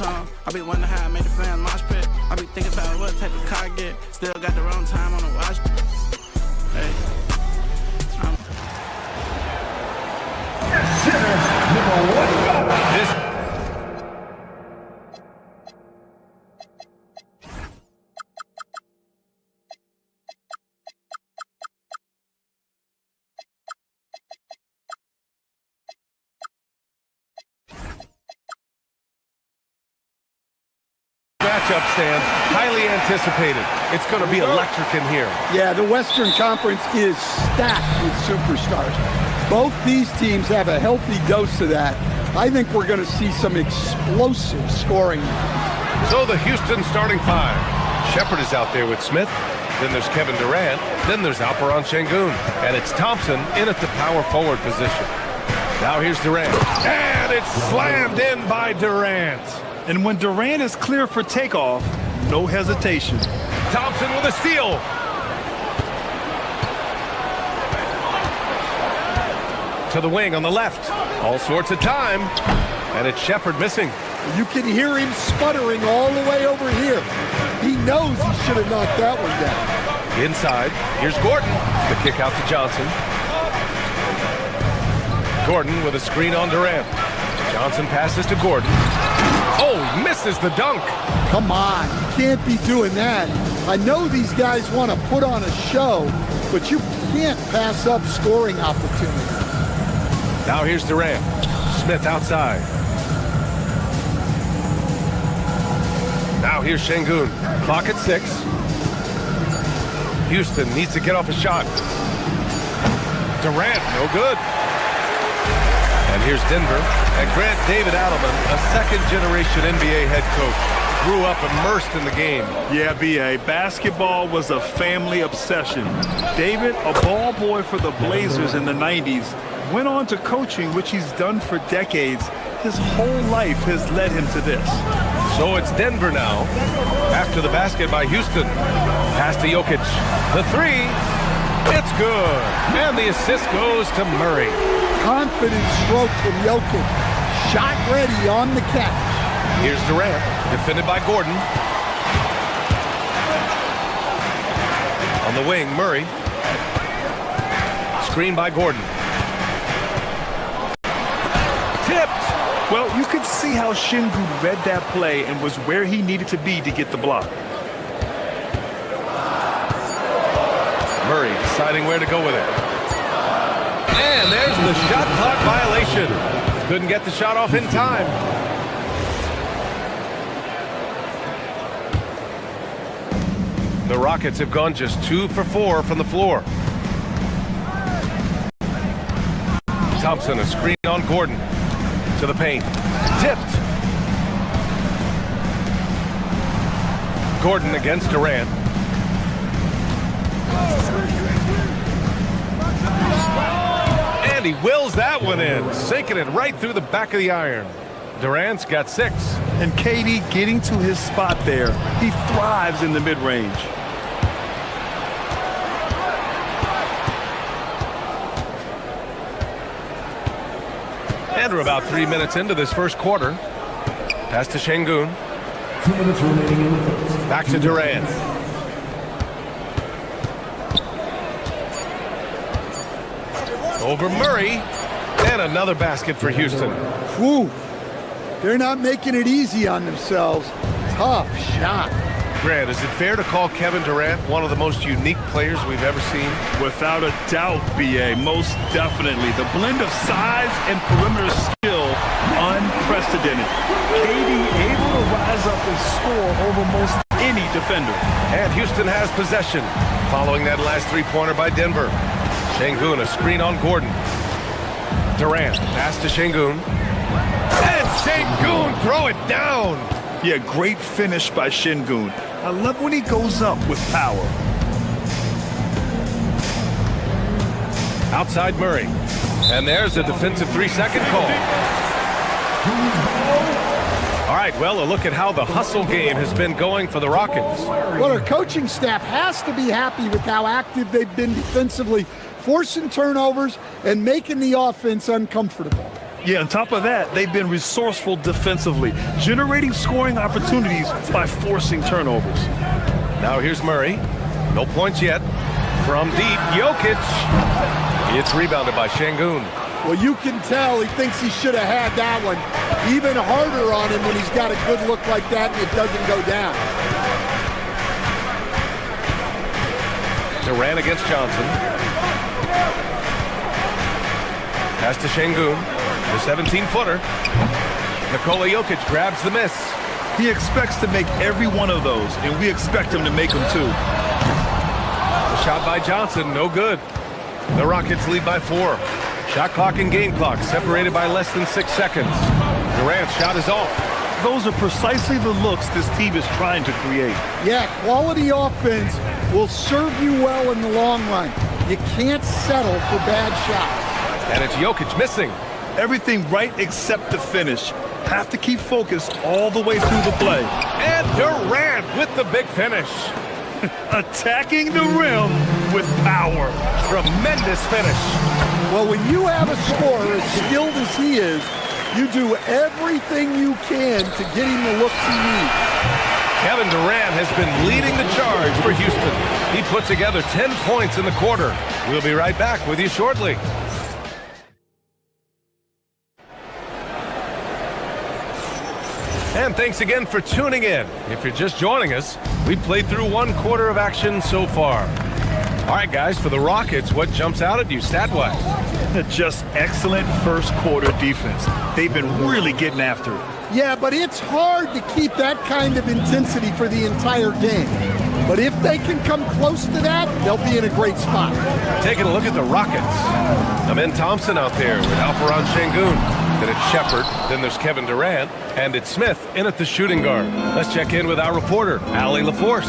tone. I be wondering how I made the fans mosh pit. I be thinking about what type of car I get. Still got the wrong time on the watch. Hey. Matchup, Stan, highly anticipated. It's going to be electric in here. Yeah, the Western Conference is stacked with superstars. Both these teams have a healthy dose of that. I think we're going to see some explosive scoring. So the Houston starting five. Shepherd is out there with Smith. Then there's Kevin Durant. Then there's Alperen Şengün. And it's Thompson in at the power forward position. Now here's Durant. And it's slammed in by Durant. And when Durant is clear for takeoff, no hesitation. Thompson with a steal. To the wing on the left. All sorts of time. And it's Shepherd missing. You can hear him sputtering all the way over here. He knows he should have knocked that one down. Inside, here's Gordon. The kick out to Johnson. Gordon with a screen on Durant. Johnson passes to Gordon. Oh, misses the dunk. Come on, you can't be doing that. I know these guys want to put on a show, but you can't pass up scoring opportunities. Now here's Durant. Smith outside. Now here's Şengün. Clock at 6. Houston needs to get off a shot. Durant, no good. And here's Denver. And Grant David Adelman, a second-generation NBA head coach, grew up immersed in the game. Yeah, B.A., basketball was a family obsession. David, a ball boy for the Blazers in the 90s, went on to coaching, which he's done for decades. His whole life has led him to this. So it's Denver now. After the basket by Houston. Pass to Jokic. The three. It's good. And the assist goes to Murray. Confident stroke from Jokic. Shot ready on the catch. Here's Durant. Defended by Gordon. On the wing, Murray. Screen by Gordon. Tipped. Well, you could see how Şengün read that play and was where he needed to be to get the block. Murray deciding where to go with it. And there's the shot clock violation. Couldn't get the shot off in time. The Rockets have gone just 2 for 4 from the floor. Thompson, a screen on Gordon. To the paint. Tipped. Gordon against Durant. And he wills that one in, sinking it right through the back of the iron. Durant's got 6. And KD getting to his spot there. He thrives in the mid-range. And we're about 3 minutes into this first quarter. Pass to Şengün. 2 minutes remaining in the first. Back to Durant. Over Murray. And another basket for Houston. Whew. They're not making it easy on themselves. Tough shot. Grant, is it fair to call Kevin Durant one of the most unique players we've ever seen? Without a doubt, B.A., most definitely. The blend of size and perimeter skill, unprecedented. KD able to rise up and score over most any defender. And Houston has possession, following that last three-pointer by Denver. Şengün, a screen on Gordon. Durant, pass to Şengün. And Şengün, throw it down! Yeah, great finish by Şengün. I love when he goes up with power. Outside Murray. And there's a defensive 3-second call. All right, well, a look at how the hustle game has been going for the Rockets. Well, our coaching staff has to be happy with how active they've been defensively, forcing turnovers and making the offense uncomfortable. Yeah, on top of that, they've been resourceful defensively, generating scoring opportunities by forcing turnovers. Now here's Murray. No points yet. From deep, Jokic. It's rebounded by Şengün. Well, you can tell he thinks he should have had that one. Even harder on him when he's got a good look like that and it doesn't go down. Durant against Johnson. Pass to Şengün. The 17-footer. Nikola Jokic grabs the miss. He expects to make every one of those, and we expect him to make them too. The shot by Johnson, no good. The Rockets lead by 4. Shot clock and game clock separated by less than 6 seconds. Durant's shot is off. Those are precisely the looks this team is trying to create. Yeah, quality offense will serve you well in the long run. You can't settle for bad shots. And it's Jokic missing. Everything right except the finish. Have to keep focused all the way through the play. And Durant with the big finish. Attacking the rim with power. Tremendous finish. Well, when you have a scorer as skilled as he is, you do everything you can to get him the looks he needs. Kevin Durant has been leading the charge for Houston. He put together 10 points in the quarter. We'll be right back with you shortly. And thanks again for tuning in. If you're just joining us, we played through 1 quarter of action so far. All right, guys, for the Rockets, what jumps out at you stat-wise? Just excellent first quarter defense. They've been really getting after it. Yeah, but it's hard to keep that kind of intensity for the entire game. But if they can come close to that, they'll be in a great spot. Taking a look at the Rockets. Amen Thompson out there with Alperen Şengün. Then it's Shepherd, then there's Kevin Durant, and it's Smith in at the shooting guard. Let's check in with our reporter, Allie LaForce.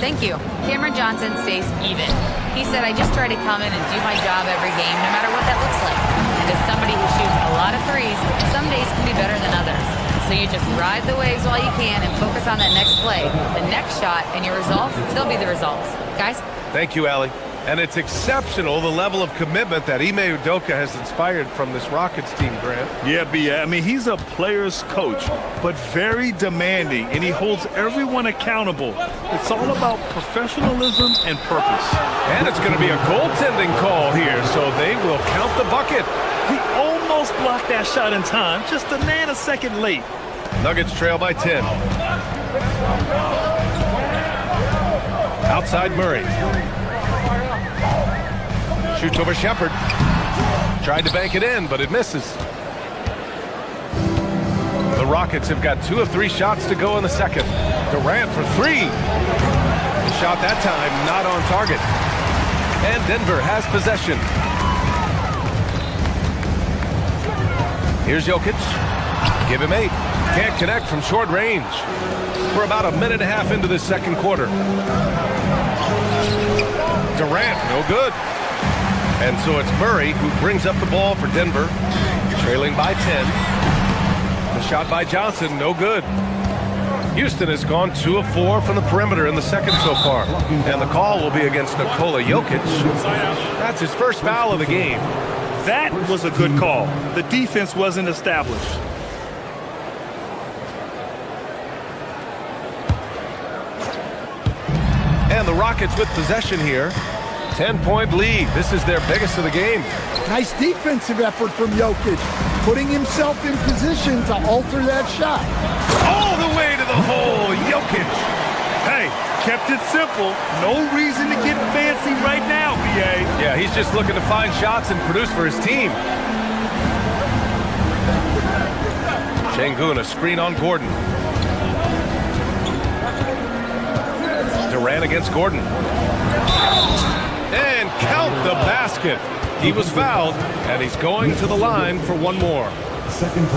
Thank you. Cameron Johnson stays even. He said, I just try to come in and do my job every game, no matter what that looks like. And as somebody who shoots a lot of threes, some days can be better than others. So you just ride the waves while you can and focus on that next play. The next shot and your results, they'll be the results. Guys? Thank you, Allie. And it's exceptional, the level of commitment that Ime Udoka has inspired from this Rockets team, Grant. Yeah, B.A. I mean, he's a player's coach, but very demanding, and he holds everyone accountable. It's all about professionalism and purpose. And it's going to be a goaltending call here, so they will count the bucket. He almost blocked that shot in time, just a nanosecond late. Nuggets trail by 10. Outside Murray. Shoots over Shepherd. Tried to bank it in, but it misses. The Rockets have got 2 of 3 shots to go in the second. Durant for 3. The shot that time not on target. And Denver has possession. Here's Jokic. Give him 8. Can't connect from short range. We're about a minute and a half into this second quarter. Durant, no good. And so it's Murray who brings up the ball for Denver, trailing by 10. The shot by Johnson, no good. Houston has gone 2 of 4 from the perimeter in the second so far. And the call will be against Nikola Jokic. That's his first foul of the game. That was a good call. The defense wasn't established. And the Rockets with possession here. 10-point lead. This is their biggest of the game. Nice defensive effort from Jokic, putting himself in position to alter that shot. All the way to the hole, Jokic. Hey, kept it simple. No reason to get fancy right now, B.A. Yeah, he's just looking to find shots and produce for his team. Şengün, a screen on Gordon. Durant against Gordon. And count the basket. He was fouled, and he's going to the line for one more.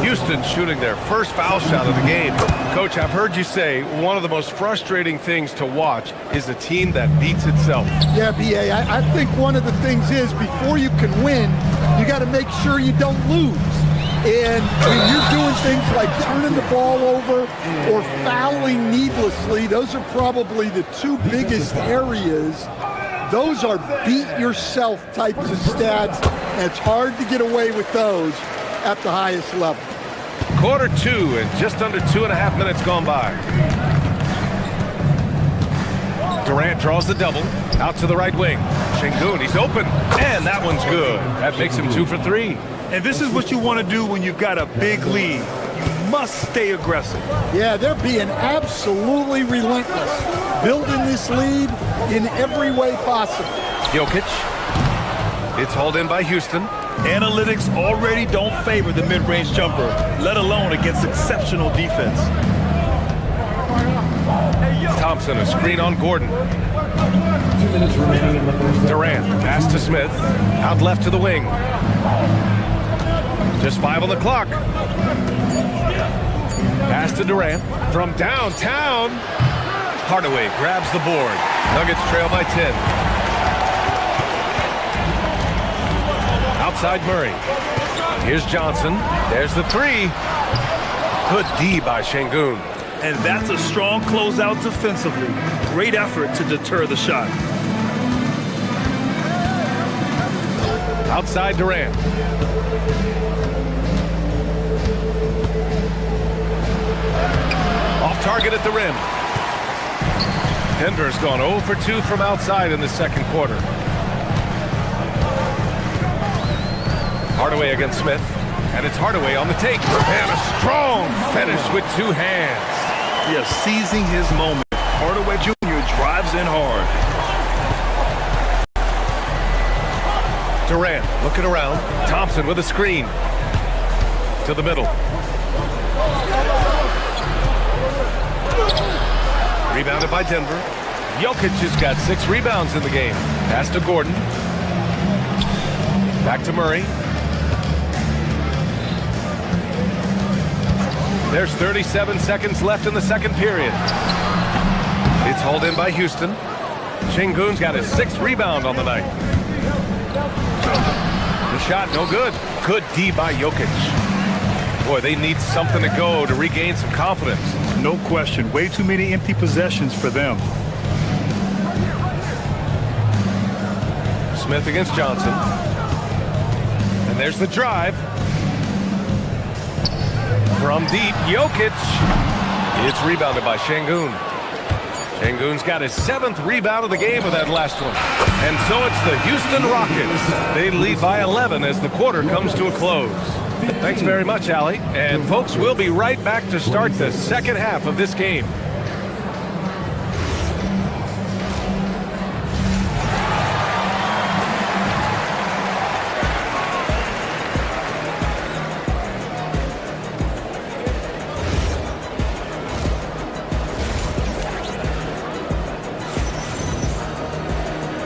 Houston shooting their first foul shot of the game. Coach, I've heard you say one of the most frustrating things to watch is a team that beats itself. Yeah, B.A., I think one of the things is before you can win, you got to make sure you don't lose. And when you're doing things like turning the ball over or fouling needlessly, those are probably the 2 biggest areas. Those are beat-yourself types of stats, and it's hard to get away with those at the highest level. Quarter 2 and just under 2.5 minutes gone by. Durant draws the double. Out to the right wing. Şengün, he's open. And that one's good. That makes him 2 for 3. And this is what you want to do when you've got a big lead. You must stay aggressive. Yeah, they're being absolutely relentless, building this lead in every way possible. Jokic. It's hauled in by Houston. Analytics already don't favor the mid-range jumper, let alone against exceptional defense. Thompson, a screen on Gordon. 2 minutes remaining in the first. Durant, pass to Smith. Out left to the wing. Just 5 on the clock. Pass to Durant. From downtown. Hardaway grabs the board. Nuggets trail by 10. Outside Murray. Here's Johnson. There's the 3. Good D by Şengün. And that's a strong closeout defensively. Great effort to deter the shot. Outside Durant. Off target at the rim. Denver's gone 0 for 2 from outside in the second quarter. Hardaway against Smith. And it's Hardaway on the take. And a strong finish with 2 hands. Yes, seizing his moment. Hardaway Jr. drives in hard. Durant looking around. Thompson with a screen. To the middle. Rebounded by Denver. Jokic has got 6 rebounds in the game. Pass to Gordon. Back to Murray. There's 37 seconds left in the second period. It's hauled in by Houston. Şengün's got his 6th rebound on the night. The shot, no good. Good D by Jokic. Boy, they need something to go to regain some confidence. No question. Way too many empty possessions for them. Smith against Johnson. And there's the drive. From deep, Jokic. It's rebounded by Şengün. Şengün's got his 7th rebound of the game with that last one. And so it's the Houston Rockets. They lead by 11 as the quarter comes to a close. Thanks very much, Allie. And folks, we'll be right back to start the second half of this game.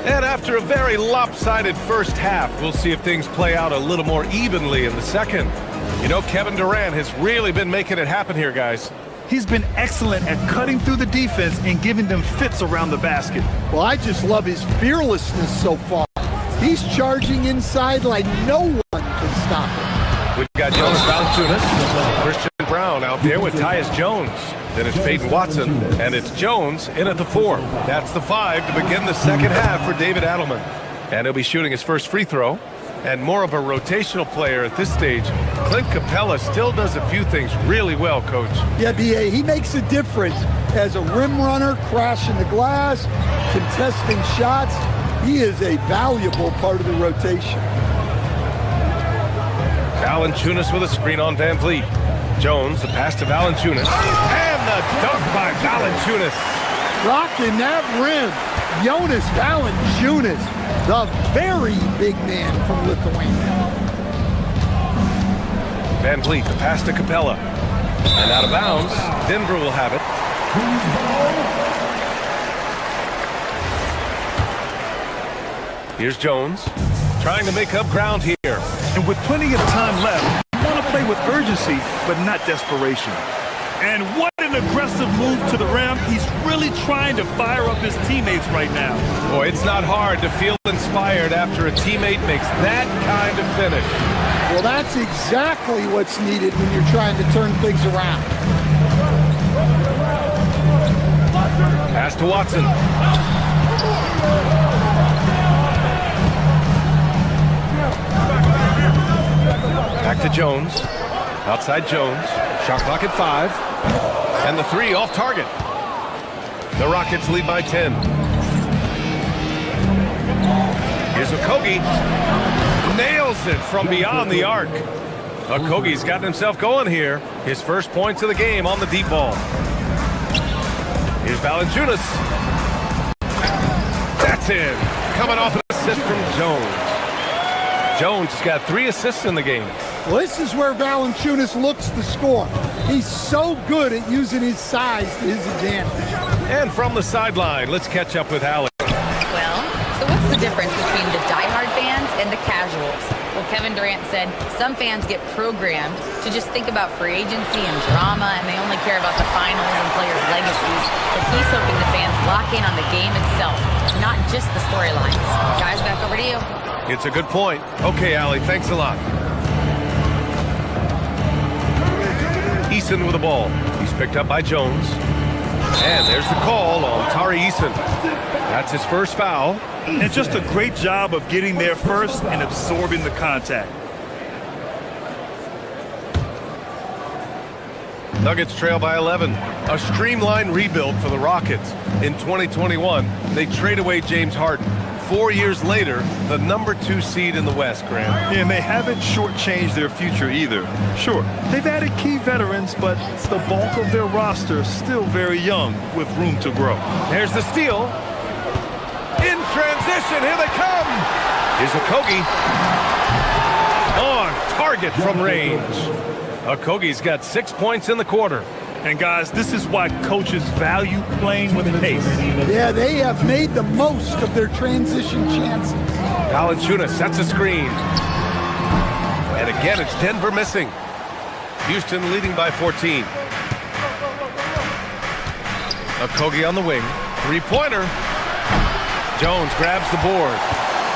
And after a very lopsided first half, we'll see if things play out a little more evenly in the second. You know, Kevin Durant has really been making it happen here, guys. He's been excellent at cutting through the defense and giving them fits around the basket. Well, I just love his fearlessness so far. He's charging inside like no one can stop him. We've got Jonas Valanciunas, Christian Brown out there with Tyus Jones. Then it's Peyton Watson, and it's Jones in at the 4. That's the 5 to begin the second half for David Adelman. And he'll be shooting his first free throw. And more of a rotational player at this stage, Clint Capella still does a few things really well, Coach. Yeah, B.A., he makes a difference as a rim runner, crashing the glass, contesting shots. He is a valuable part of the rotation. Valanciunas with a screen on Van Vliet. Jones, the pass to Valanciunas. And the dunk by Valanciunas. Rocking that rim, Jonas Valanciunas, the very big man from Lithuania. Van Vliet, the pass to Capella. And out of bounds, Denver will have it. Here's Jones, trying to make up ground here. And with plenty of time left, you want to play with urgency, but not desperation. And what an aggressive move to the rim. He's really trying to fire up his teammates right now. Boy, it's not hard to feel inspired after a teammate makes that kind of finish. Well, that's exactly what's needed when you're trying to turn things around. Pass to Watson. Back to to Jones. Outside Jones. Shot clock at 5. And the 3 off target. The Rockets lead by 10. Here's Okogie. Nails it from beyond the arc. Okogie's gotten himself going here. His first points of the game on the deep ball. Here's Valanciunas. That's in. Coming off an assist from Jones. Jones has got 3 assists in the game. Well, this is where Valanciunas looks to score. He's so good at using his size to his advantage. And from the sideline, let's catch up with Alex. Well, so what's the difference between the diehard fans and the casuals? Well, Kevin Durant said some fans get programmed to just think about free agency and drama, and they only care about the finals and players' legacies. But he's hoping the fans lock in on the game itself, not just the storylines. Guys, back over to you. It's a good point. Okay, Allie, thanks a lot. Eason with the ball. He's picked up by Jones. And there's the call on Tari Eason. That's his first foul. And just a great job of getting there first and absorbing the contact. Nuggets trail by 11. A streamlined rebuild for the Rockets. In 2021, they trade away James Harden. 4 years later, the number 2 seed in the West, Grant. Yeah, and they haven't shortchanged their future either. Sure, they've added key veterans, but the bulk of their roster is still very young with room to grow. There's the steal. In transition, here they come. Here's Okogie. On target from range. Okogie's got 6 points in the quarter. And guys, this is why coaches value playing with pace. Yeah, they have made the most of their transition chances. Valanciunas sets a screen. And again, it's Denver missing. Houston leading by 14. Okogie on the wing. 3-pointer. Jones grabs the board.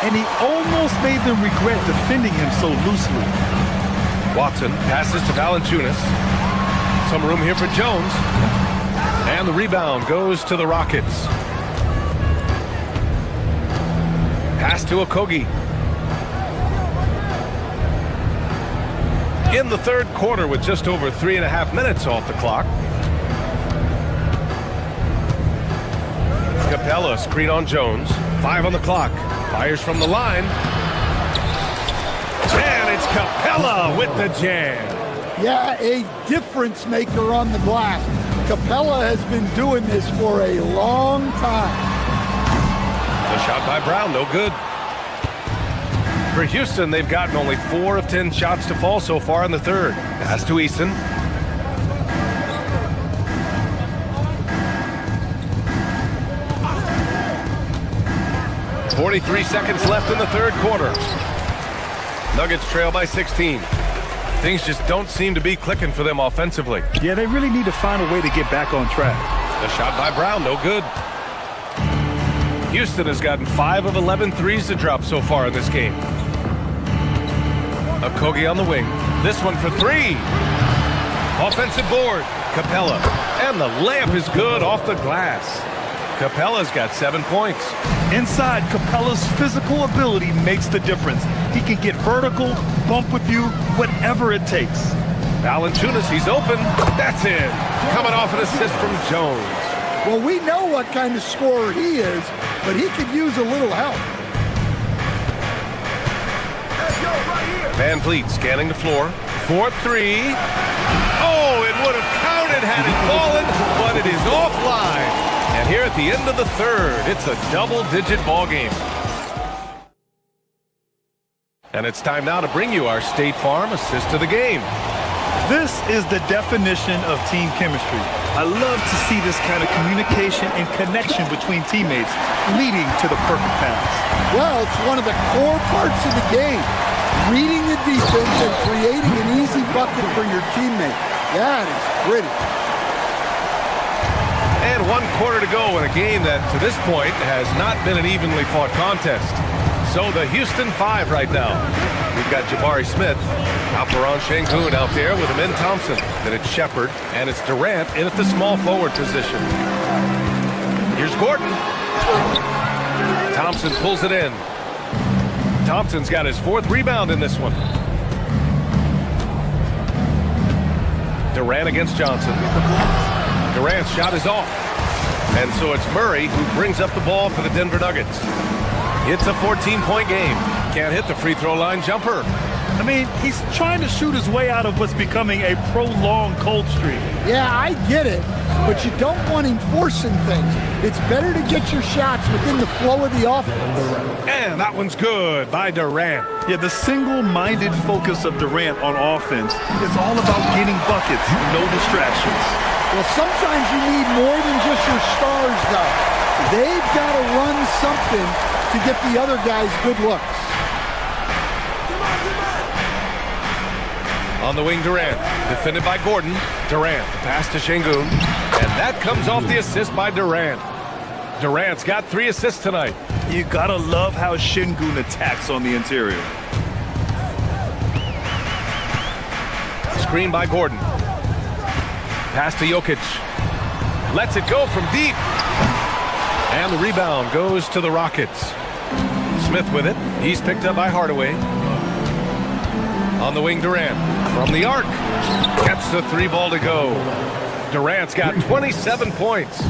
And he almost made them regret defending him so loosely. Watson passes to Valanciunas. Some room here for Jones. And the rebound goes to the Rockets. Pass to Okogie. In the third quarter with just over 3.5 minutes off the clock. Capella screen on Jones. 5 on the clock. Fires from the line. And it's Capella with the jam. Yeah, a difference maker on the glass. Capella has been doing this for a long time. The shot by Brown, no good. For Houston, they've gotten only 4 of 10 shots to fall so far in the third. Pass to Eason. .43 seconds left in the third quarter. Nuggets trail by 16. Things just don't seem to be clicking for them offensively. Yeah, they really need to find a way to get back on track. The shot by Brown, no good. Houston has gotten 5 of 11 threes to drop so far in this game. Okogie on the wing. This one for 3. Offensive board. Capella. And the layup is good off the glass. Capella's got 7 points. Inside, Capella's physical ability makes the difference. He can get vertical, bump with you, whatever it takes. Valanciunas, he's open. That's in. Coming off an assist from Jones. Well, we know what kind of scorer he is, but he could use a little help. Van Vliet scanning the floor. 4-3. Oh, it would have counted had it fallen, but it is offline. And here at the end of the third, it's a double-digit ball game. And it's time now to bring you our State Farm assist of the game. This is the definition of team chemistry. I love to see this kind of communication and connection between teammates leading to the perfect pass. Well, it's one of the core parts of the game. Reading the defense and creating an easy bucket for your teammate. That is pretty. And 1 quarter to go in a game that, to this point, has not been an evenly fought contest. So the Houston 5 right now. We've got Jabari Smith, Alperon Şengün out there with Amin Thompson. Then it's Shepard, and it's Durant in at the small forward position. Here's Gordon. Thompson pulls it in. Thompson's got his 4th rebound in this one. Durant against Johnson. Durant's shot is off. And so it's Murray who brings up the ball for the Denver Nuggets. It's a 14-point game. Can't hit the free throw line jumper. I mean, he's trying to shoot his way out of what's becoming a prolonged cold streak. Yeah, I get it, but you don't want him forcing things. It's better to get your shots within the flow of the offense. And that one's good by Durant. Yeah, the single-minded focus of Durant on offense is all about getting buckets, no distractions. Well, sometimes you need more than just your stars, though. They've got to run something to get the other guys good looks. On the wing, Durant, defended by Gordon. Durant, the pass to Şengün, and that comes off the assist by Durant. Durant's got 3 assists tonight. You gotta love how Şengün attacks on the interior. Screen by Gordon. Pass to Jokic. Lets it go from deep. And the rebound goes to the Rockets. Smith with it. He's picked up by Hardaway. On the wing, Durant. From the arc. Gets the 3 ball to go. Durant's got 27 points.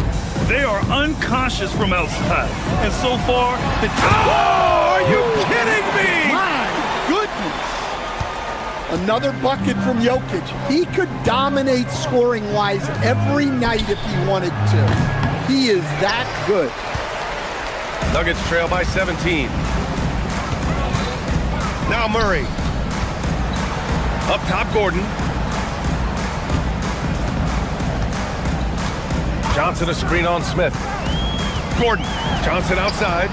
They are unconscious from outside. And so far, Oh, are you kidding me? My goodness. Another bucket from Jokic. He could dominate scoring-wise every night if he wanted to. He is that good. Nuggets trail by 17. Now Murray. Up top, Gordon. Johnson a screen on Smith. Gordon. Johnson outside.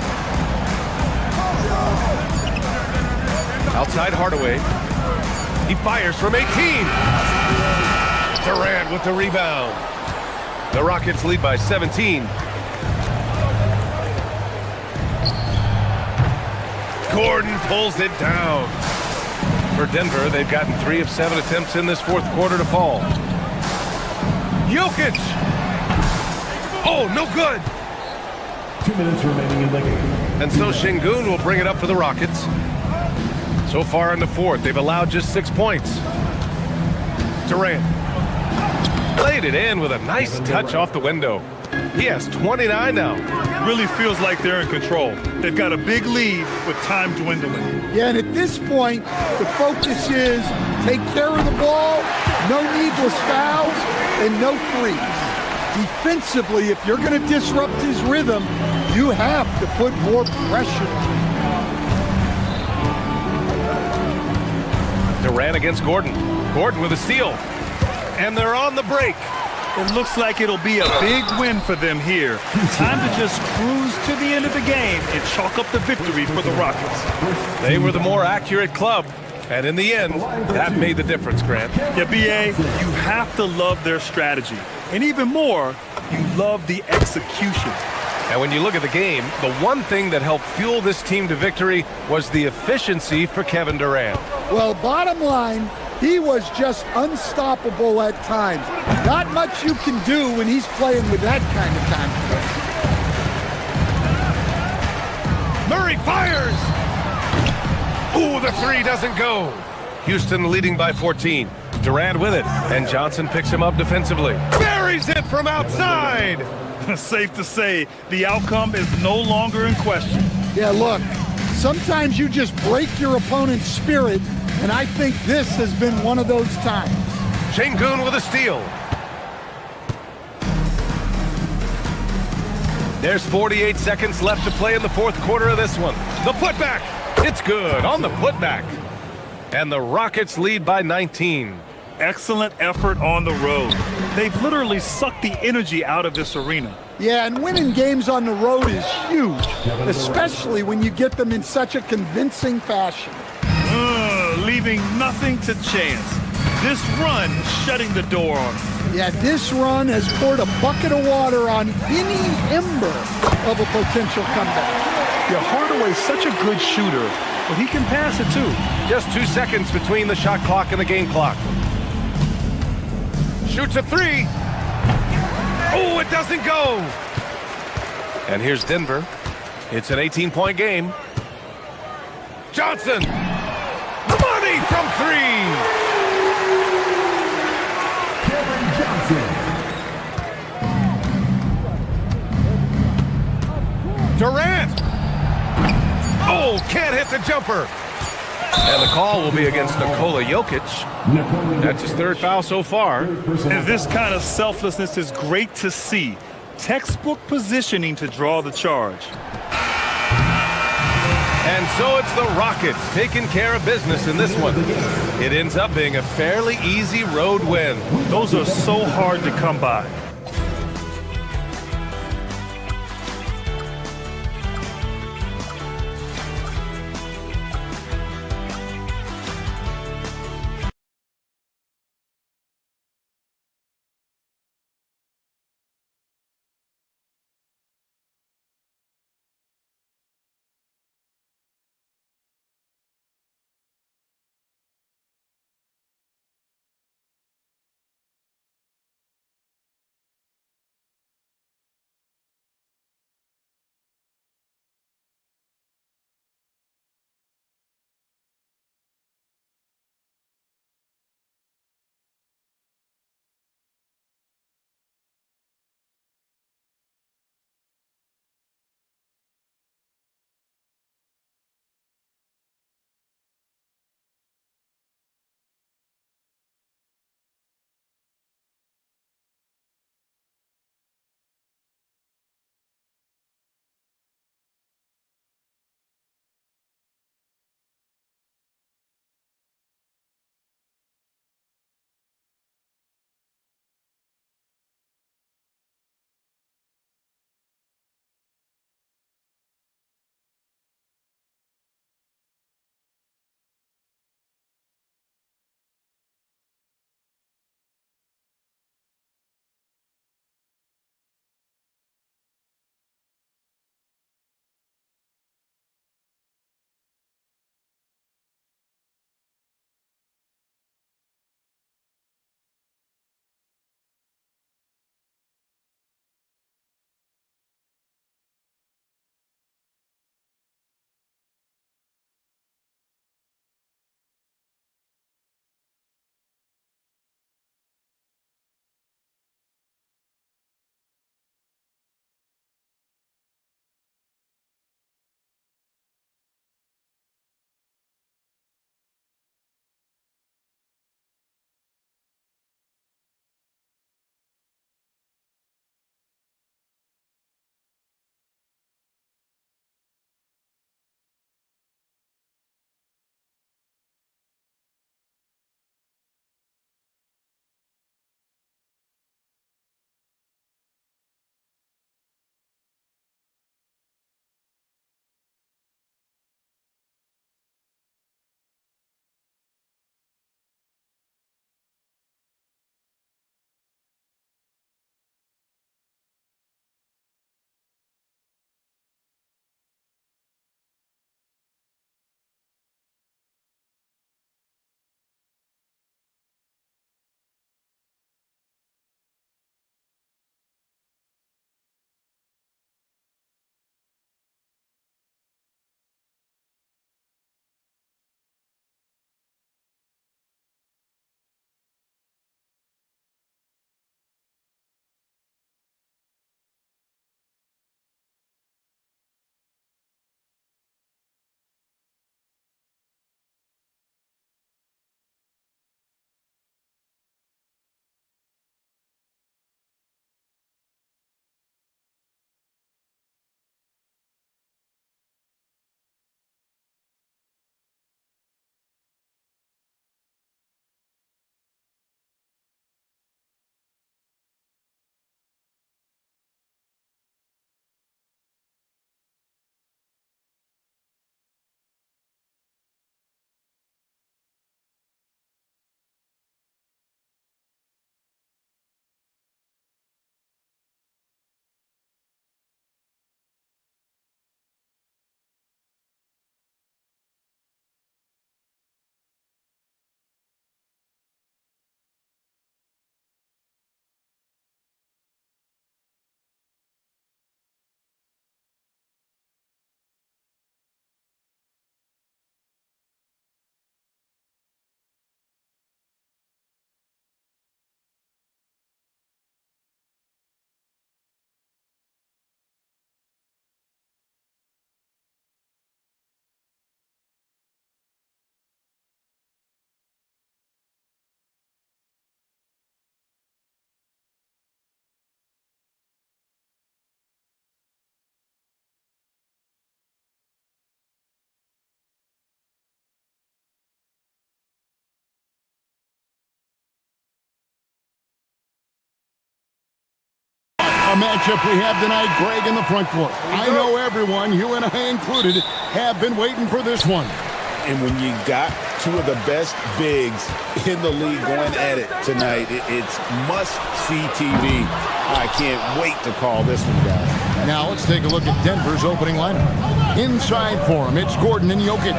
Outside Hardaway. He fires from 18. Durant with the rebound. The Rockets lead by 17. Gordon pulls it down. For Denver, they've gotten 3 of 7 attempts in this 4th quarter to fall. Jokic! Oh, no good! 2 minutes remaining in the game. And so Şengün will bring it up for the Rockets. So far in the 4th, they've allowed just 6 points. Durant played it in with a nice touch off the window. He has 29 now. really feels like they're in control. They've got a big lead with time dwindling. Yeah, and at this point, the focus is take care of the ball, no needless fouls, and no threes. Defensively, if you're going to disrupt his rhythm, you have to put more pressure on him. Durant against Gordon. Gordon with a steal. And they're on the break. It looks like it'll be a big win for them here. Time to just cruise to the end of the game and chalk up the victory for the Rockets. They were the more accurate club. And in the end, that made the difference, Grant. Yeah, B.A., you have to love their strategy. And even more, you love the execution. And when you look at the game, the one thing that helped fuel this team to victory was the efficiency for Kevin Durant. Well, bottom line, he was just unstoppable at times. Not much you can do when he's playing with that kind of confidence. Murray fires! Ooh, the three doesn't go. Houston leading by 14. Durant with it, and Johnson picks him up defensively. Buries it from outside! Safe to say, the outcome is no longer in question. Yeah, look, sometimes you just break your opponent's spirit, and I think this has been one of those times. Şengün with a steal. There's 48 seconds left to play in the fourth quarter of this one. The putback! It's good on the putback. And the Rockets lead by 19. Excellent effort on the road. They've literally sucked the energy out of this arena. Yeah, and winning games on the road is huge, especially when you get them in such a convincing fashion. Leaving nothing to chance. This run is shutting the door on them. Yeah, this run has poured a bucket of water on any ember of a potential comeback. Yeah, Hardaway's such a good shooter, but he can pass it too. Just 2 seconds between the shot clock and the game clock. Shoots a three. Oh, it doesn't go. And here's Denver. It's an 18-point game. Johnson. Money from three. Durant! Oh, can't hit the jumper. And the call will be against Nikola Jokic. That's his third foul so far. And this kind of selflessness is great to see. Textbook positioning to draw the charge. And so it's the Rockets taking care of business in this one. It ends up being a fairly easy road win. Those are so hard to come by. matchup we have tonight, Greg, in the front court. I know everyone, you and I included, have been waiting for this one. And when you got two of the best bigs in the league going at it tonight, it's must-see TV. I can't wait to call this one, guys. Now let's take a look at Denver's opening lineup. Inside for him, it's Gordon and Jokic.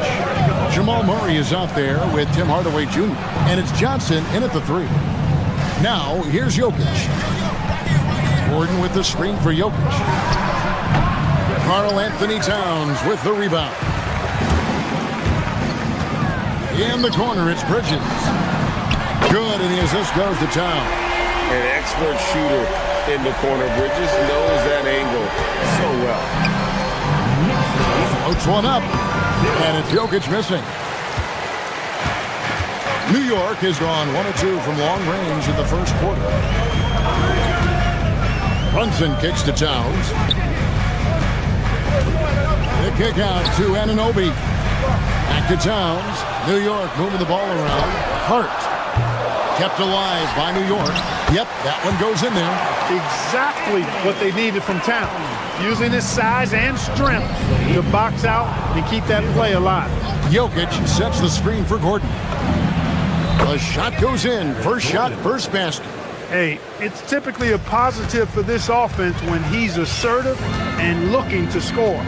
Jamal Murray is out there with Tim Hardaway Jr. And it's Johnson in at the 3. Now, here's Jokic. Gordon with the screen for Jokic. Karl Anthony Towns with the rebound. In the corner, it's Bridges. Good, and the assist goes to Towns. An expert shooter in the corner. Bridges knows that angle so well. Floats one up, and it's Jokic missing. New York has gone 1 of 2 from long range in the first quarter. Brunson kicks to Towns. The kick out to Anunoby. Back to Towns. New York moving the ball around. Hart kept alive by New York. Yep, that one goes in there. Exactly what they needed from Towns. Using his size and strength to box out and keep that play alive. Jokic sets the screen for Gordon. The shot goes in. First shot, first basket. Hey, it's typically a positive for this offense when he's assertive and looking to score.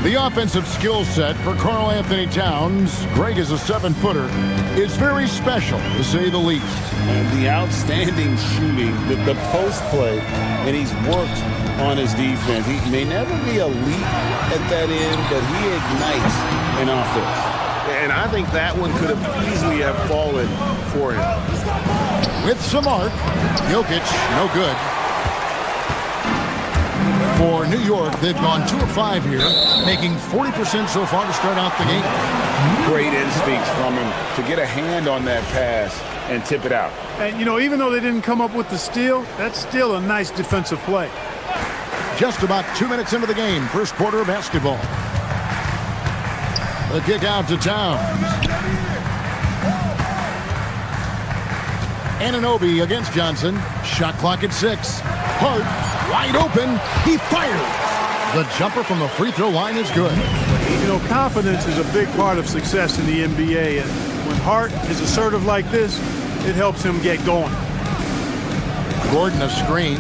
The offensive skill set for Karl Anthony Towns, Greg is a 7-footer, is very special, to say the least. And the outstanding shooting, the post play, and he's worked on his defense. He may never be elite at that end, but he ignites an offense. And I think that one could have easily have fallen for him. With some arc, Jokic, no good. For New York, they've gone 2 of 5 here, making 40% so far to start out the game. Great instincts from him to get a hand on that pass and tip it out. And, you know, even though they didn't come up with the steal, that's still a nice defensive play. Just about 2 minutes into the game, first quarter of basketball. The kick out to Towns. Anunoby against Johnson. Shot clock at 6. Hart, wide open. He fired. The jumper from the free throw line is good. You know, confidence is a big part of success in the NBA. And when Hart is assertive like this, it helps him get going. Gordon a screen.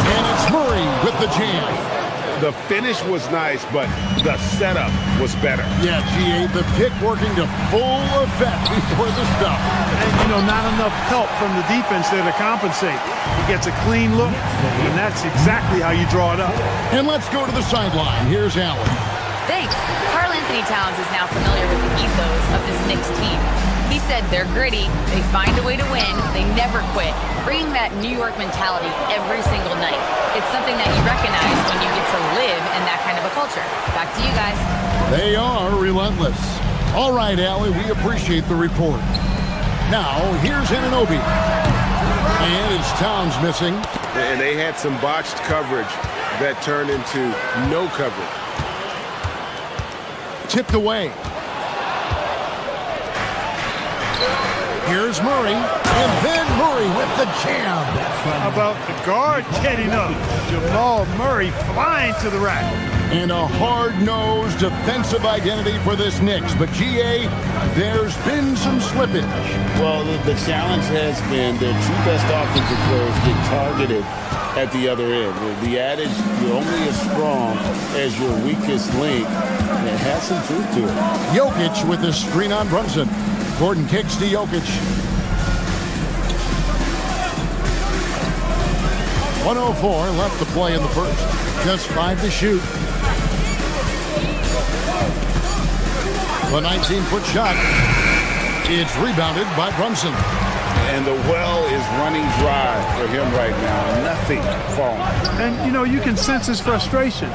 And it's Murray with the jam. The finish was nice, but the setup was better. Yeah, GA, the pick working to full effect before the stuff. And, you know, not enough help from the defense there to compensate. He gets a clean look, and that's exactly how you draw it up. And let's go to the sideline. Here's Allen. Thanks. Karl Anthony Towns is now familiar with the ethos of this Knicks team. He said they're gritty, they find a way to win, they never quit, bringing that New York mentality every single night. It's something that you recognize when you get to live in that kind of a culture. Back to you guys. They are relentless. All right, Allie, we appreciate the report. Now, here's Anunoby. And it's Towns missing. And they had some botched coverage that turned into no coverage. Tipped away. Here's Murray, and then Murray with the jam. How about the guard getting up? Jamal Murray flying to the rack. And a hard-nosed defensive identity for this Knicks. But, GA, there's been some slippage. Well, the challenge has been their 2 best offensive players get targeted at the other end. The adage, you're only as strong as your weakest link, it has some truth to it. Jokic with the screen on Brunson. Gordon kicks to Jokic. 1:04 left to play in the first. Just 5 to shoot. The 19-foot shot. It's rebounded by Brunson. And the well is running dry for him right now. Nothing falling. And, you know, you can sense his frustration.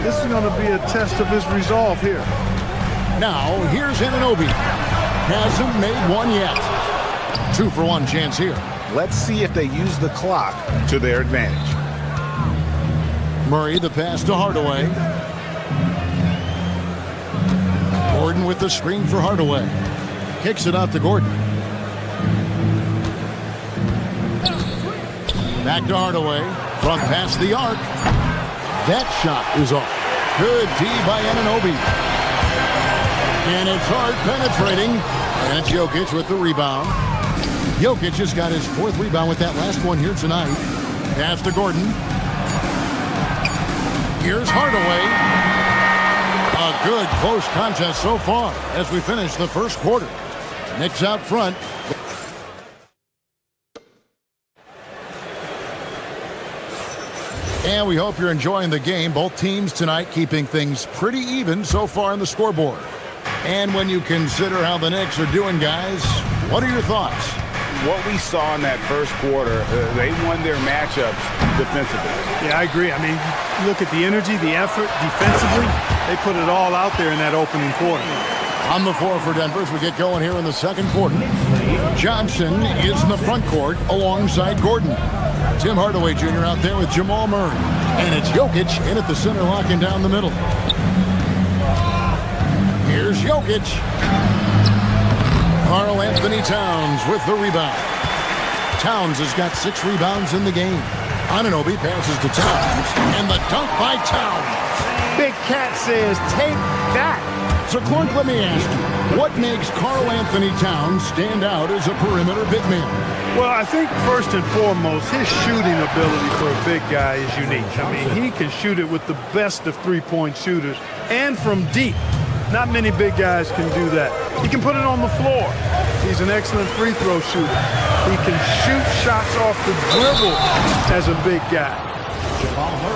This is going to be a test of his resolve here. Now, here's Anunoby. Hasn't made one yet. 2-for-1 chance here. Let's see if they use the clock to their advantage. Murray, the pass to Hardaway. Gordon with the screen for Hardaway. Kicks it out to Gordon. Back to Hardaway. From past the arc. That shot is off. Good D by Anunoby. And it's Hart penetrating. And it's Jokic with the rebound. Jokic has got his 4th rebound with that last one here tonight. Pass to Gordon. Here's Hardaway. A good close contest so far as we finish the first quarter. Knicks out front. And we hope you're enjoying the game. Both teams tonight keeping things pretty even so far on the scoreboard. And when you consider how the Knicks are doing, guys, what are your thoughts? What we saw in that first quarter, they won their matchups defensively. Yeah, I agree. I mean, look at the energy, the effort defensively. They put it all out there in that opening quarter. On the floor for Denver as we get going here in the second quarter. Johnson is in the front court alongside Gordon. Tim Hardaway Jr. out there with Jamal Murray. And it's Jokic in at the center, locking down the middle. Here's Jokic. Karl Anthony Towns with the rebound. Towns has got 6 rebounds in the game. Anunoby passes to Towns. And the dunk by Towns. Big Cat says, take that. So, Clark, let me ask you, what makes Karl Anthony Towns stand out as a perimeter big man? Well, I think first and foremost, his shooting ability for a big guy is unique. I mean, he can shoot it with the best of three-point shooters and from deep. Not many big guys can do that. He can put it on the floor. He's an excellent free throw shooter. He can shoot shots off the dribble as a big guy.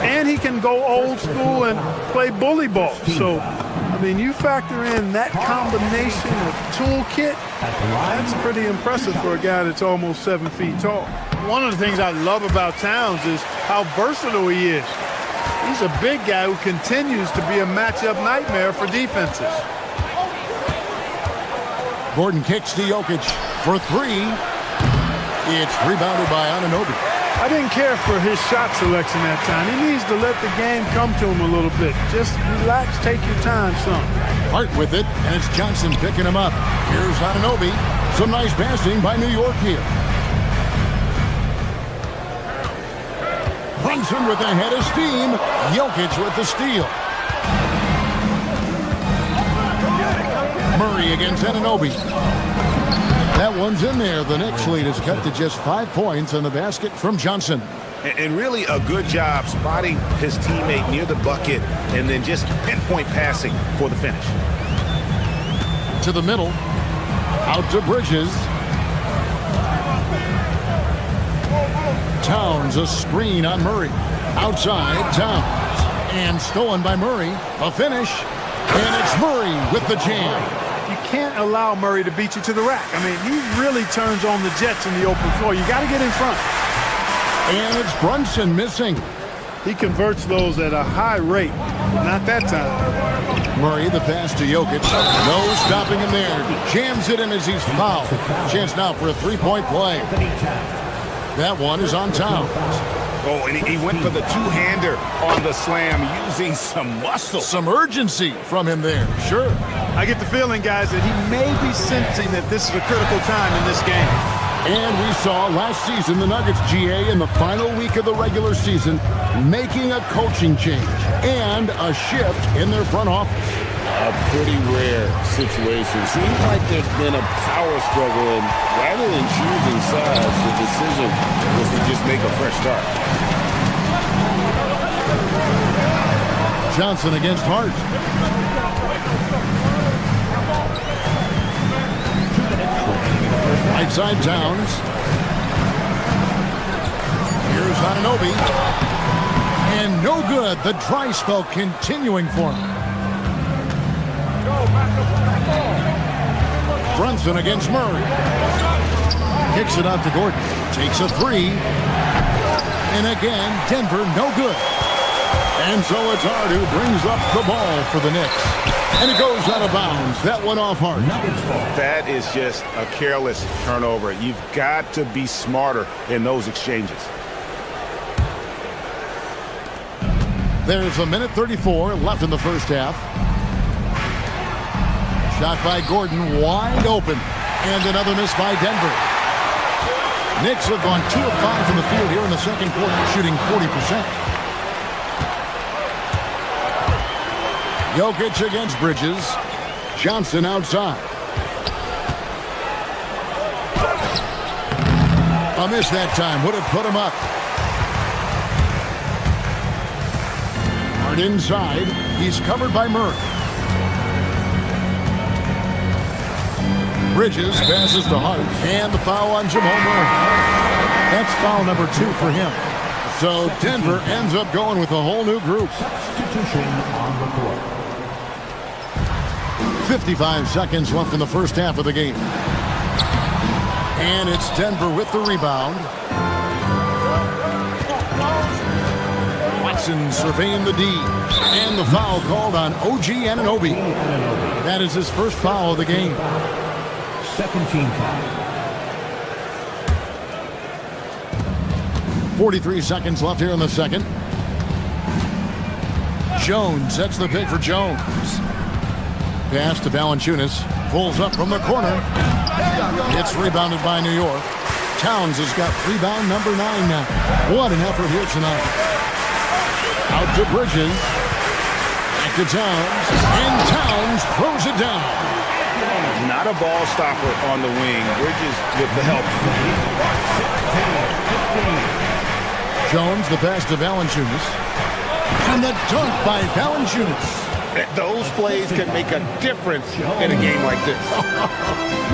And he can go old school and play bully ball. So, I mean, you factor in that combination of toolkit, that's pretty impressive for a guy that's almost 7 feet tall. One of the things I love about Towns is how versatile he is. He's a big guy who continues to be a matchup nightmare for defenses. Gordon kicks to Jokic for 3. It's rebounded by Anunoby. I didn't care for his shot selection that time. He needs to let the game come to him a little bit. Just relax, take your time, son. Hart with it, and it's Johnson picking him up. Here's Anunoby. Some nice passing by New York here. Brunson with a head of steam. Jokic with the steal. Murray against Anunoby. That one's in there. The Knicks lead is cut to just 5 points on the basket from Johnson. And really a good job spotting his teammate near the bucket and then just pinpoint passing for the finish. To the middle. Out to Bridges. Towns, a screen on Murray. Outside, Towns. And stolen by Murray. A finish. And it's Murray with the jam. You can't allow Murray to beat you to the rack. I mean, he really turns on the Jets in the open floor. You got to get in front. And it's Brunson missing. He converts those at a high rate. Not that time. Murray, the pass to Jokic. No stopping him there. Jams it in as he's fouled. Chance now for a three-point play. That one is on Towns. Oh, and he went for the two-hander on the slam using some muscle. Some urgency from him there, sure. I get the feeling, guys, that he may be sensing that this is a critical time in this game. And we saw last season the Nuggets, GA, in the final week of the regular season, making a coaching change and a shift in their front office. A pretty rare situation. Seems like there's been a power struggle, and rather than choosing sides, the decision was to just make a fresh start. Johnson against Hart. Right side Towns. Here's Anunoby. And no good. The dry spell continuing for him. Brunson against Murray. Kicks it out to Gordon. Takes a 3. And again, Denver no good. And so it's Hart who brings up the ball for the Knicks. And it goes out of bounds. That one off Hart. That is just a careless turnover. You've got to be smarter in those exchanges. There's a minute 34 left in the first half. Shot by Gordon, wide open. And another miss by Denver. Knicks have gone 2 of 5 from the field here in the second quarter, shooting 40%. Jokic against Bridges. Johnson outside. A miss that time. Would have put him up. Hard inside. He's covered by Murray. Bridges passes to Hart. And the foul on Jamal Murray. That's foul number 2 for him. So Denver ends up going with a whole new group. Substitution on the court. 55 seconds left in the first half of the game. And it's Denver with the rebound. Watson surveying the D. And the foul called on OG Anunoby. That is his first foul of the game. Second team foul. 43 seconds left here in the second. Jones sets the pick for Jones. Pass to Valanciunas. Pulls up from the corner. It's rebounded by New York. Towns has got rebound number 9 now. What an effort here tonight. Out to Bridges. Back to Towns. And Towns throws it down. Not a ball stopper on the wing. Bridges with the help. Jones, the pass to Valanciunas. And the dunk by Valanciunas. Those plays can make a difference in a game like this.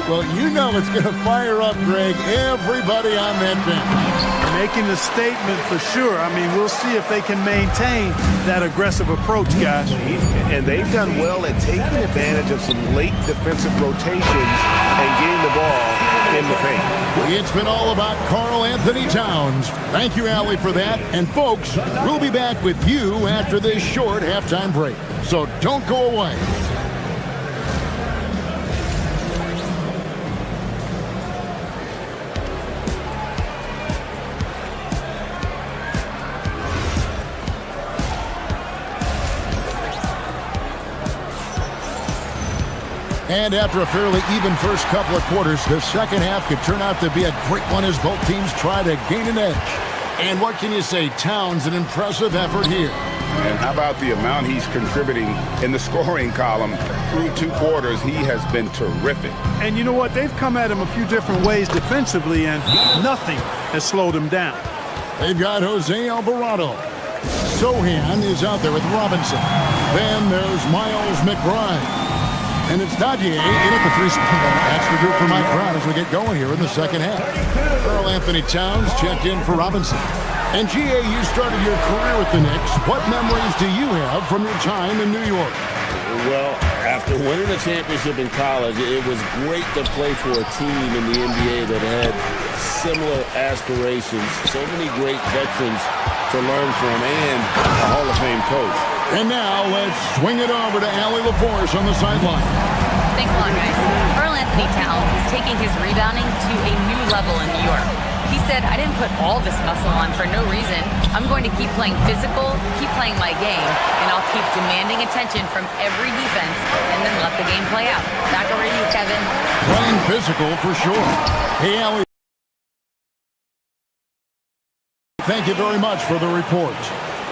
Well, you know it's going to fire up, Greg, everybody on that bench. Making the statement for sure. I mean, we'll see if they can maintain that aggressive approach, guys. And they've done well at taking advantage of some late defensive rotations and getting the ball in the paint. It's been all about Karl Anthony Towns. Thank you, Allie, for that. And, folks, we'll be back with you after this short halftime break. So don't go away. And after a fairly even first couple of quarters, the second half could turn out to be a great one as both teams try to gain an edge. And what can you say? Towns, an impressive effort here. And how about the amount he's contributing in the scoring column through 2 quarters? He has been terrific. And you know what? They've come at him a few different ways defensively, and nothing has slowed him down. They've got Jose Alvarado. Sohan is out there with Robinson. Then there's Miles McBride. And it's Dadier in at the 3 spot. That's the group for Mike Brown as we get going here in the second half. Karl Anthony Towns checked in for Robinson. And G.A., you started your career with the Knicks. What memories do you have from your time in New York? Well, after winning a championship in college, it was great to play for a team in the NBA that had similar aspirations. So many great veterans to learn from and a Hall of Fame coach. And now let's swing it over to Allie LaForce on the sideline. Thanks a lot, guys. Karl Anthony Towns is taking his rebounding to a new level in New York. He said, I didn't put all this muscle on for no reason. I'm going to keep playing physical, keep playing my game, and I'll keep demanding attention from every defense and then let the game play out. Back over to you, Kevin. Playing physical for sure. Hey, Allie. Thank you very much for the report.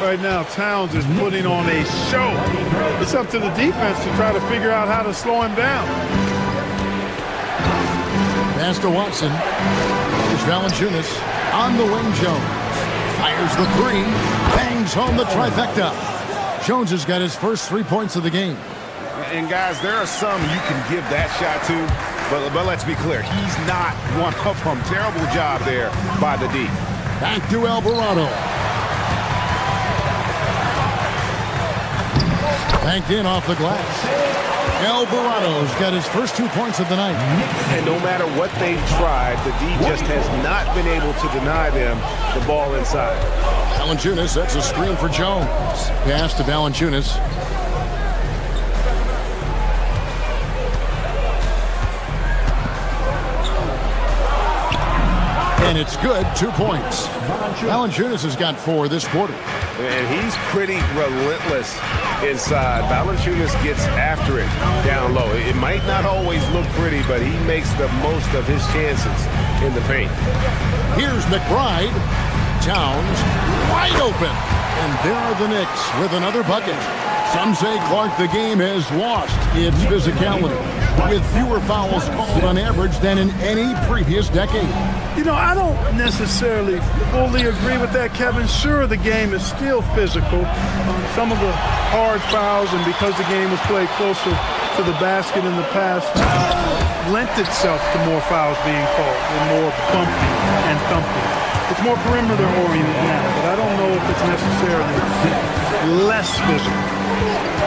Right now, Towns is putting on a show. It's up to the defense to try to figure out how to slow him down. Pass to Watson. Here's Valanciunas on the wing. Jones fires the 3, bangs home the trifecta. Jones has got his first 3 points of the game. And guys, there are some you can give that shot to, but let's be clear, he's not one of them. Terrible job there by the D. Back to Alvarado. Banked in off the glass. Alvarado's got his first 2 points of the night. And no matter what they've tried, the D just has not been able to deny them the ball inside. Valanciunas, that's a screen for Jones. Pass to Valanciunas. And it's good, 2 points. Valanciunas has got 4 this quarter. And he's pretty relentless inside. Valanciunas gets after it down low. It might not always look pretty, but he makes the most of his chances in the paint. Here's McBride. Towns wide open. And there are the Knicks with another bucket. Some say, Clark, the game has lost its physicality, with fewer fouls called on average than in any previous decade. You know, I don't necessarily fully agree with that, Kevin. Sure, the game is still physical. Some of the hard fouls, and because the game was played closer to the basket in the past, lent itself to more fouls being called and more bumping and thumping. It's more perimeter-oriented now, but I don't know if it's necessarily less physical.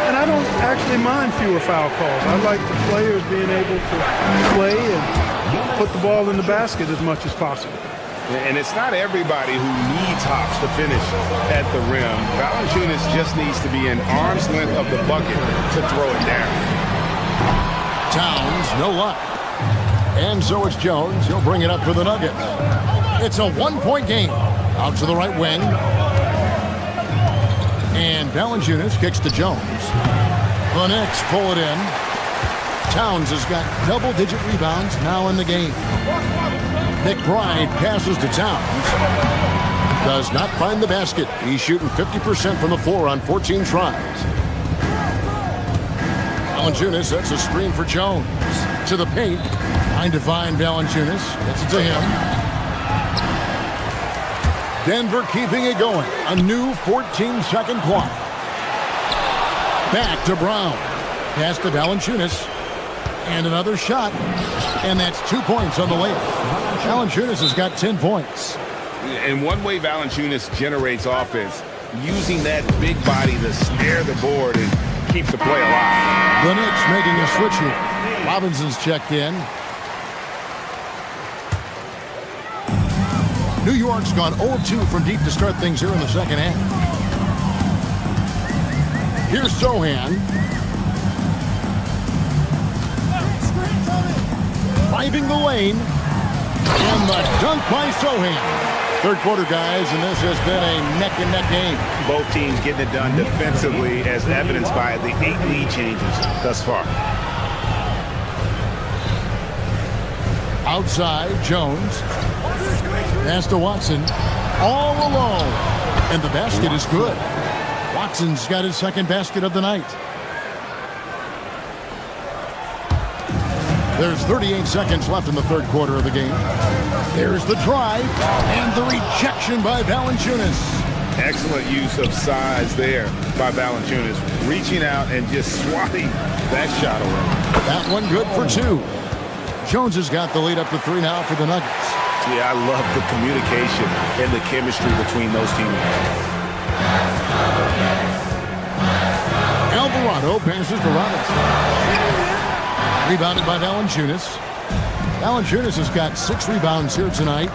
And I don't actually mind fewer foul calls. I like the players being able to play and put the ball in the basket as much as possible. And it's not everybody who needs hops to finish at the rim. Valanciunas just needs to be an arm's length of the bucket to throw it down. Towns, no luck. And so it's Jones. He'll bring it up for the Nuggets. It's a one-point game. Out to the right wing. And Valanciunas kicks to Jones. The Knicks pull it in. Towns has got double-digit rebounds now in the game. McBride passes to Towns. Does not find the basket. He's shooting 50% from the floor on 14 tries. Valanciunas sets a screen for Jones. To the paint. Trying to find Valanciunas. Gets it to him. Denver keeping it going. A new 14-second clock. Back to Brown. Pass to Valanciunas. And another shot. And that's 2 points on the layup. Valanciunas has got 10 points. And one way Valanciunas generates offense, using that big body to snare the board and keep the play alive. The Knicks making a switch here. Robinson's checked in. New York's gone 0-2 from deep to start things here in the second half. Here's Sohan. Driving the lane. And the dunk by Sohan. Third quarter, guys, and this has been a neck-and-neck game. Both teams getting it done defensively, as evidenced by the 8 lead changes thus far. Outside, Jones. Pass to Watson. All alone. And the basket is good. Watson's got his second basket of the night. There's 38 seconds left in the third quarter of the game. There's the drive and the rejection by Valanciunas. Excellent use of size there by Valanciunas, reaching out and just swatting that shot away. That one good for 2. Jones has got the lead up to 3 now for the Nuggets. Yeah, I love the communication and the chemistry between those teammates. Alvarado passes to Robinson. Rebounded by Valanciunas. Valanciunas has got 6 rebounds here tonight.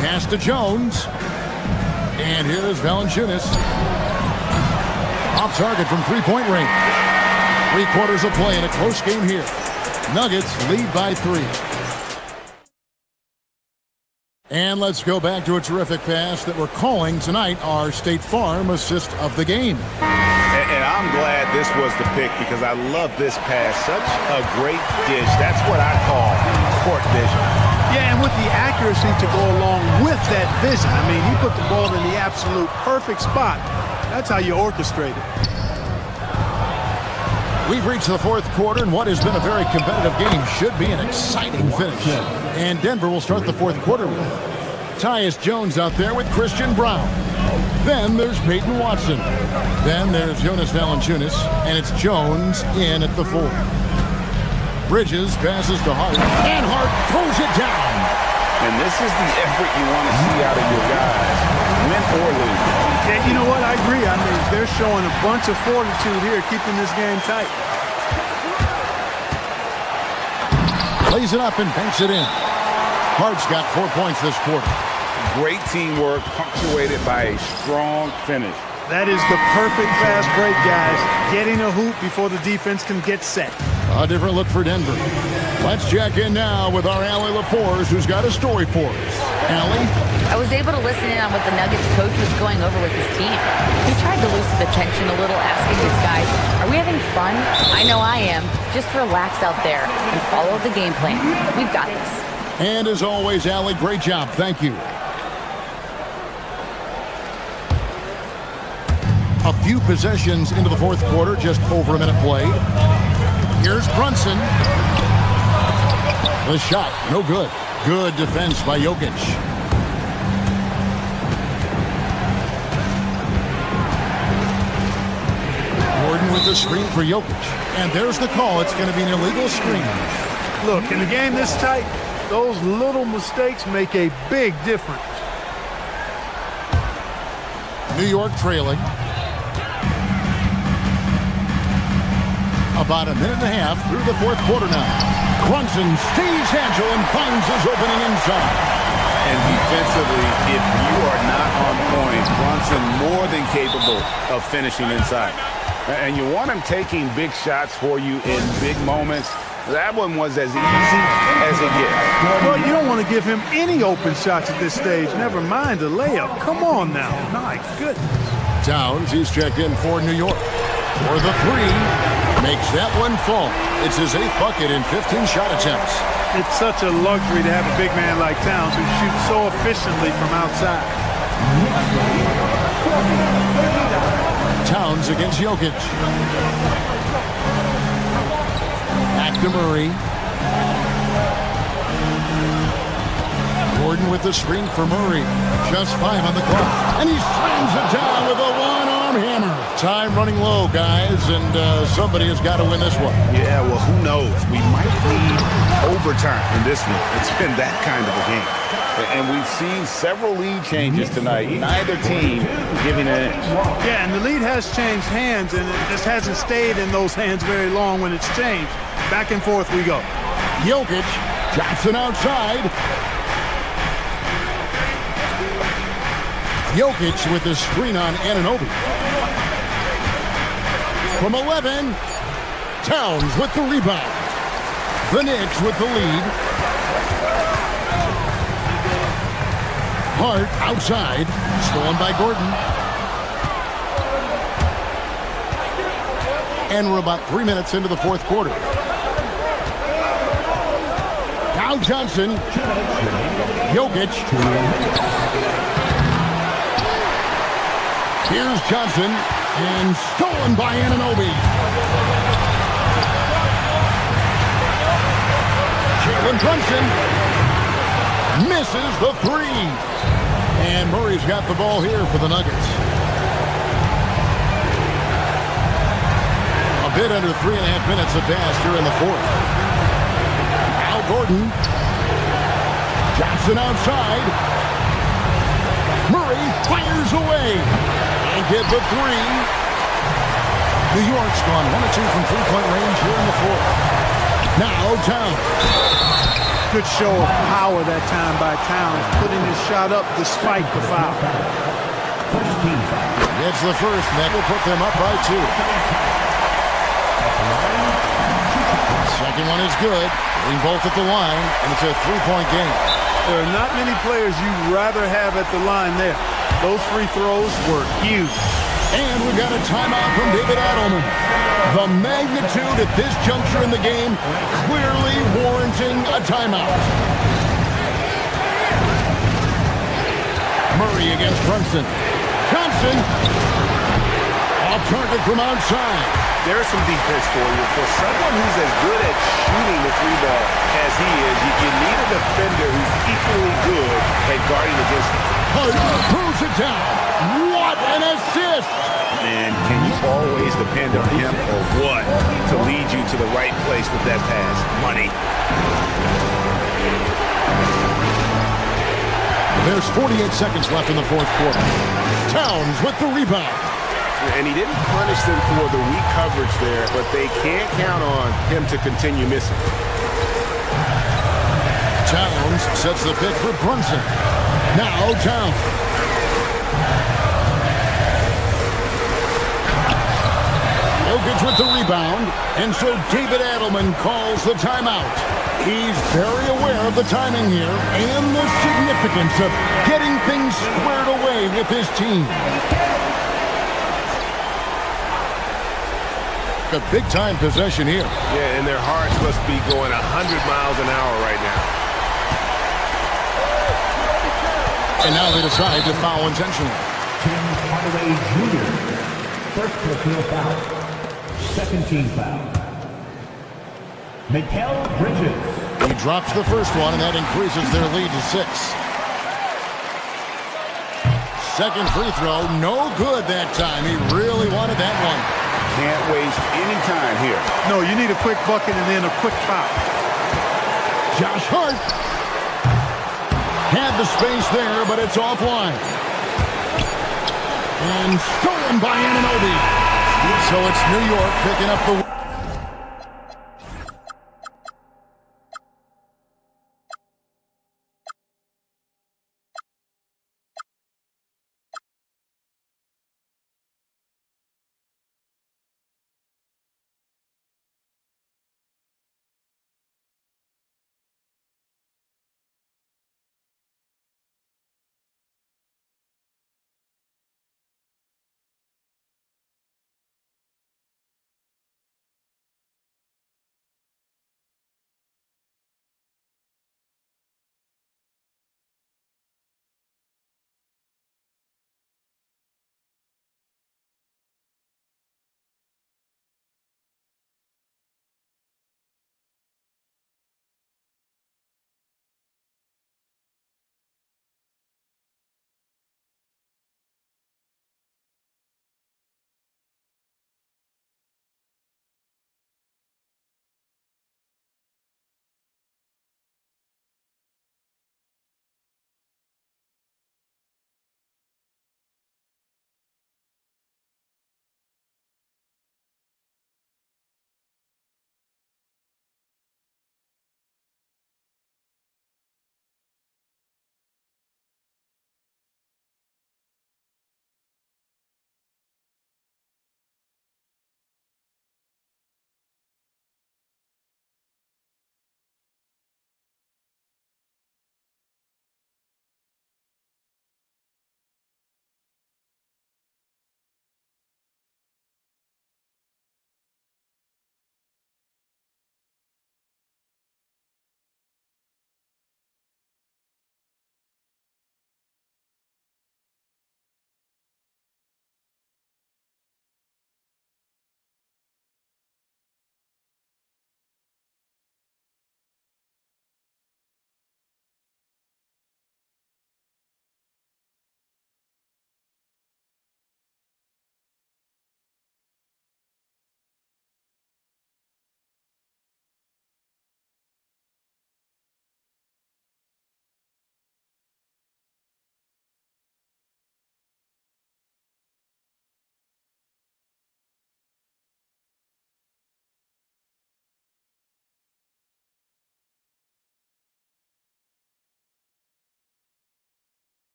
Pass to Jones. And here's Valanciunas. Off target from three-point range. 3 quarters of play in a close game here. Nuggets lead by 3. And let's go back to a terrific pass that we're calling tonight our State Farm assist of the game. And I'm glad this was the pick because I love this pass. Such a great dish. That's what I call court vision. Yeah, and with the accuracy to go along with that vision. I mean, he put the ball in the absolute perfect spot. That's how you orchestrate it. We've reached the fourth quarter, and what has been a very competitive game should be an exciting finish. And Denver will start the fourth quarter with Tyus Jones out there with Christian Brown. Then there's Peyton Watson. Then there's Jonas Valanciunas, and it's Jones in at the 4. Bridges passes to Hart, and Hart throws it down. And this is the effort you want to see out of your guys, win or lose. And you know what? I agree. I mean, they're showing a bunch of fortitude here, keeping this game tight. Plays it up and banks it in. Hart's got 4 points this quarter. Great teamwork, punctuated by a strong finish. That is the perfect fast break, guys. Getting a hoop before the defense can get set. A different look for Denver. Let's check in now with our Allie LaForce, who's got a story for us. Allie? I was able to listen in on what the Nuggets coach was going over with his team. He tried to loosen the tension a little, asking his guys, are we having fun? I know I am. Just relax out there and follow the game plan. We've got this. And as always, Allie, great job. Thank you. A few possessions into the fourth quarter, just over a minute played. Here's Brunson. The shot, no good. Good defense by Jokic. Gordon with the screen for Jokic. And there's the call. It's going to be an illegal screen. Look, in a game this tight, those little mistakes make a big difference. New York trailing. About a minute and a half through the fourth quarter now. Brunson stays agile and finds his opening inside. And defensively, if you are not on point, Brunson more than capable of finishing inside. And you want him taking big shots for you in big moments. That one was as easy as it gets. Well, you don't want to give him any open shots at this stage. Never mind the layup. Come on now. My goodness. Towns, he's checked in for New York. For the three, makes that one fall. It's his 8th bucket in 15 shot attempts. It's such a luxury to have a big man like Towns who shoots so efficiently from outside. Towns against Jokic. Back to Murray. Gordon with the screen for Murray. Just 5 on the clock. And he slams it down with a one-arm hammer. Time running low, guys, and somebody has got to win this one. Yeah, well, who knows? We might need overtime in this one. It's been that kind of a game. And we've seen several lead changes tonight. Neither team giving an inch. Yeah, and the lead has changed hands, and it just hasn't stayed in those hands very long when it's changed. Back and forth we go. Jokic, Johnson outside. Jokic with the screen on Anunoby. From 11, Towns with the rebound. The Knicks with the lead. Hart outside, stolen by Gordon. And we're about 3 minutes into the fourth quarter. Now Johnson. Jokic. Here's Johnson, and stolen by Anunoby. Jalen Brunson misses the three. And Murray's got the ball here for the Nuggets. A bit under 3.5 minutes have passed here in the fourth. Now Gordon. Johnson outside. Murray fires away. And get the three. New York's gone 1 of 2 from three-point range here in the fourth. Now Towns. Good show of power that time by Towns, putting his shot up despite the foul. It's the first, and that will put them up by 2. Second one is good. Getting both at the line, and it's a three-point game. There are not many players you'd rather have at the line there. Those free throws were huge. And we've got a timeout from David Adelman. The magnitude at this juncture in the game clearly warranting a timeout. Murray against Brunson. Johnson. Off target from outside. There's some defense for you. For someone who's as good at shooting the three ball as he is, you need a defender who's equally good at guarding against him. Throws it down. What an assist! And can you always depend on him or what to lead you to the right place with that pass? Money. There's 48 seconds left in the fourth quarter. Towns with the rebound. And he didn't punish them for the weak coverage there, but they can't count on him to continue missing. Towns sets the pick for Brunson. Now Towns. Jokic with the rebound, and so David Adelman calls the timeout. He's very aware of the timing here and the significance of getting things squared away with his team. A big-time possession here. Yeah, and their hearts must be going 100 miles an hour right now. And now they decide to foul intentionally. Tim Hardaway Jr. First personal foul. Second team foul. Mikal Bridges. He drops the first one, and that increases their lead to 6. Second free throw, no good that time. He really wanted that one. Can't waste any time here. No, you need a quick bucket and then a quick foul. Josh Hart had the space there, but it's offline. And stolen by Anunoby. So it's New York picking up the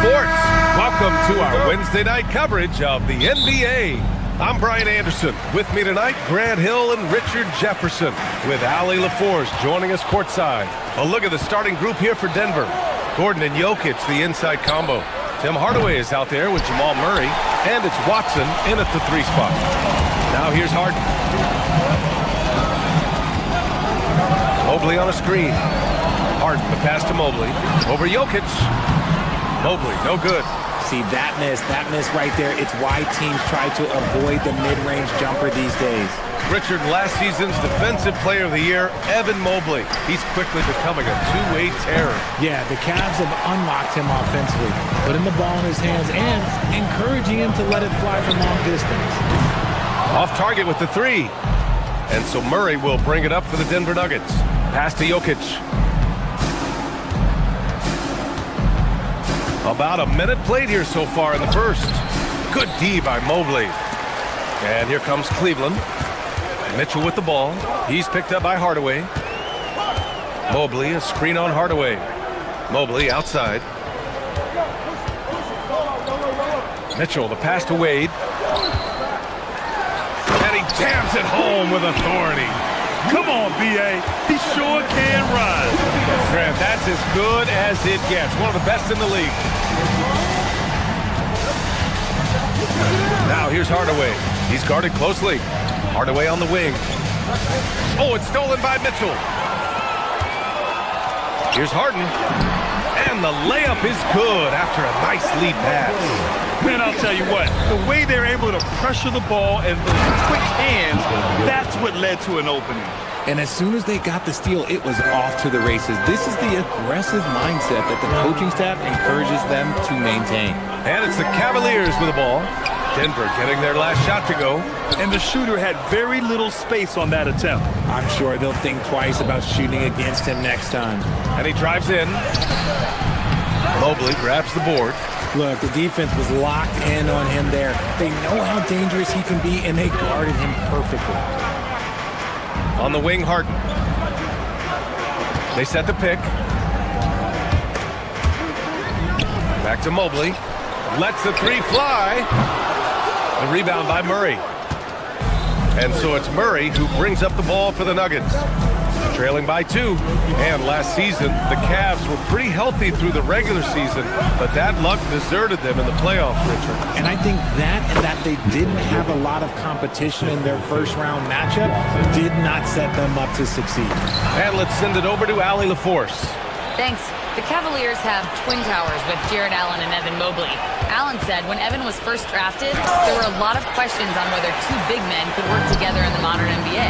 Sports. Welcome to our Wednesday night coverage of the NBA. I'm Brian Anderson. With me tonight, Grant Hill and Richard Jefferson, with Allie LaForce joining us courtside. A look at the starting group here for Denver. Gordon and Jokic, the inside combo. Tim Hardaway is out there with Jamal Murray, and it's Watson in at the 3 spot. Now here's Harden. Mobley on a screen. Harden, the pass to Mobley. Over Jokic. Mobley, no good. See, that miss right there, it's why teams try to avoid the mid-range jumper these days. Richard, last season's Defensive Player of the Year, Evan Mobley. He's quickly becoming a two-way terror. Yeah, the Cavs have unlocked him offensively, putting the ball in his hands and encouraging him to let it fly from long distance. Off target with the 3. And so Murray will bring it up for the Denver Nuggets. Pass to Jokic. About a minute played here so far in the first. Good D by Mobley. And here comes Cleveland. Mitchell with the ball. He's picked up by Hardaway. Mobley, a screen on Hardaway. Mobley outside. Mitchell, the pass to Wade. And he jams it home with authority. Come on, B.A. He sure can run. Grant, that's as good as it gets. One of the best in the league. Now here's Hardaway. He's guarded closely. Hardaway on the wing. Oh, it's stolen by Mitchell. Here's Harden. And the layup is good after a nice lead pass. Man, I'll tell you what, the way they're able to pressure the ball and those quick hands, that's what led to an opening. And as soon as they got the steal, it was off to the races. This is the aggressive mindset that the coaching staff encourages them to maintain. And it's the Cavaliers with the ball. Denver getting their last shot to go. And the shooter had very little space on that attempt. I'm sure they'll think twice about shooting against him next time. And he drives in. Mobley grabs the board. Look, the defense was locked in on him there. They know how dangerous he can be, and they guarded him perfectly. On the wing, Harden. They set the pick. Back to Mobley. Lets the 3 fly. The rebound by Murray. And so it's Murray who brings up the ball for the Nuggets. Trailing by 2. And last season, the Cavs were pretty healthy through the regular season, but that luck deserted them in the playoffs, Richard. And I think that and that they didn't have a lot of competition in their first-round matchup did not set them up to succeed. And let's send it over to Allie LaForce. Thanks. The Cavaliers have twin towers with Jared Allen and Evan Mobley. Allen said when Evan was first drafted, there were a lot of questions on whether 2 big men could work together in the modern NBA.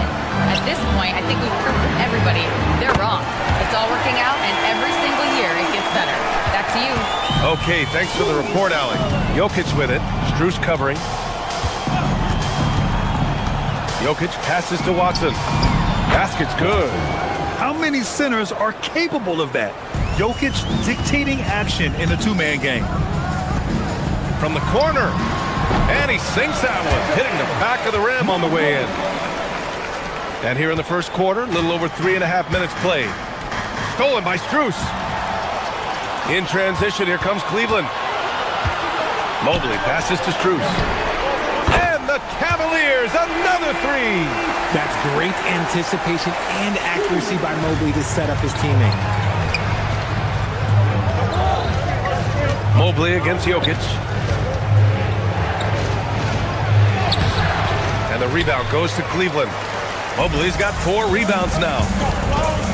At this point, I think we've proved to everybody they're wrong. It's all working out, and every single year it gets better. Back to you. Okay, thanks for the report, Allie. Jokic with it. Strus covering. Jokic passes to Watson. Basket's good. How many centers are capable of that? Jokic dictating action in the 2-man game. From the corner. And he sinks that one, hitting the back of the rim on the way in. And here in the first quarter, a little over 3.5 minutes played. Stolen by Strus. In transition, here comes Cleveland. Mobley passes to Strus. And the Cavaliers, another 3. That's great anticipation and accuracy by Mobley to set up his teammate. Mobley against Jokic. And the rebound goes to Cleveland. Mobley's got 4 rebounds now.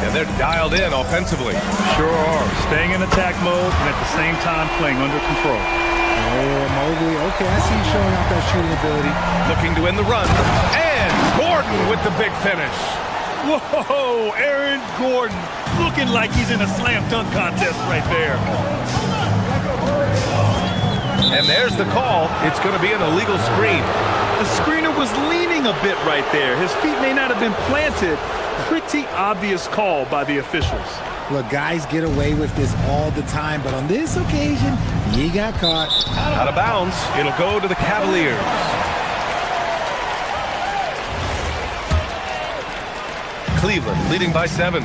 And they're dialed in offensively. Sure are. Staying in attack mode and at the same time playing under control. Oh, Mobley. Okay, I see you showing off that shooting ability. Looking to win the run. And Gordon with the big finish. Whoa, Aaron Gordon looking like he's in a slam dunk contest right there. And there's the call. It's going to be an illegal screen. The screener was leaning a bit right there. His feet may not have been planted. Pretty obvious call by the officials. Look, guys get away with this all the time, but on this occasion, he got caught. Out of bounds. It'll go to the Cavaliers. Cleveland leading by 7.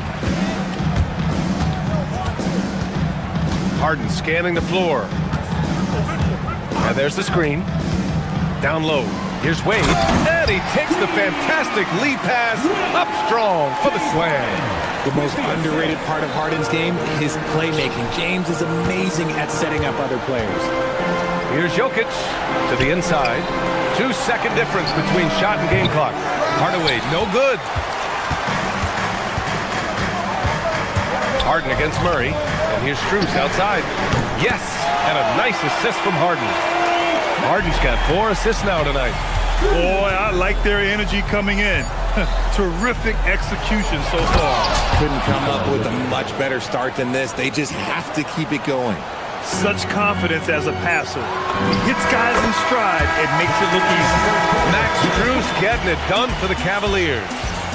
Harden scanning the floor. And there's the screen. Down low. Here's Wade. And he takes the fantastic lead pass up strong for the slam. The most underrated part of Harden's game, his playmaking. James is amazing at setting up other players. Here's Jokic to the inside. 2-second difference between shot and game clock. Hardaway, no good. Harden against Murray. And here's Strus outside. Yes, and a nice assist from Harden. Harden's got 4 assists now tonight. Boy, I like their energy coming in. Terrific execution so far. Couldn't come up with a much better start than this. They just have to keep it going. Such confidence as a passer. He hits guys in stride and makes it look easy. Max Strus getting it done for the Cavaliers.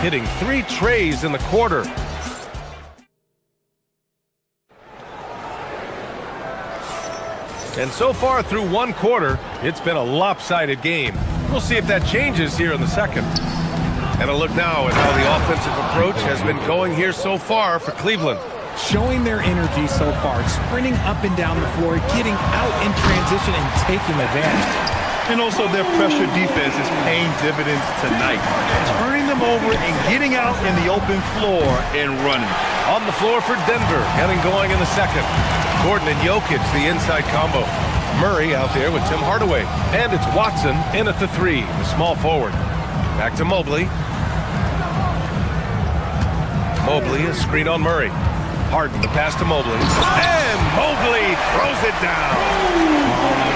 Hitting 3 trays in the quarter. And so far through 1 quarter, it's been a lopsided game. We'll see if that changes here in the second. And a look now at how the offensive approach has been going here so far for Cleveland. Showing their energy so far, sprinting up and down the floor, getting out in transition and taking advantage. And also their pressure defense is paying dividends tonight. Turning them over and getting out in the open floor and running. On the floor for Denver, getting going in the second. Gordon and Jokic, the inside combo. Murray out there with Tim Hardaway. And it's Watson in at the 3, the small forward. Back to Mobley. Mobley, a screen on Murray. Harden, the pass to Mobley. And Mobley throws it down.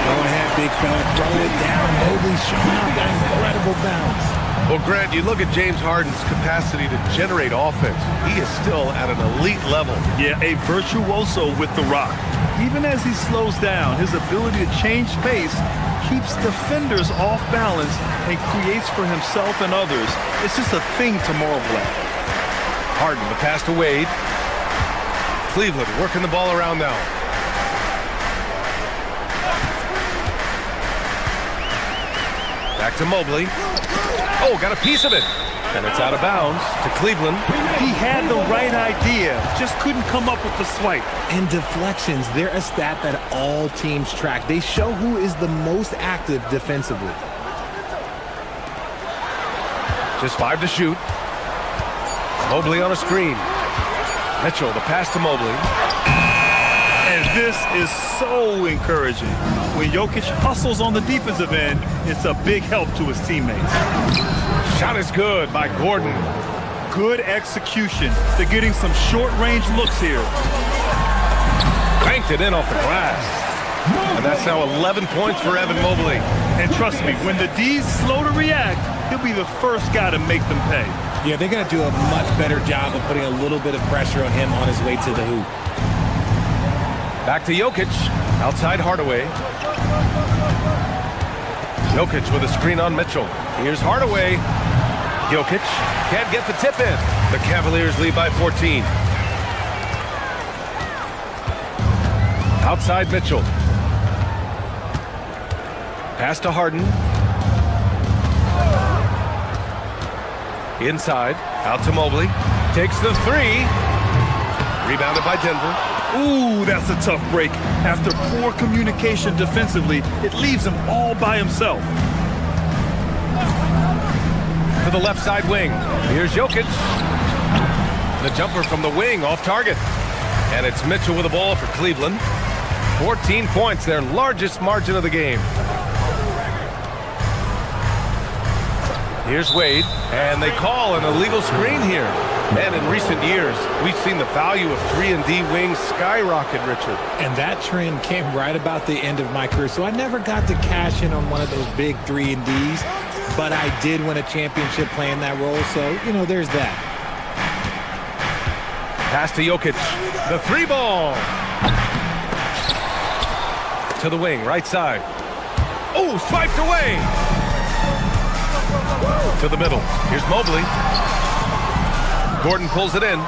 Go ahead, big fella. Throw it down. Mobley showing off that incredible bounce. Well, Grant, you look at James Harden's capacity to generate offense. He is still at an elite level. Yeah, a virtuoso with the rock. Even as he slows down, his ability to change pace keeps defenders off balance and creates for himself and others. It's just a thing to marvel at. Harden, the pass to Wade. Cleveland working the ball around now. Back to Mobley. Oh, got a piece of it. And it's out of bounds to Cleveland. He had the right idea, just couldn't come up with the swipe. And deflections, they're a stat that all teams track. They show who is the most active defensively. Just 5 to shoot. Mobley on a screen. Mitchell, the pass to Mobley. And this is so encouraging. When Jokic hustles on the defensive end, it's a big help to his teammates. Shot is good by Gordon. Good execution. They're getting some short-range looks here. Banked it in off the glass. And that's now 11 points for Evan Mobley. And trust me, when the D's slow to react, he'll be the first guy to make them pay. Yeah, they're going to do a much better job of putting a little bit of pressure on him on his way to the hoop. Back to Jokic. Outside Hardaway. Jokic with a screen on Mitchell. Here's Hardaway. Jokic can't get the tip in. The Cavaliers lead by 14. Outside Mitchell. Pass to Harden. Inside. Out to Mobley. Takes the 3. Rebounded by Denver. Ooh, that's a tough break. After poor communication defensively, it leaves him all by himself. To the left side wing. Here's Jokic. The jumper from the wing off target. And it's Mitchell with the ball for Cleveland. 14 points, their largest margin of the game. Here's Wade, and they call an illegal screen here. And in recent years, we've seen the value of 3-and-D wings skyrocket, Richard. And that trend came right about the end of my career, so I never got to cash in on one of those big 3-and-Ds, but I did win a championship playing that role, so, you know, there's that. Pass to Jokic, the 3-ball. To the wing, right side. Oh, swiped away. To the middle. Here's Mobley. Gordon pulls it in.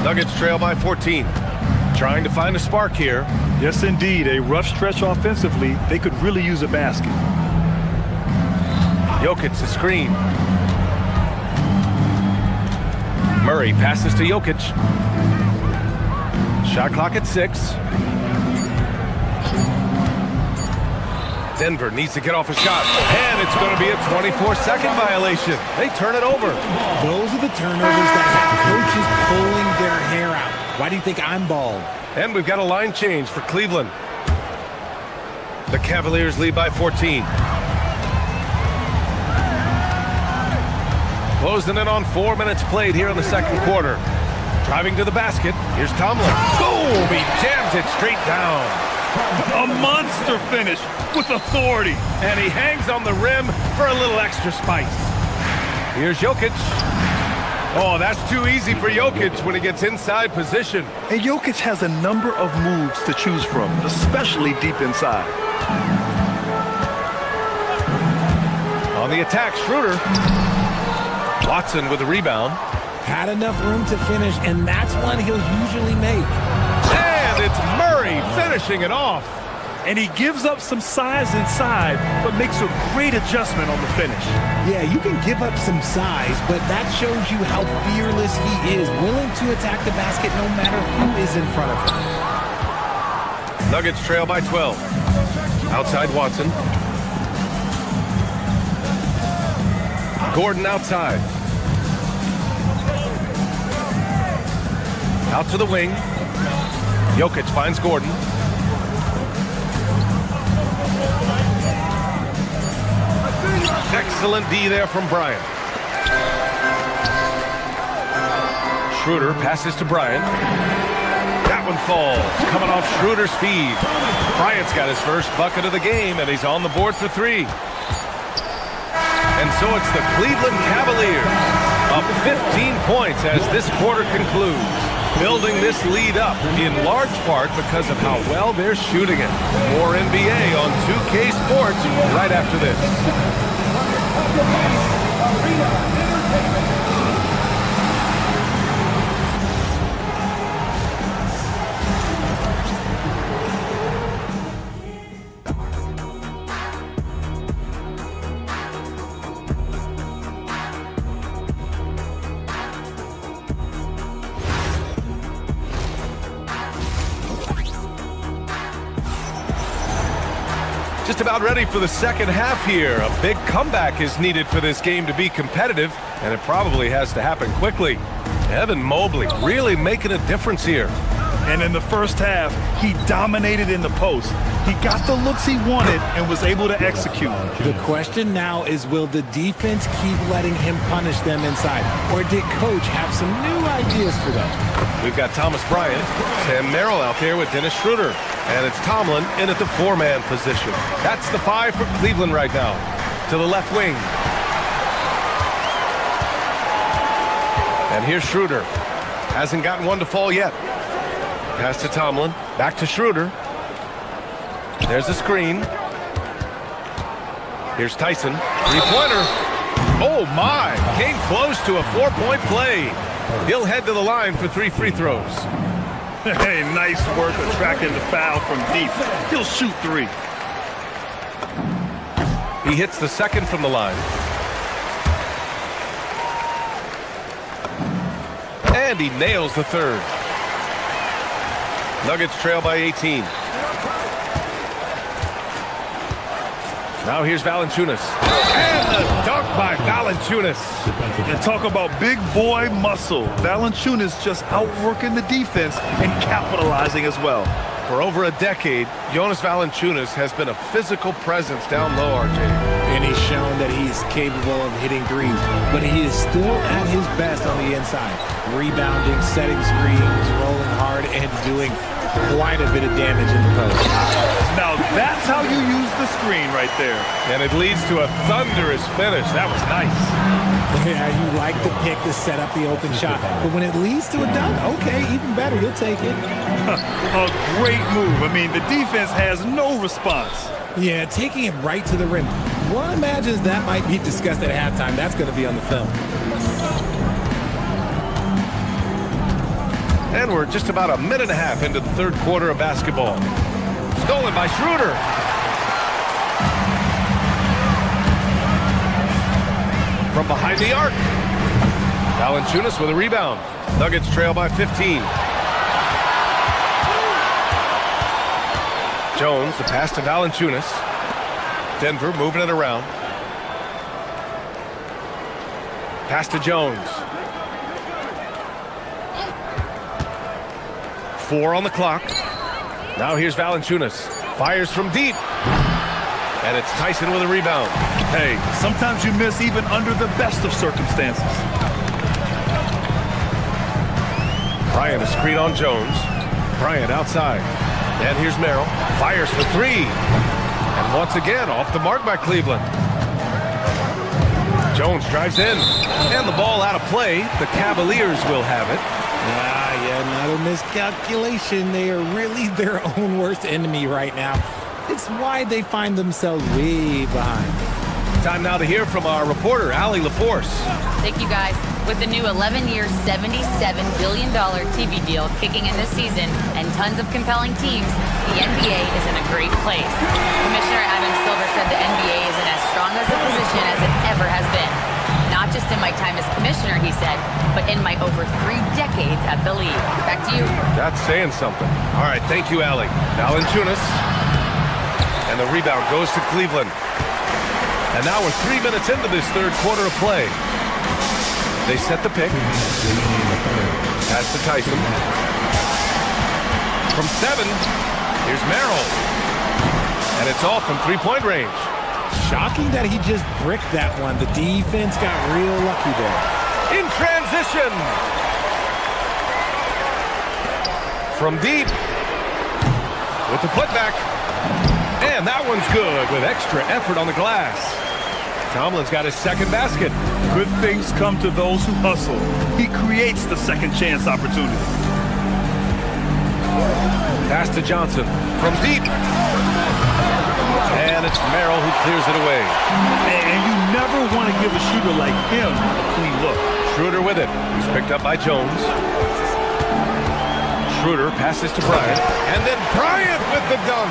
Nuggets trail by 14. Trying to find a spark here. Yes, indeed. A rough stretch offensively. They could really use a basket. Jokic, a screen. Murray passes to Jokic. Shot clock at 6. Denver needs to get off a shot, and it's going to be a 24-second violation. They turn it over. Those are the turnovers that have coaches pulling their hair out. Why do you think I'm bald? And we've got a line change for Cleveland. The Cavaliers lead by 14. Closing in on 4 minutes played here in the second quarter. Driving to the basket, here's Tomlin. Boom! He jams it straight down. A monster finish with authority. And he hangs on the rim for a little extra spice. Here's Jokic. Oh, that's too easy for Jokic when he gets inside position. And Jokic has a number of moves to choose from, especially deep inside. On the attack, Schroeder. Watson with the rebound. Had enough room to finish, and that's one he'll usually make. And it's Murray finishing it off. And he gives up some size inside, but makes a great adjustment on the finish. Yeah, you can give up some size, but that shows you how fearless he is, willing to attack the basket no matter who is in front of him. Nuggets trail by 12. Outside Watson. Gordon outside. Out to the wing. Jokic finds Gordon. Excellent D there from Bryant. Schroeder passes to Bryant. That one falls. Coming off Schroeder's feed. Bryant's got his first bucket of the game, and he's on the board for 3. And so it's the Cleveland Cavaliers up 15 points as this quarter concludes. Building this lead up in large part because of how well they're shooting it. More NBA on 2K Sports right after this. Just about ready for the second half here. A big comeback is needed for this game to be competitive, and it probably has to happen quickly. Evan Mobley really making a difference here. And in the first half, he dominated in the post. He got the looks he wanted and was able to execute. The question now is, will the defense keep letting him punish them inside? Or did Coach have some new ideas for them? We've got Thomas Bryant, Sam Merrill out there with Dennis Schroeder. And it's Tomlin in at the 4-man position. That's the 5 for Cleveland right now. To the left wing. And here's Schroeder. Hasn't gotten one to fall yet. Pass to Tomlin. Back to Schroeder. There's a screen. Here's Tyson. 3-pointer. Oh, my. Came close to a 4-point play. He'll head to the line for 3 free throws. Hey, nice work attracting the foul from deep. He'll shoot 3. He hits the second from the line. And he nails the third. Nuggets trail by 18. Now here's Valanciunas. And the dunk by Valanciunas. And talk about big boy muscle. Valanciunas just outworking the defense and capitalizing as well. For over a decade, Jonas Valanciunas has been a physical presence down low, RJ. And he's shown that he's capable of hitting threes, but he is still at his best on the inside. Rebounding, setting screens, rolling hard, and doing quite a bit of damage in the post. Now that's how you use the screen right there. And it leads to a thunderous finish. That was nice. Yeah, you like the pick to set up the open shot. But when it leads to a dunk, okay, even better. You'll take it. A great move. I mean, the defense has no response. Yeah, taking it right to the rim. One imagines that might be discussed at halftime. That's going to be on the film. And we're just about a minute and a half into the third quarter of basketball. Stolen by Schroeder. From behind the arc. Valanciunas with a rebound. Nuggets trail by 15. Jones, the pass to Valanciunas. Denver moving it around. Pass to Jones. 4 on the clock. Now here's Valanciunas. Fires from deep. And it's Tyson with a rebound. Hey, sometimes you miss even under the best of circumstances. Bryant a screen on Jones. Bryant outside. And here's Merrill. Fires for 3. And once again, off the mark by Cleveland. Jones drives in. And the ball out of play. The Cavaliers will have it. Yeah, another miscalculation. They are really their own worst enemy right now. It's why they find themselves way behind. Time now to hear from our reporter, Allie LaForce. Thank you, guys. With the new 11-year, $77 billion TV deal kicking in this season and tons of compelling teams, the NBA is in a great place. Commissioner Adam Silver said the NBA is in as strong as a position as it ever has been. Not just in my time as commissioner, he said, but in my over 3 decades at the league. Back to you. That's saying something. All right, thank you, Allie. Valanciunas. And the rebound goes to Cleveland. And now we're 3 minutes into this third quarter of play. They set the pick. Pass to Tyson. From 7, here's Merrill. And it's off from three-point range. Shocking that he just bricked that one. The defense got real lucky there. In transition. From deep. With the putback. And that one's good with extra effort on the glass. Tomlin's got his second basket. Good things come to those who hustle. He creates the second chance opportunity. Pass to Johnson from deep. And it's Merrill who clears it away. And you never want to give a shooter like him a clean look. Schroeder with it. He's picked up by Jones. Schroeder passes to Bryant. And then Bryant with the dunk.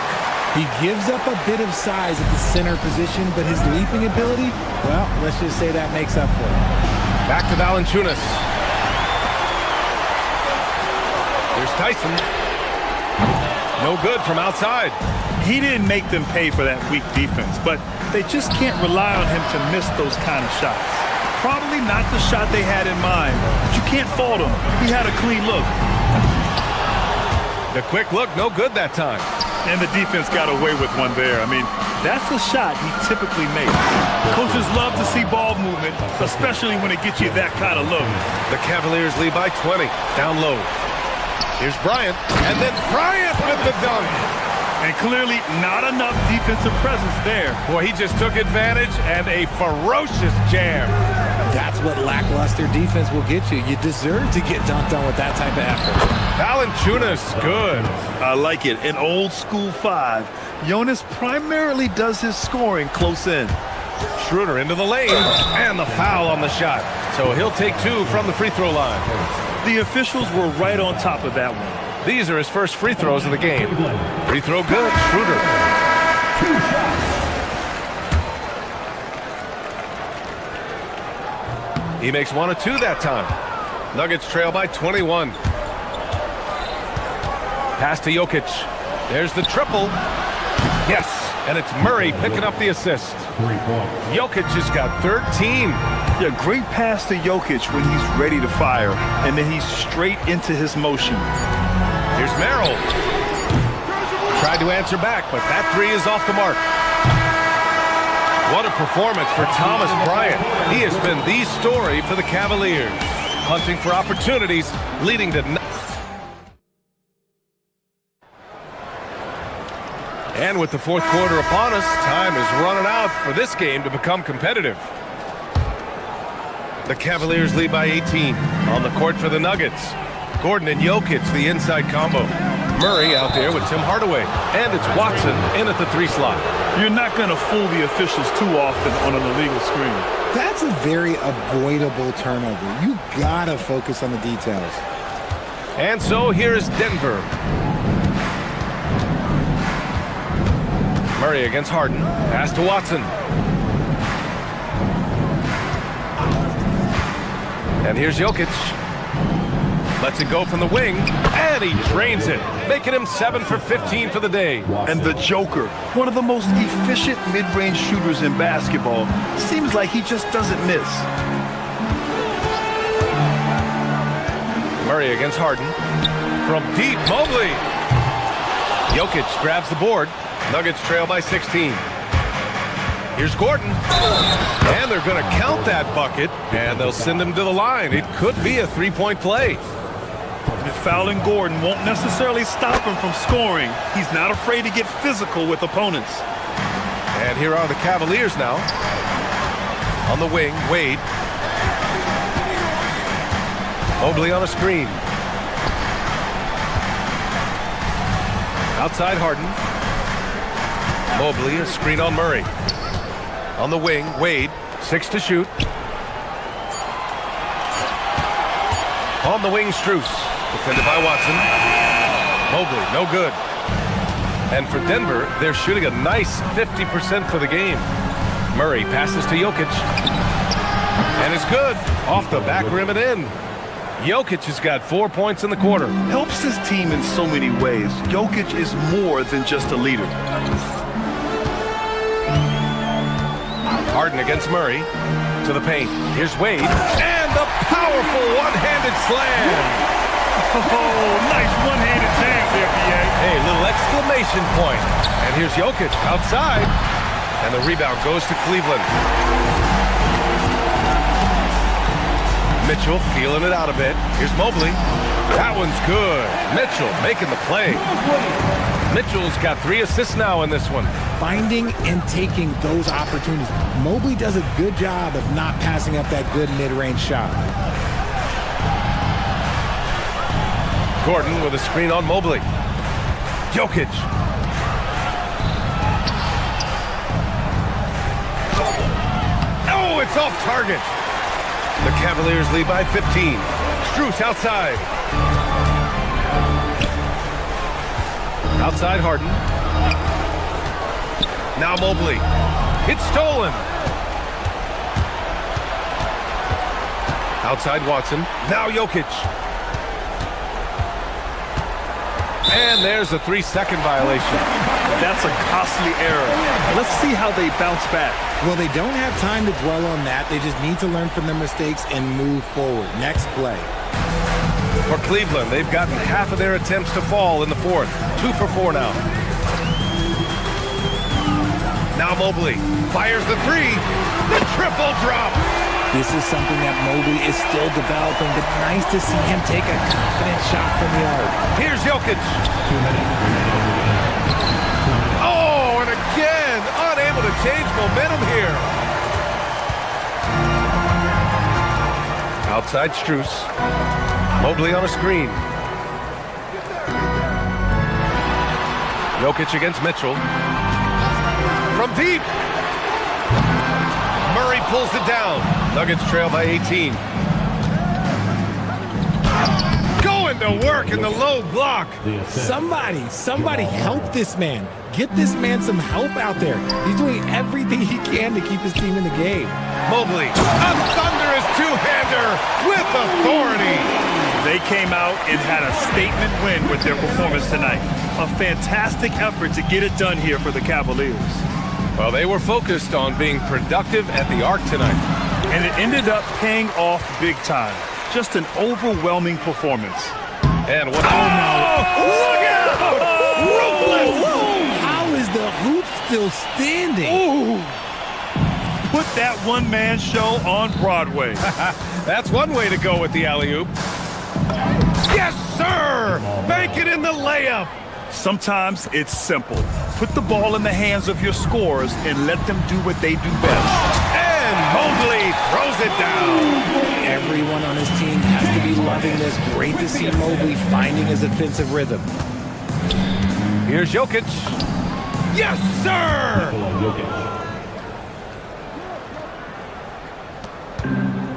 He gives up a bit of size at the center position, but his leaping ability, well, let's just say that makes up for it. Back to Valanciunas. Here's Tyson. No good from outside. He didn't make them pay for that weak defense, but they just can't rely on him to miss those kind of shots. Probably not the shot they had in mind, but you can't fault him. He had a clean look. The quick look, no good that time. And the defense got away with one there. I mean, that's a shot he typically makes. Coaches love to see ball movement, especially when it gets you that kind of look. The Cavaliers lead by 20, down low. Here's Bryant, and then Bryant with the dunk. And clearly not enough defensive presence there. Boy, he just took advantage and a ferocious jam. That's what lackluster defense will get you. You deserve to get dunked on with that type of effort. Valanciunas, good. I like it. An old school 5. Jonas primarily does his scoring close in. Schroeder into the lane, and the foul on the shot. So he'll take 2 from the free throw line. The officials were right on top of that one. These are his first free throws of the game. Free throw good, Schroeder. 2 shots. He makes 1 of 2 that time. Nuggets trail by 21. Pass to Jokic. There's the triple. Yes, and it's Murray picking up the assist. Jokic has got 13. Yeah, great pass to Jokic when he's ready to fire, and then he's straight into his motion. Here's Merrill. Tried to answer back, but that 3 is off the mark. What a performance for Thomas Bryant. He has been the story for the Cavaliers. Hunting for opportunities, leading to... And with the fourth quarter upon us, time is running out for this game to become competitive. The Cavaliers lead by 18 on the court for the Nuggets. Gordon and Jokic, the inside combo. Murray out there with Tim Hardaway. And it's Watson in at the 3 slot. You're not going to fool the officials too often on an illegal screen. That's a very avoidable turnover. You gotta focus on the details. And so here's Denver. Murray against Harden. Pass to Watson. And here's Jokic. Lets it go from the wing, and he drains it, making him 7 for 15 for the day. And the Joker, one of the most efficient mid-range shooters in basketball, seems like he just doesn't miss. Murray against Harden. From deep, Mobley. Jokic grabs the board. Nuggets trail by 16. Here's Gordon. And they're going to count that bucket, and they'll send him to the line. It could be a three-point play. Fouling Gordon won't necessarily stop him from scoring. He's not afraid to get physical with opponents. And here are the Cavaliers now. On the wing, Wade. Mobley on a screen. Outside Harden. Mobley, a screen on Murray. On the wing, Wade, 6 to shoot. On the wing, Strus. Defended by Watson. Mobley, no good. And for Denver, they're shooting a nice 50% for the game. Murray passes to Jokic. And it's good. Off the back rim and in. Jokic has got 4 points in the quarter. Helps his team in so many ways. Jokic is more than just a leader. Harden against Murray. To the paint. Here's Wade. And the powerful one-handed slam. Oh, nice one-handed jam there, B.A. Hey, little exclamation point. And here's Jokic outside. And the rebound goes to Cleveland. Mitchell feeling it out a bit. Here's Mobley. That one's good. Mitchell making the play. Mitchell's got 3 assists now in this one. Finding and taking those opportunities. Mobley does a good job of not passing up that good mid-range shot. Gordon with a screen on Mobley. Jokic. Oh, it's off target. The Cavaliers lead by 15. Strus outside. Outside Harden. Now Mobley. It's stolen. Outside Watson. Now Jokic. And there's a 3-second violation. That's a costly error. Let's see how they bounce back. Well, they don't have time to dwell on that. They just need to learn from their mistakes and move forward. Next play. For Cleveland, they've gotten half of their attempts to fall in the fourth. 2 for 4 now. Now Mobley fires the 3. The triple drop. This is something that Mobley is still developing, but nice to see him take a confident shot from the arc. Here's Jokic. Oh, and again, unable to change momentum here. Outside Strus. Mobley on a screen. Jokic against Mitchell. From deep. Murray pulls it down. Nuggets trail by 18. Going to work in the low block. Somebody help this man. Get this man some help out there. He's doing everything he can to keep his team in the game. Mobley, a thunderous two-hander with authority. They came out and had a statement win with their performance tonight. A fantastic effort to get it done here for the Cavaliers. Well, they were focused on being productive at the arc tonight. And it ended up paying off big time. Just an overwhelming performance. And what? Oh, look out! Ruthless! How is the hoop still standing? Ooh. Put that one-man show on Broadway. That's one way to go with the alley-oop. Yes, sir! Bank it in the layup. Sometimes it's simple. Put the ball in the hands of your scorers and let them do what they do best. And Mobley throws it down. Everyone on his team has to be loving this. Great to see Mobley finding his offensive rhythm. Here's Jokic. Yes, sir!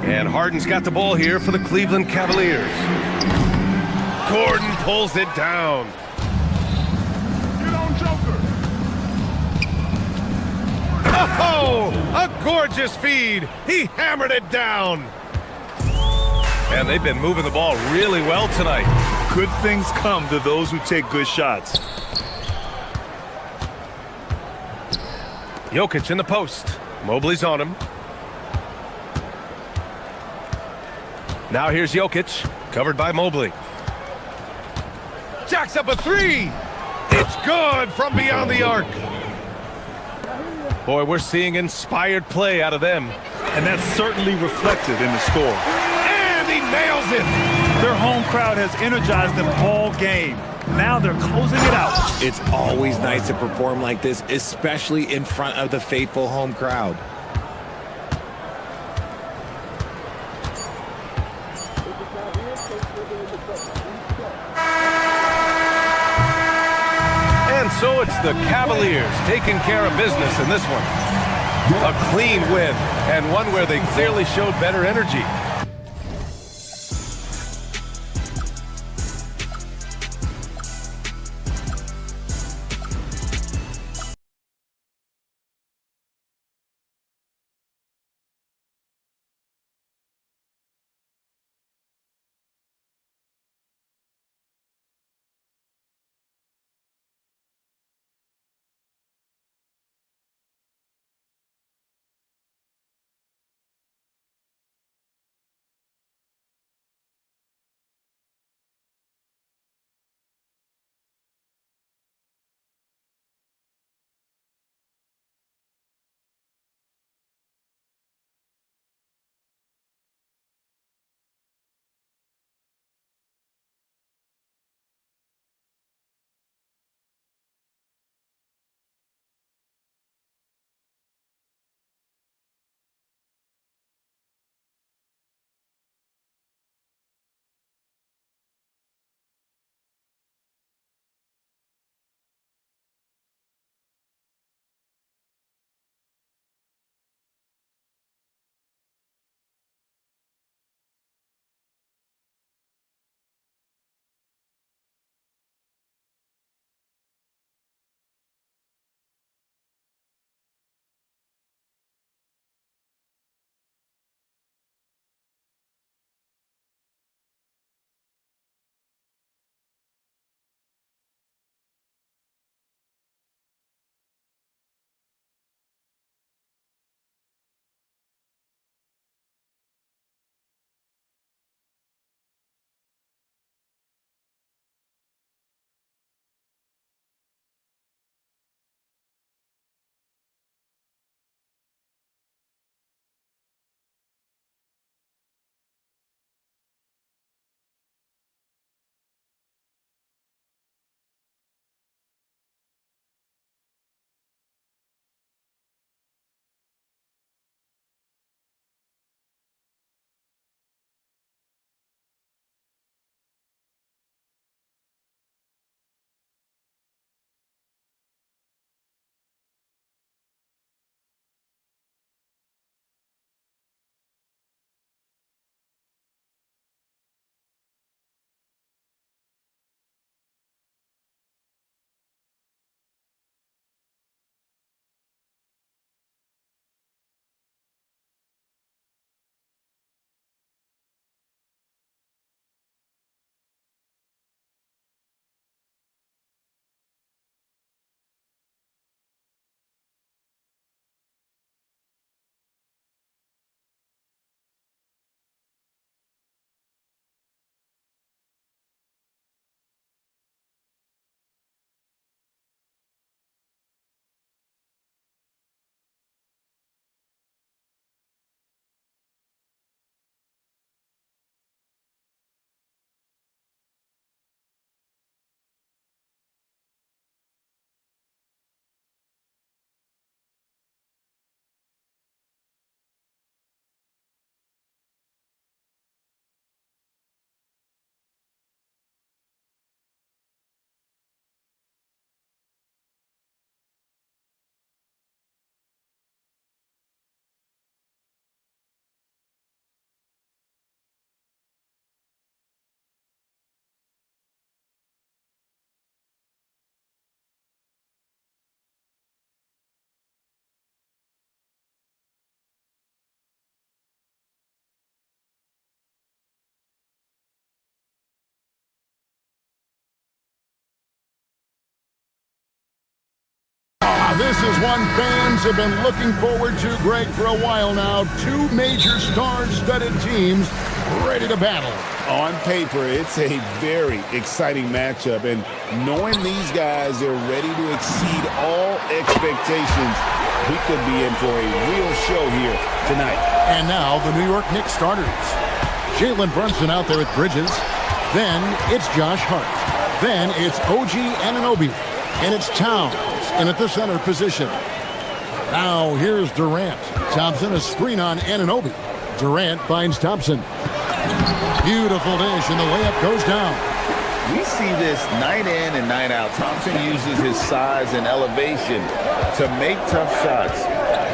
And Harden's got the ball here for the Cleveland Cavaliers. Gordon pulls it down. Oh, a gorgeous feed. He hammered it down. And they've been moving the ball really well tonight. Good things come to those who take good shots. Jokic in the post. Mobley's on him. Now here's Jokic, covered by Mobley. Jacks up a three. It's good from beyond the arc. Boy, we're seeing inspired play out of them. And that's certainly reflected in the score. And he nails it. Their home crowd has energized them all game. Now they're closing it out. It's always nice to perform like this, especially in front of the faithful home crowd. And so it's the Cavaliers taking care of business in this one. A clean win, and one where they clearly showed better energy. This is one fans have been looking forward to, Greg, for a while now. Two major star-studded teams ready to battle. On paper, it's a very exciting matchup, and knowing these guys are ready to exceed all expectations, we could be in for a real show here tonight. And now the New York Knicks starters. Jalen Brunson out there with Bridges. Then it's Josh Hart. Then it's OG Anunoby. And it's Towns in at the center position. Now here's Durant. Thompson a screen on Anunoby. Durant finds Thompson. Beautiful dish, and the layup goes down. We see this night in and night out. Thompson uses his size and elevation to make tough shots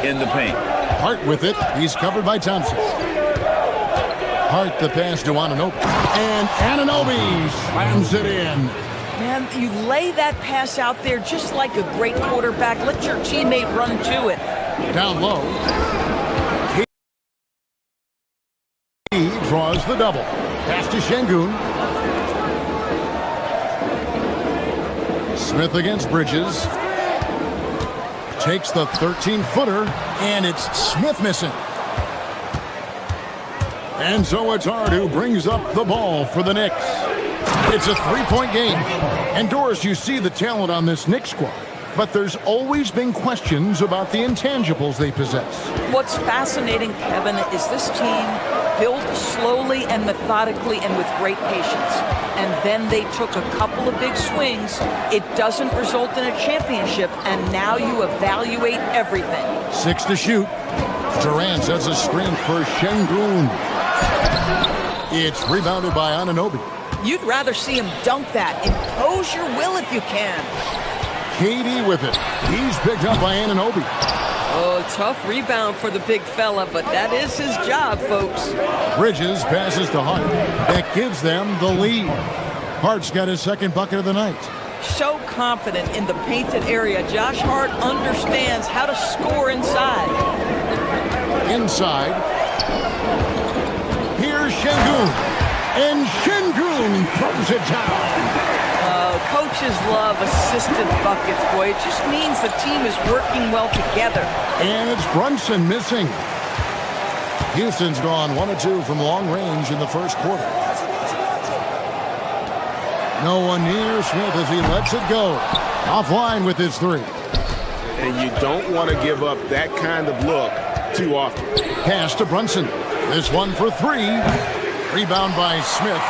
in the paint. Hart with it. He's covered by Thompson. Hart the pass to Anunoby. And Anunoby slams it in. Man, you lay that pass out there just like a great quarterback. Let your teammate run to it. Down low. He draws the double. Pass to Şengün. Smith against Bridges. Takes the 13-footer, and it's Smith missing. And so it's Hart who brings up the ball for the Knicks. It's a three-point game. And Doris, you see the talent on this Knicks squad, but there's always been questions about the intangibles they possess. What's fascinating, Kevin, is this team built slowly and methodically and with great patience. And then they took a couple of big swings. It doesn't result in a championship, and now you evaluate everything. 6 to shoot. Durant sets a screen for Şengün. It's rebounded by Anunoby. You'd rather see him dunk that. Impose your will if you can. KD with it. He's picked up by Anunoby. Oh, tough rebound for the big fella, but that is his job, folks. Bridges passes to Hart. That gives them the lead. Hart's got his second bucket of the night. So confident in the painted area. Josh Hart understands how to score inside. Inside. Here's Şengün. And Şengün throws it down. Coaches love assisted buckets, boy. It just means the team is working well together. And it's Brunson missing. Houston's gone 1 of 2 from long range in the first quarter. No one near Smith as he lets it go. Offline with his three. And you don't want to give up that kind of look too often. Pass to Brunson. This one for three. Rebound by Smith.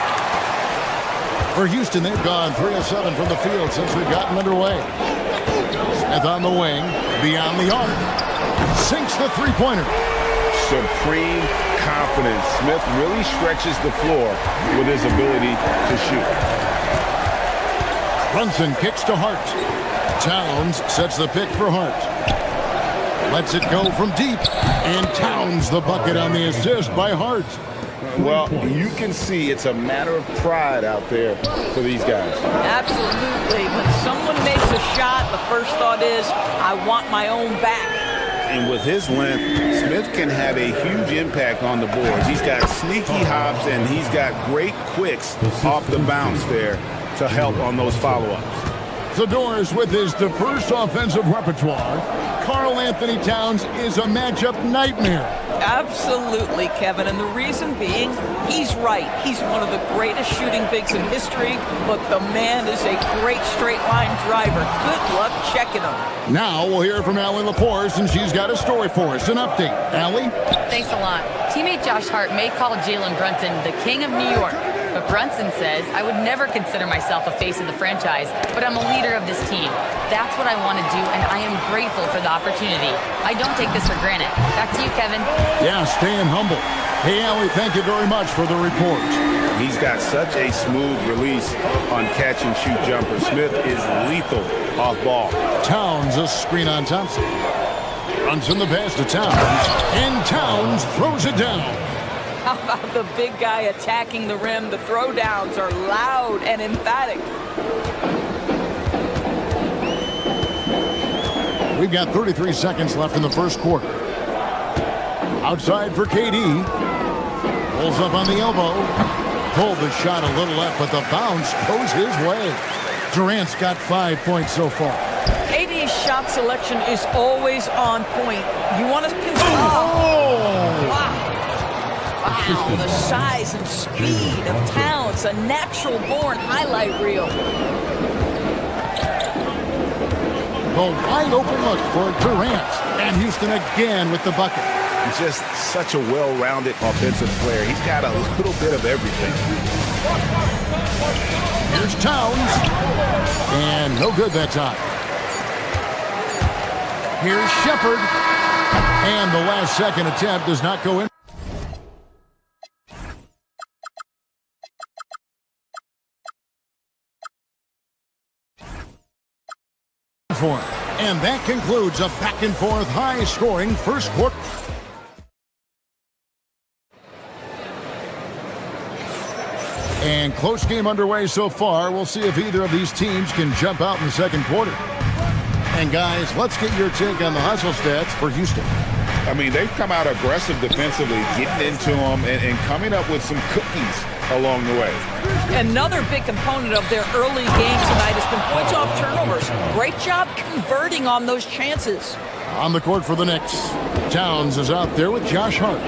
For Houston, they've gone 3 of 7 from the field since we've gotten underway. Smith on the wing, beyond the arc. Sinks the three-pointer. Supreme confidence. Smith really stretches the floor with his ability to shoot. Brunson kicks to Hart. Towns sets the pick for Hart. Lets it go from deep. And Towns the bucket on the assist by Hart. Well, you can see it's a matter of pride out there for these guys. Absolutely. When someone makes a shot, the first thought is, I want my own back. And with his length, Smith can have a huge impact on the boards. He's got sneaky hops, and he's got great quicks off the bounce there to help on those follow-ups. The Doors with his diverse offensive repertoire. Karl Anthony Towns is a matchup nightmare. Absolutely, Kevin, and the reason being, he's right. He's one of the greatest shooting bigs in history, but the man is a great straight-line driver. Good luck checking him. Now we'll hear from Allie LaForce, and she's got a story for us. An update. Allie? Thanks a lot. Teammate Josh Hart may call Jalen Brunson the king of New York, but Brunson says, I would never consider myself a face of the franchise, but I'm a leader of this team. That's what I want to do, and I am grateful for the opportunity. I don't take this for granted. Back to you, Kevin. Yeah, staying humble. Hey, Allie, thank you very much for the report. He's got such a smooth release on catch-and-shoot jumper. Smith is lethal off ball. Towns a screen on Thompson. Brunson the pass to Towns, and Towns throws it down. How about the big guy attacking the rim? The throwdowns are loud and emphatic. We've got 33 seconds left in the first quarter. Outside for KD. Pulls up on the elbow. Pulled the shot a little left, but the bounce goes his way. Durant's got 5 points so far. KD's shot selection is always on point. You want to Wow, the size and speed of Towns, a natural-born highlight reel. The wide-open look for Durant. And Houston again with the bucket. He's just such a well-rounded offensive player. He's got a little bit of everything. Here's Towns. And no good that time. Here's Shepard. And the last second attempt does not go in. And that concludes a back-and-forth, high-scoring first quarter. And close game underway so far. We'll see if either of these teams can jump out in the second quarter. And guys, let's get your take on the hustle stats for Houston. I mean, they've come out aggressive defensively, getting into them and coming up with some cookies along the way. Another big component of their early game tonight has been points off turnovers. Great job converting on those chances. On the court for the Knicks, Towns is out there with Josh Hart.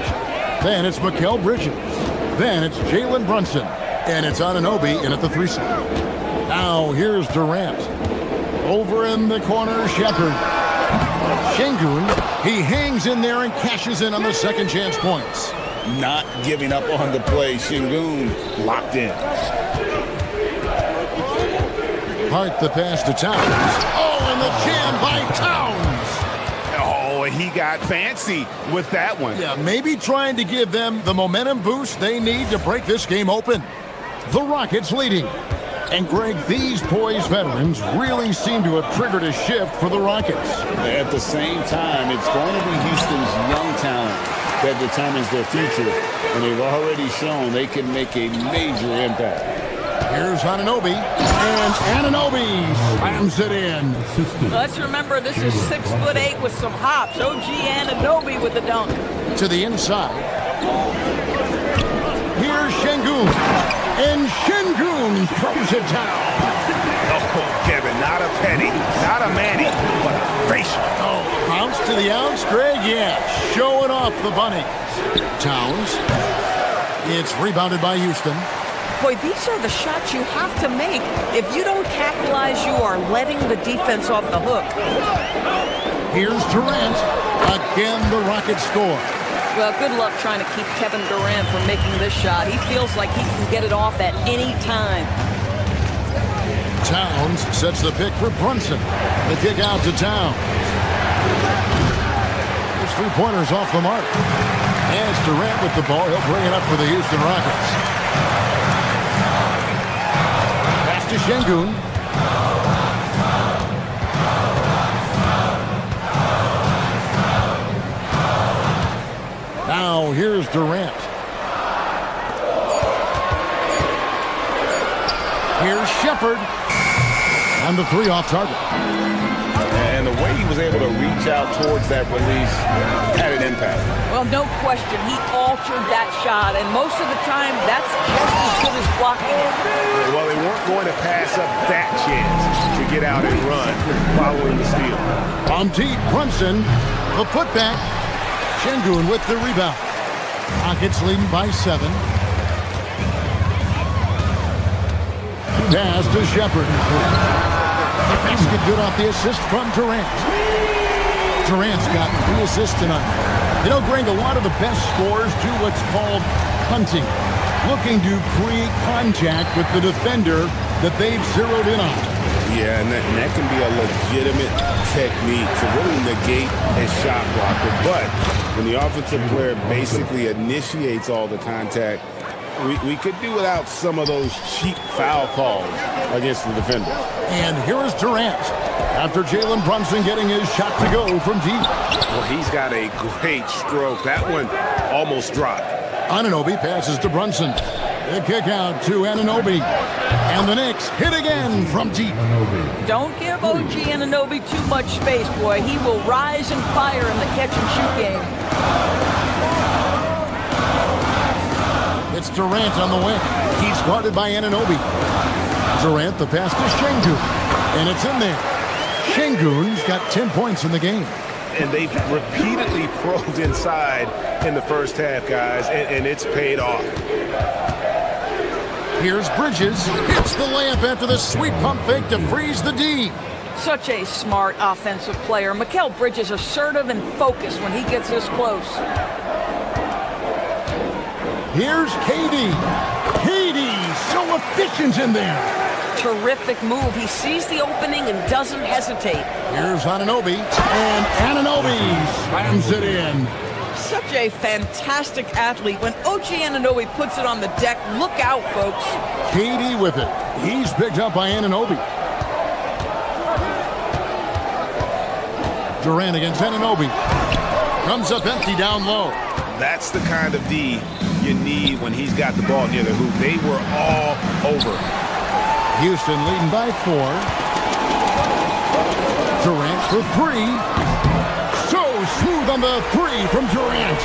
Then it's Mikal Bridges. Then it's Jalen Brunson. And it's Anunoby in at the 3 spot. Now here's Durant. Over in the corner, Shepard. Şengün, he hangs in there and cashes in on the second chance points. Not giving up on the play. Şengün locked in. Hart the pass to Towns. Oh, and the jam by Towns. Oh, and he got fancy with that one. Yeah, maybe trying to give them the momentum boost they need to break this game open. The Rockets leading. And Greg, these poised veterans really seem to have triggered a shift for the Rockets. At the same time, it's going to be Houston's young talent that determines their future. And they've already shown they can make a major impact. Here's Anunoby, and Anunoby slams it in. Let's remember this is 6'8" with some hops. OG Anunoby with the dunk. To the inside. Here's Şengün, and Şengün throws it down. Oh, Kevin, not a penny, not a manny, but a facial. Oh, bounce to the ounce, Greg? Yeah, showing off the bunnies. Towns. It's rebounded by Houston. Boy, these are the shots you have to make. If you don't capitalize, you are letting the defense off the hook. Here's Durant. Again, the Rockets score. Well, good luck trying to keep Kevin Durant from making this shot. He feels like he can get it off at any time. Towns sets the pick for Brunson. The kick out to Towns. His three-pointers off the mark. And it's Durant with the ball. He'll bring it up for the Houston Rockets. Pass to Şengün. Now here's Durant. Here's Shepard. And the three off target. And the way he was able to reach out towards that release had an impact. Well, no question. He altered that shot, and most of the time, that's just as good as blocking it. Well, they weren't going to pass up that chance to get out and run following the steal. On deep, Brunson, the putback. Şengün with the rebound. Rockets leading by 7. Pass to Shepard. Basket good off the assist from Durant. Durant's got 3 assists tonight. You know, Greg, a lot of the best scorers do what's called hunting, looking to create contact with the defender that they've zeroed in on. Yeah, and that can be a legitimate technique to really negate a shot blocker. But when the offensive player basically initiates all the contact, we could do without some of those cheap foul calls against the defender. And here is Durant after Jalen Brunson getting his shot to go from deep. Well, he's got a great stroke. That one almost dropped. Anunoby passes to Brunson. The kick out to Anunoby. And the Knicks hit again from deep. Don't give OG Anunoby too much space, boy. He will rise and fire in the catch-and-shoot game. It's Durant on the wing. He's guarded by Anunoby. Durant, the pass to Şengün. And it's in there. Şengün's got 10 points in the game. And they've repeatedly probed inside in the first half, guys, and it's paid off. Here's Bridges. Hits the layup after the sweet pump fake to freeze the D. Such a smart offensive player. Mikal Bridges assertive and focused when he gets this close. Here's KD. KD, so efficient in there. Terrific move. He sees the opening and doesn't hesitate. Here's Anunoby, and Anunoby slams it in. Such a fantastic athlete. When OG Anunoby puts it on the deck, look out, folks. KD with it. He's picked up by Anunoby. Durant against Anunoby. Comes up empty down low. That's the kind of D you need when he's got the ball near the hoop. They were all over. Houston leading by 4. Durant for 3. So smooth on the 3 from Durant.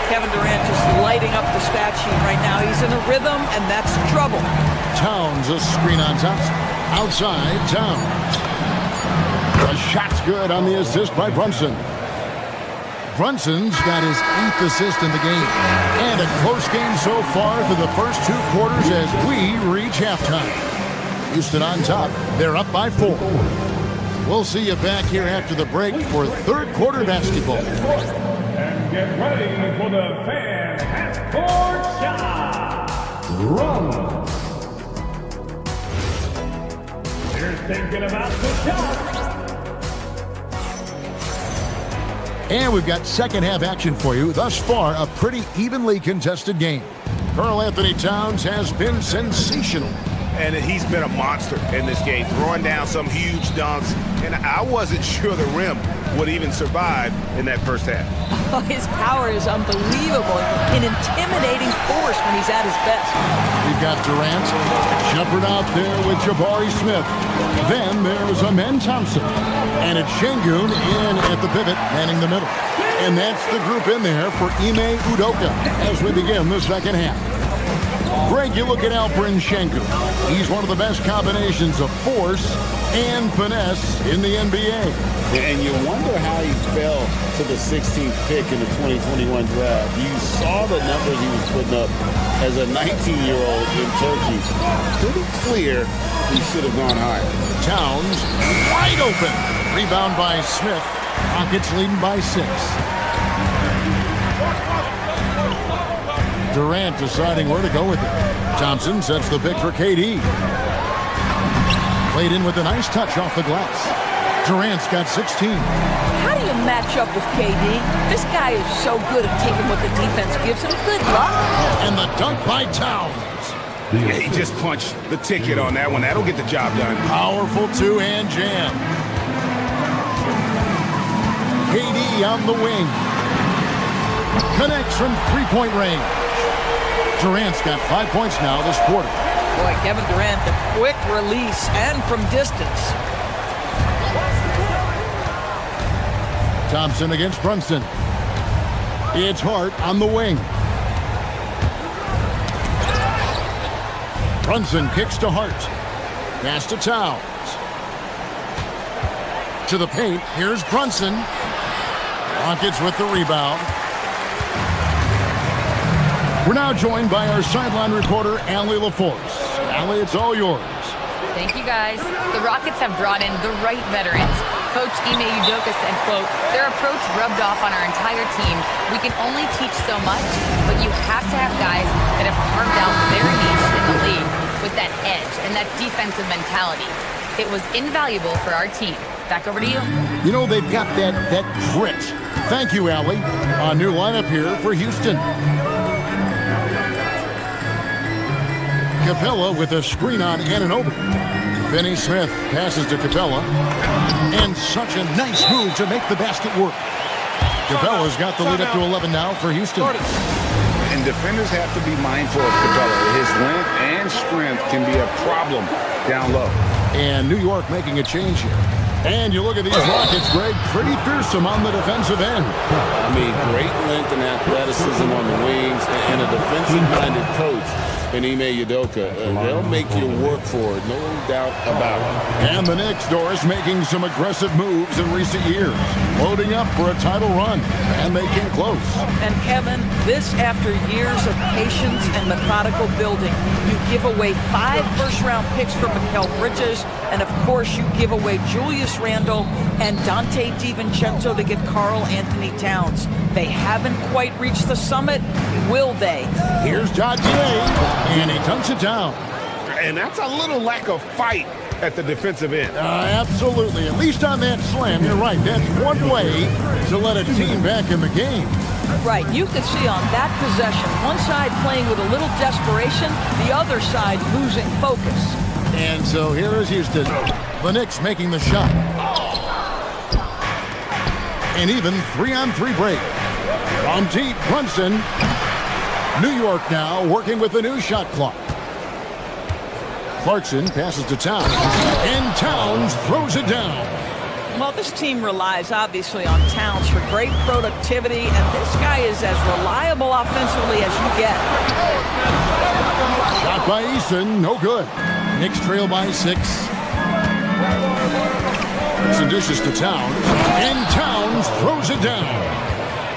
Kevin Durant just lighting up the stat sheet right now. He's in a rhythm, and that's trouble. Towns a screen on Thompson. Outside, Towns. The shot's good on the assist by Brunson. Brunson's got his 8th assist in the game. And a close game so far through the first 2 quarters as we reach halftime. Houston on top. They're up by 4. We'll see you back here after the break for third quarter basketball. And get ready for the fan half-court shot. Roma. You're thinking about the shot. And we've got second half action for you. Thus far, a pretty evenly contested game. Karl Anthony Towns has been sensational. And he's been a monster in this game, throwing down some huge dunks. And I wasn't sure the rim would even survive in that first half. Oh, his power is unbelievable. An intimidating force when he's at his best. We've got Durant, Shepard out there with Jabari Smith. Then there's Amen Thompson. And it's Şengün in at the pivot, manning the middle. And that's the group in there for Ime Udoka as we begin the second half. Greg, you look at Alperen Şengün. He's one of the best combinations of force and finesse in the NBA. And you wonder how he fell to the 16th pick in the 2021 draft. You saw the numbers he was putting up as a 19-year-old in Turkey. Pretty clear he should have gone higher. Towns wide open. Rebound by Smith. Rockets leading by 6. Durant deciding where to go with it. Thompson sets the pick for KD. Played in with a nice touch off the glass. Durant's got 16. How do you match up with KD? This guy is so good at taking what the defense gives him. Good luck. And the dunk by Towns. Yeah, he just punched the ticket on that one. That'll get the job done. Powerful two-hand jam. KD on the wing. Connects from three-point range. Durant's got 5 points now this quarter. Boy, Kevin Durant, the quick release and from distance. Thompson against Brunson. It's Hart on the wing. Brunson kicks to Hart. Pass to Towns. To the paint. Here's Brunson. Rockets with the rebound. We're now joined by our sideline reporter, Allie LaForce. Allie, it's all yours. Thank you, guys. The Rockets have brought in the right veterans. Coach Ime Udoka said, quote, their approach rubbed off on our entire team. We can only teach so much, but you have to have guys that have carved out their niche in the league with that edge and that defensive mentality. It was invaluable for our team. Back over to you. You know, they've got that grit. Thank you, Allie. A new lineup here for Houston. Capella with a screen on Anunoby. Finney Smith passes to Capella. And such a nice move to make the basket work. Capella's got the lead up to 11 now for Houston. And defenders have to be mindful of Capella. His length and strength can be a problem down low. And New York making a change here. And you look at these Rockets, Greg, pretty fearsome on the defensive end. I mean, great length and athleticism on the wings and a defensive-minded coach and Ime Udoka. They'll make you work for it, no doubt about it. And the Knicks, Doris, making some aggressive moves in recent years, loading up for a title run, and they came close. And Kevin, this after years of patience and methodical building. You give away 5 first-round picks for Mikal Bridges, and of course you give away Julius Randle and Dante DiVincenzo to get Karl Anthony Towns. They haven't quite reached the summit, will they? Here's Jajier, and he dunks it down. And that's a little lack of fight at the defensive end. Absolutely. At least on that slam, you're right. That's one way to let a team back in the game. Right, you could see on that possession, one side playing with a little desperation, the other side losing focus. And so here is Houston. The Knicks making the shot. And even 3-on-3 break. From deep, Brunson. New York now working with the new shot clock. Clarkson passes to Towns. And Towns throws it down. Well, this team relies obviously on Towns for great productivity, and this guy is as reliable offensively as you get. Shot by Eason, no good. Knicks trail by 6. Some dishes to Towns, and Towns throws it down.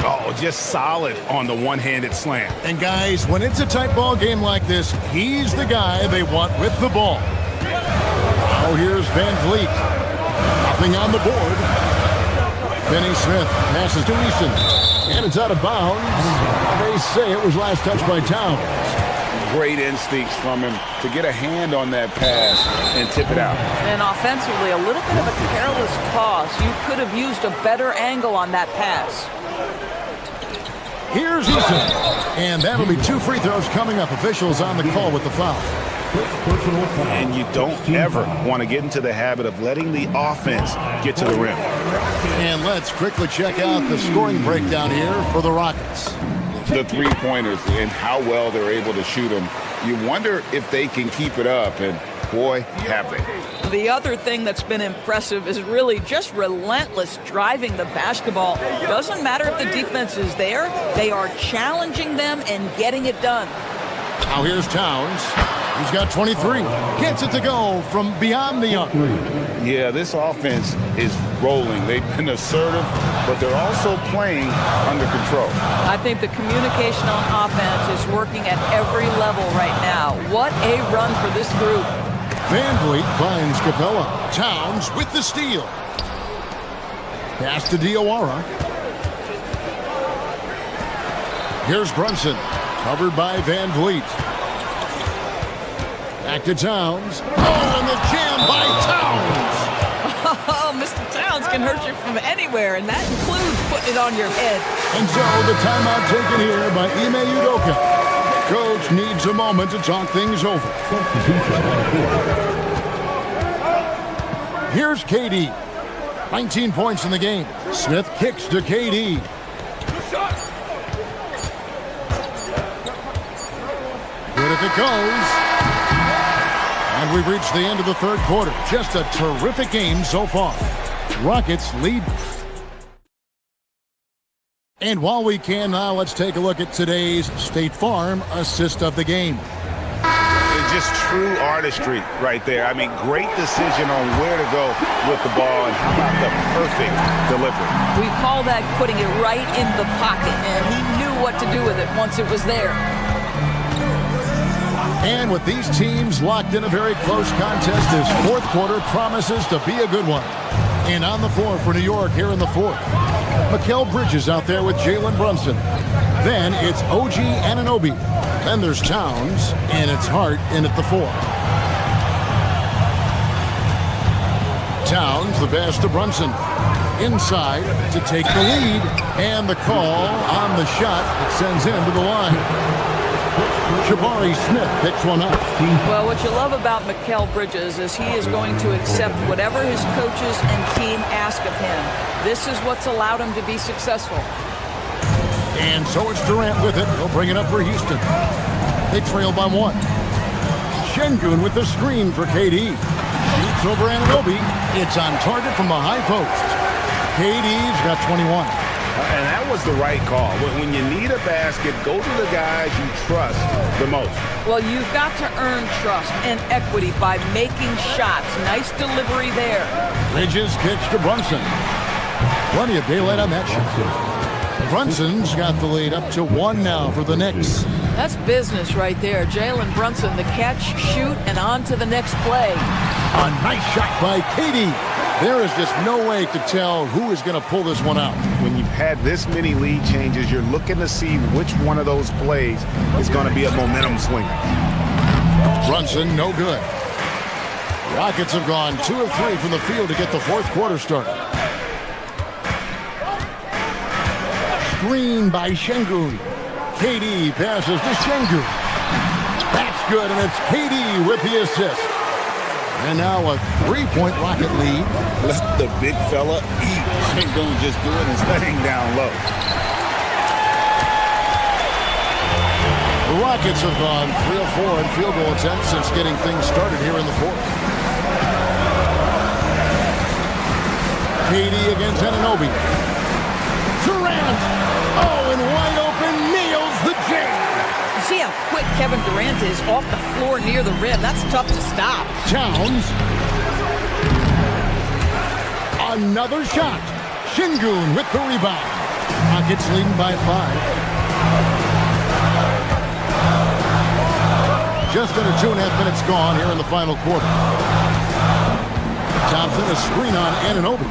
Oh, just solid on the one-handed slam. And guys, when it's a tight ball game like this, he's the guy they want with the ball. Now here's Van Vliet. Nothing on the board. Finney Smith passes to Eason, and it's out of bounds. They say it was last touched by Towns. Great instincts from him to get a hand on that pass and tip it out. And offensively, a little bit of a careless toss. You could have used a better angle on that pass. Here's Eason, and that'll be 2 free throws coming up. Officials on the call with the foul. And you don't ever want to get into the habit of letting the offense get to the rim. And let's quickly check out the scoring breakdown here for the Rockets. The three-pointers and how well they're able to shoot them. You wonder if they can keep it up, and boy, have they. The other thing that's been impressive is really just relentless driving the basketball. Doesn't matter if the defense is there, they are challenging them and getting it done. Now here's Towns. He's got 23. Gets it to go from beyond the arc. Yeah, this offense is rolling. They've been assertive, but they're also playing under control. I think the communication on offense is working at every level right now. What a run for this group. Van Vliet finds Capella. Towns with the steal. Pass to Diawara. Here's Brunson. Covered by Van Vliet. Back to Towns. Oh, and the jam by Towns. Oh, Mr. Towns can hurt you from anywhere, and that includes putting it on your head. And so the timeout taken here by Ime Udoka. Coach needs a moment to talk things over. Here's KD. 19 points in the game. Smith kicks to KD. Good if it goes. And we've reached the end of the third quarter. Just a terrific game so far. Rockets lead. And while we can now, let's take a look at today's State Farm assist of the game. It's just true artistry right there. I mean, great decision on where to go with the ball, and how about the perfect delivery. We call that putting it right in the pocket, and he knew what to do with it once it was there. And with these teams locked in a very close contest, this fourth quarter promises to be a good one. And on the floor for New York here in the fourth, Mikal Bridges out there with Jalen Brunson. Then it's OG Anunoby. Then there's Towns, and it's Hart in at the 4. Towns, the pass to Brunson. Inside to take the lead, and the call on the shot that sends him to the line. Jabari Smith picks one up. Well, what you love about Mikal Bridges is he is going to accept whatever his coaches and team ask of him. This is what's allowed him to be successful. And so it's Durant with it. He'll bring it up for Houston. They trail by 1. Şengün with the screen for KD. Shoots over Anunoby. It's on target from the high post. KD's got 21. And that was the right call. When you need a basket, go to the guys you trust the most. Well, you've got to earn trust and equity by making shots. Nice delivery there. Bridges kicks to Brunson. Plenty of daylight on that shot. Brunson's got the lead up to 1 now for the Knicks. That's business right there. Jalen Brunson, the catch, shoot, and on to the next play. A nice shot by Katie. There is just no way to tell who is going to pull this one out. When you've had this many lead changes, you're looking to see which one of those plays is going to be a momentum swinger. Brunson, no good. Rockets have gone 2 of 3 from the field to get the fourth quarter started. Screen by Şengün. KD passes to Şengün. That's good, and it's KD with the assist. And now a 3-point Rocket lead. Let the big fella eat. Şengün just doing his thing down low. The Rockets have gone 3 of 4 in field goal attempts since getting things started here in the fourth. KD against Anunoby. Durant. Oh, and wide open, nails the jam. You see how quick Kevin Durant is off the floor near the rim. That's tough to stop. Towns. Another shot. Şengün with the rebound. Rockets leading by 5. Just under 2.5 minutes gone here in the final quarter. Thompson, a screen on Anunoby.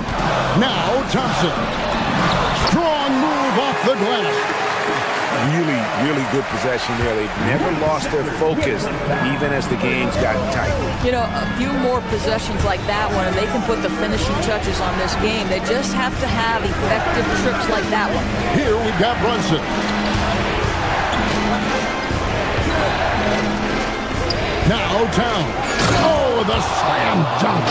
Now Thompson. Strong move off the glass. Really, really good possession there. They've never lost their focus, even as the game's gotten tight. You know, a few more possessions like that one, and they can put the finishing touches on this game. They just have to have effective trips like that one. Here we've got Brunson. Now Towns. Oh, the slam dunk.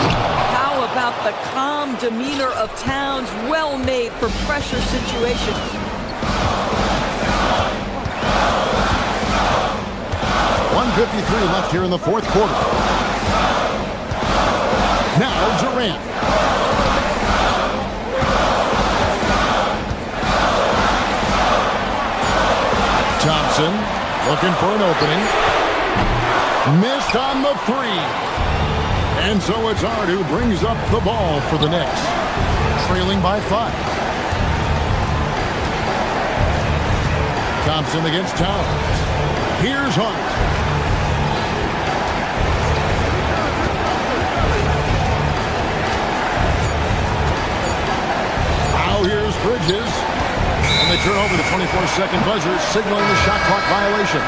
How about the calm demeanor of Towns? Well made for pressure situations. .153 left here in the fourth quarter. Now Durant. Thompson looking for an opening. Missed on the 3. And so it's Hart who brings up the ball for the Knicks. Trailing by 5. Thompson against Towns. Here's Hart. Now here's Bridges. And they turn over the 24-second buzzer, signaling the shot clock violation.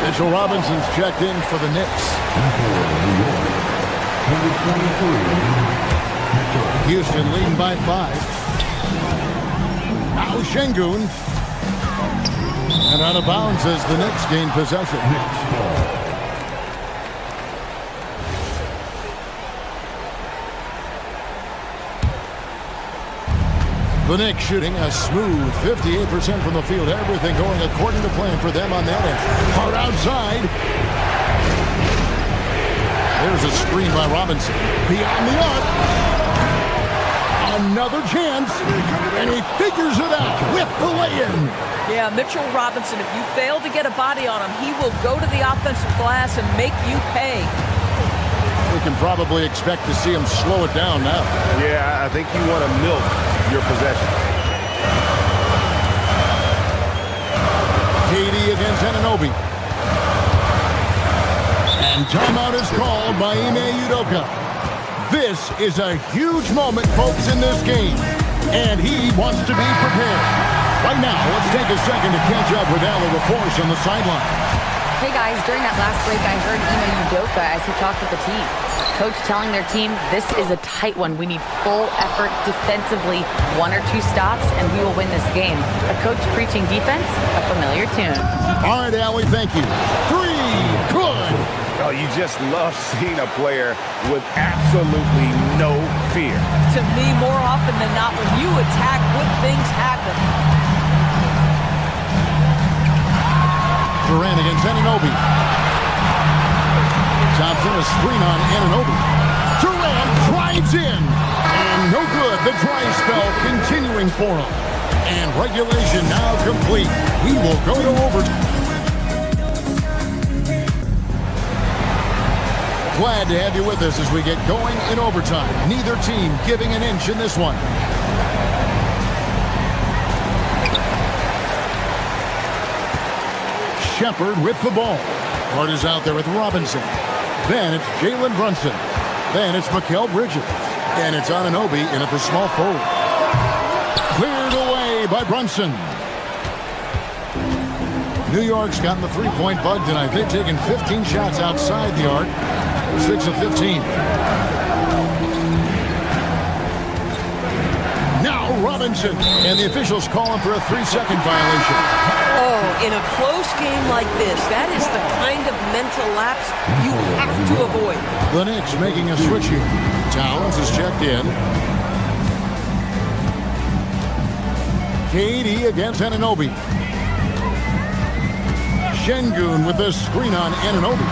Mitchell Robinson's checked in for the Knicks. Houston leading by 5. Now Şengün. And out of bounds as the Knicks gain possession. The Knicks shooting a smooth 58% from the field. Everything going according to plan for them on that end. Hard outside. There's a screen by Robinson. Beyond the arc. Another chance. And he figures it out with the lay-in. Yeah, Mitchell Robinson, if you fail to get a body on him, he will go to the offensive glass and make you pay. We can probably expect to see him slow it down now. Yeah, I think you want to milk your possession. KD against Anunoby. And timeout is called by Ime Udoka. This is a huge moment, folks, in this game. And he wants to be prepared. Right now, let's take a second to catch up with Al LaForce on the sideline. Hey guys, during that last break, I heard Ime Udoka as he talked with the team. Coach telling their team, this is a tight one. We need full effort defensively, 1 or 2 stops, and we will win this game. A coach preaching defense, a familiar tune. All right, Allie, thank you. 3, good. Oh, you just love seeing a player with absolutely no fear. To me, more often than not, when you attack, good things happen. Durant against Anunoby. Thompson, a screen on Anunoby. Durant drives in. And no good. The dry spell continuing for him. And regulation now complete. We will go to overtime. Glad to have you with us as we get going in overtime. Neither team giving an inch in this one. Shepard with the ball. Carter's out there with Robinson. Then it's Jalen Brunson. Then it's Mikal Bridges. And it's Anunoby in at the small forward. Cleared away by Brunson. New York's gotten the three-point bug tonight. They've taken 15 shots outside the arc. 6 of 15. Now Robinson. And the officials call him for a 3-second violation. Oh, in a close game like this, that is the kind of mental lapse you have to avoid. The Knicks making a switch here. Towns is checked in. KD against Anunoby. Şengün with the screen on Anunoby.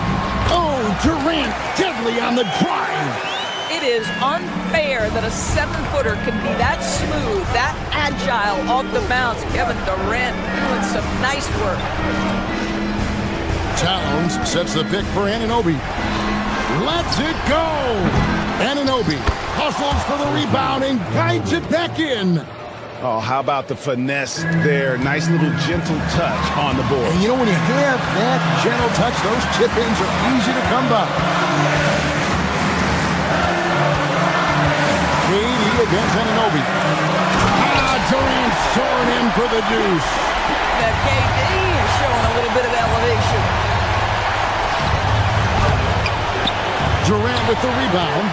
Oh, Durant deadly on the drive. It is unfair that a 7-footer can be that smooth, that agile off the bounce. Kevin Durant doing some nice work. Towns sets the pick for Anunoby. Lets it go. Anunoby hustles for the rebound and guides it back in. Oh, how about the finesse there? Nice little gentle touch on the board. And you know, when you have that gentle touch, those tip-ins are easy to come by. KD against Anunoby. Durant soaring in for the deuce. That KD is showing a little bit of elevation. Durant with the rebound.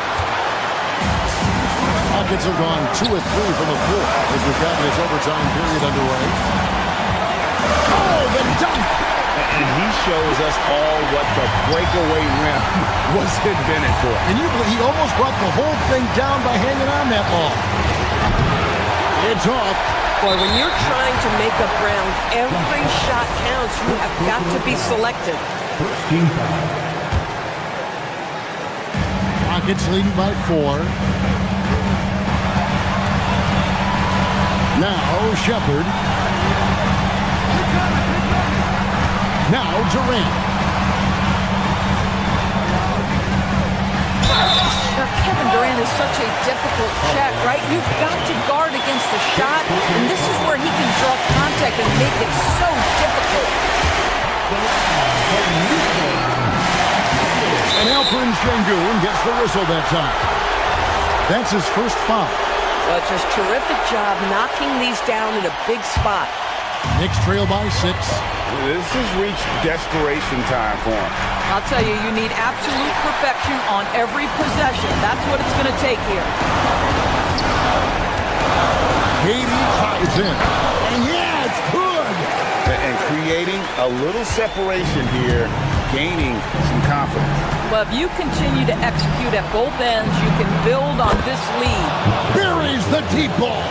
Rockets have gone 2 of 3 from the floor as we've gotten this overtime period underway. Oh, the dunk! And he shows us all what the breakaway rim was invented for. And you believe he almost brought the whole thing down by hanging on that ball. It's off. Boy, when you're trying to make up ground, every shot counts. You have got to be selective. Rockets leading by 4. Now Shepard. Now Durant. Now, Kevin Durant is such a difficult check, right? You've got to guard against the shot, and this is where he can draw contact and make it so difficult. And Alperen Şengün gets the whistle that time. That's his first foul. Well, it's a terrific job knocking these down in a big spot. Knicks trail by 6. This has reached desperation time for him. I'll tell you, you need absolute perfection on every possession. That's what it's going to take here. KD drives in. And yeah, it's good. And creating a little separation here, gaining some confidence. Well, if you continue to execute at both ends, you can build on this lead. Buries the deep ball.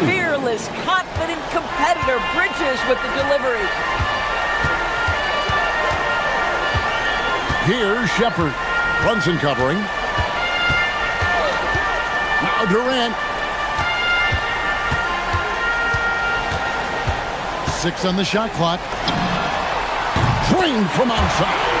Fearless, confident competitor. Bridges with the delivery. Here's Shepard. Brunson covering. Now Durant. 6 on the shot clock. Drained from outside.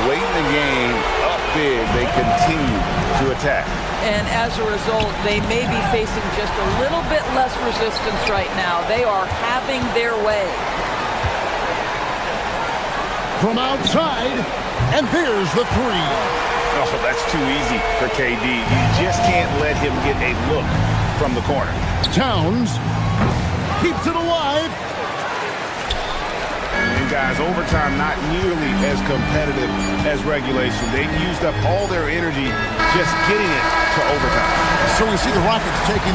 Late in the game, up big, they continue to attack. And as a result, they may be facing just a little bit less resistance right now. They are having their way. From outside, and there's the 3. Oh, that's too easy for KD. You just can't let him get a look from the corner. Towns keeps it alive. And guys, overtime not nearly as competitive as regulation. They've used up all their energy just getting it to overtime. So we see the Rockets taking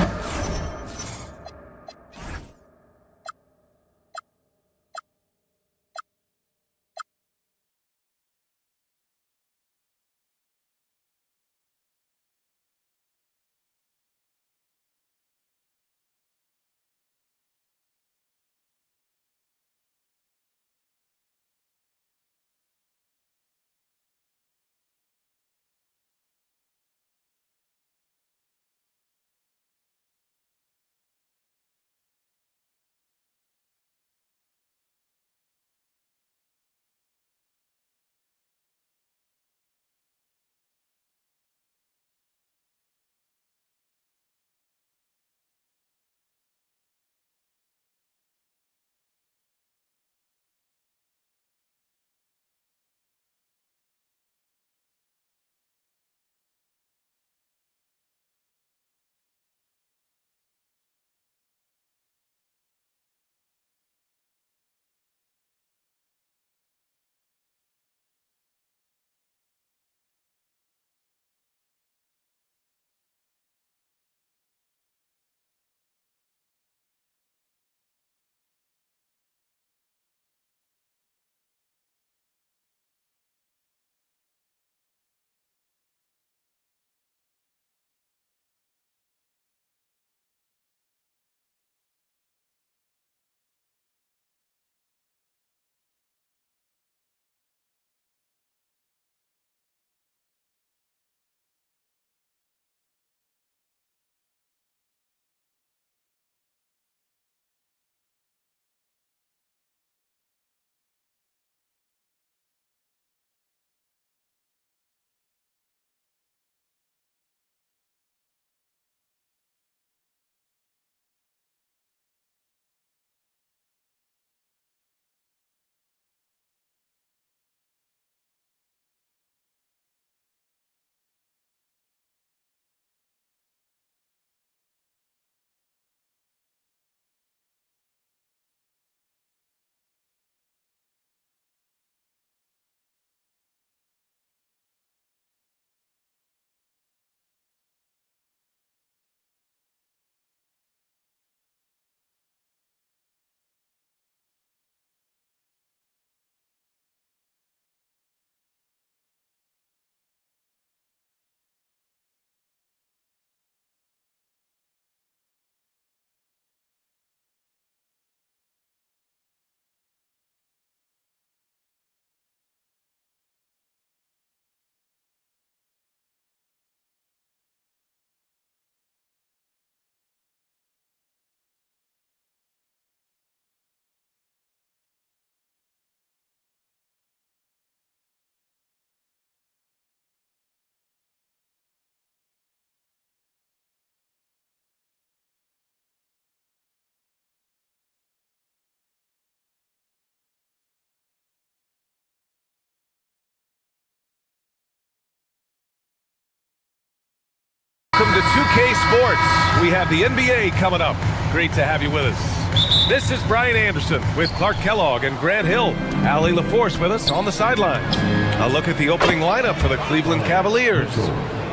EA Sports. We have the NBA coming up. Great to have you with us. This is Brian Anderson with Clark Kellogg and Grant Hill. Allie LaForce with us on the sidelines. A look at the opening lineup for the Cleveland Cavaliers.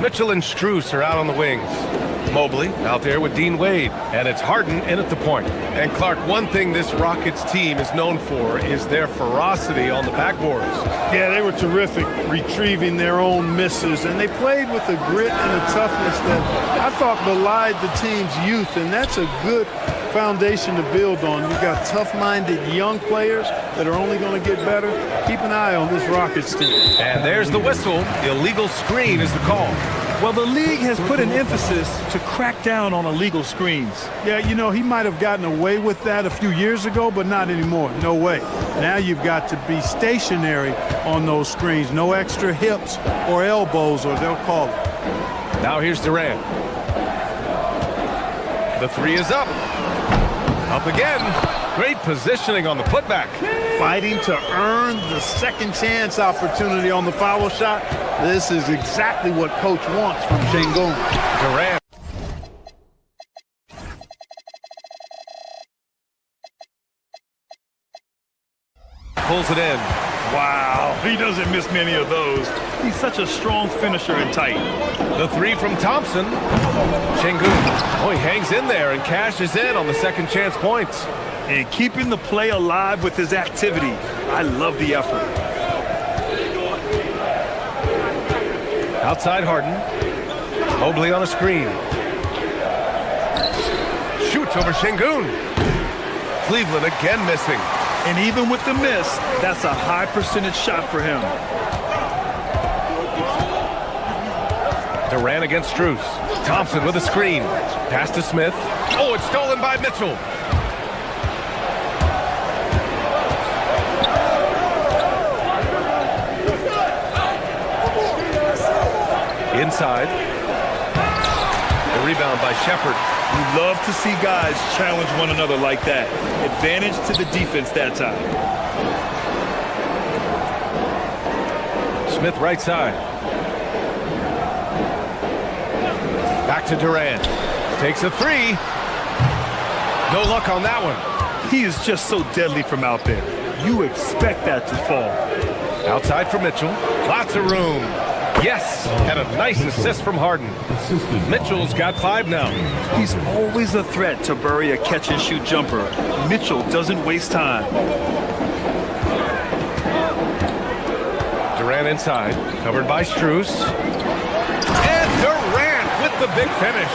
Mitchell and Strus are out on the wings. Mobley out there with Dean Wade, and it's Harden in at the point. And Clark, one thing this Rockets team is known for is their ferocity on the backboards. Yeah, they were terrific retrieving their own misses, and they played with a grit and a toughness that I thought belied the team's youth, and that's a good foundation to build on. You've got tough-minded young players that are only going to get better. Keep an eye on this Rockets team. And there's the whistle. Illegal screen is the call. Well, the league has put an emphasis to crack down on illegal screens. Yeah, you know, he might have gotten away with that a few years ago, but not anymore. No way. Now you've got to be stationary on those screens. No extra hips or elbows, or they'll call it. Now here's Durant. The three is up. Up again. Great positioning on the putback. Fighting to earn the second chance opportunity on the foul shot. This is exactly what coach wants from Şengün. Durant. Pulls it in. Wow, he doesn't miss many of those. He's such a strong finisher and tight. The three from Thompson. Şengün. Oh, he hangs in there and cashes in on the second chance points. And keeping the play alive with his activity. I love the effort. Outside Harden. Mobley on a screen. Shoots over Şengün. Cleveland again missing. And even with the miss, that's a high percentage shot for him. Durant against Strus. Thompson with a screen. Pass to Smith. Oh, it's stolen by Mitchell. Inside. The rebound by Shepherd. You love to see guys challenge one another like that. Advantage to the defense that time. Smith right side. Back to Durant. Takes a three. No luck on that one. He is just so deadly from out there. You expect that to fall. Outside for Mitchell. Lots of room. Yes, and a nice assist from Harden. Mitchell's got 5 now. He's always a threat to bury a catch-and-shoot jumper. Mitchell doesn't waste time. Durant inside, covered by Strus. And Durant with the big finish.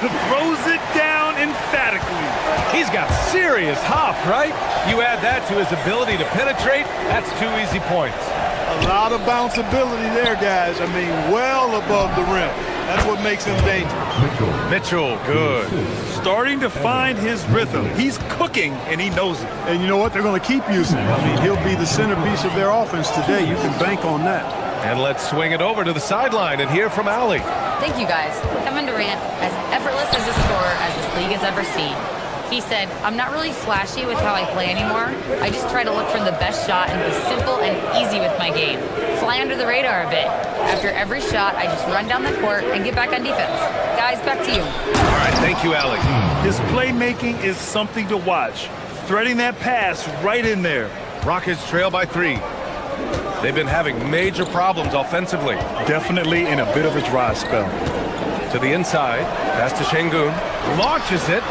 Throws it down emphatically. He's got serious hop, right? You add that to his ability to penetrate, that's 2 easy points. A lot of bounceability there, guys. I mean, well above the rim. That's what makes him dangerous. Mitchell, good. Starting to find his rhythm. He's cooking, and he knows it. And you know what? They're going to keep using him. I mean, he'll be the centerpiece of their offense today. You can bank on that. And let's swing it over to the sideline and hear from Allie. Thank you, guys. Kevin Durant, as effortless as a scorer as this league has ever seen. He said, I'm not really flashy with how I play anymore. I just try to look for the best shot and be simple and easy with my game. Fly under the radar a bit. After every shot, I just run down the court and get back on defense. Guys, back to you. All right, thank you, Allie. His playmaking is something to watch. Threading that pass right in there. Rockets trail by 3. They've been having major problems offensively. Definitely in a bit of a dry spell. To the inside, pass to Şengün. Launches it.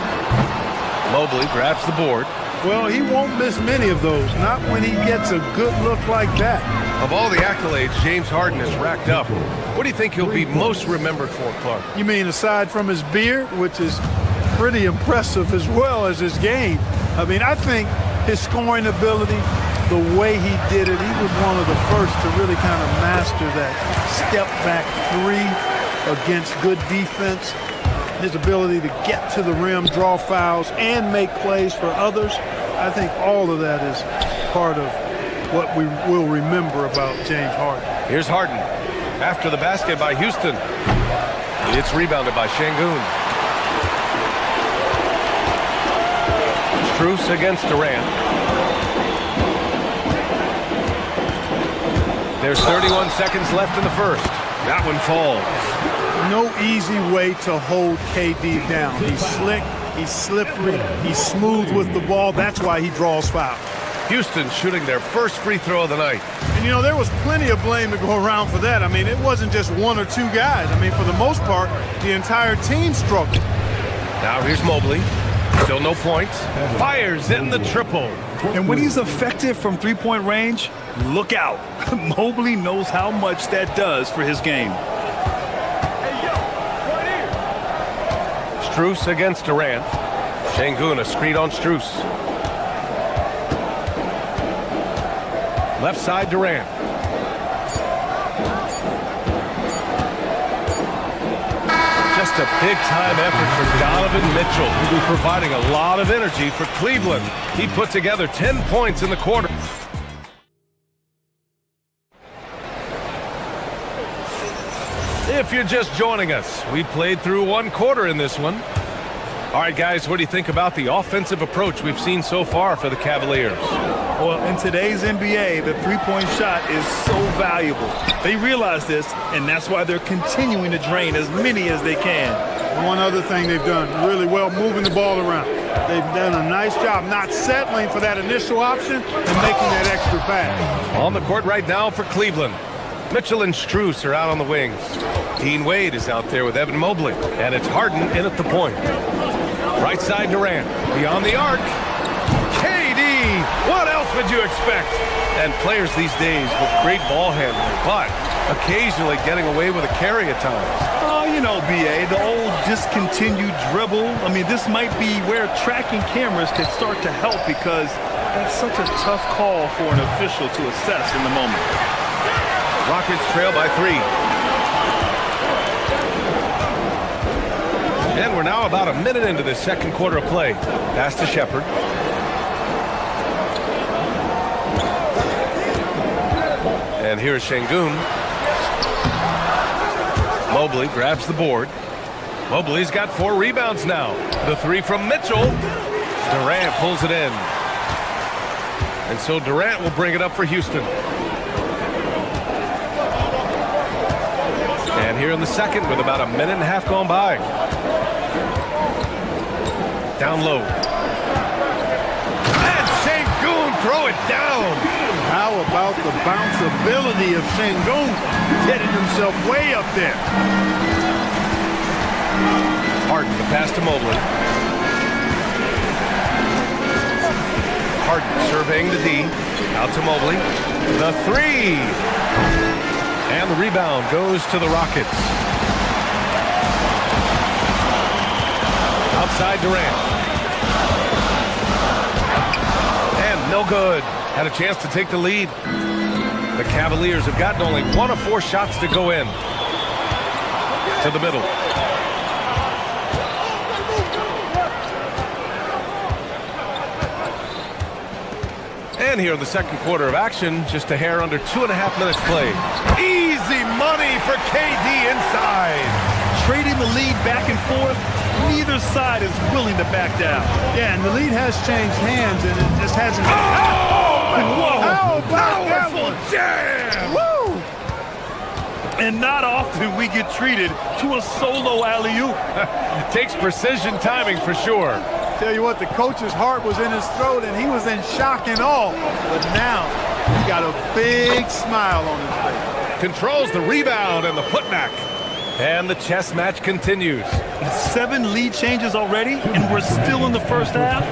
Mobley grabs the board. Well, he won't miss many of those, not when he gets a good look like that. Of all the accolades James Harden has racked up, what do you think he'll be most remembered for, Clark? You mean aside from his beard, which is pretty impressive as well as his game? I mean, I think his scoring ability, the way he did it, he was one of the first to really kind of master that step-back 3 against good defense. His ability to get to the rim, draw fouls, and make plays for others. I think all of that is part of what we will remember about James Harden. Here's Harden. After the basket by Houston. It's rebounded by Şengün. Strus against Durant. There's 31 seconds left in the first. That one falls. no easy way to hold KD down. He's slick, he's slippery, he's smooth with the ball. That's why he draws fouls. Houston shooting their first free throw of the night. And, you know, there was plenty of blame to go around for that. I mean, it wasn't just one or two guys. I mean, for the most part, the entire team struggled. Now here's Mobley. Still no points. Fires in the triple. And when he's effective from three-point range, look out. Mobley knows how much that does for his game. Strus against Durant. Şengün a screen on Strus. Left side Durant. Just a big-time effort for Donovan Mitchell, who's providing a lot of energy for Cleveland. He put together 10 points in the quarter. If you're just joining us, we played through one quarter in this one. All right, guys, what do you think about the offensive approach we've seen so far for the Cavaliers? Well, in today's NBA, the three-point shot is so valuable. They realize this, and that's why they're continuing to drain as many as they can. One other thing they've done really well, moving the ball around. They've done a nice job not settling for that initial option and making that extra pass. On the court right now for Cleveland. Mitchell and Strus are out on the wings. Dean Wade is out there with Evan Mobley, and it's Harden in at the point. Right side Durant, beyond the arc. KD, what else would you expect? And players these days with great ball handling, but occasionally getting away with a carry at times. Oh, you know, BA, the old discontinued dribble. I mean, this might be where tracking cameras can start to help because that's such a tough call for an official to assess in the moment. Rockets trail by 3. And we're now about a minute into the second quarter of play. Pass to Shepherd. And here's Şengün. Mobley grabs the board. Mobley's got 4 rebounds now. The 3 from Mitchell. Durant pulls it in. And so Durant will bring it up for Houston. And here in the second with about a minute and a half gone by. Down low. And Şengün throw it down. How about the bounceability of Şengün getting himself way up there? Harden, the pass to Mobley. Harden surveying the D. Out to Mobley. The 3. And the rebound goes to the Rockets. Outside Durant. And no good. Had a chance to take the lead. The Cavaliers have gotten only 1 of 4 shots to go in. To the middle. And here in the second quarter of action, just a hair under 2.5 minutes played. Easy money for KD inside. Trading the lead back and forth, neither side is willing to back down. Yeah, and the lead has changed hands, and it just hasn't. Whoa! How about Powerful jam! Woo! And not often we get treated to a solo alley-oop. Takes precision timing for sure. Tell you what, the coach's heart was in his throat, and he was in shock and awe. But now, he got a big smile on his face. Controls the rebound and the putback. And the chess match continues. 7 lead changes already, and we're still in the first half.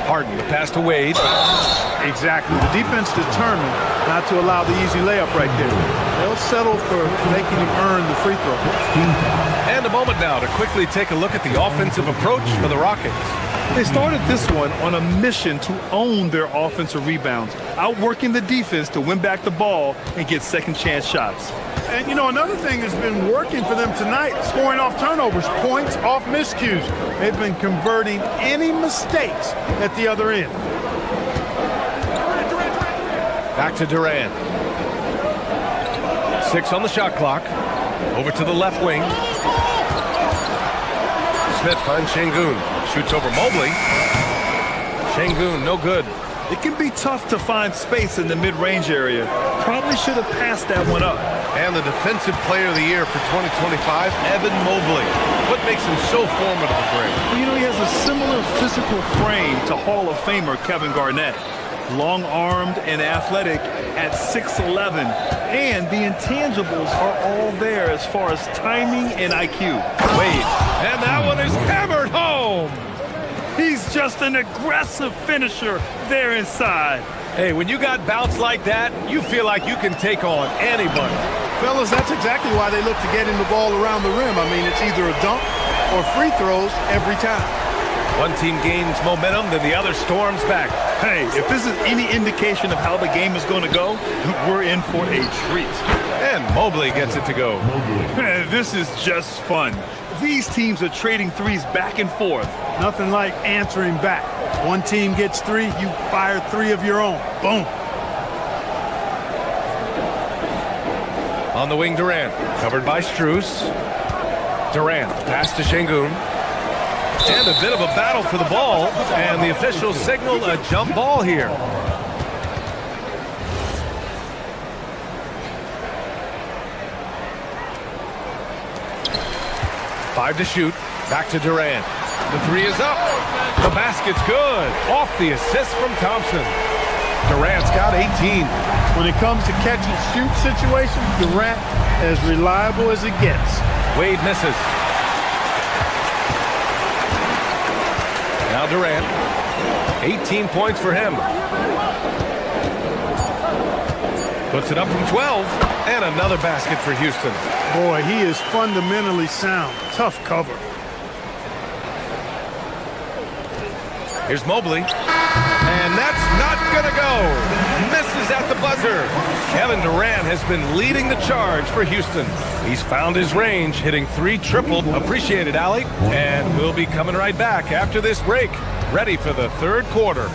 Harden, the pass to Wade. Exactly. The defense determined not to allow the easy layup right there. They'll settle for making him earn the free throw. And a moment now to quickly take a look at the offensive approach for the Rockets. They started this one on a mission to own their offensive rebounds, outworking the defense to win back the ball and get second chance shots. And, you know, another thing that's been working for them tonight, scoring off turnovers, points off miscues. They've been converting any mistakes at the other end. Back to Durant. 6 on the shot clock. Over to the left wing. Smith finds Şengün. Shoots over Mobley. Şengün, no good. It can be tough to find space in the mid-range area. Probably should have passed that one up. And the Defensive Player of the Year for 2025, Evan Mobley. What makes him so formidable, Greg? Well, you know, he has a similar physical frame to Hall of Famer Kevin Garnett. Long-armed and athletic at 6'11", and the intangibles are all there as far as timing and IQ. Wade, and that one is hammered home. He's just an aggressive finisher there inside. Hey, when you got bounce like that, you feel like you can take on anybody. Fellas, that's exactly why they look to getting the ball around the rim. I mean, it's either a dunk or free throws every time. One team gains momentum, then the other storms back. Hey, if this is any indication of how the game is going to go, we're in for a treat. And Mobley gets it to go. This is just fun. These teams are trading threes back and forth. Nothing like answering back. One team gets three, you fire three of your own. Boom. On the wing, Durant, covered by Strus. Durant, pass to Şengün. And a bit of a battle for the ball, and the officials signal a jump ball here. Five to shoot. Back to Durant. The three is up. The basket's good. Off the assist from Thompson. Durant's got 18. When it comes to catch and shoot situations, Durant as reliable as it gets. Wade misses. Now Durant. 18 points for him. Puts it up from 12. And another basket for Houston. Boy, he is fundamentally sound. Tough cover. Here's Mobley. And that's not going to go. Misses at the buzzer. Kevin Durant has been leading the charge for Houston. He's found his range, hitting 3 triple. Appreciate it, Allie. And we'll be coming right back after this break. Ready for the third quarter.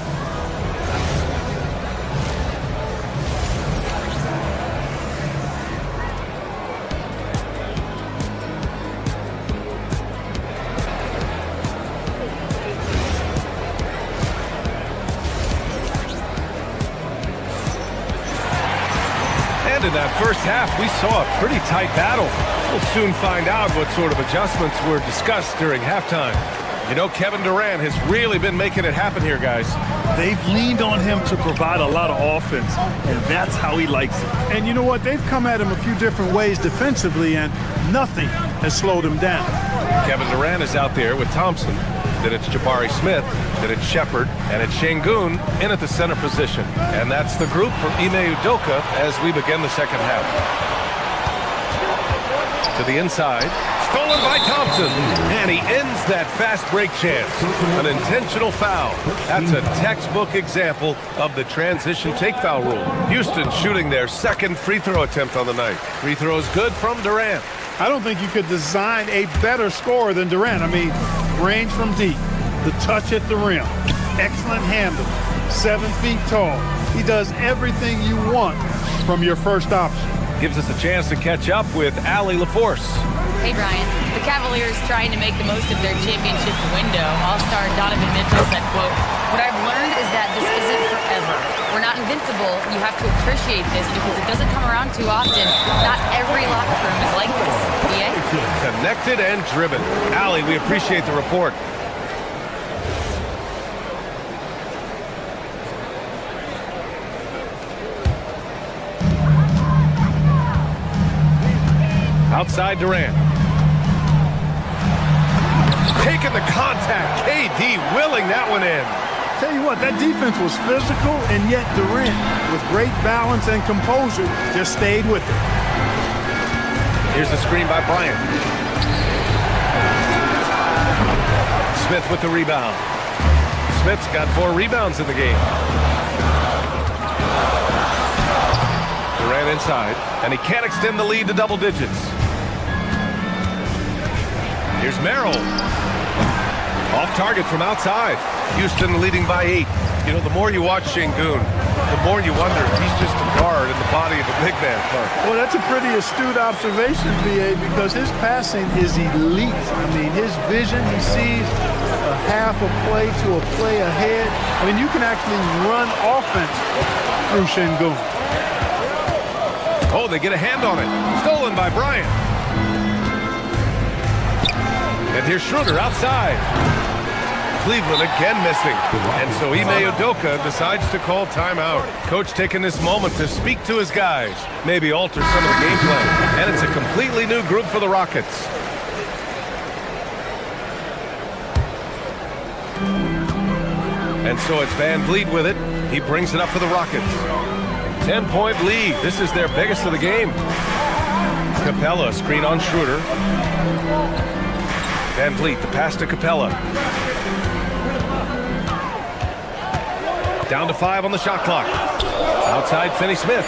In that first half, we saw a pretty tight battle. We'll soon find out what sort of adjustments were discussed during halftime. You know, Kevin Durant has really been making it happen here, guys. They've leaned on him to provide a lot of offense, and that's how he likes it. And you know what? They've come at him a few different ways defensively, and nothing has slowed him down. Kevin Durant is out there with Thompson. Then it's Jabari Smith, then it's Shepard, and it's Şengün in at the center position. And that's the group for Ime Udoka as we begin the second half. To the inside, stolen by Thompson, and he ends that fast break chance. An intentional foul. That's a textbook example of the transition take foul rule. Houston shooting their second free throw attempt on the night. Free throw is good from Durant. I don't think you could design a better scorer than Durant. I mean, range from deep, the touch at the rim, excellent handle, 7 feet tall. He does everything you want from your first option. Gives us a chance to catch up with Allie LaForce. Hey, Brian. The Cavaliers trying to make the most of their championship window. All-star Donovan Mitchell said, quote, "What I've learned is that this isn't forever. We're not invincible. You have to appreciate this because it doesn't come around too often. Not every locker room is like this." BA? Connected and driven. Allie, we appreciate the report. Outside Durant. Taking the contact. KD willing that one in. Tell you what, that defense was physical, and yet Durant, with great balance and composure, just stayed with it. Here's the screen by Bryant. Smith with the rebound. Smith's got 4 rebounds in the game. Durant inside, and he can't extend the lead to double digits. Here's Merrill. Off target from outside. Houston leading by 8. You know, the more you watch Şengün, the more you wonder if he's just a guard in the body of a big man. Well, that's a pretty astute observation, BA, because his passing is elite. I mean, his vision, he sees a half a play to a play ahead. I mean, you can actually run offense through Şengün. Oh, they get a hand on it. Stolen by Bryant. And here's Schroeder outside. Cleveland again missing. And so Ime Udoka decides to call timeout. Coach taking this moment to speak to his guys. Maybe alter some of the game plan. And it's a completely new group for the Rockets. And so it's Van Vliet with it. He brings it up for the Rockets. 10-point lead. This is their biggest of the game. Capella, screen on Schroeder. Van Vliet, the pass to Capella. Down to 5 on the shot clock. Outside, Finney-Smith.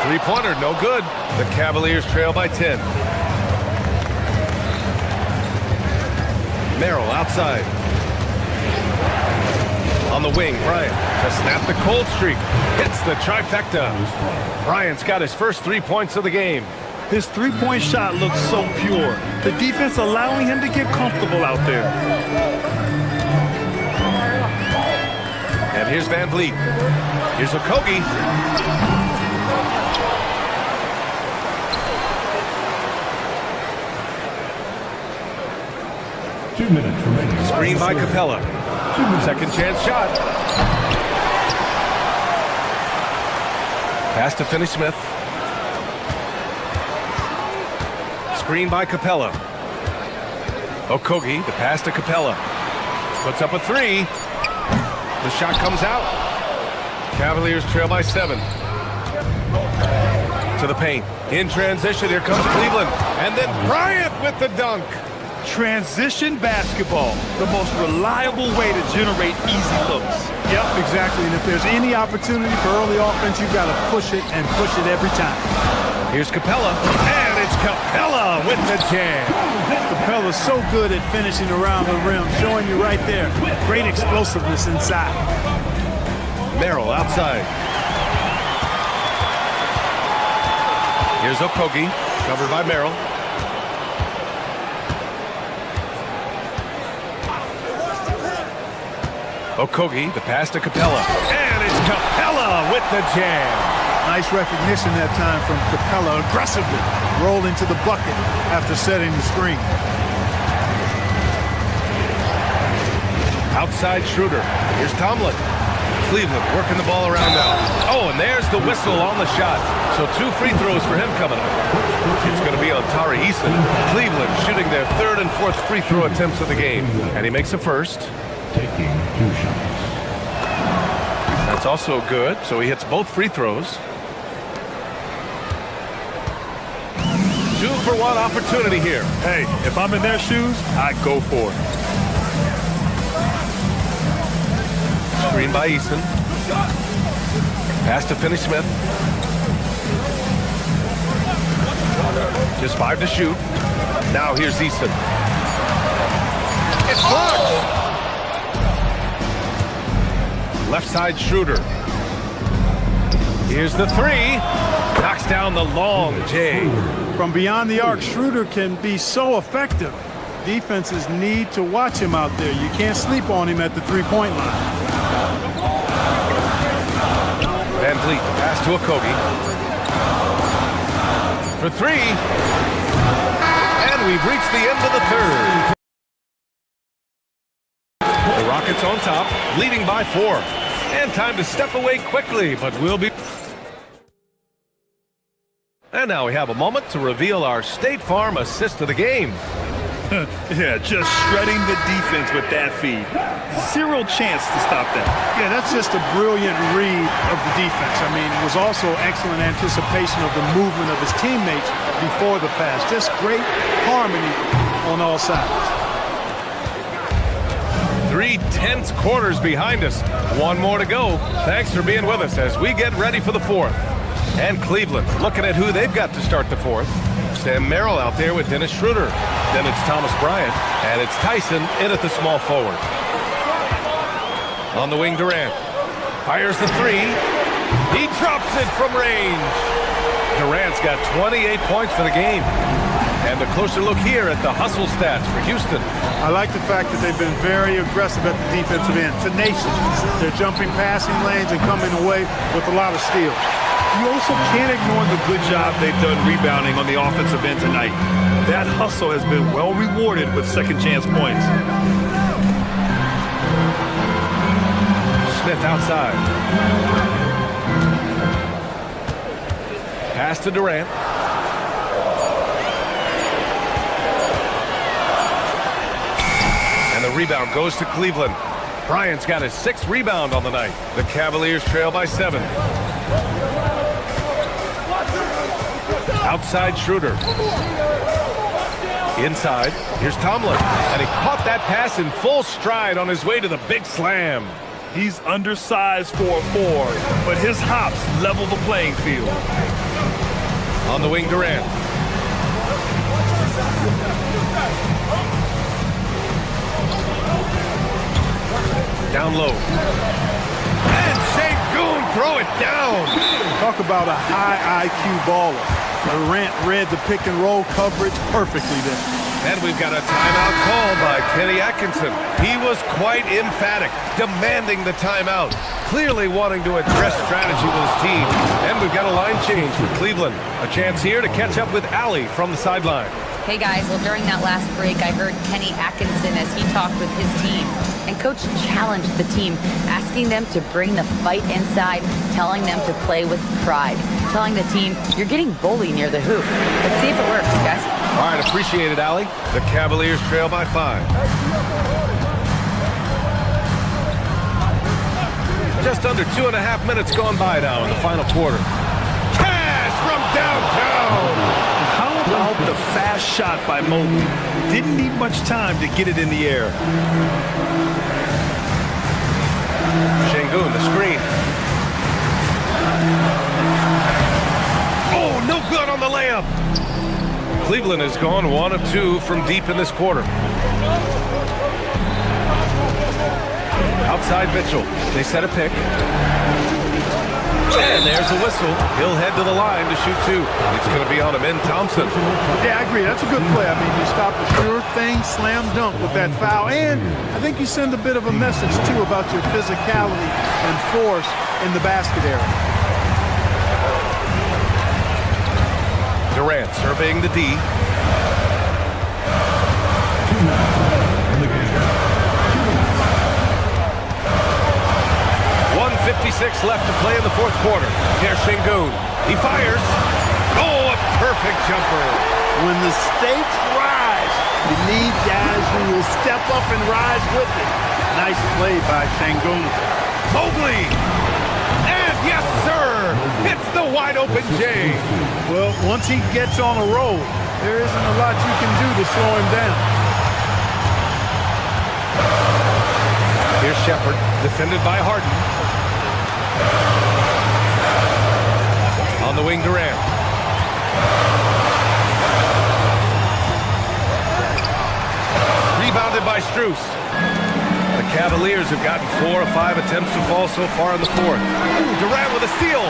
Three-pointer, no good. The Cavaliers trail by 10. Merrill outside. On the wing, Bryant to snap the cold streak. Hits the trifecta. Bryant's got his first 3 points of the game. His three-point shot looks so pure. The defense allowing him to get comfortable out there. And here's Van Vliet. Here's Okogie. 2 minutes remaining. Screen by Capella. Second chance shot. Pass to Finney-Smith. Screen by Capella. Okogie, the pass to Capella. Puts up a three. The shot comes out. Cavaliers trail by 7. To the paint. In transition, here comes Cleveland. And then Bryant with the dunk. Transition basketball, the most reliable way to generate easy looks. Yep, exactly. And if there's any opportunity for early offense, you've got to push it and push it every time. Here's Capella, and it's Capella with the jam. Capella's so good at finishing around the rim, showing you right there. Great explosiveness inside. Merrill outside. Here's Okogie, covered by Merrill. Okogie, the pass to Capella. And it's Capella with the jam. Nice recognition that time from Capella. Aggressively rolled into the bucket after setting the screen. Outside Schroeder. Here's Tomlin. Cleveland working the ball around now. Oh, and there's the whistle on the shot. So 2 free throws for him coming up. It's going to be on Tari Eason. Cleveland shooting their 3rd and 4th free throw attempts of the game. And he makes a first. Taking 2 shots. That's also good, so he hits both free throws. 2-for-1 opportunity here. Hey, if I'm in their shoes, I'd go for it. Screen by Eason. Pass to Finney-Smith. Just 5 to shoot. Now here's Eason. It's blocked! Left side Schroeder. Here's the three. Knocks down the long J. From beyond the arc, Schroeder can be so effective. Defenses need to watch him out there. You can't sleep on him at the three-point line. Van Vliet, the pass to Okogie. For 3. And we've reached the end of the 3rd. The Rockets on top, leading by 4. And time to step away quickly, but we'll be... And now we have a moment to reveal our State Farm assist of the game. Yeah, just shredding the defense with that feed. 0 chance to stop that. Yeah, that's just a brilliant read of the defense. I mean, it was also excellent anticipation of the movement of his teammates before the pass. Just great harmony on all sides. 3 tense quarters behind us. 1 more to go. Thanks for being with us as we get ready for the 4th. And Cleveland looking at who they've got to start the 4th. Sam Merrill out there with Dennis Schroeder. Then it's Thomas Bryant. And it's Tyson in at the small forward. On the wing, Durant. Fires the 3. He drops it from range. Durant's got 28 points for the game. And a closer look here at the hustle stats for Houston. I like the fact that they've been very aggressive at the defensive end. Tenacious. They're jumping passing lanes and coming away with a lot of steals. You also can't ignore the good job they've done rebounding on the offensive end tonight. That hustle has been well rewarded with second chance points. Smith outside. Pass to Durant. And the rebound goes to Cleveland. Bryant's got his 6th rebound on the night. The Cavaliers trail by 7. Outside Schroeder. Inside, here's Tomlin. And he caught that pass in full stride on his way to the big slam. He's undersized for a 4, but his hops level the playing field. On the wing, Durant. Down low. And Şengün throw it down. Talk about a high IQ baller. Durant read the pick and roll coverage perfectly there. And we've got a timeout call by Kenny Atkinson. He was quite emphatic, demanding the timeout, clearly wanting to address strategy with his team. And we've got a line change for Cleveland. A chance here to catch up with Allie from the sideline. Hey guys, well during that last break I heard Kenny Atkinson as he talked with his team. And Coach challenged the team, asking them to bring the fight inside, telling them to play with pride, telling the team, you're getting bullied near the hoop. Let's see if it works, guys. All right, appreciate it, Allie. The Cavaliers trail by 5. Just under 2.5 minutes gone by now in the final quarter. Cash from downtown! How about the fast shot by Mobley? Didn't need much time to get it in the air. Şengün, the screen. Oh, no good on the layup. Cleveland has gone 1 of 2 from deep in this quarter. Outside Mitchell. They set a pick. And there's a whistle. He'll head to the line to shoot 2. It's going to be on him in Thompson. Yeah, I agree. That's a good play. I mean, you stop the sure thing, slam dunk with that foul. And I think you send a bit of a message, too, about your physicality and force in the basket area. Durant surveying the D. 1:56 left to play in the 4th quarter. Here's Şengün. He fires. Oh, a perfect jumper. When the stakes rise, you need guys who will step up and rise with it. Nice play by Şengün. Mobley. And yes, sir. It's the wide open J. Well, once he gets on a roll, there isn't a lot you can do to slow him down. Here's Shepard, defended by Harden. On the wing, Durant. Rebounded by Strus. The Cavaliers have gotten 4 of 5 attempts to fall so far in the 4th. Ooh, Durant with a steal.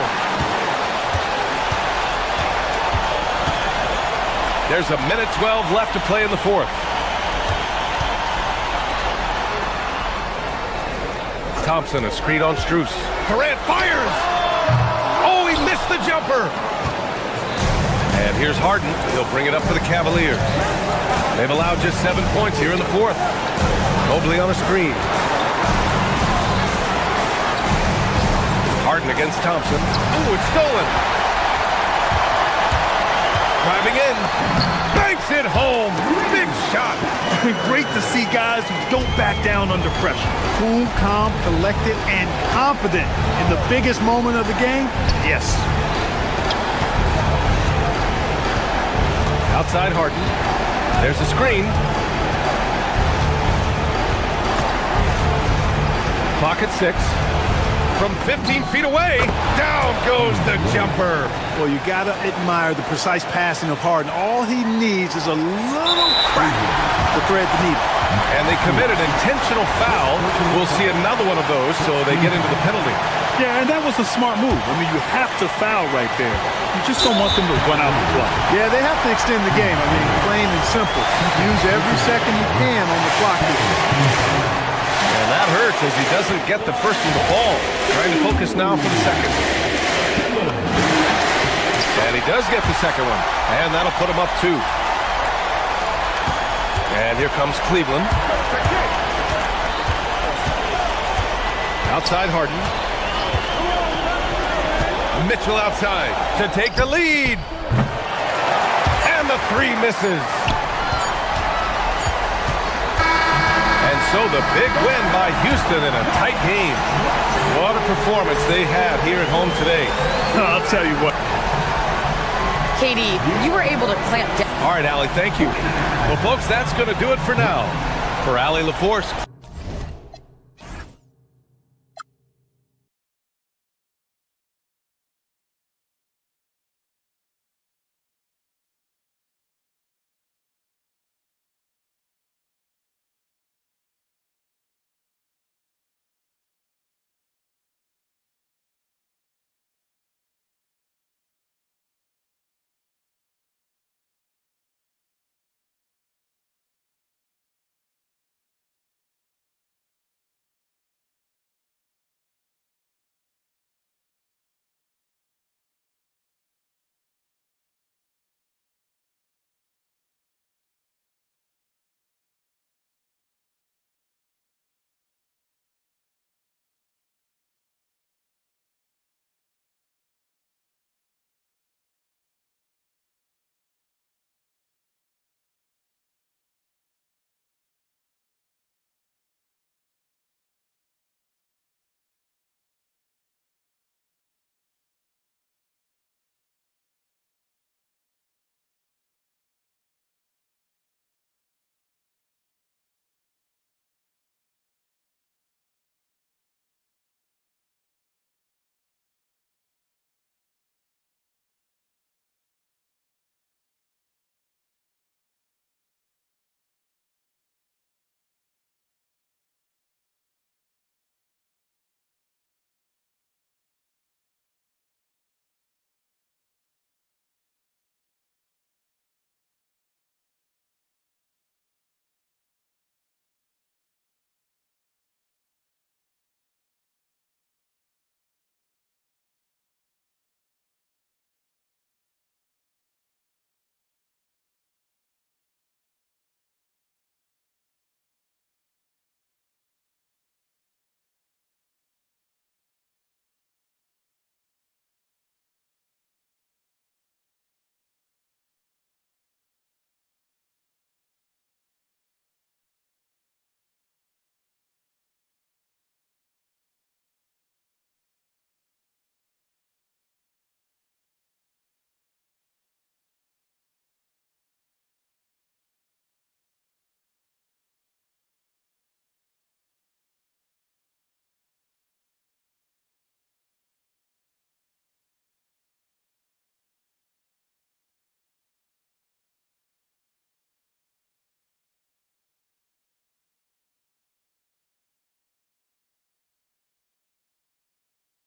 There's 1:12 left to play in the 4th. Thompson, a screen on Strus. Durant fires! Oh, he missed the jumper! And here's Harden. He'll bring it up for the Cavaliers. They've allowed just 7 points here in the 4th. Mobley on a screen. Harden against Thompson. Ooh, it's stolen! Driving in. Banks it home! Big shot! Great to see guys who don't back down under pressure. Cool, calm, collected, and confident in the biggest moment of the game? Yes. Outside Harden. There's a screen. Clock at 6. From 15 feet away, down goes the jumper. Well, you got to admire the precise passing of Harden. All he needs is a little crack to thread the needle. And they committed intentional foul. We'll see another one of those, so they get into the penalty. Yeah, and that was a smart move. I mean, you have to foul right there. You just don't want them to run out the clock. Yeah, they have to extend the game. I mean, plain and simple. Use every second you can on the clock here. And that hurts as he doesn't get the first of the ball. Trying to focus now for the second. And he does get the second one. And that'll put him up 2. And here comes Cleveland. Outside Harden. Mitchell outside to take the lead. And the 3 misses. And so the big win by Houston in a tight game. What a performance they had here at home today. I'll tell you what. KD, you were able to clamp down. All right, Allie, thank you. Well, folks, that's going to do it for now. For Allie LaForce.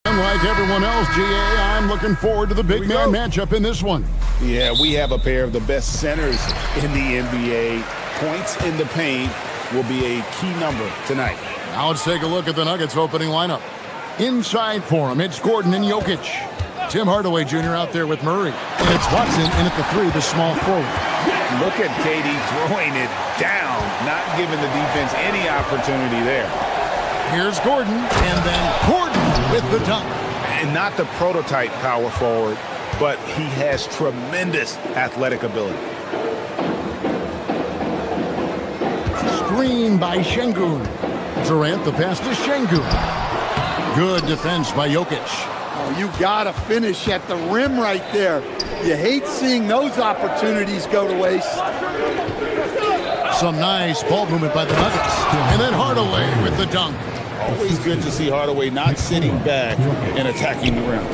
Like everyone else, GA, I'm looking forward to the big man matchup in this one. Yeah, we have a pair of the best centers in the NBA. Points in the paint will be a key number tonight. Now let's take a look at the Nuggets opening lineup. Inside for him, it's Gordon and Jokic. Tim Hardaway Jr. out there with Murray. And it's Watson in at the 3, the small forward. Look at KD throwing it down, not giving the defense any opportunity there. Here's Gordon, and then Gordon with the dunk. And not the prototype power forward, but he has tremendous athletic ability. Screen by Şengün. Durant, the pass to Şengün. Good defense by Jokic. Oh, you got to finish at the rim right there. You hate seeing those opportunities go to waste. Some nice ball movement by the Nuggets. And then Hardaway with the dunk. Always good to see Hardaway not sitting back and attacking the rim.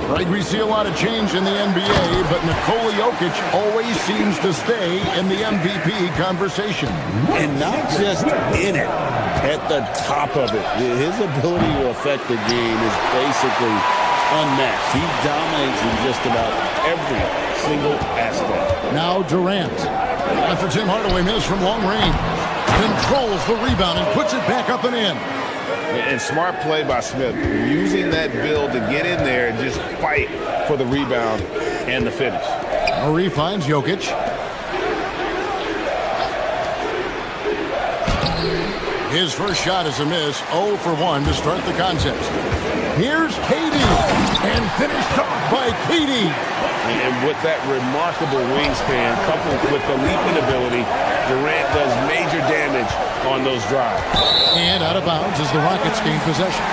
Right, we see a lot of change in the NBA, but Nikola Jokic always seems to stay in the MVP conversation. And not just in it, at the top of it. His ability to affect the game is basically unmatched. He dominates in just about every single aspect. Now Durant, after Tim Hardaway missed from long range, controls the rebound and puts it back up and in. And smart play by Smith, using that build to get in there and just fight for the rebound and the finish. Murray finds Jokic. His first shot is a miss. 0 for 1 to start the contest. Here's KD. And finished off by KD. And with that remarkable wingspan, coupled with the leaping ability, Durant does major damage on those drives. And out of bounds as the Rockets gain possession.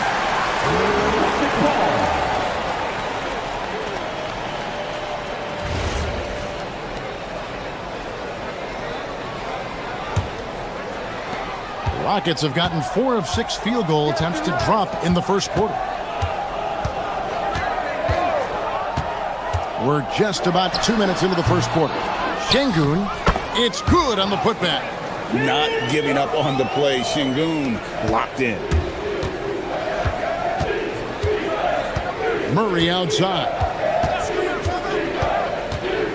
The Rockets have gotten 4 of 6 field goal attempts to drop in the first quarter. We're just about 2 minutes into the first quarter. Şengün, it's good on the putback. Not giving up on the play. Şengün locked in. Murray outside.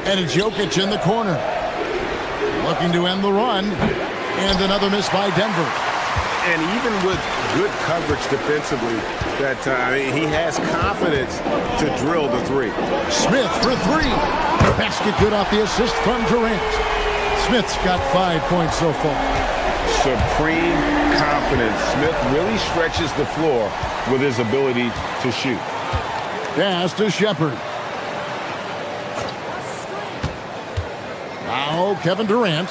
And it's Jokic in the corner. Looking to end the run. And another miss by Denver. And even with good coverage defensively, that he has confidence to drill the three. Smith for 3. The basket good off the assist from Durant. Smith's got 5 points so far. Supreme confidence. Smith really stretches the floor with his ability to shoot. Pass to Shepherd. Now Kevin Durant.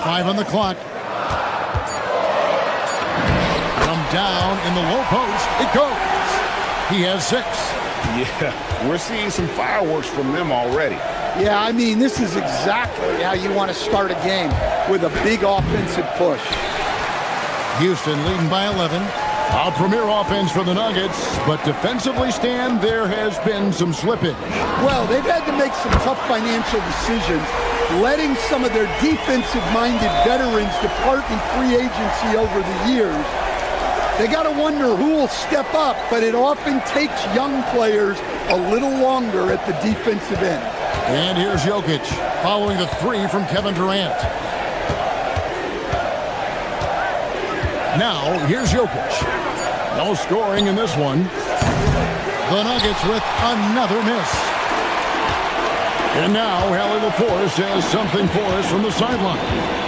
Five on the clock. From down in the low post, it goes. He has 6. Yeah, we're seeing some fireworks from them already. Yeah, I mean, this is exactly how you want to start a game, with a big offensive push. Houston leading by 11. A premier offense for the Nuggets, but defensively, Stan, there has been some slippage. Well, they've had to make some tough financial decisions, letting some of their defensive-minded veterans depart in free agency over the years. They got to wonder who will step up, but it often takes young players a little longer at the defensive end. And here's Jokic, following the 3 from Kevin Durant. Now, here's Jokic. No scoring in this one. The Nuggets with another miss. And now, Hallie LaForce has something for us from the sideline.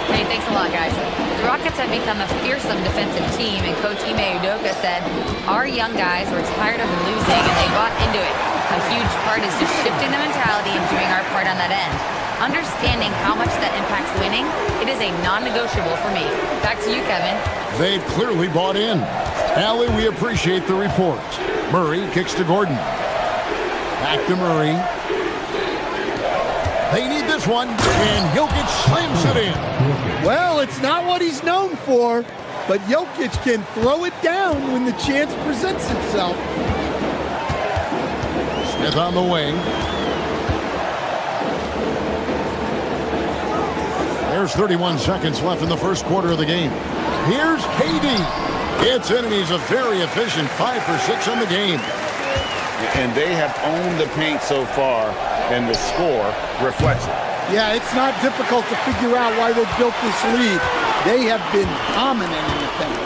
Hey, thanks a lot, guys. The Rockets have become a fearsome defensive team, and Coach Ime Udoka said, our young guys were tired of losing, and they bought into it. A huge part is just shifting the mentality and doing our part on that end. Understanding how much that impacts winning, it is a non-negotiable for me. Back to you, Kevin. They've clearly bought in. Allie, we appreciate the report. Murray kicks to Gordon. Back to Murray. They need this one, and Jokic slams it in. Well, it's not what he's known for, but Jokic can throw it down when the chance presents itself. Smith on the wing. There's 31 seconds left in the first quarter of the game. Here's KD. It's in, and he's a very efficient 5 for 6 on the game. And they have owned the paint so far, and the score reflects it. Yeah, it's not difficult to figure out why they've built this lead. They have been dominant in the paint.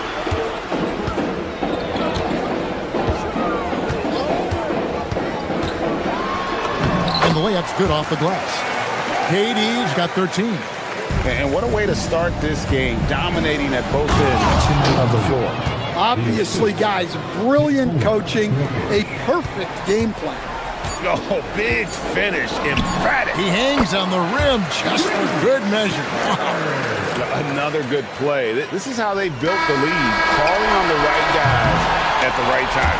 And the layup's good off the glass. KD's got 13. And what a way to start this game, dominating at both ends of the floor. Obviously, guys, brilliant coaching, a perfect game plan. Oh, big finish, emphatic. He hangs on the rim just for good measure. Another good play. This is how they built the lead, calling on the right guys at the right time.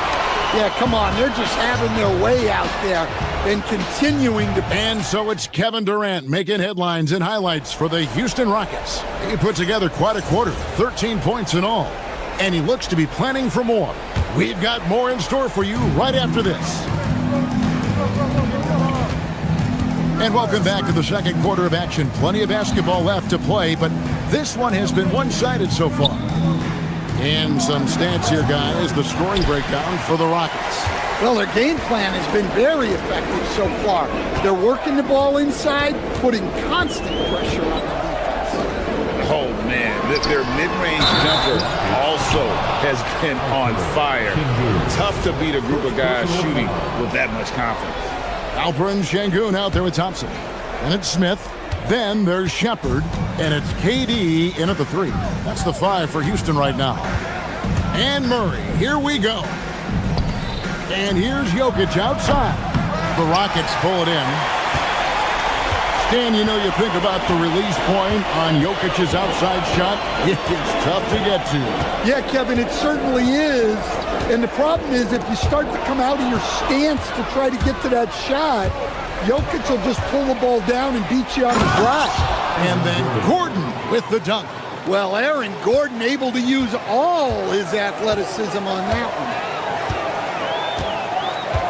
Yeah, come on, they're just having their way out there and continuing to... And so it's Kevin Durant making headlines and highlights for the Houston Rockets. He put together quite a quarter, 13 points in all. And he looks to be planning for more. We've got more in store for you right after this. And welcome back to the second quarter of action. Plenty of basketball left to play, but this one has been one-sided so far. And some stats here, guys. The scoring breakdown for the Rockets. Well, their game plan has been very effective so far. They're working the ball inside, putting constant pressure on the defense. Oh, man, their mid-range jumper also has been on fire. Tough to beat a group of guys shooting with that much confidence. Alperen Şengün out there with Thompson. And it's Smith. Then there's Shepard. And it's KD in at the 3. That's the 5 for Houston right now. And Murray. Here we go. And here's Jokic outside. The Rockets pull it in. Stan, you know, you think about the release point on Jokic's outside shot. It's tough to get to. Yeah, Kevin, it certainly is. And the problem is if you start to come out of your stance to try to get to that shot, Jokic will just pull the ball down and beat you on the drive. And then Gordon with the dunk. Well, Aaron Gordon able to use all his athleticism on that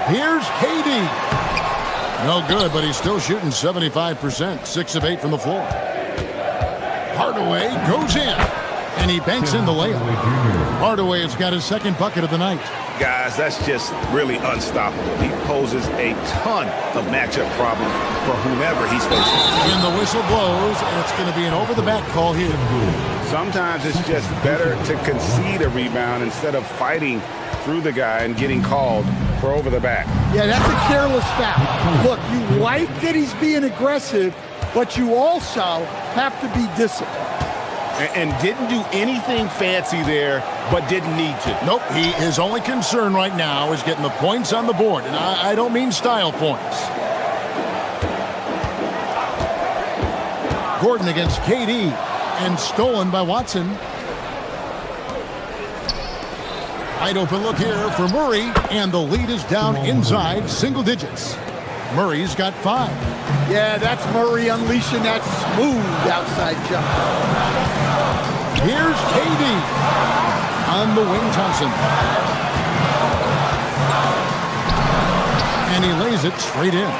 one. Here's KD. No good, but he's still shooting 75%, 6 of 8 from the floor. Hardaway goes in, and he banks in the layup. Hardaway has got his second bucket of the night. Guys, that's just really unstoppable. He poses a ton of matchup problems for whomever he's facing. And the whistle blows, and it's going to be an over-the-back call here. Sometimes it's just better to concede a rebound instead of fighting through the guy and getting called for over the back. Yeah, that's a careless foul. Look, you like that he's being aggressive, but you also have to be disciplined. And didn't do anything fancy there, but didn't need to. Nope, his only concern right now is getting the points on the board, and I don't mean style points. Gordon against KD, and stolen by Watson. Wide open look here for Murray, and the lead is down inside single digits. Murray's got 5. Yeah, that's Murray unleashing that smooth outside jumper. Here's KD on the wing. Thompson. And he lays it straight in.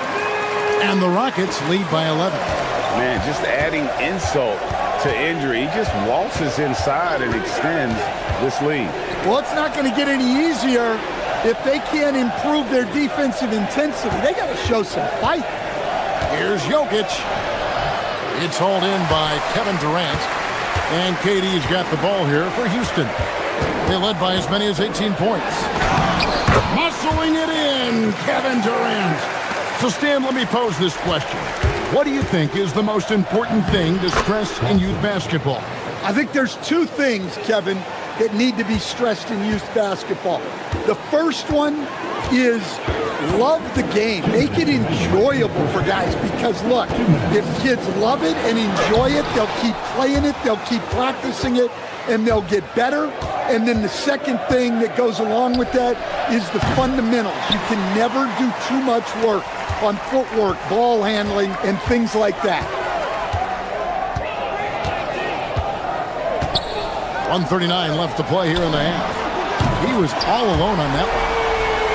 And the Rockets lead by 11. Man, just adding insult to injury. He just waltzes inside and extends this lead. Well, it's not going to get any easier if they can't improve their defensive intensity. They got to show some fight. Here's Jokic. It's hauled in by Kevin Durant. And KD's got the ball here for Houston. They led by as many as 18 points. Muscling it in, Kevin Durant. So, Stan, let me pose this question. What do you think is the most important thing to stress in youth basketball? I think there's 2 things, Kevin, that need to be stressed in youth basketball. The first one is love the game. Make it enjoyable for guys because, look, if kids love it and enjoy it, they'll keep playing it, they'll keep practicing it, and they'll get better. And then the second thing that goes along with that is the fundamentals. You can never do too much work on footwork, ball handling, and things like that. 1:39 left to play here in the half. He was all alone on that one.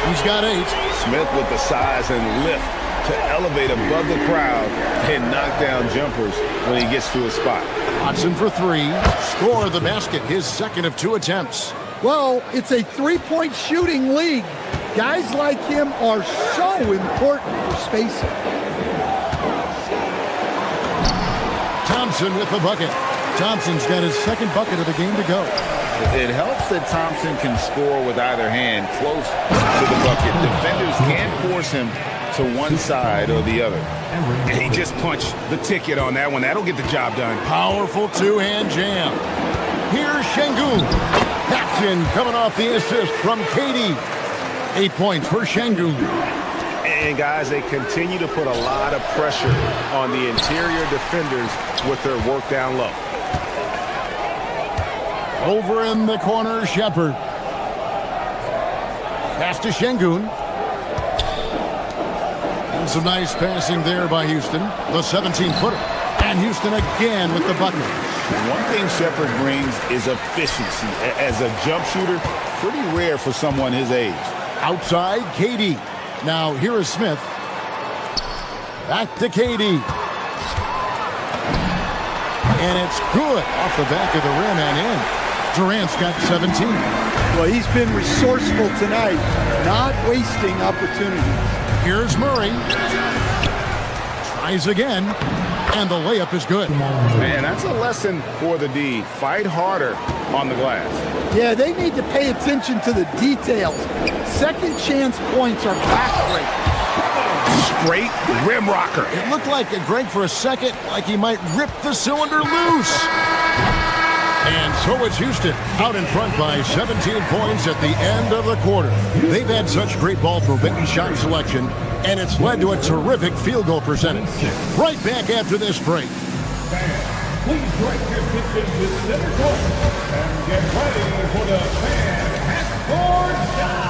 He's got 8. Smith with the size and lift to elevate above the crowd and knock down jumpers when he gets to his spot. Watson for 3. Score the basket, his second of 2 attempts. Well, it's a 3-point shooting league. Guys like him are so important for spacing. Thompson with the bucket. Thompson's got his second bucket of the game to go. It helps that Thompson can score with either hand close to the bucket. Defenders can't force him to one side or the other. And he just punched the ticket on that one. That'll get the job done. Powerful 2-hand jam. Here's Şengün. Jackson coming off the assist from KD. 8 points for Şengün. And guys, they continue to put a lot of pressure on the interior defenders with their work down low. Over in the corner, Shepard. Pass to Şengün. And some nice passing there by Houston. The 17-footer. And Houston again with the bucket. One thing Shepard brings is efficiency. As a jump shooter, pretty rare for someone his age. Outside, KD. Now, here is Smith. Back to KD. And it's good off the back of the rim and in. Durant's got 17. Well, he's been resourceful tonight, not wasting opportunities. Here's Murray. Tries again. And the layup is good. Man, that's a lesson for the D. Fight harder on the glass. Yeah, they need to pay attention to the details. Second chance points are backbreaking. Straight rim rocker. It looked like Greg for a second, like he might rip the cylinder loose. And so it's Houston out in front by 17 points at the end of the quarter. They've had such great ball movement and shot selection, and it's led to a terrific field goal percentage. Right back after this break. Please direct your attention to center court and get ready for the fan half-court shot.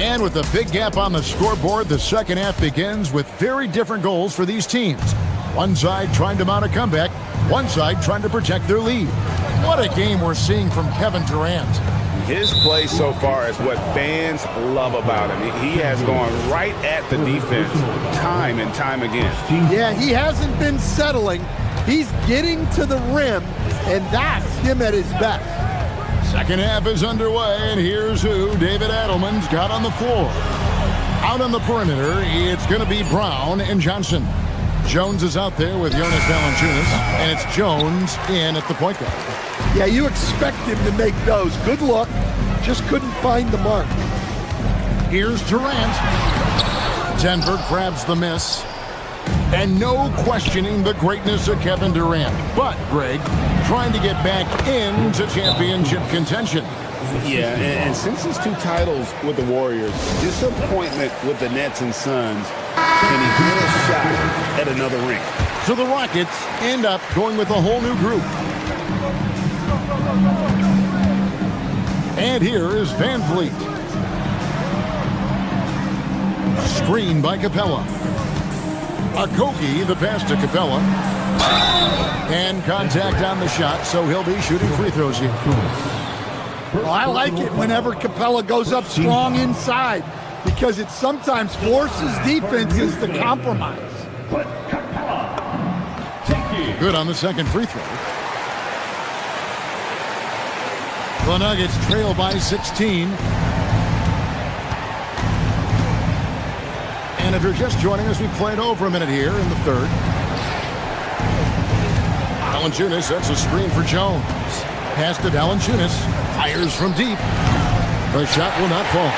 And with a big gap on the scoreboard, the second half begins with very different goals for these teams. One side trying to mount a comeback, one side trying to protect their lead. What a game we're seeing from Kevin Durant. His play so far is what fans love about him. He has gone right at the defense time and time again. Yeah, he hasn't been settling. He's getting to the rim, and that's him at his best. Second half is underway, and here's who David Adelman's got on the floor. Out on the perimeter, it's going to be Brown and Johnson. Jones is out there with Jonas Valanciunas, and it's Jones in at the point guard. Yeah, you expect him to make those. Good look. Just couldn't find the mark. Here's Durant. Denver grabs the miss. And no questioning the greatness of Kevin Durant. But, Greg, trying to get back into championship contention. Yeah, and since his 2 titles with the Warriors, disappointment with the Nets and Suns, can he get a shot at another ring? So the Rockets end up going with a whole new group. And here is Van Vliet. Screen by Capella. Akogi, the pass to Capella. And contact on the shot, so he'll be shooting free throws here. Well, I like it whenever Capella goes up strong inside because it sometimes forces defenses to compromise. Good on the second free throw. The Nuggets trail by 16. And if you're just joining us, we played over a minute here in the third. Valanciunas sets a screen for Jones. Pass to Valanciunas. Fires from deep. The shot will not fall.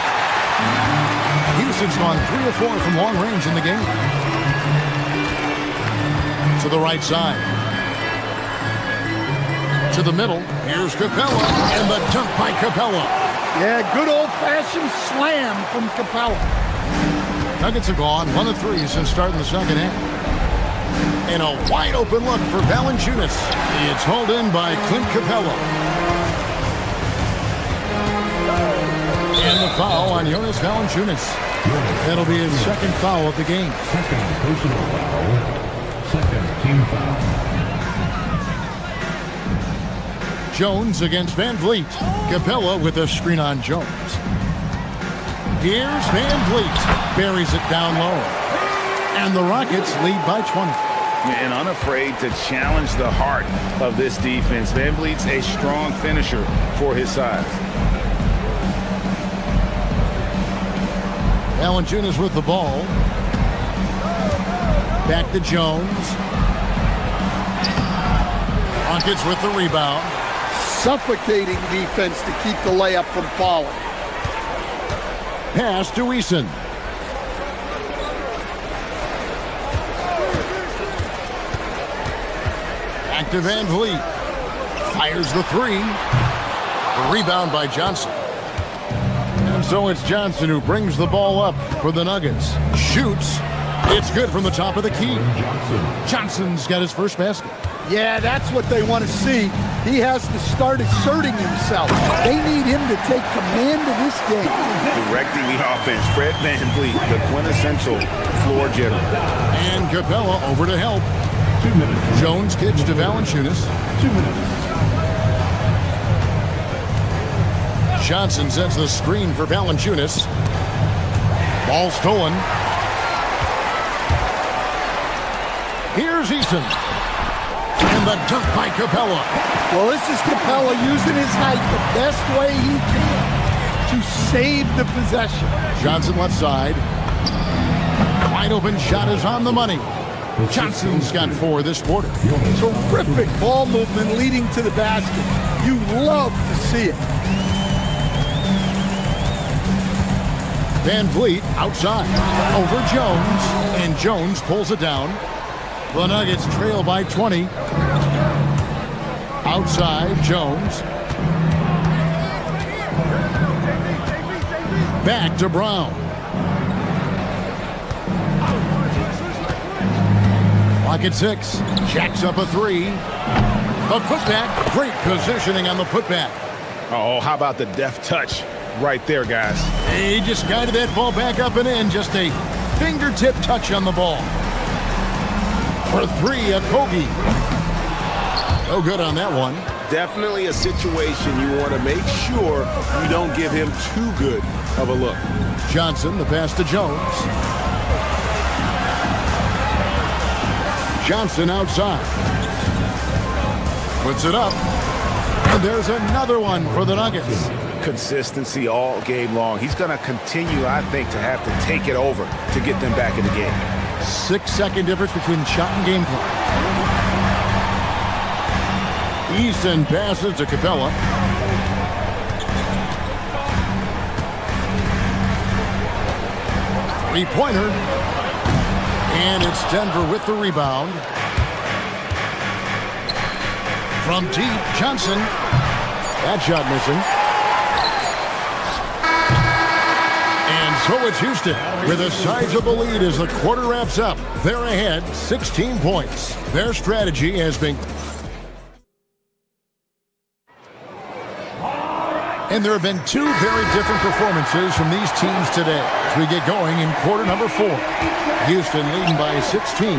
Houston's gone 3 of 4 from long range in the game. To the right side. To the middle. Here's Capella. And the dunk by Capella. Yeah, good old-fashioned slam from Capella. Nuggets have gone 1 of 3 since starting the second half. And a wide open look for Valanciunas. It's hauled in by Clint Capella. And the foul on Jonas Valanciunas. That'll be his second foul of the game. Second personal foul. Second team foul. Jones against Van Vliet. Capella with a screen on Jones. Here's Van Vliet. Buries it down low. And the Rockets lead by 20. And unafraid to challenge the heart of this defense. Van Vliet's a strong finisher for his size. Valanciunas with the ball. Back to Jones. Rockets with the rebound. Suffocating defense to keep the layup from falling. Pass to Eason. Back to Van Vliet. Fires the 3. The rebound by Johnson. And so it's Johnson who brings the ball up for the Nuggets. Shoots. It's good from the top of the key. Johnson's got his first basket. Yeah, that's what they want to see. He has to start asserting himself. They need him to take command of this game. Directing the offense, Fred Van Vliet, the quintessential floor general. And Capella over to help. 2 minutes. Jones kicks to Valanciunas. 2 minutes. Johnson sets the screen for Valanciunas. Ball stolen. Here's Eason. And And the dunk by Capella. Well, this is Capella using his height the best way he can to save the possession. Johnson left side. Wide open shot is on the money. Johnson's got 4 this quarter. Terrific ball movement leading to the basket. You love to see it. Van Vliet outside. Over Jones. And Jones pulls it down. The Nuggets trail by 20. Outside, Jones. Back to Brown. Clock at 6. Jacks up a 3. A putback. Great positioning on the putback. Oh, how about the deft touch right there, guys? He just guided that ball back up and in. Just a fingertip touch on the ball. For 3, a Kogi. No good on that one. Definitely a situation you want to make sure you don't give him too good of a look. Johnson, the pass to Jones. Johnson outside. Puts it up. And there's another one for the Nuggets. Consistency all game long. He's going to continue, I think, to have to take it over to get them back in the game. 6-second difference between shot and game clock. Easton passes to Capella. Three-pointer. And it's Denver with the rebound. From deep, Johnson. That shot missing. And so it's Houston with a sizable lead as the quarter wraps up. They're ahead 16 points. Their strategy has been... And there have been 2 very different performances from these teams today. As we get going in quarter number 4. Houston leading by 16.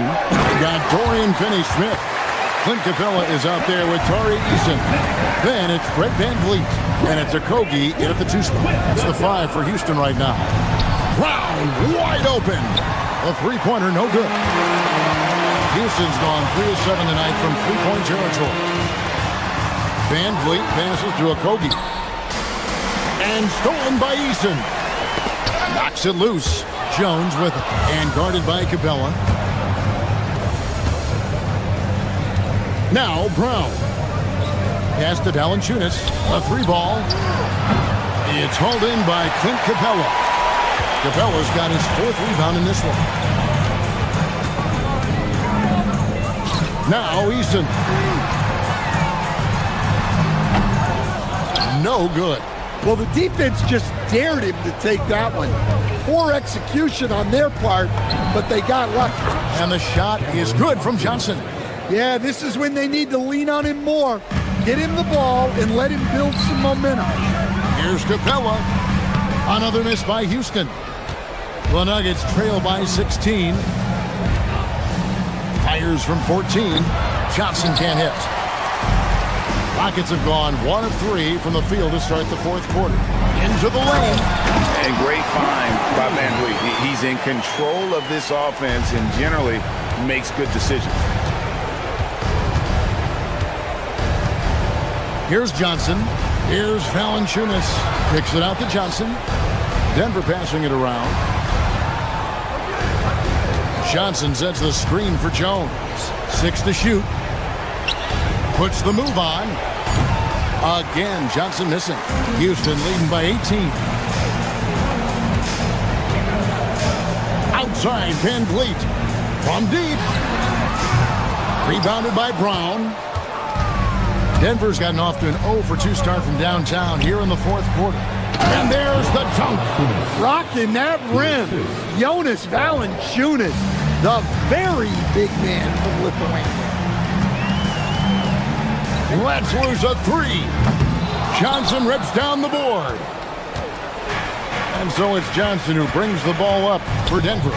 Got Dorian Finney-Smith. Clint Capella is out there with Tari Eason. Then it's Fred Van Vliet. And it's Okogie in at the 2 spot. It's the 5 for Houston right now. Brown wide open. A 3-pointer, no good. Houston's gone 3 of 7 tonight from 3-point territory. Van Vliet passes to Okogie. And stolen by Eason. Knocks it loose. Jones with it. And guarded by Capella. Now Brown. Pass to Valanciunas. A 3-ball. It's hauled in by Clint Capella. Capella's got his 4th rebound in this one. Now Eason. No good. Well, the defense just dared him to take that one. Poor execution on their part, but they got lucky. And the shot is good from Johnson. Yeah, this is when they need to lean on him more. Get him the ball and let him build some momentum. Here's Capella. Another miss by Houston. The Nuggets trail by 16. Fires from 14. Johnson can't hit. Rockets have gone 1 of 3 from the field to start the 4th quarter. Into the lane. And great find by Van Vliet. He's in control of this offense and generally makes good decisions. Here's Johnson. Here's Valanciunas. Picks it out to Johnson. Denver passing it around. Johnson sets the screen for Jones. 6 to shoot. Puts the move on. Again, Johnson missing. Houston leading by 18. Outside, Van Vliet. From deep. Rebounded by Brown. Denver's gotten off to an 0 for 2 start from downtown here in the 4th quarter. And there's the dunk. Rocking that rim. Jonas Valanciunas, the very big man from Lithuania. Let's lose a 3. Johnson rips down the board. And so it's Johnson who brings the ball up for Denver.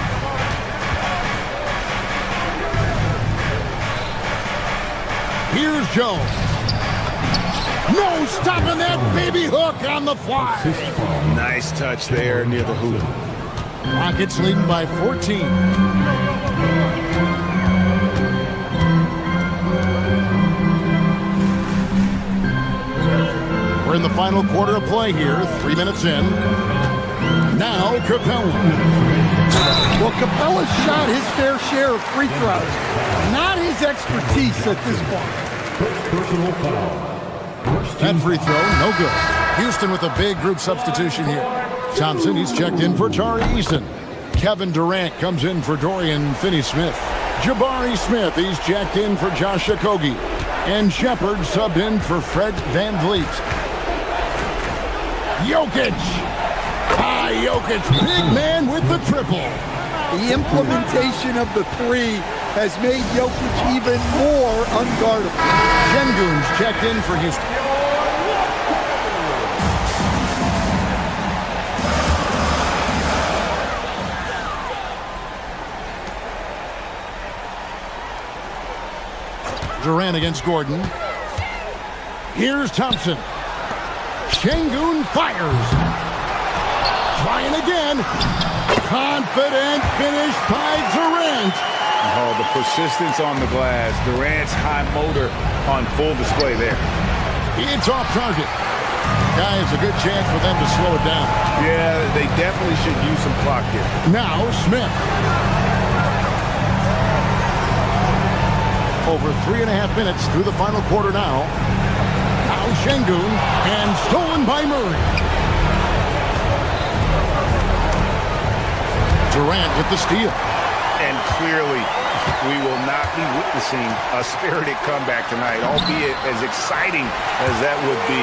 Here's Jones. No stopping that baby hook on the fly. Nice touch there near the hoop. Rockets leading by 14. We're in the final quarter of play here, 3 minutes in. Now Capella. Well, Capella's shot his fair share of free throws. Not his expertise at this point. Personal foul. That free throw, no good. Houston with a big group substitution here. Thompson, he's checked in for Tari Eason. Kevin Durant comes in for Dorian Finney-Smith. Jabari Smith, he's checked in for Josh Okogie. And Shepard subbed in for Fred VanVleet. Jokic. Jokic, big man with the triple. The implementation of the three has made Jokic even more unguardable. Şengün's checked in for Houston. Durant against Gordon. Here's Thompson. Şengün fires. Trying again. Confident finish by Durant. Oh, the persistence on the glass. Durant's high motor on full display there. It's off target. Guys, a good chance for them to slow it down. Yeah, they definitely should use some clock here. Now Smith. Over 3.5 minutes through the final quarter now. Now Şengün, and stolen by Murray. Durant with the steal. And clearly, we will not be witnessing a spirited comeback tonight, albeit as exciting as that would be.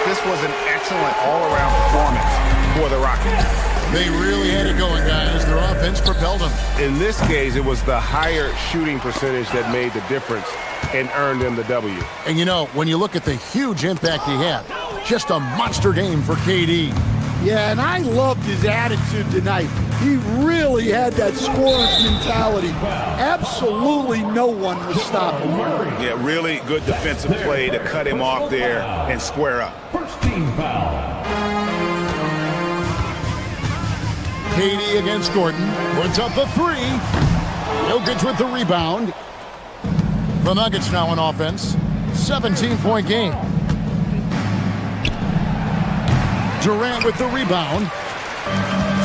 This was an excellent all-around performance for the Rockets. They really had it going, guys. Their offense propelled them. In this case, it was the higher shooting percentage that made the difference and earned them the W. And you know, when you look at the huge impact he had, just a monster game for KD. Yeah, and I loved his attitude tonight. He really had that scorer's mentality. Absolutely no one was stopping him. Yeah, really good defensive play to cut him off there and square up. First team foul. KD against Gordon. Puts up the three. Jokic with the rebound. The Nuggets now on offense. 17-point game. Durant with the rebound.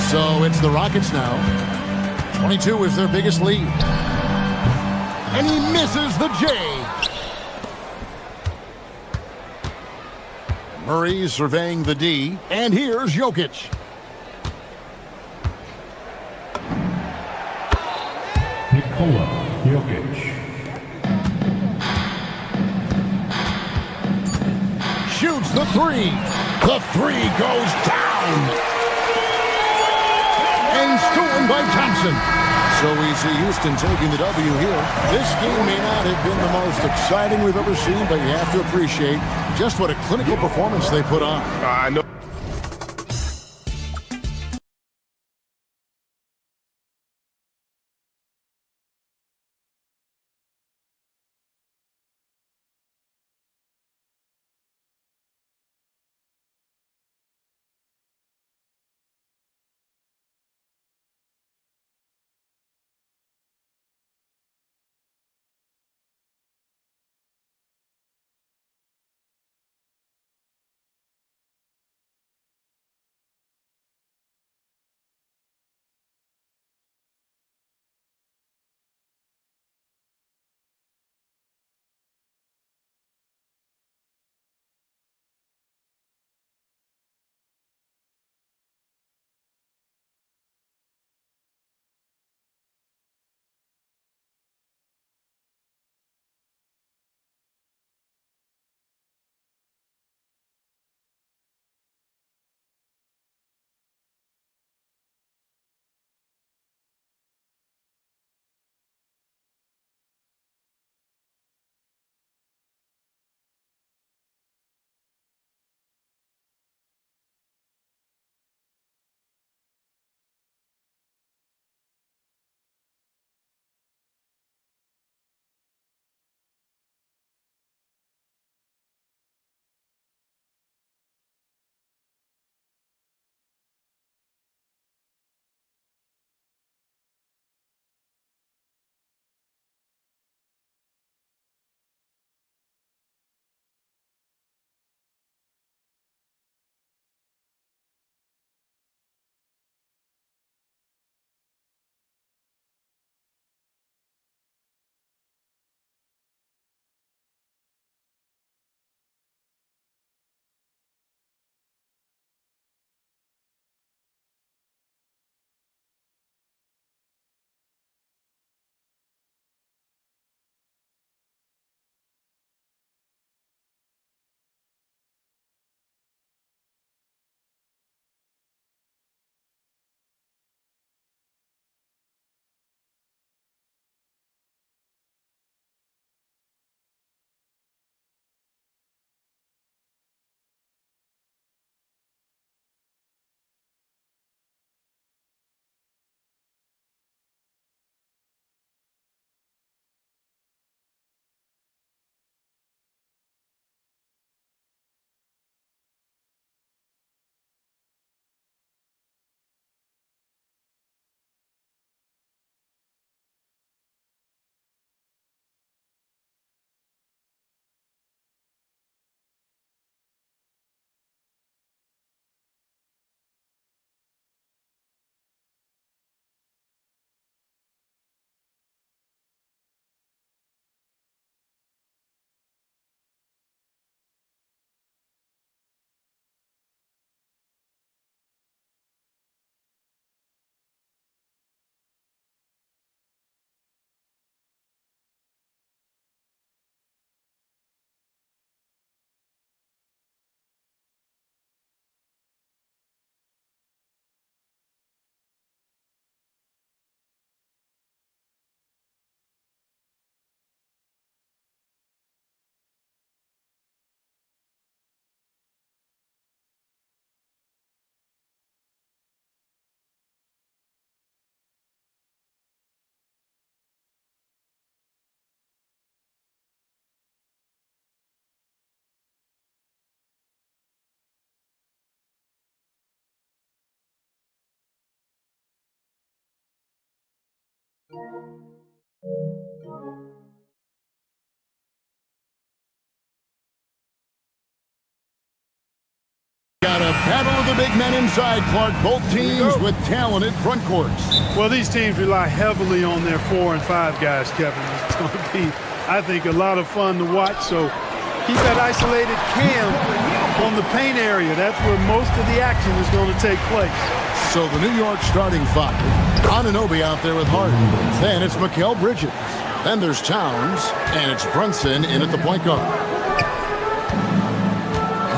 So it's the Rockets now. 22 is their biggest lead. And he misses the J. Murray surveying the D. And here's Jokic. Nikola Jokic. Shoots the three. The three goes down. And stolen by Thompson. So we see Houston taking the W here. This game may not have been the most exciting we've ever seen, but you have to appreciate just what a clinical performance they put on. I know. Got a battle of the big men inside, Clark. Both teams with talented front courts. Well, these teams rely heavily on their 4 and 5 guys, Kevin. It's going to be, I think, a lot of fun to watch. So keep that isolated cam on the paint area. That's where most of the action is going to take place. So the New York starting 5. Anunoby out there with Hart. Then it's Mikal Bridges. Then there's Towns. And it's Brunson in at the point guard.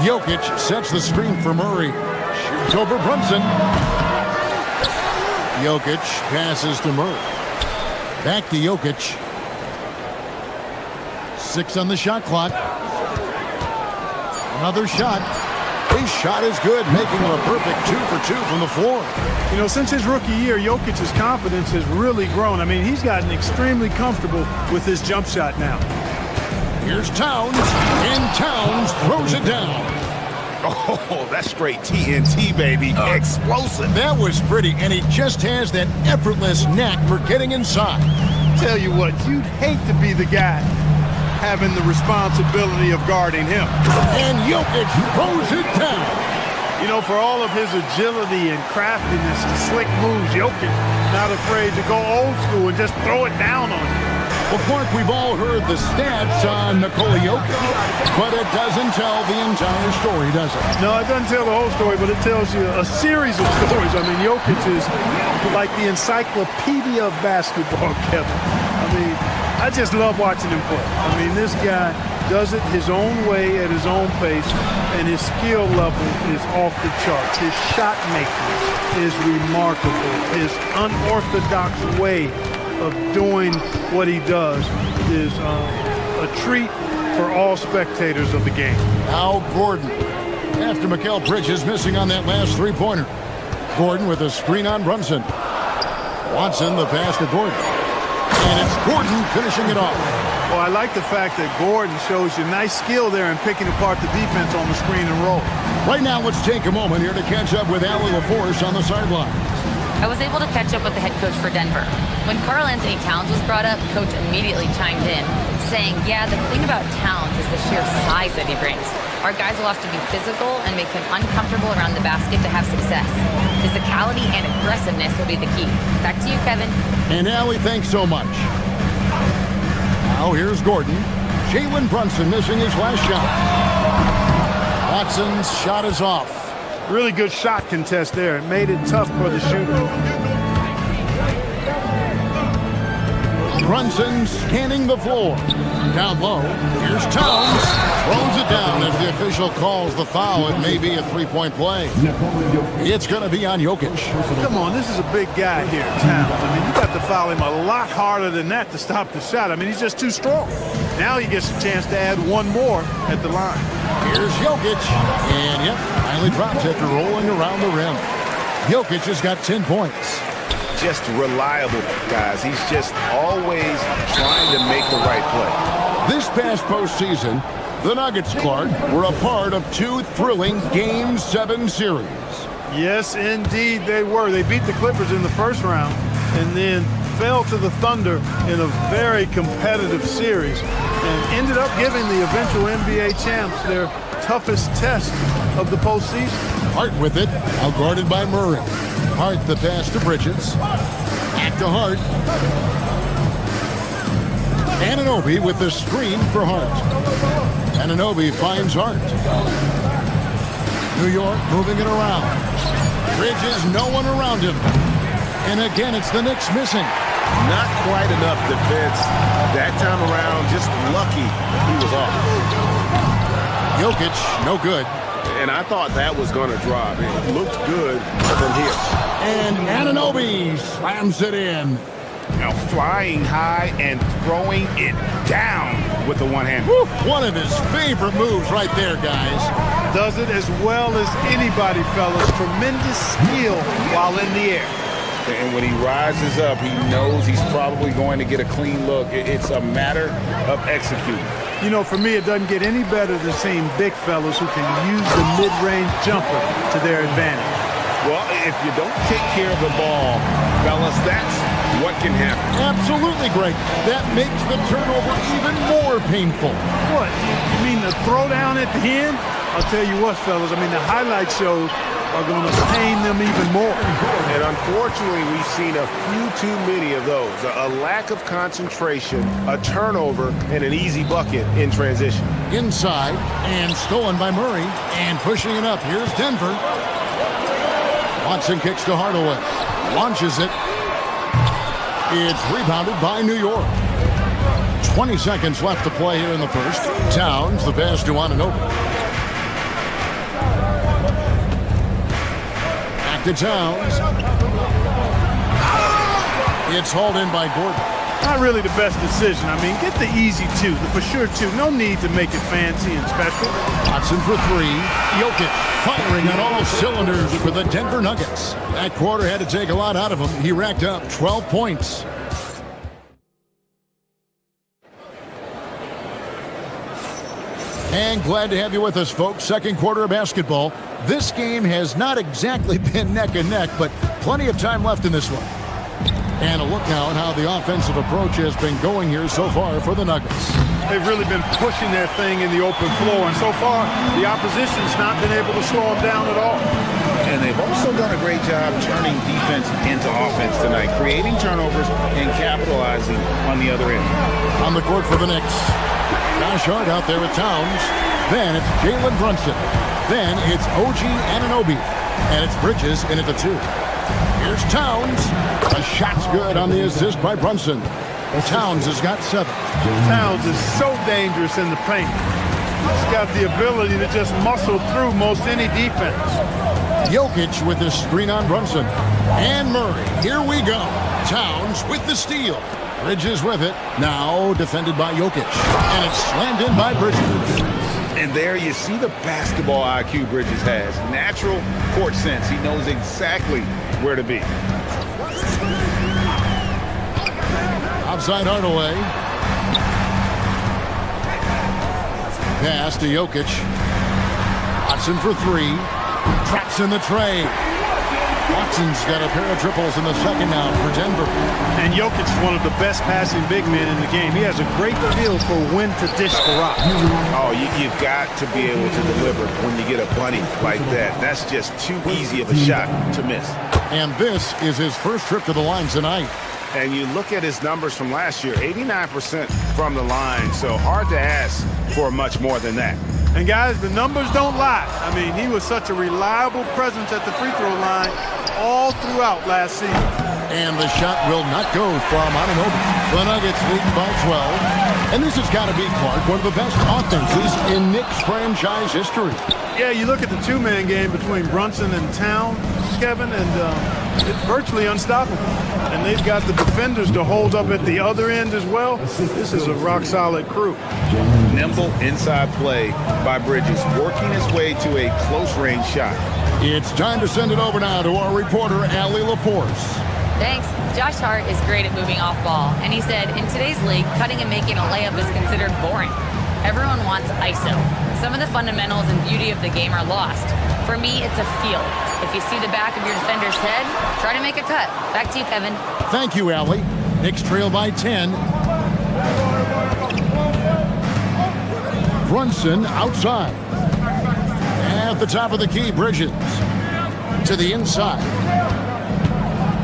Jokic sets the screen for Murray. Shoots over Brunson. Jokic passes to Murray. Back to Jokic. 6 on the shot clock. Another shot. His shot is good, making him a perfect 2 for 2 from the floor. You know, since his rookie year, Jokic's confidence has really grown. I mean, he's gotten extremely comfortable with his jump shot now. Here's Towns, and Towns throws it down. Oh, that's straight TNT, baby. Explosive. That was pretty, and he just has that effortless knack for getting inside. Tell you what, you'd hate to be the guy having the responsibility of guarding him. And Jokic throws it down. You know, for all of his agility and craftiness to slick moves, Jokic not afraid to go old school and just throw it down on you. Well, Clark, we've all heard the stats on Nikola Jokic, but it doesn't tell the entire story, does it? No, it doesn't tell the whole story, but it tells you a series of stories. I mean, Jokic is like the encyclopedia of basketball, Kevin. I mean, I just love watching him play. I mean, this guy does it his own way at his own pace, and his skill level is off the charts. His shot making is remarkable. His unorthodox way of doing what he does is a treat for all spectators of the game. Now Gordon, after Mikal Bridges missing on that last three-pointer. Gordon with a screen on Brunson. Watson, the pass to Gordon. And it's Gordon finishing it off. Well, I like the fact that Gordon shows you nice skill there in picking apart the defense on the screen and roll. Right now, let's take a moment here to catch up with Allie LaForce on the sideline. I was able to catch up with the head coach for Denver. When Karl Anthony Towns was brought up, coach immediately chimed in, saying, yeah, the thing about Towns is the sheer size that he brings. Our guys will have to be physical and make him uncomfortable around the basket to have success. Physicality and aggressiveness will be the key. Back to you, Kevin. And Allie, thanks so much. Now here's Gordon. Jalen Brunson missing his last shot. Watson's shot is off. Really good shot contest there. It made it tough for the shooter. Brunson scanning the floor. Down low. Here's Towns. Throws it down as the official calls the foul. It may be a three-point play. It's going to be on Jokic. Come on, this is a big guy here, Towns. I mean, you got to foul him a lot harder than that to stop the shot. I mean, he's just too strong. Now he gets a chance to add one more at the line. Here's Jokic. And, yep, finally drops after rolling around the rim. Jokic has got 10 points. Just reliable, guys. He's just always trying to make the right play. This past postseason, the Nuggets, Clark, were a part of two thrilling Game 7 series. Yes, indeed they were. They beat the Clippers in the first round and then fell to the Thunder in a very competitive series and ended up giving the eventual NBA champs their toughest test of the postseason. Hart with it, out guarded by Murray. Hart the pass to Bridges. Back to Hart. Anunoby with the screen for Hart. Anunoby finds Hart. New York moving it around. Bridges, no one around him. And again, it's the Knicks missing. Not quite enough defense. That time around, just lucky he was off. Jokic, no good. And I thought that was going to drop. It looked good from here. And Anunoby slams it in. Now flying high and throwing it down with the one hand. Woo, one of his favorite moves right there, guys. Does it as well as anybody, fellas. Tremendous skill while in the air. And when he rises up, he knows he's probably going to get a clean look. It's a matter of executing. You know, for me, it doesn't get any better than seeing big fellas who can use the mid-range jumper to their advantage. Well, if you don't take care of the ball, fellas, that's what can happen. Absolutely, Greg. That makes the turnover even more painful. What? You mean the throwdown at the end? I'll tell you what, fellas. I mean, the highlight shows are going to pain them even more. And unfortunately, we've seen a few too many of those. A lack of concentration, a turnover, and an easy bucket in transition. Inside, and stolen by Murray, and pushing it up. Here's Denver. Watson kicks to Hardaway. Launches it. It's rebounded by New York. 20 seconds left to play here in the first. Towns, the pass to Anunoby. To Towns. It's hauled in by Gordon. Not really the best decision. I mean, get the easy two, the for sure two. No need to make it fancy and special. Watson for three. Jokic firing on all cylinders for the Denver Nuggets. That quarter had to take a lot out of him. He racked up 12 points. And glad to have you with us, folks. Second quarter of basketball. This game has not exactly been neck and neck, but plenty of time left in this one. And a look now at how the offensive approach has been going here so far for the Nuggets. They've really been pushing that thing in the open floor, and so far, the opposition's not been able to slow them down at all. And they've also done a great job turning defense into offense tonight, creating turnovers and capitalizing on the other end. On the court for the Knicks. Josh Hart out there with Towns. Then it's Jalen Brunson. Then it's OG Anunoby. And it's Bridges in at the two. Here's Towns. A shot's good on the assist by Brunson. Towns has got 7. Towns is so dangerous in the paint. He's got the ability to just muscle through most any defense. Jokic with the screen on Brunson. And Murray. Here we go. Towns with the steal. Bridges with it. Now defended by Jokic. And it's slammed in by Bridges. And there you see the basketball IQ Bridges has. Natural court sense. He knows exactly where to be. Outside Hardaway. Pass to Jokic. Watson for 3. Traps in the tray. Watson's got a pair of triples in the second now for Denver. And Jokic is one of the best passing big men in the game. He has a great feel for when to dish the rock. Oh, you've got to be able to deliver when you get a bunny like that. That's just too easy of a shot to miss. And this is his first trip to the line tonight. And you look at his numbers from last year, 89% from the line, so hard to ask for much more than that. And guys, the numbers don't lie. I mean, he was such a reliable presence at the free throw line all throughout last season. And the shot will not go from Anunoby. The Nuggets lead by 12. And this has got to be, Clark, one of the best offenses in Knicks franchise history. Yeah, you look at the two-man game between Brunson and Towns, Kevin, and it's virtually unstoppable. And they've got the defenders to hold up at the other end as well. This is a rock-solid crew. Nimble inside play by Bridges, working his way to a close-range shot. It's time to send it over now to our reporter, Allie LaForce. Thanks. Josh Hart is great at moving off ball, and he said, in today's league, cutting and making a layup is considered boring. Everyone wants ISO. Some of the fundamentals and beauty of the game are lost. For me, it's a feel. If you see the back of your defender's head, try to make a cut. Back to you, Kevin. Thank you, Allie. Knicks trail by 10. Brunson outside. At the top of the key, Bridges. To the inside.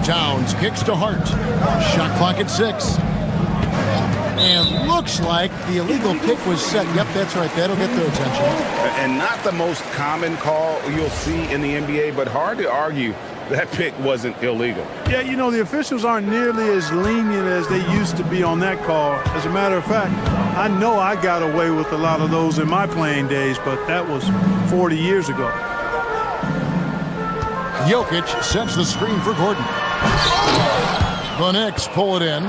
Towns kicks to Hart. Shot clock at 6. And looks like the illegal kick was set. Yep, that's right. That'll get their attention. And not the most common call you'll see in the NBA, but hard to argue that pick wasn't illegal. Yeah, you know, the officials aren't nearly as lenient as they used to be on that call. As a matter of fact, I know I got away with a lot of those in my playing days, but that was 40 years ago. Jokic sets the screen for Gordon. The Knicks pull it in.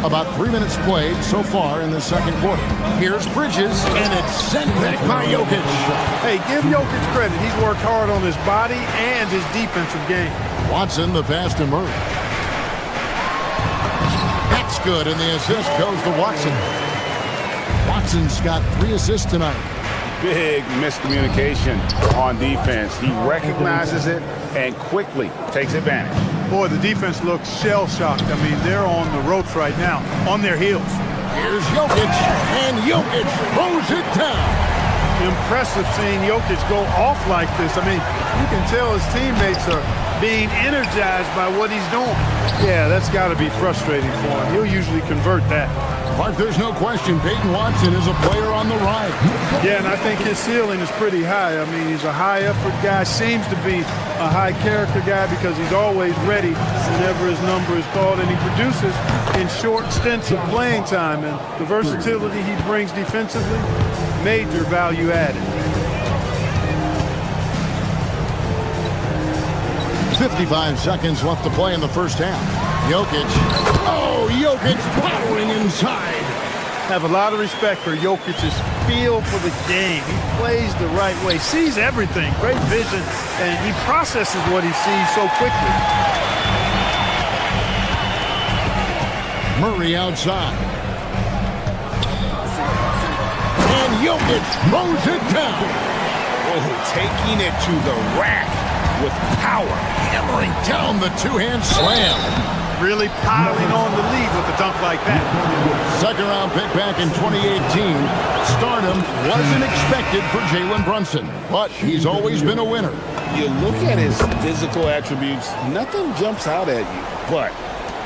About 3 minutes played so far in the second quarter. Here's Bridges, and it's sent back by Jokic. Hey, give Jokic credit. He's worked hard on his body and his defensive game. Watson, the pass to Murray. That's good, and the assist goes to Watson. Watson's got 3 assists tonight. Big miscommunication on defense. He recognizes it and quickly takes advantage. Boy, the defense looks shell-shocked. I mean, they're on the ropes right now, on their heels. Here's Jokic, and Jokic throws it down. Impressive seeing Jokic go off like this. I mean, you can tell his teammates are being energized by what he's doing. Yeah, that's got to be frustrating for him. He'll usually convert that. Mark, there's no question Peyton Watson is a player on the rise. Yeah, and I think his ceiling is pretty high. I mean, he's a high-effort guy, seems to be a high-character guy because he's always ready whenever his number is called, and he produces in short stints of playing time. And the versatility he brings defensively, major value added. 55 seconds left to play in the first half. Jokic. Oh, Jokic powering inside. Have a lot of respect for Jokic's feel for the game. He plays the right way, sees everything, great vision, and he processes what he sees so quickly. Murray outside. And Jokic throws it down. Oh, taking it to the rack with power. Hammering down the two-hand slam. Really piling on the lead with a dunk like that. Second round pick back in 2018. Stardom wasn't expected for Jalen Brunson, but he's always been a winner. You look at his physical attributes, nothing jumps out at you, but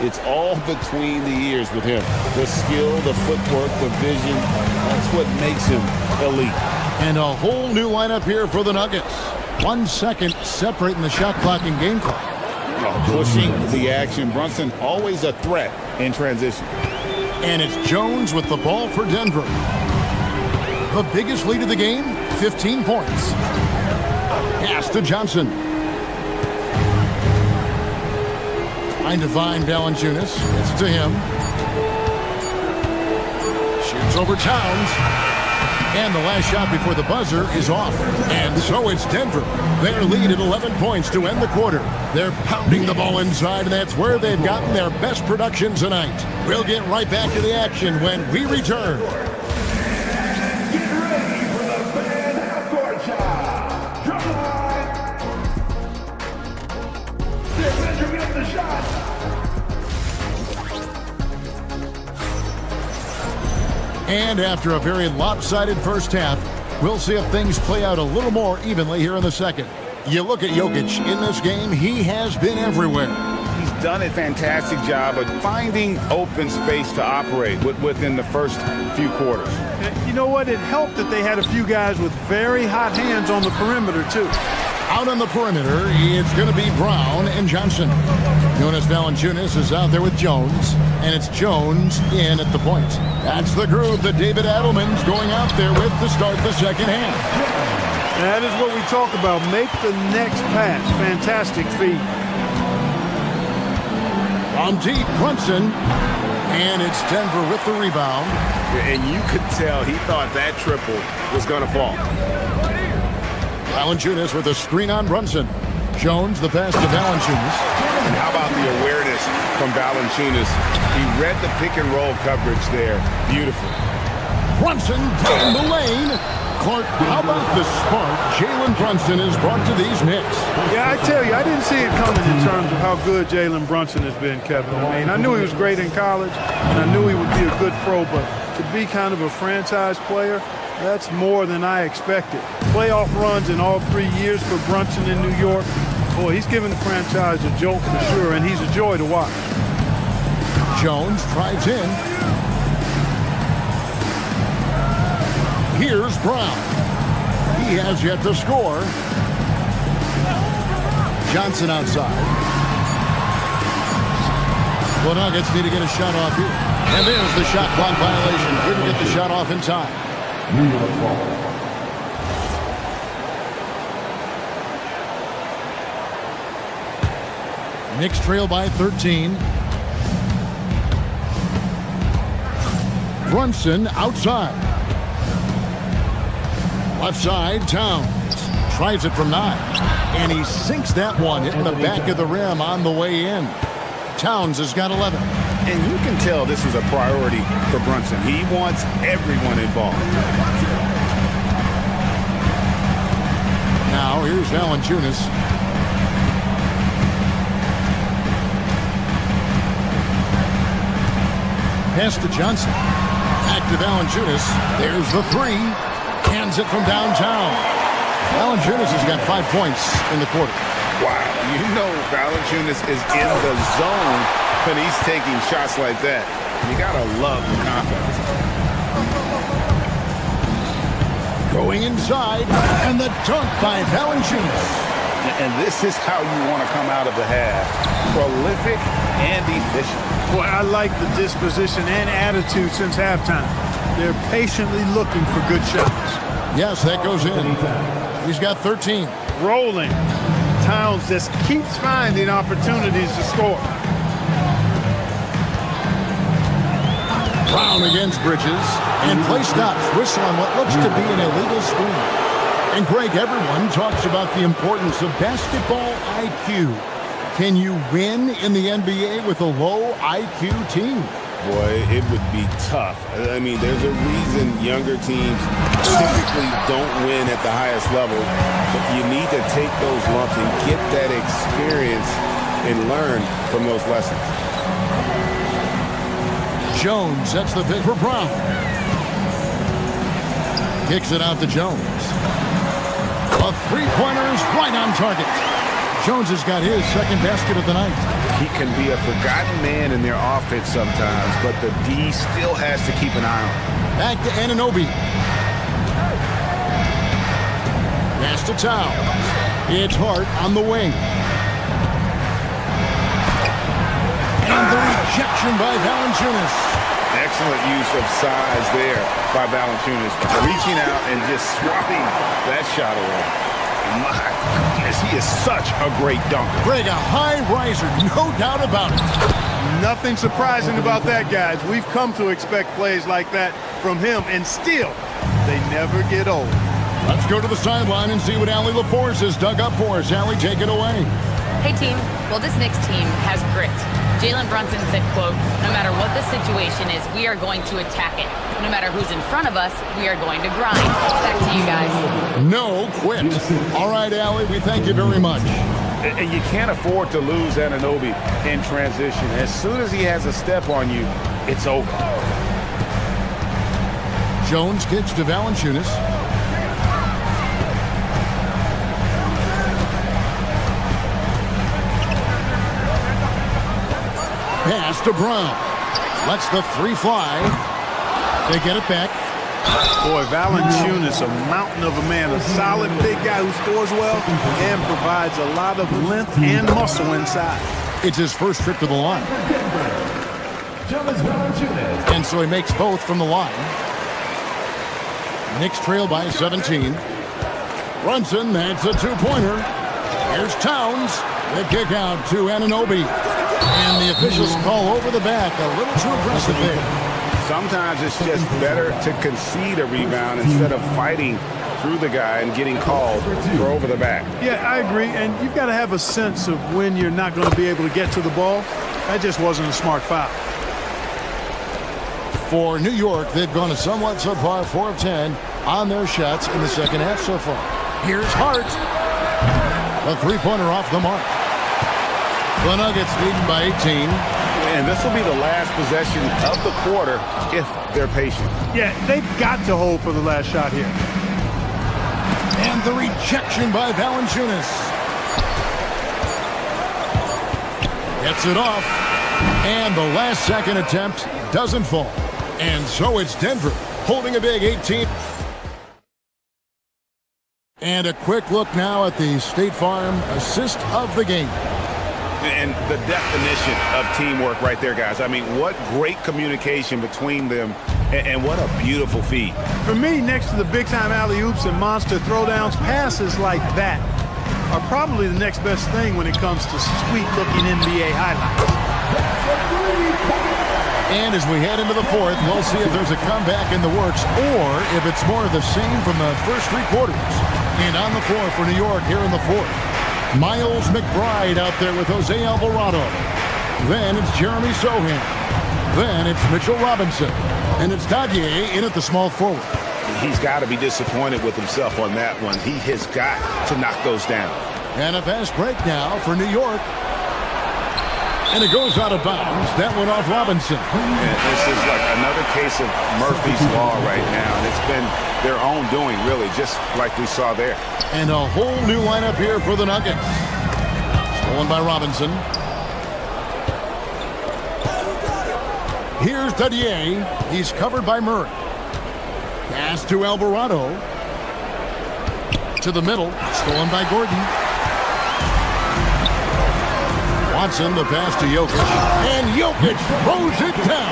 it's all between the ears with him. The skill, the footwork, the vision, that's what makes him elite. And a whole new lineup here for the Nuggets. 1 second separating the shot clock and game clock. Pushing the action. Brunson always a threat in transition. And it's Jones with the ball for Denver. The biggest lead of the game, 15 points. Pass to Johnson. Trying to find Valanciunas. It's to him. Shoots over Towns. And the last shot before the buzzer is off. And so it's Denver. Their lead at 11 points to end the quarter. They're pounding the ball inside, and that's where they've gotten their best production tonight. We'll get right back to the action when we return. Get ready for the fan half-court shot. Drop line. This is your get the shot. And after a very lopsided first half, we'll see if things play out a little more evenly here in the second. You look at Jokic in this game, he has been everywhere. He's done a fantastic job of finding open space to operate within the first few quarters. You know what? It helped that they had a few guys with very hot hands on the perimeter, too. Out on the perimeter, it's going to be Brown and Johnson. Jonas Valanciunas is out there with Jones, and it's Jones in at the point. That's the groove that David Adelman's going out there with to start the second half. That is what we talk about. Make the next pass. Fantastic feed. From deep, Brunson, and it's Denver with the rebound. And you could tell he thought that triple was going to fall. Valanciunas with a screen on Brunson. Jones the pass to Valanciunas. And how about the awareness from Valanciunas? He read the pick and roll coverage there. Beautiful. Brunson down the lane. Clark, how about the spark Jalen Brunson has brought to these Knicks? Yeah, I tell you, I didn't see it coming in terms of how good Jalen Brunson has been, Kevin. I mean, I knew he was great in college, and I knew he would be a good pro, but to be kind of a franchise player, that's more than I expected. Playoff runs in all 3 years for Brunson in New York. Boy, he's given the franchise a jolt for sure, and he's a joy to watch. Jones drives in. Here's Brown. He has yet to score. Johnson outside. The Nuggets need to get a shot off here. And there's the shot clock violation. Couldn't get the shot off in time. Knicks trail by 13. Brunson outside. Left side, Towns. Tries it from 9. And he sinks that one, hitting the back of the rim on the way in. Towns has got 11. And you can tell this is a priority for Brunson. He wants everyone involved. Now, here's Valanciunas. pass to Johnson. Back to Valanciunas. There's the three. Hands it from downtown. Valanciunas has got 5 points in the quarter. Wow, you know Valanciunas is in the zone when he's taking shots like that. You gotta love the confidence. Going inside, and the dunk by Valanciunas. And this is how you want to come out of the half. Prolific and efficient. Boy, I like the disposition and attitude since halftime. They're patiently looking for good shots. Yes, that goes in. He's got 13. Rolling. Towns just keeps finding opportunities to score. Brown against Bridges, and play stops. Whistle on what looks to be an illegal screen. And Greg, everyone talks about the importance of basketball IQ. Can you win in the NBA with a low IQ team? Boy, it would be tough. I mean, there's a reason younger teams typically don't win at the highest level. But you need to take those lumps and get that experience and learn from those lessons. Jones sets the pick for Brown. Kicks it out to Jones. A three-pointer is right on target. Jones has got his second basket of the night. He can be a forgotten man in their offense sometimes, but the D still has to keep an eye on him. Back to Anunoby. Pass to Towns. It's Hart on the wing. And the rejection by Valanciunas. Excellent use of size there by Valanciunas. Reaching out and just swatting that shot away. My goodness, he is such a great dunker. Greg, a high riser, no doubt about it. Nothing surprising about that, guys. We've come to expect plays like that from him, and still, they never get old. Let's go to the sideline and see what Allie LaForce has dug up for us. Allie, take it away. Hey, team. Well, this Knicks team has grit. Jalen Brunson said, quote, no matter what the situation is, we are going to attack it. No matter who's in front of us, we are going to grind. Back to you guys. No quit. All right, Allie, we thank you very much. And you can't afford to lose Anunoby in transition. As soon as he has a step on you, it's over. Jones kicks to Valanciunas. Pass to Brown. Lets the three fly. They get it back. Boy, Valanciunas, a mountain of a man, a solid big guy who scores well and provides a lot of length and muscle inside. It's his first trip to the line. And so he makes both from the line. Knicks trail by 17. Brunson, that's a two-pointer. Here's Towns. The kick out to Anunoby. And the officials call over the back. A little too aggressive there. Sometimes it's just better to concede a rebound instead of fighting through the guy and getting called for over the back. Yeah, I agree. And you've got to have a sense of when you're not going to be able to get to the ball. That just wasn't a smart foul. For New York, they've gone a somewhat subpar 4 of 10 on their shots in the second half so far. Here's Hart. A three-pointer off the mark. The Nuggets leading by 18. And this will be the last possession of the quarter if they're patient. Yeah, they've got to hold for the last shot here. And the rejection by Valanciunas. Gets it off. And the last second attempt doesn't fall. And so it's Denver holding a big 18. And a quick look now at the State Farm assist of the game. And the definition of teamwork right there, guys. I mean, what great communication between them, and what a beautiful feat. For me, next to the big-time alley-oops and monster throwdowns, passes like that are probably the next best thing when it comes to sweet-looking NBA highlights. And as we head into the fourth, we'll see if there's a comeback in the works or if it's more of the same from the first three quarters. And on the floor for New York here in the fourth. Miles McBride out there with Jose Alvarado. Then it's Jeremy Sohan. Then it's Mitchell Robinson. And it's Dadier in at the small forward. He's got to be disappointed with himself on that one. He has got to knock those down. And a fast break now for New York. And it goes out of bounds. That went off Robinson. And this is like another case of Murphy's Law right now. And it's been their own doing, really, just like we saw there. And a whole new lineup here for the Nuggets. Stolen by Robinson. Here's Dadier. He's covered by Murray. Pass to Alvarado. To the middle. Stolen by Gordon. Watson, the pass to Jokic. And Jokic throws it down.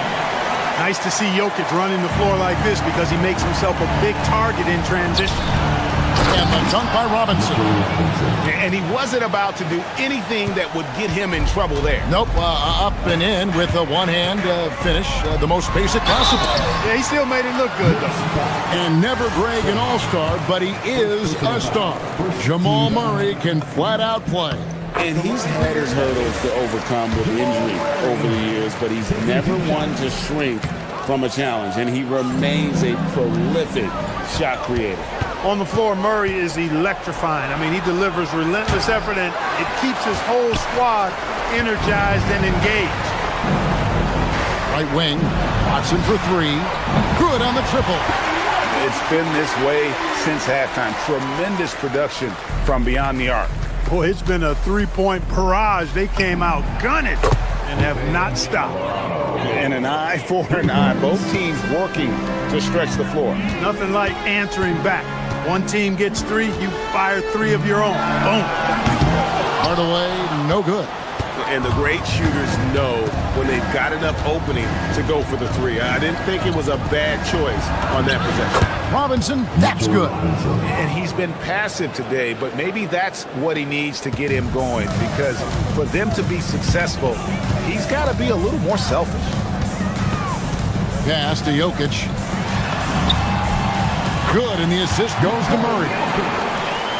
Nice to see Jokic running the floor like this because he makes himself a big target in transition. And the dunk by Robinson. And he wasn't about to do anything that would get him in trouble there. Nope, up and in with a one-hand finish, the most basic possible. Yeah, he still made it look good, though. And never brag an all-star, but he is a star. Jamal Murray can flat-out play. And he's had his hurdles to overcome with injury over the years, but he's never one to shrink from a challenge, and he remains a prolific shot creator. On the floor, Murray is electrifying. I mean, he delivers relentless effort, and it keeps his whole squad energized and engaged. Right wing, Watson for three. Good on the triple. It's been this way since halftime. Tremendous production from beyond the arc. Boy, it's been a three-point barrage. They came out gunning and have not stopped. And an eye for an eye. Both teams working to stretch the floor. Nothing like answering back. One team gets three, you fire three of your own. Boom. Hardaway, no good. And the great shooters know when they've got enough opening to go for the three. I didn't think it was a bad choice on that possession. Robinson, that's good. And he's been passive today, but maybe that's what he needs to get him going, because for them to be successful, he's got to be a little more selfish. Pass to Jokic. Good, and the assist goes to Murray.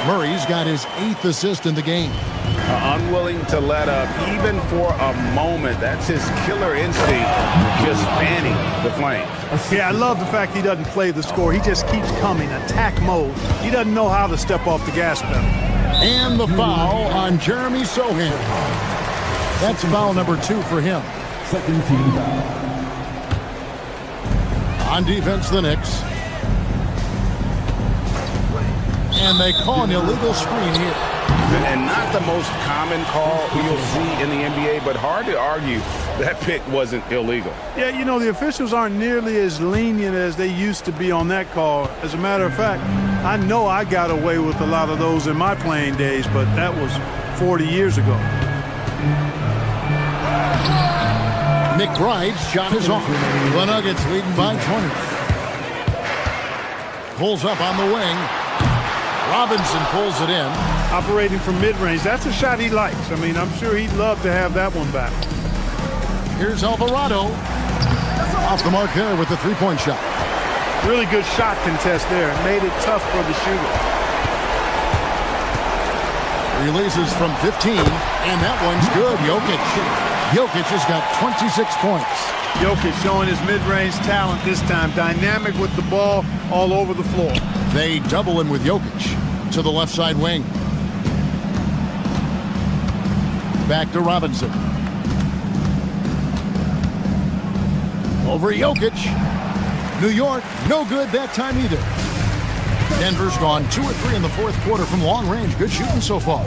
Murray's got his 8th assist in the game. Unwilling to let up, even for a moment. That's his killer instinct, just fanning the flame. Yeah, I love the fact he doesn't play the score. He just keeps coming, attack mode. He doesn't know how to step off the gas pedal. And the foul on Jeremy Sohan. That's foul number 2 for him. Second team foul. On defense, the Knicks. And they call an illegal screen here. And not the most common call you'll see in the NBA, but hard to argue that pick wasn't illegal. Yeah, you know, the officials aren't nearly as lenient as they used to be on that call. As a matter of fact, I know I got away with a lot of those in my playing days, but that was 40 years ago. McBride's shot is off. The Nuggets leading by 20. Pulls up on the wing. Robinson pulls it in. Operating from mid-range, that's a shot he likes. I mean, I'm sure he'd love to have that one back. Here's Alvarado. Off the mark there with the three-point shot. Really good shot contest there. Made it tough for the shooter. Releases from 15, and that one's good. Jokic has got 26 points. Jokic showing his mid-range talent this time. Dynamic with the ball all over the floor. They double him with Jokic to the left side wing. Back to Robinson. Over Jokic. New York, no good that time either. Denver's gone 2 or 3 in the fourth quarter from long range. Good shooting so far.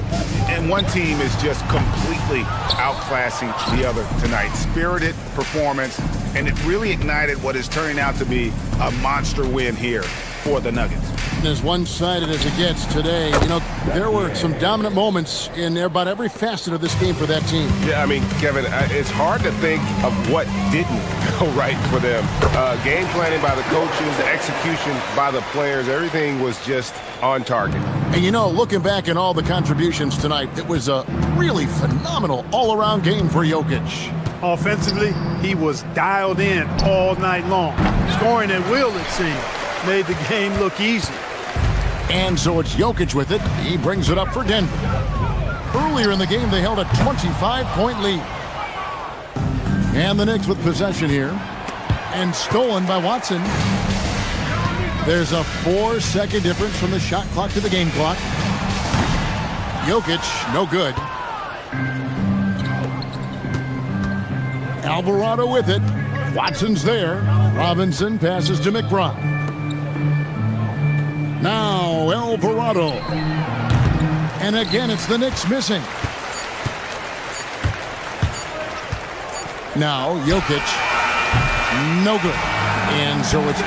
And one team is just completely outclassing the other tonight. Spirited performance, and it really ignited what is turning out to be a monster win here for the Nuggets. As one-sided as it gets today, you know, there were some dominant moments in about every facet of this game for that team. Yeah, I mean, Kevin, it's hard to think of what didn't go right for them. Game planning by the coaches, the execution by the players, everything was just on target. And you know, looking back at all the contributions tonight, it was a really phenomenal all-around game for Jokic. Offensively, he was dialed in all night long. Scoring at will, it seemed, made the game look easy. And so it's Jokic with it. He brings it up for Denver. Earlier in the game, they held a 25-point lead. And the Knicks with possession here. And stolen by Watson. There's a 4-second difference from the shot clock to the game clock. Jokic, no good. Alvarado with it. Watson's there. Robinson passes to McBride. Now Alvarado. And again, it's the Knicks missing. Now Jokic. No good. And so it's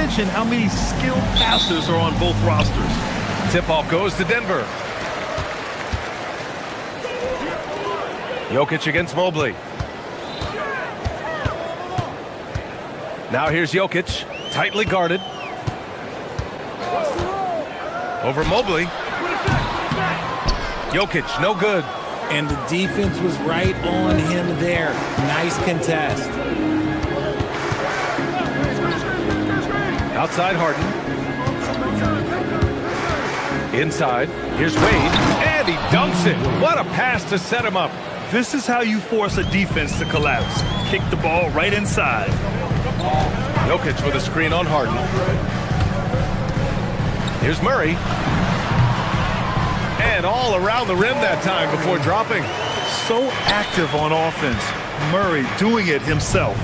mention how many skilled passers are on both rosters. Tip-off goes to Denver. Jokic against Mobley. Now here's Jokic, tightly guarded. Over Mobley. Jokic, no good. And the defense was right on him there. Nice contest. Outside Harden. Inside. Here's Wade. And he dunks it. What a pass to set him up. This is how you force a defense to collapse. Kick the ball right inside. Jokic with a screen on Harden. Here's Murray. And all around the rim that time before dropping. So active on offense. Murray doing it himself.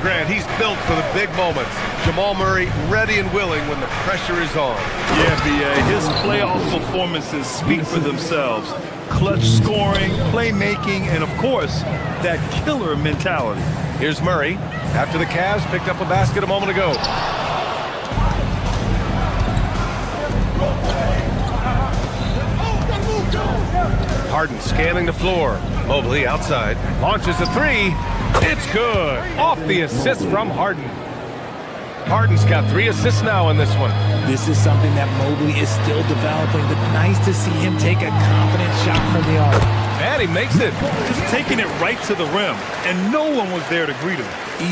Grant, he's built for the big moments. Jamal Murray ready and willing when the pressure is on. Yeah, B.A. His playoff performances speak for themselves. Clutch scoring, playmaking, and of course, that killer mentality. Here's Murray. After the Cavs picked up a basket a moment ago. Harden scanning the floor. Mobley outside. Launches a three. It's good. Off the assist from Harden. Harden's got 3 assists now in this one. This is something that Mobley is still developing, but nice to see him take a confident shot from the arc. And he makes it. Just taking it right to the rim, and no one was there to greet him.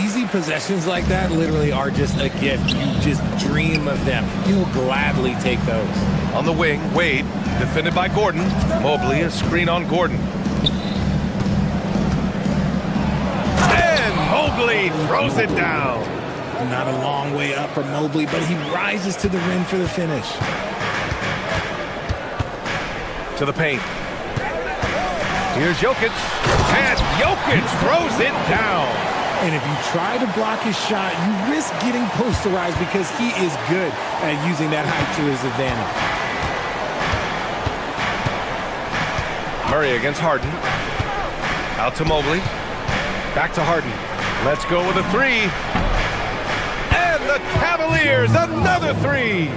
Easy possessions like that literally are just a gift. You just dream of them. You'll gladly take those. On the wing, Wade, defended by Gordon. Mobley, a screen on Gordon. And Mobley throws it down. Not a long way up for Mobley, but he rises to the rim for the finish. To the paint. Here's Jokic. And Jokic throws it down. And if you try to block his shot, you risk getting posterized because he is good at using that height to his advantage. Murray against Harden. Out to Mobley. Back to Harden. Let's go with a three. And the Cavaliers, another three.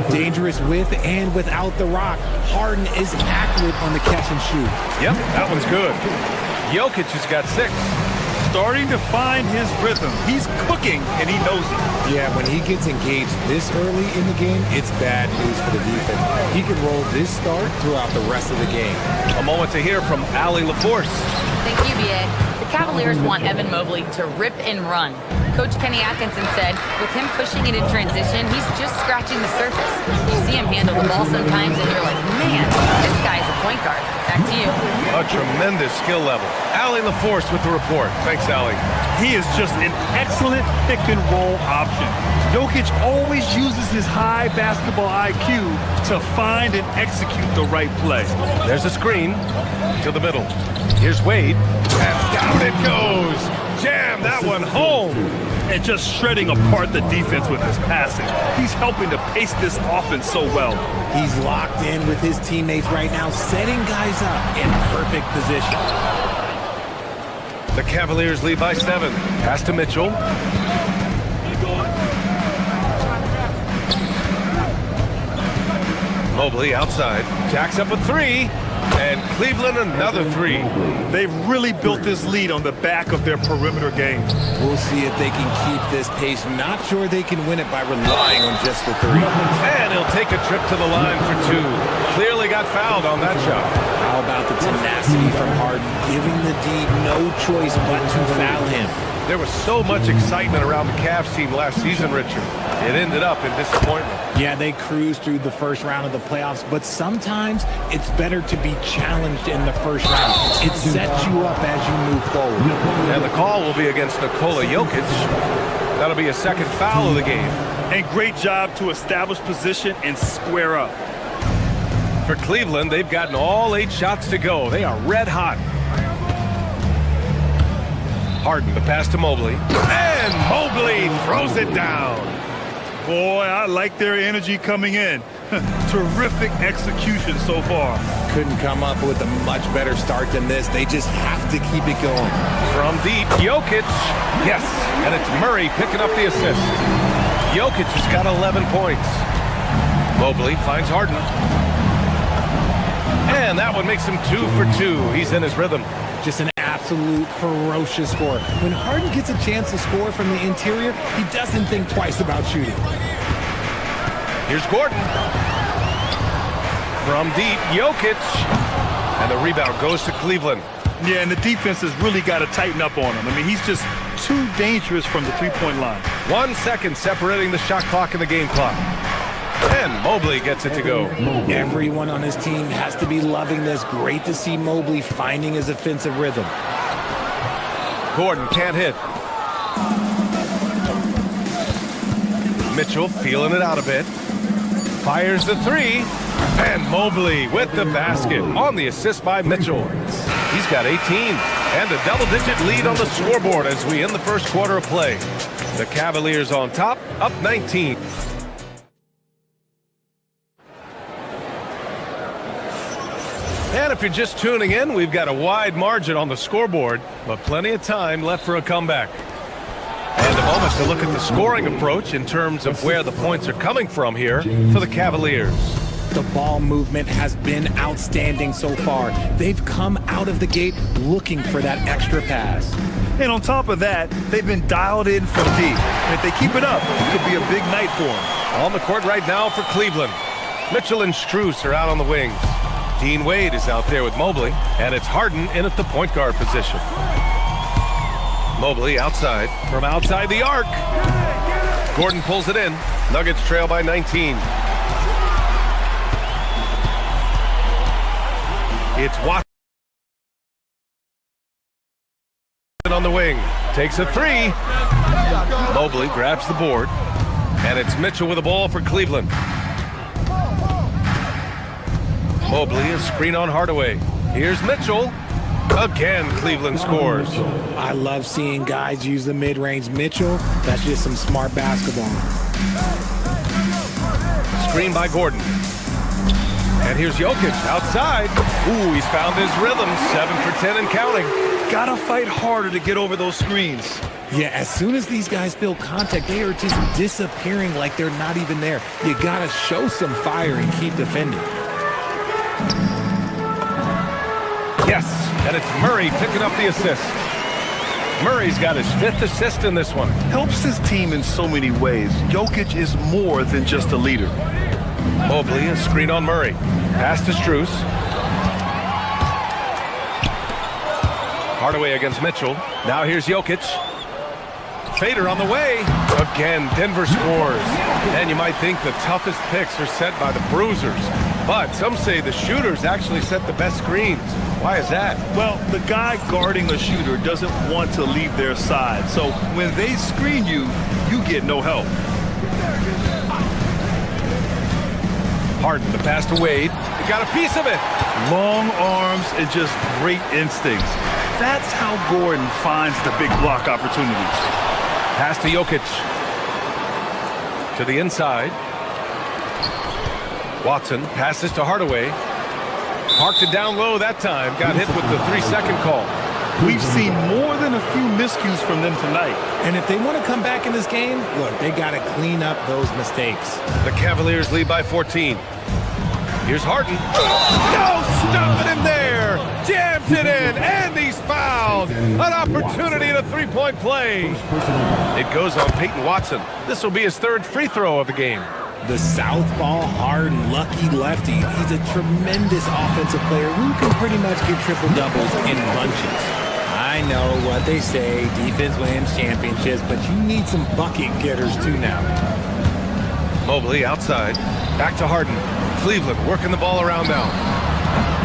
Dangerous with and without the rock. Harden is accurate on the catch and shoot. Yep, that one's good. Jokic has got 6. Starting to find his rhythm. He's cooking, and he knows it. Yeah, when he gets engaged this early in the game, it's bad news for the defense. He could roll this start throughout the rest of the game. A moment to hear from Allie LaForce. Thank you, B.A. The Cavaliers want Evan Mobley to rip and run. Coach Kenny Atkinson said, with him pushing it in transition, he's just scratching the surface. You see him handle the ball sometimes, and you're like, man, this guy's a point guard. Back to you. A tremendous skill level. Allie LaForce with the report. Thanks, Allie. He is just an excellent pick-and-roll option. Jokic always uses his high basketball IQ to find and execute the right play. There's a screen to the middle. Here's Wade, and down it goes. Jam that one home. And just shredding apart the defense with his passing. He's helping to pace this offense so well. He's locked in with his teammates right now, setting guys up in perfect position. The Cavaliers lead by 7. Pass to Mitchell. Mobley outside. Jacks up a 3. And Cleveland another 3. They've really built this lead on the back of their perimeter game. We'll see if they can keep this pace. Not sure they can win it by relying on just the 3. And he'll take a trip to the line for 2. Clearly got fouled on that shot. How about the tenacity from Harden, giving the D no choice but to foul him. There was so much excitement around the Cavs team last season, Richard. It ended up in disappointment. Yeah, they cruised through the first round of the playoffs, but sometimes it's better to be challenged in the first round. It sets you up as you move forward. And the call will be against Nikola Jokic. That'll be a second foul of the game. And great job to establish position and square up. For Cleveland, they've gotten all 8 shots to go. They are red hot. Harden, the pass to Mobley. And Mobley throws it down. Boy, I like their energy coming in. Terrific execution so far. Couldn't come up with a much better start than this. They just have to keep it going. From deep, Jokic. Yes, and it's Murray picking up the assist. Jokic has got 11 points. Mobley finds Harden. And that one makes him 2 for 2. He's in his rhythm. Just an absolute ferocious score. When Harden gets a chance to score from the interior, he doesn't think twice about shooting. Here's Gordon. From deep, Jokic. And the rebound goes to Cleveland. Yeah, and the defense has really got to tighten up on him. I mean, he's just too dangerous from the three-point line. 1 second separating the shot clock and the game clock. And Mobley gets it to go. Everyone on his team has to be loving this. Great to see Mobley finding his offensive rhythm. Gordon can't hit. Mitchell feeling it out a bit. Fires the three. And Mobley with the basket on the assist by Mitchell. He's got 18 and a double-digit lead on the scoreboard as we end the first quarter of play. The Cavaliers on top, up 19. And if you're just tuning in, we've got a wide margin on the scoreboard, but plenty of time left for a comeback. And a moment to look at the scoring approach in terms of where the points are coming from here for the Cavaliers. The ball movement has been outstanding so far. They've come out of the gate looking for that extra pass. And on top of that, they've been dialed in from deep. And if they keep it up, it could be a big night for them. On the court right now for Cleveland. Mitchell and Strus are out on the wings. Dean Wade is out there with Mobley, and it's Harden in at the point guard position. Mobley outside, from outside the arc. Gordon pulls it in. Nuggets trail by 19. It's Watson on the wing. Takes a three. Mobley grabs the board. And it's Mitchell with the ball for Cleveland. Mobley, a screen on Hardaway. Here's Mitchell. Again, Cleveland scores. I love seeing guys use the mid-range. Mitchell, that's just some smart basketball. Screen by Gordon. And here's Jokic outside. Ooh, he's found his rhythm. 7 for 10 and counting. Gotta fight harder to get over those screens. Yeah, as soon as these guys feel contact, they are just disappearing like they're not even there. You gotta show some fire and keep defending. Yes, and it's Murray picking up the assist. Murray's got his 5th assist in this one. Helps his team in so many ways. Jokic is more than just a leader. Mobley, a screen on Murray. Pass to Strus. Hardaway against Mitchell. Now here's Jokic. Fader on the way. Again, Denver scores. And you might think the toughest picks are set by the bruisers. But some say the shooters actually set the best screens. Why is that? Well, the guy guarding a shooter doesn't want to leave their side. So when they screen you, you get no help. Harden, the pass to Wade. He got a piece of it. Long arms and just great instincts. That's how Gordon finds the big block opportunities. Pass to Jokic. To the inside. Watson passes to Hardaway. Parked it down low that time. Got hit with the 3-second call. We've seen more than a few miscues from them tonight. And if they want to come back in this game, look, they got to clean up those mistakes. The Cavaliers lead by 14. Here's Harden. No stopping him there. Jams it in, and he's fouled. An opportunity at a three-point play. It goes on Peyton Watson. This will be his 3rd free throw of the game. The southpaw, hard, lucky lefty. He's a tremendous offensive player who can pretty much get triple-doubles in bunches. I know what they say, defense wins championships, but you need some bucket getters too now. Mobley outside. Back to Harden. Cleveland working the ball around now.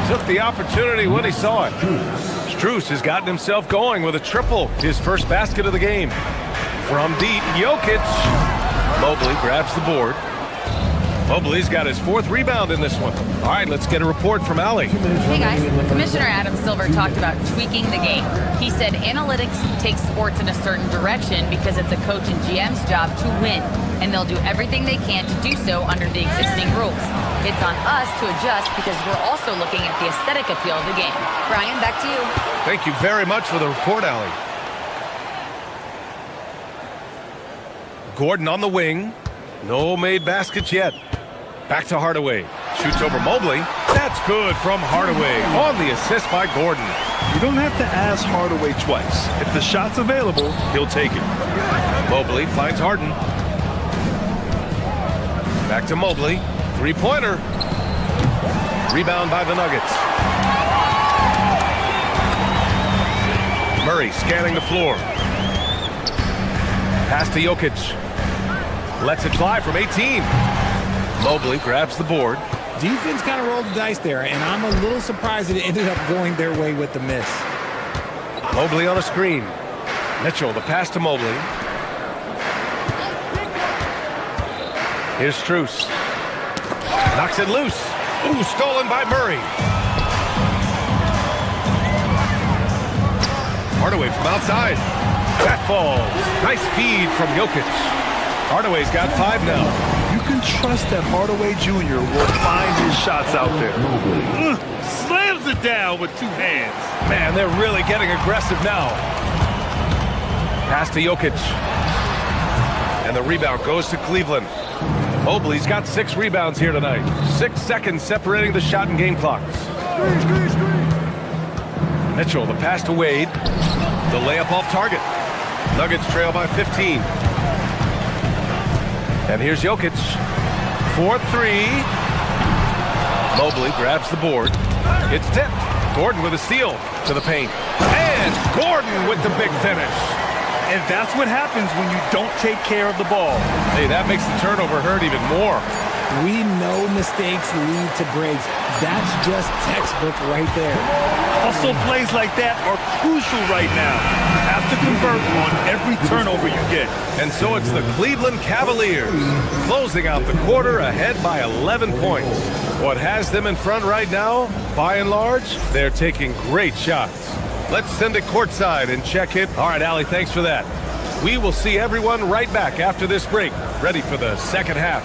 Took the opportunity when he saw it. Strus has gotten himself going with a triple. His first basket of the game. From deep, Jokic. Mobley grabs the board. Mobley's got his 4th rebound in this one. All right, let's get a report from Allie. Hey guys, Commissioner Adam Silver talked about tweaking the game. He said analytics takes sports in a certain direction because it's a coach and GM's job to win, and they'll do everything they can to do so under the existing rules. It's on us to adjust because we're also looking at the aesthetic appeal of the game. Brian, back to you. Thank you very much for the report, Allie. Gordon on the wing. No made baskets yet. Back to Hardaway. Shoots over Mobley. That's good from Hardaway on the assist by Gordon. You don't have to ask Hardaway twice. If the shot's available, he'll take it. Mobley finds Harden. Back to Mobley. Three-pointer. Rebound by the Nuggets. Murray scanning the floor. Pass to Jokic. Lets it fly from 18. Mobley grabs the board. Defense kind of rolled the dice there, and I'm a little surprised that it ended up going their way with the miss. Mobley on a screen. Mitchell, the pass to Mobley. Here's Strus. Knocks it loose. Ooh, stolen by Murray. Hardaway from outside. That falls. Nice feed from Jokic. Hardaway's got 5 now. You can trust that Hardaway Jr. will find his shots out there. Slams it down with 2 hands. Man, they're really getting aggressive now. Pass to Jokic. And the rebound goes to Cleveland. Mobley's got 6 rebounds here tonight. 6 seconds separating the shot and game clocks. Mitchell, the pass to Wade. The layup off target. Nuggets trail by 15. And here's Jokic. 4-3. Mobley grabs the board. It's tipped. Gordon with a steal to the paint. And Gordon with the big finish. And that's what happens when you don't take care of the ball. Hey, that makes the turnover hurt even more. We know mistakes lead to breaks. That's just textbook right there. Hustle plays like that are crucial right now. You have to convert on every turnover you get. And so it's the Cleveland Cavaliers closing out the quarter ahead by 11 points. What has them in front right now, by and large, they're taking great shots. Let's send it courtside and check it. All right, Allie, thanks for that. We will see everyone right back after this break, ready for the second half.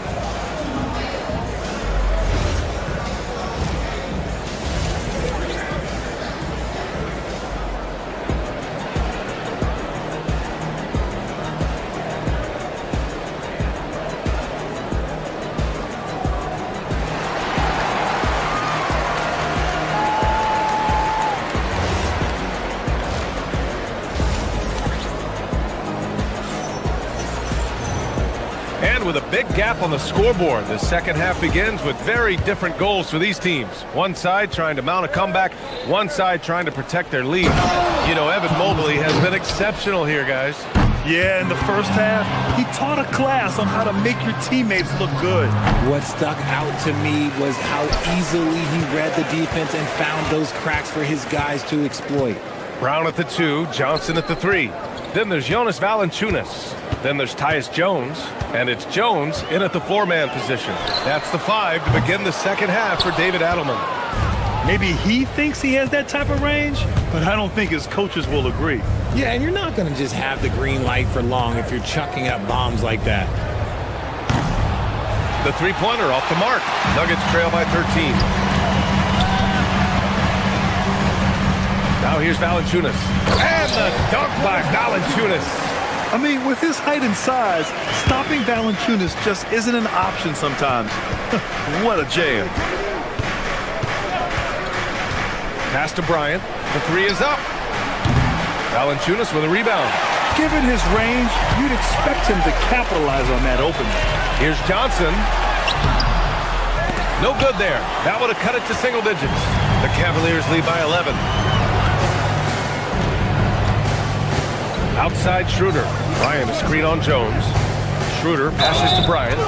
With a big gap on the scoreboard, the second half begins with very different goals for these teams. One side trying to mount a comeback, one side trying to protect their lead. You know, Evan Mobley has been exceptional here, guys. Yeah, in the first half, he taught a class on how to make your teammates look good. What stuck out to me was how easily he read the defense and found those cracks for his guys to exploit. Brown at the 2, Johnson at the 3. Then there's Jonas Valanciunas. Then there's Tyus Jones, and it's Jones in at the 4-man position. That's the 5 to begin the second half for David Adelman. Maybe he thinks he has that type of range, but I don't think his coaches will agree. Yeah, and you're not going to just have the green light for long if you're chucking up bombs like that. The 3-pointer off the mark. Nuggets trail by 13. Now here's Valanciunas. And the dunk by Valanciunas. I mean, with his height and size, stopping Valanciunas just isn't an option sometimes. What a jam. Pass to Bryant. The 3 is up. Valanciunas with a rebound. Given his range, you'd expect him to capitalize on that opening. Here's Johnson. No good there. That would have cut it to single digits. The Cavaliers lead by 11. Outside Schroeder. Bryant a screen on Jones. Schroeder passes to Bryant.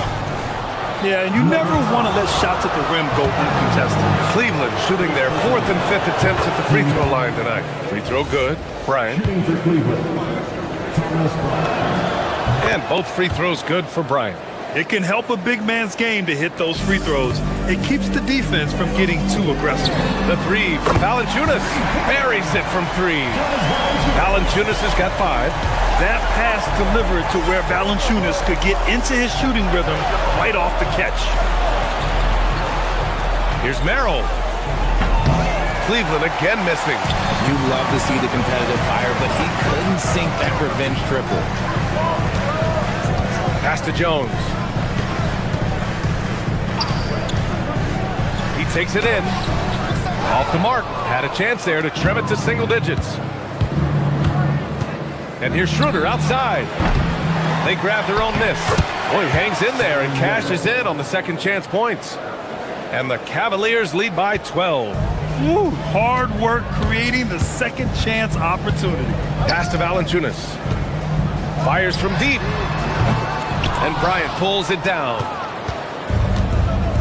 Yeah, and you never want to let shots at the rim go uncontested. Cleveland shooting their 4th and 5th attempts at the free throw line tonight. Free throw good. Bryant. And both free throws good for Bryant. It can help a big man's game to hit those free throws. It keeps the defense from getting too aggressive. The 3 from Valanciunas. Buries it from 3. Valanciunas has got 5. That pass delivered to where Valanciunas could get into his shooting rhythm right off the catch. Here's Merrill. Cleveland again missing. You love to see the competitive fire, but he couldn't sink that revenge triple. Pass to Jones. He takes it in. Off the mark. Had a chance there to trim it to single digits. And here's Schroeder outside. They grab their own miss. Boy, he hangs in there and cashes in on the second chance points. And the Cavaliers lead by 12. Woo, hard work creating the second chance opportunity. Pass to Valanciunas. Fires from deep. And Bryant pulls it down.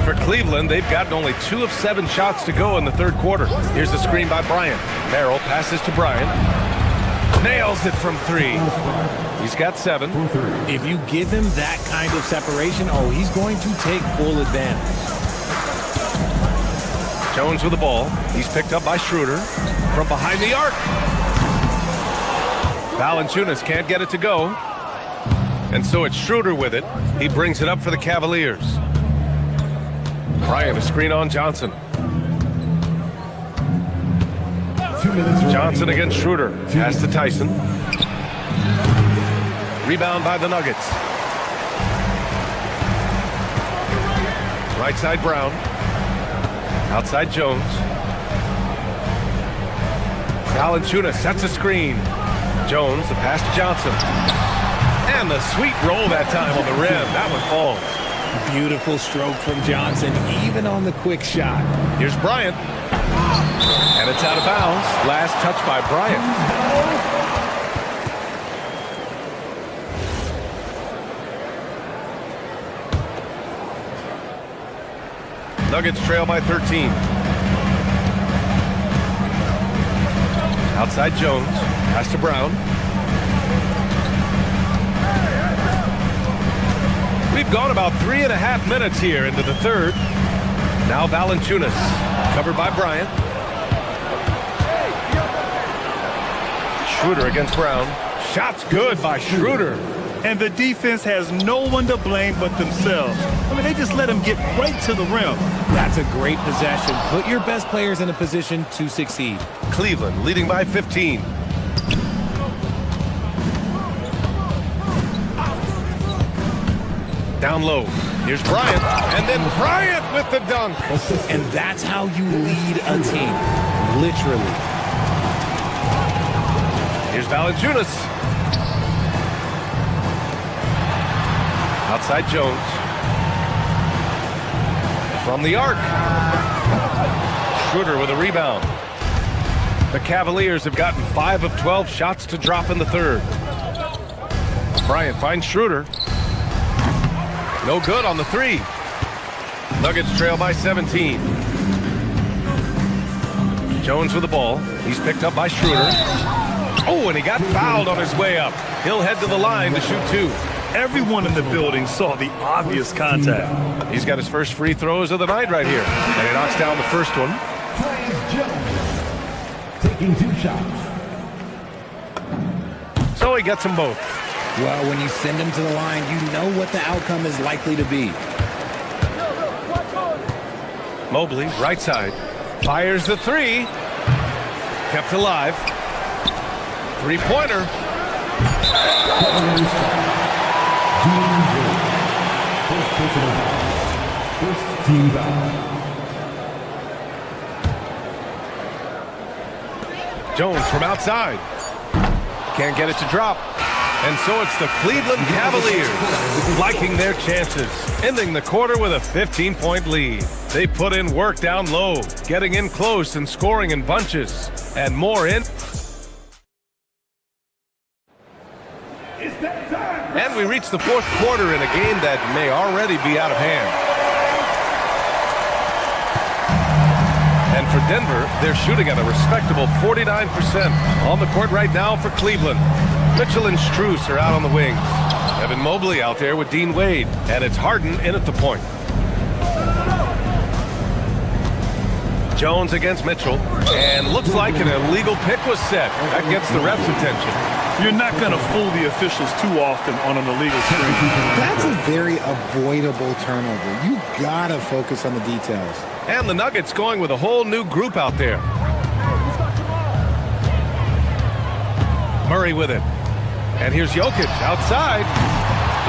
For Cleveland, they've gotten only 2 of 7 shots to go in the third quarter. Here's a screen by Bryant. Merrill passes to Bryant. Nails it from 3. He's got 7. If you give him that kind of separation, oh, he's going to take full advantage. Jones with the ball. He's picked up by Schroeder from behind the arc. Valanciunas can't get it to go. And so it's Schroeder with it. He brings it up for the Cavaliers. Bryant, a screen on Johnson. Johnson against Schroeder. Pass to Tyson. Rebound by the Nuggets. Right side Brown. Outside Jones. Valanciunas sets a screen. Jones, the pass to Johnson. And the sweet roll that time on the rim. That one falls. Beautiful stroke from Johnson, even on the quick shot. Here's Bryant. And it's out of bounds. Last touch by Bryant. Nuggets trail by 13. Outside Jones. Pass to Brown. We've gone about 3.5 minutes here into the third. Now Valanciunas. Covered by Bryant. Schroeder against Brown. Shot's good by Schroeder. And the defense has no one to blame but themselves. I mean, they just let him get right to the rim. That's a great possession. Put your best players in a position to succeed. Cleveland leading by 15. Down low. Here's Bryant. And then Bryant with the dunk. And that's how you lead a team. Literally. Here's Valanciunas. Outside Jones. From the arc. Schroeder with a rebound. The Cavaliers have gotten 5 of 12 shots to drop in the third. Bryant finds Schroeder. No good on the 3. Nuggets trail by 17. Jones with the ball. He's picked up by Schroeder. Oh, and he got fouled on his way up. He'll head to the line to shoot 2. Everyone in the building saw the obvious contact. He's got his first free throws of the night right here. And he knocks down the first one. Taking 2 shots. So he gets them both. Well, when you send him to the line, you know what the outcome is likely to be. Mobley, right side. Fires the 3. Kept alive. 3-pointer. First team foul. Jones from outside. Can't get it to drop. And so it's the Cleveland Cavaliers liking their chances, ending the quarter with a 15-point lead. They put in work down low, getting in close and scoring in bunches. And more in. And we reach the fourth quarter in a game that may already be out of hand. And for Denver, they're shooting at a respectable 49% on the court right now for Cleveland. Mitchell and Strus are out on the wings. Evan Mobley out there with Dean Wade. And it's Harden in at the point. Jones against Mitchell. And looks like an illegal pick was set. That gets the ref's attention. You're not going to fool the officials too often on an illegal screen. That's a very avoidable turnover. You got to focus on the details. And the Nuggets going with a whole new group out there. Murray with it. And here's Jokic outside.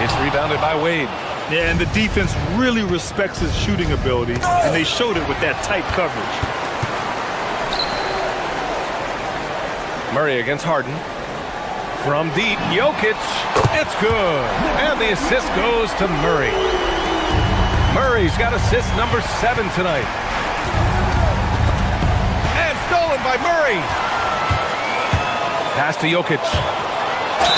It's rebounded by Wade. Yeah, and the defense really respects his shooting ability, and they showed it with that tight coverage. Murray against Harden. From deep, Jokic. It's good. And the assist goes to Murray. Murray's got assist number 7 tonight. And stolen by Murray. Pass to Jokic.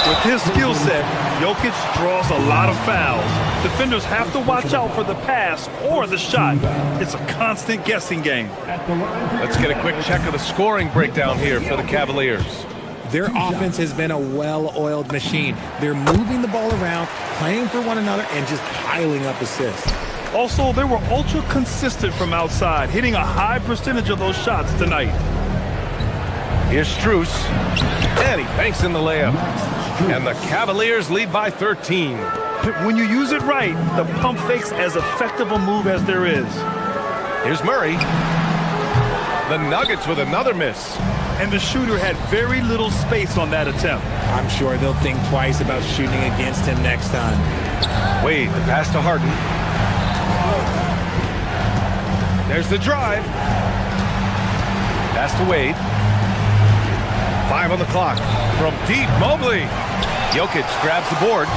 With his skill set, Jokic draws a lot of fouls. Defenders have to watch out for the pass or the shot. It's a constant guessing game. Let's get a quick check of the scoring breakdown here for the Cavaliers. Their offense has been a well-oiled machine. They're moving the ball around, playing for one another, and just piling up assists. Also, they were ultra consistent from outside, hitting a high percentage of those shots tonight. Here's Strus, and he banks in the layup. And the Cavaliers lead by 13. When you use it right, the pump fake's as effective a move as there is. Here's Murray. The Nuggets with another miss. And the shooter had very little space on that attempt. I'm sure they'll think twice about shooting against him next time. Wade, the pass to Harden. There's the drive. Pass to Wade. 5 on the clock. From deep, Mobley. Jokic grabs the board.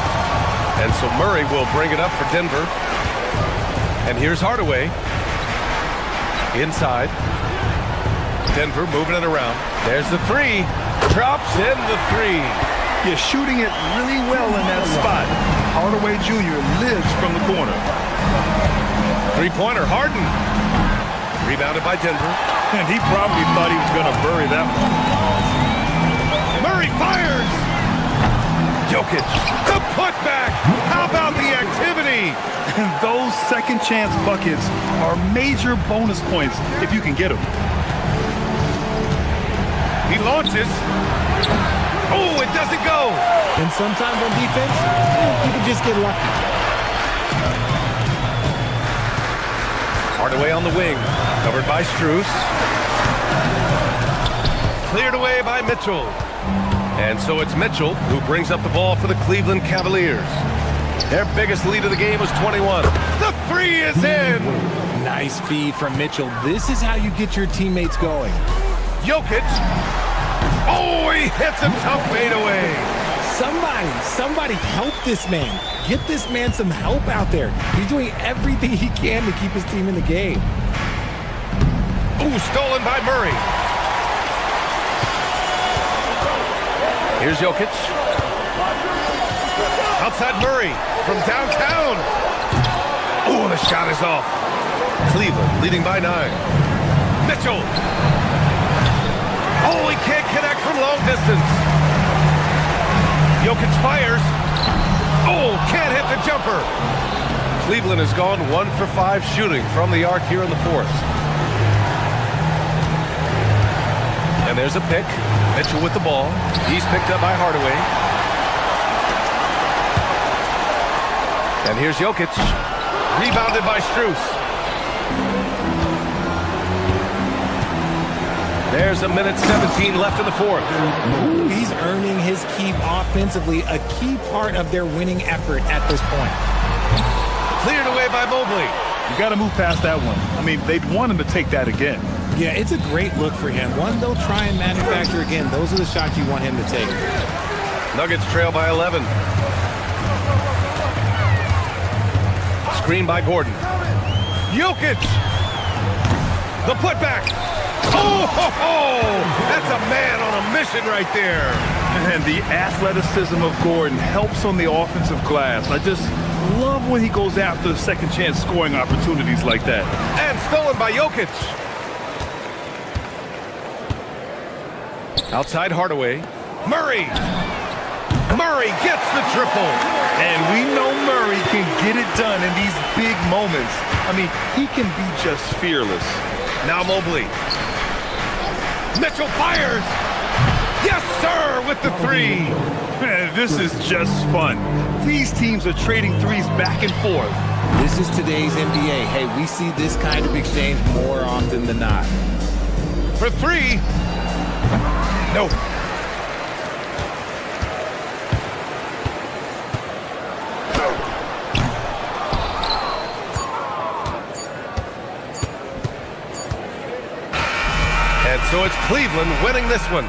And so Murray will bring it up for Denver. And here's Hardaway. Inside. Denver moving it around. There's the 3. Drops in the 3. You're shooting it really well in that spot. Hardaway Jr. lives from the corner. 3-pointer, Harden. Rebounded by Denver. And he probably thought he was going to bury that one. Murray fires! Jokic, the putback! How about the activity? And those second chance buckets are major bonus points if you can get them. He launches. Oh, it doesn't go. And sometimes on defense, you can just get lucky. Hardaway on the wing, covered by Strus. Cleared away by Mitchell. And so it's Mitchell who brings up the ball for the Cleveland Cavaliers. Their biggest lead of the game was 21. The 3 is in. Nice feed from Mitchell. This is how you get your teammates going. Jokic. Oh, he hits a tough fadeaway. Somebody help this man. Get this man some help out there. He's doing everything he can to keep his team in the game. Ooh, stolen by Murray. Here's Jokic. Outside Murray from downtown. Oh, the shot is off. Cleveland leading by 9. Mitchell. Oh, he can't connect from long distance. Jokic fires. Oh, can't hit the jumper. Cleveland has gone 1 for 5 shooting from the arc here in the 4th. And there's a pick. Mitchell with the ball. He's picked up by Hardaway. And here's Jokic. Rebounded by Strus. There's a minute 17 left in the 4th. Ooh, he's earning his keep offensively, a key part of their winning effort at this point. Cleared away by Mobley. You got to move past that one. I mean, they'd want him to take that again. Yeah, it's a great look for him. One they'll try and manufacture again. Those are the shots you want him to take. Nuggets trail by 11. Screen by Gordon. Jokic. The putback. Oh, ho, ho! That's a man on a mission right there. And the athleticism of Gordon helps on the offensive glass. I just love when he goes after second chance scoring opportunities like that. And stolen by Jokic. Outside Hardaway. Murray. Murray gets the triple. And we know Murray can get it done in these big moments. I mean, he can be just fearless. Now Mobley. Mitchell fires. Yes, sir, with the 3. Man, this is just fun. These teams are trading threes back and forth. This is today's NBA. Hey, we see this kind of exchange more often than not. For 3. No. Cleveland winning this one.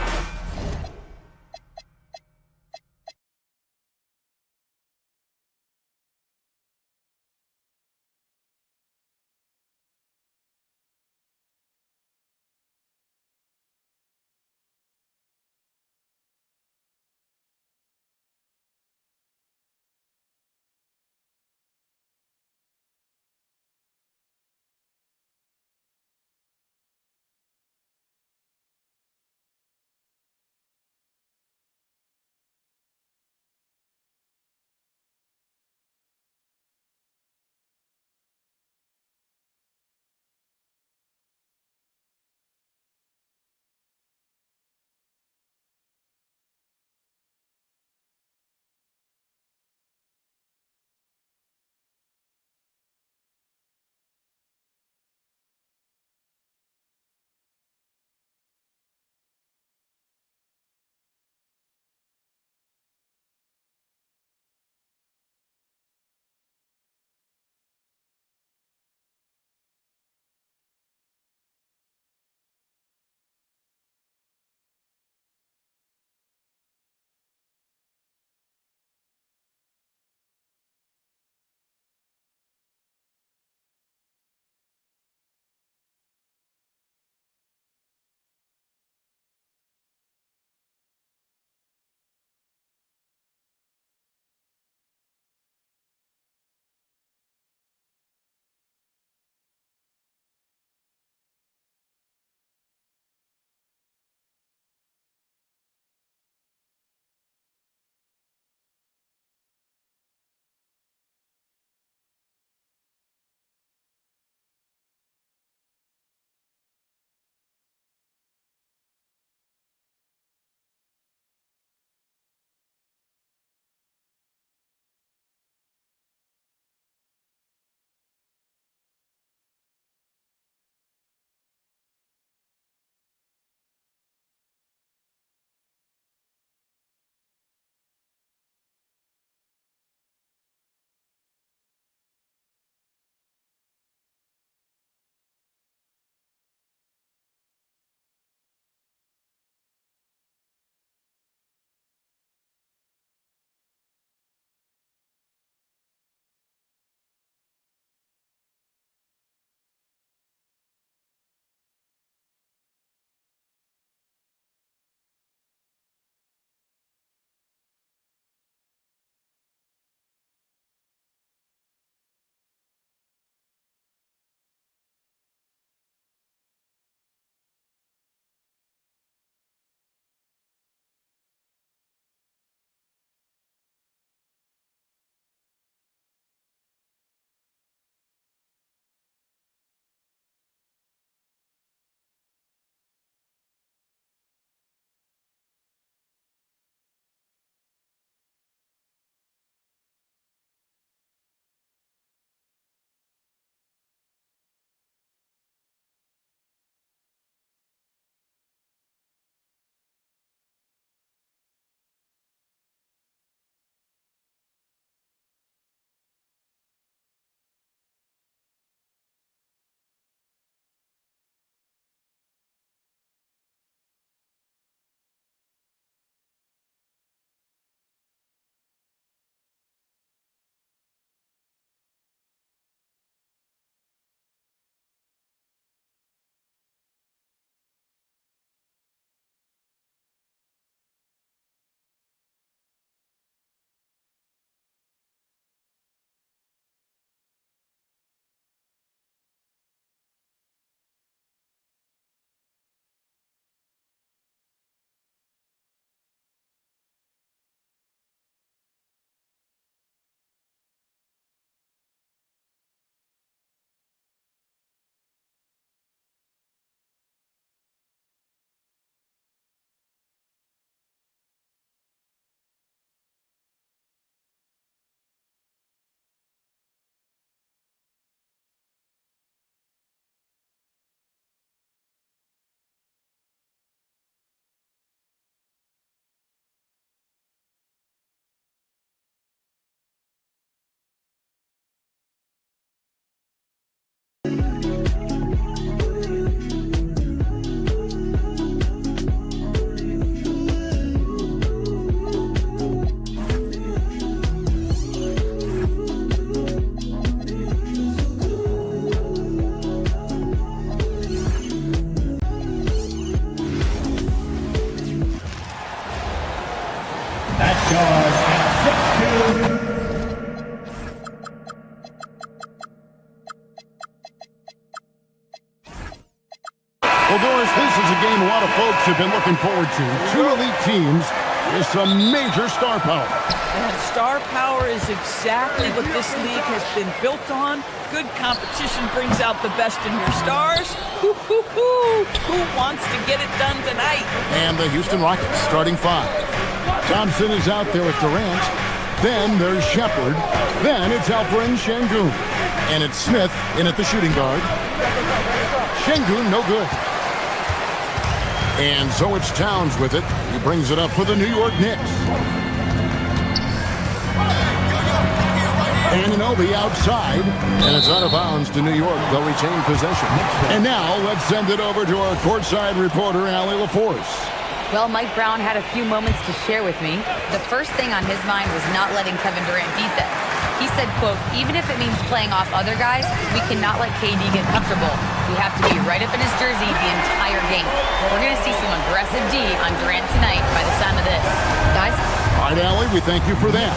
At guard and 6'2". Well, Doris, this is a game a lot of folks have been looking forward to. Two elite teams with some major star power. And star power is exactly what this league has been built on. Good competition brings out the best in your stars. Who wants to get it done tonight? And the Houston Rockets starting five. Thompson is out there with Durant. Then there's Shepard. Then it's Alperen Şengün. And it's Smith in at the shooting guard. Şengün, no good. And so it's Towns with it. He brings it up for the New York Knicks. Anunoby outside, and it's out of bounds to New York. They'll retain possession. And now let's send it over to our courtside reporter, Allie LaForce. Well, Mike Brown had a few moments to share with me. The first thing on his mind was not letting Kevin Durant beat them. He said, quote, even if it means playing off other guys, we cannot let KD get comfortable. We have to be right up in his jersey the entire game. We're going to see some aggressive D on Durant tonight by the sound of this. Guys? All right, Allie, we thank you for that.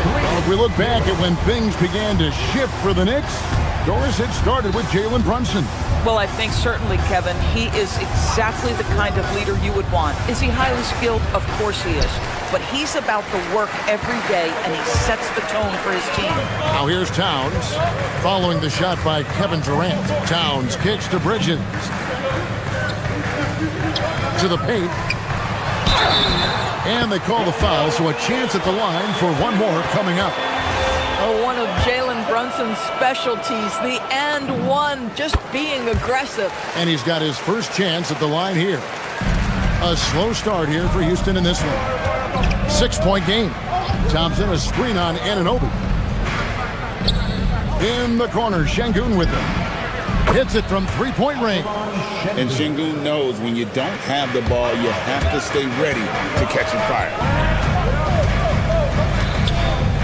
Well, if we look back at when things began to shift for the Knicks, Doris, it started with Jalen Brunson. Well, I think certainly, Kevin, he is exactly the kind of leader you would want. Is he highly skilled? Of course he is. But he's about the work every day, and he sets the tone for his team. Now here's Towns, following the shot by Kevin Durant. Towns kicks to Bridges. To the paint. And they call the foul, so a chance at the line for one more coming up. Oh, one of Jalen Brunson's specialties, the and one, just being aggressive. And he's got his first chance at the line here. A slow start here for Houston in this one. 6-point game. Thompson, a screen on Anunoby. In the corner, Şengün with him. Hits it from three-point range. And Şengün knows when you don't have the ball, you have to stay ready to catch and fire.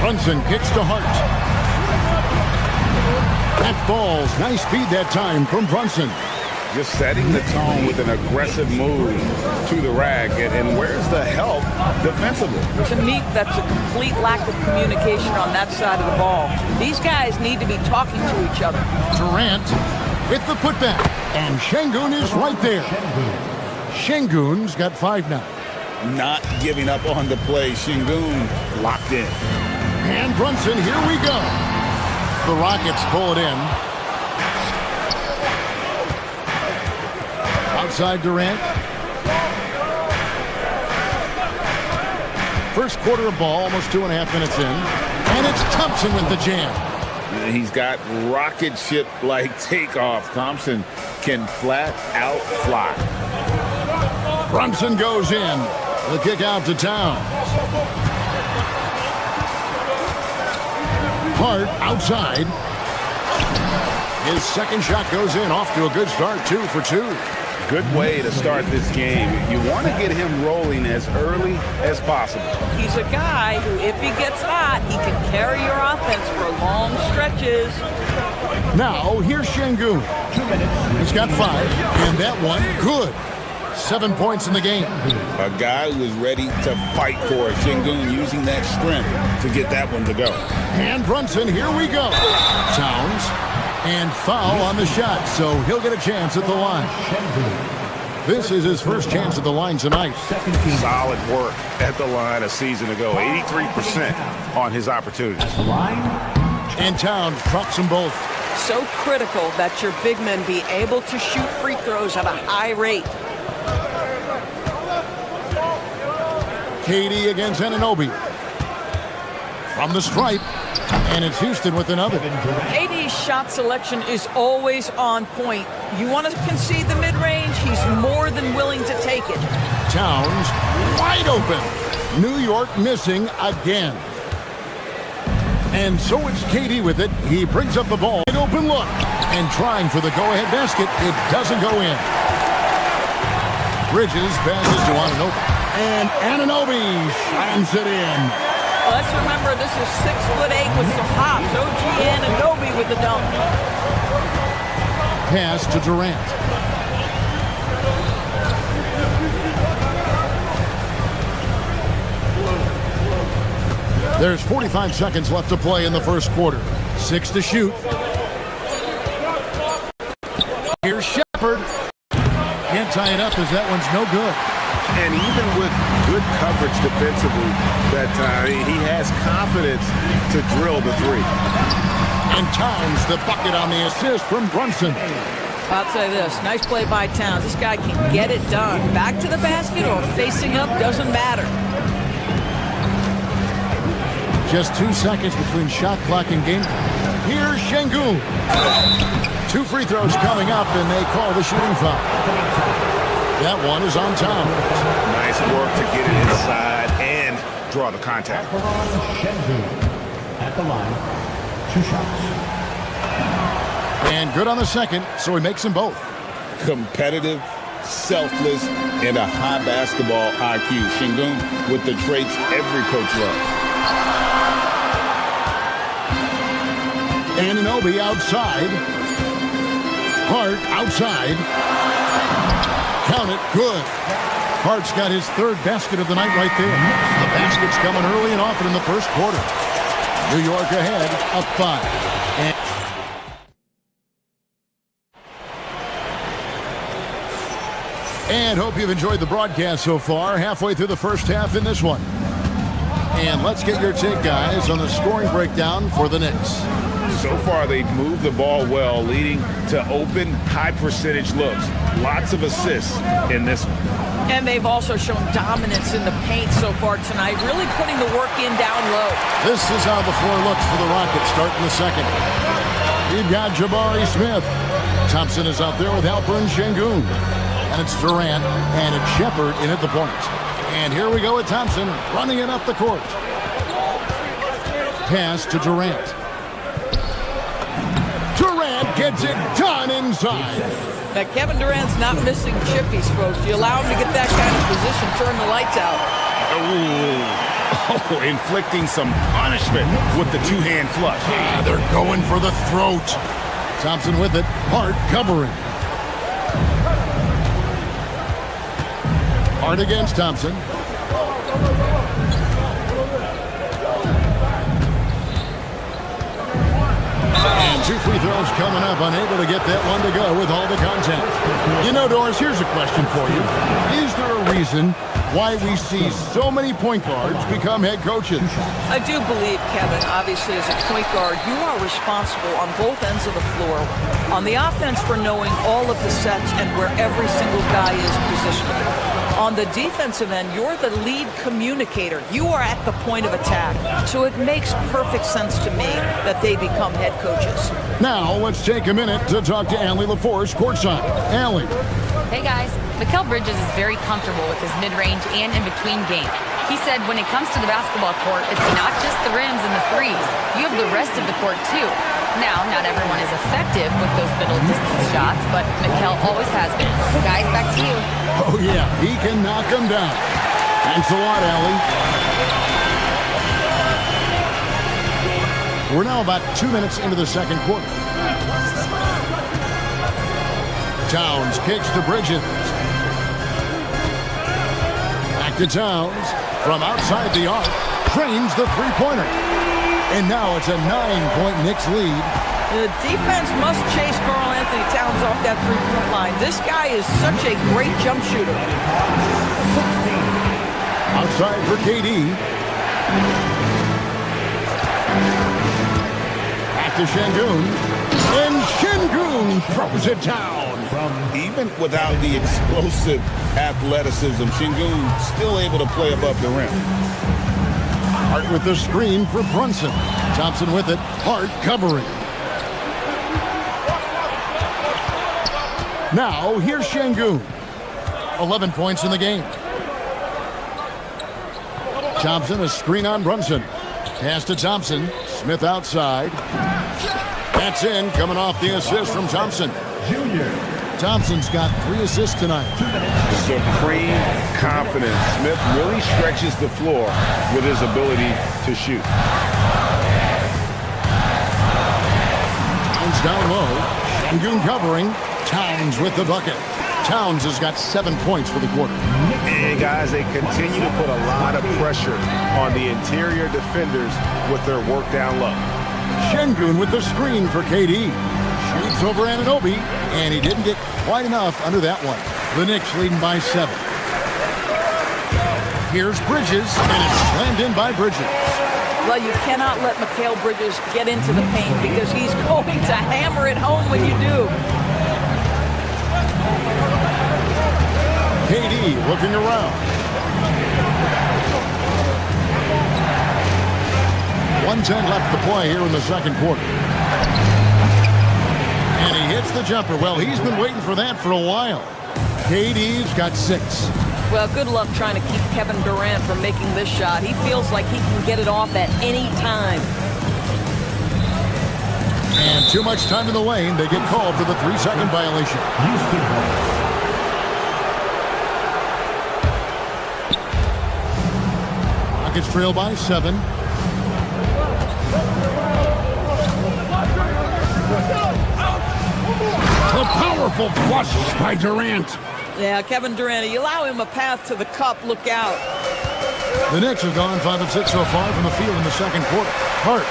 Brunson kicks to Hart. That falls. Nice speed that time from Brunson. Just setting the tone with an aggressive move to the rack. And where's the help defensively? To me, that's a complete lack of communication on that side of the ball. These guys need to be talking to each other. Durant with the putback. And Şengün is right there. Şengün's got 5 now. Not giving up on the play. Şengün locked in. And Brunson, here we go. The Rockets pull it in. Outside Durant. First quarter of ball, almost 2.5 minutes in. And it's Thompson with the jam. He's got rocket ship-like takeoff. Thompson can flat out fly. Brunson goes in. The kick out to Towns. Hart outside. His second shot goes in, off to a good start, 2 for 2. Good way to start this game. You want to get him rolling as early as possible. He's a guy who, if he gets hot, he can carry your offense for long stretches. Now, here's Şengün. 2 minutes. He's got 5, and that one, good. 7 points in the game. A guy who is ready to fight for it. Şengün using that strength to get that one to go. And Brunson, here we go. Towns, and foul on the shot, so he'll get a chance at the line. This is his first chance at the line tonight. Solid work at the line a season ago. 83% on his opportunities. And Towns drops them both. So critical that your big men be able to shoot free throws at a high rate. KD against Anunoby. From the stripe. And it's Houston with another. KD's shot selection is always on point. You want to concede the mid-range, he's more than willing to take it. Towns wide open. New York missing again. And so it's KD with it. He brings up the ball. An open look. And trying for the go-ahead basket. It doesn't go in. Bridges passes to Anunoby. And Anunoby slams it in. Let's remember, this is 6'8" with some hops. OG Anunoby with the dunk. Pass to Durant. There's 45 seconds left to play in the first quarter. 6 to shoot. Here's Shepard. Can't tie it up as that one's no good. And even with good coverage defensively, that he has confidence to drill the three. And Towns the bucket on the assist from Brunson. I'll say this, nice play by Towns. This guy can get it done. Back to the basket or facing up, doesn't matter. Just 2 seconds between shot clock and game clock. Here's Şengün. 2 free throws coming up, and they call the shooting foul. That one is on Towns. Nice work to get it inside and draw the contact. Şengün at the line. 2 shots. And good on the second, so he makes them both. Competitive, selfless, and a high basketball IQ. Şengün with the traits every coach loves. Anunoby outside. Hart outside. Count it, good. Hart's got his 3rd basket of the night right there. The basket's coming early and often in the first quarter. New York ahead, up 5. And hope you've enjoyed the broadcast so far. Halfway through the first half in this one. And let's get your take, guys, on the scoring breakdown for the Knicks. So far, they've moved the ball well, leading to open, high-percentage looks. Lots of assists in this one. And they've also shown dominance in the paint so far tonight, really putting the work in down low. This is how the floor looks for the Rockets starting the second. You've got Jabari Smith. Thompson is out there with Alperen Şengün. And it's Durant, and it's Shepard in at the point. And here we go with Thompson running it up the court. Pass to Durant. Durant gets it done inside. Now, Kevin Durant's not missing chippies, folks. You allow him to get that kind of position, turn the lights out. Oh, inflicting some punishment with the 2-hand flush. Yeah, they're going for the throat. Thompson with it. Hart covering. Hart against Thompson. And 2 free throws coming up. Unable to get that one to go with all the contact. You know, Doris, here's a question for you. Is there a reason why we see so many point guards become head coaches? I do believe, Kevin, obviously as a point guard, you are responsible on both ends of the floor. On the offense for knowing all of the sets and where every single guy is positioned. On the defensive end, you're the lead communicator. You are at the point of attack. So it makes perfect sense to me that they become head coaches. Now, let's take a minute to talk to Allie LaForce courtside. Allie. Hey guys, Mikal Bridges is very comfortable with his mid-range and in-between game. He said when it comes to the basketball court, it's not just the rims and the threes. You have the rest of the court too. Now, not everyone is effective with those middle distance shots, but Mikal always has been. Guys, back to you. Oh yeah, he can knock them down. Thanks a lot, Allie. We're now about 2 minutes into the second quarter. Towns kicks to Bridges. Back to Towns. From outside the arc, trains the three-pointer. And now it's a 9-point Knicks lead. The defense must chase Karl Anthony Towns off that three-point line. This guy is such a great jump shooter. Outside for KD. Back to Şengün. And Şengün throws it down. Even without the explosive athleticism, Şengün still able to play above the rim. Hart with the screen for Brunson. Thompson with it. Hart covering. Now, here's Şengün. 11 points in the game. Thompson, a screen on Brunson. Pass to Thompson. Smith outside. That's in, coming off the assist from Thompson. Thompson's got 3 assists tonight. Supreme confidence. Smith really stretches the floor with his ability to shoot. Towns down low. Şengün covering. Towns with the bucket. Towns has got 7 points for the quarter. And guys, they continue to put a lot of pressure on the interior defenders with their work down low. Şengün with the screen for KD. Shoots over Anunoby, and he didn't get quite enough under that one. The Knicks leading by 7. Here's Bridges, and it's slammed in by Bridges. Well, you cannot let Mikal Bridges get into the paint because he's going to hammer it home when you do. KD looking around. 1:10 left to play here in the second quarter. And he hits the jumper. Well, he's been waiting for that for a while. KD's got 6. Well, good luck trying to keep Kevin Durant from making this shot. He feels like he can get it off at any time. And too much time in the lane. They get called for the 3-second violation. Rockets trail by 7. A powerful flush by Durant. Yeah, Kevin Durant, you allow him a path to the cup, look out. The Knicks have gone 5 of 6 so far from the field in the second quarter. Hart.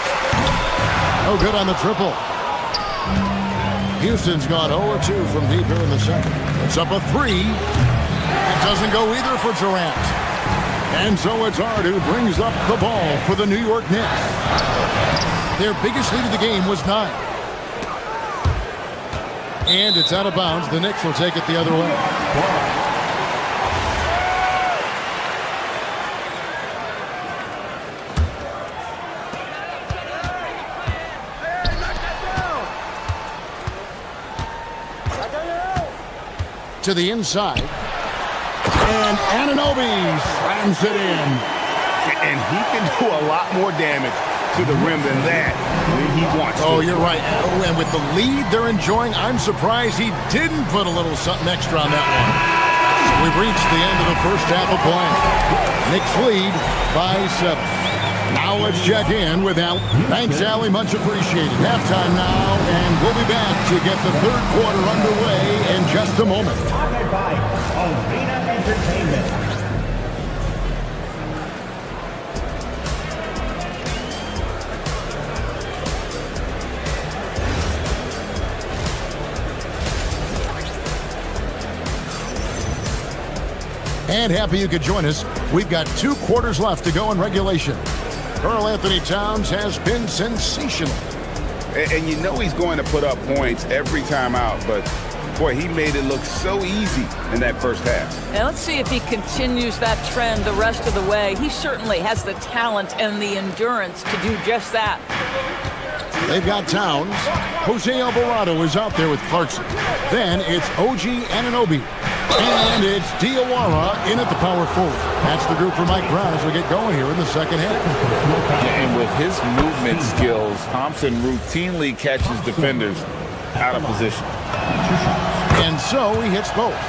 No good on the triple. Houston's gone 0 of 2 from deep here in the second. It's up a 3. It doesn't go either for Durant. And so it's Hart who brings up the ball for the New York Knicks. Their biggest lead of the game was 9. And it's out of bounds. The Knicks will take it the other way. To the inside. And Anunoby slams it in. And he can do a lot more damage to the rim than that when he wants to. Oh, you're right. Oh, and with the lead they're enjoying, I'm surprised he didn't put a little something extra on that one. So we've reached the end of the first half of play. Knicks lead by 7. Now let's check in with Al. Thanks, Allie. Much appreciated. Halftime now, and we'll be back to get the third quarter underway in just a moment. Powered by Arena Entertainment. And happy you could join us. We've got 2 quarters left to go in regulation. Karl Anthony Towns has been sensational. And you know he's going to put up points every time out, but boy, he made it look so easy in that first half. And let's see if he continues that trend the rest of the way. He certainly has the talent and the endurance to do just that. They've got Towns. Jose Alvarado is out there with Clarkson. Then it's OG Anunoby. And it's Diawara in at the power forward. That's the group for Mike Brown as we get going here in the second half. And with his movement skills, Thompson routinely catches defenders out of position. And so he hits both.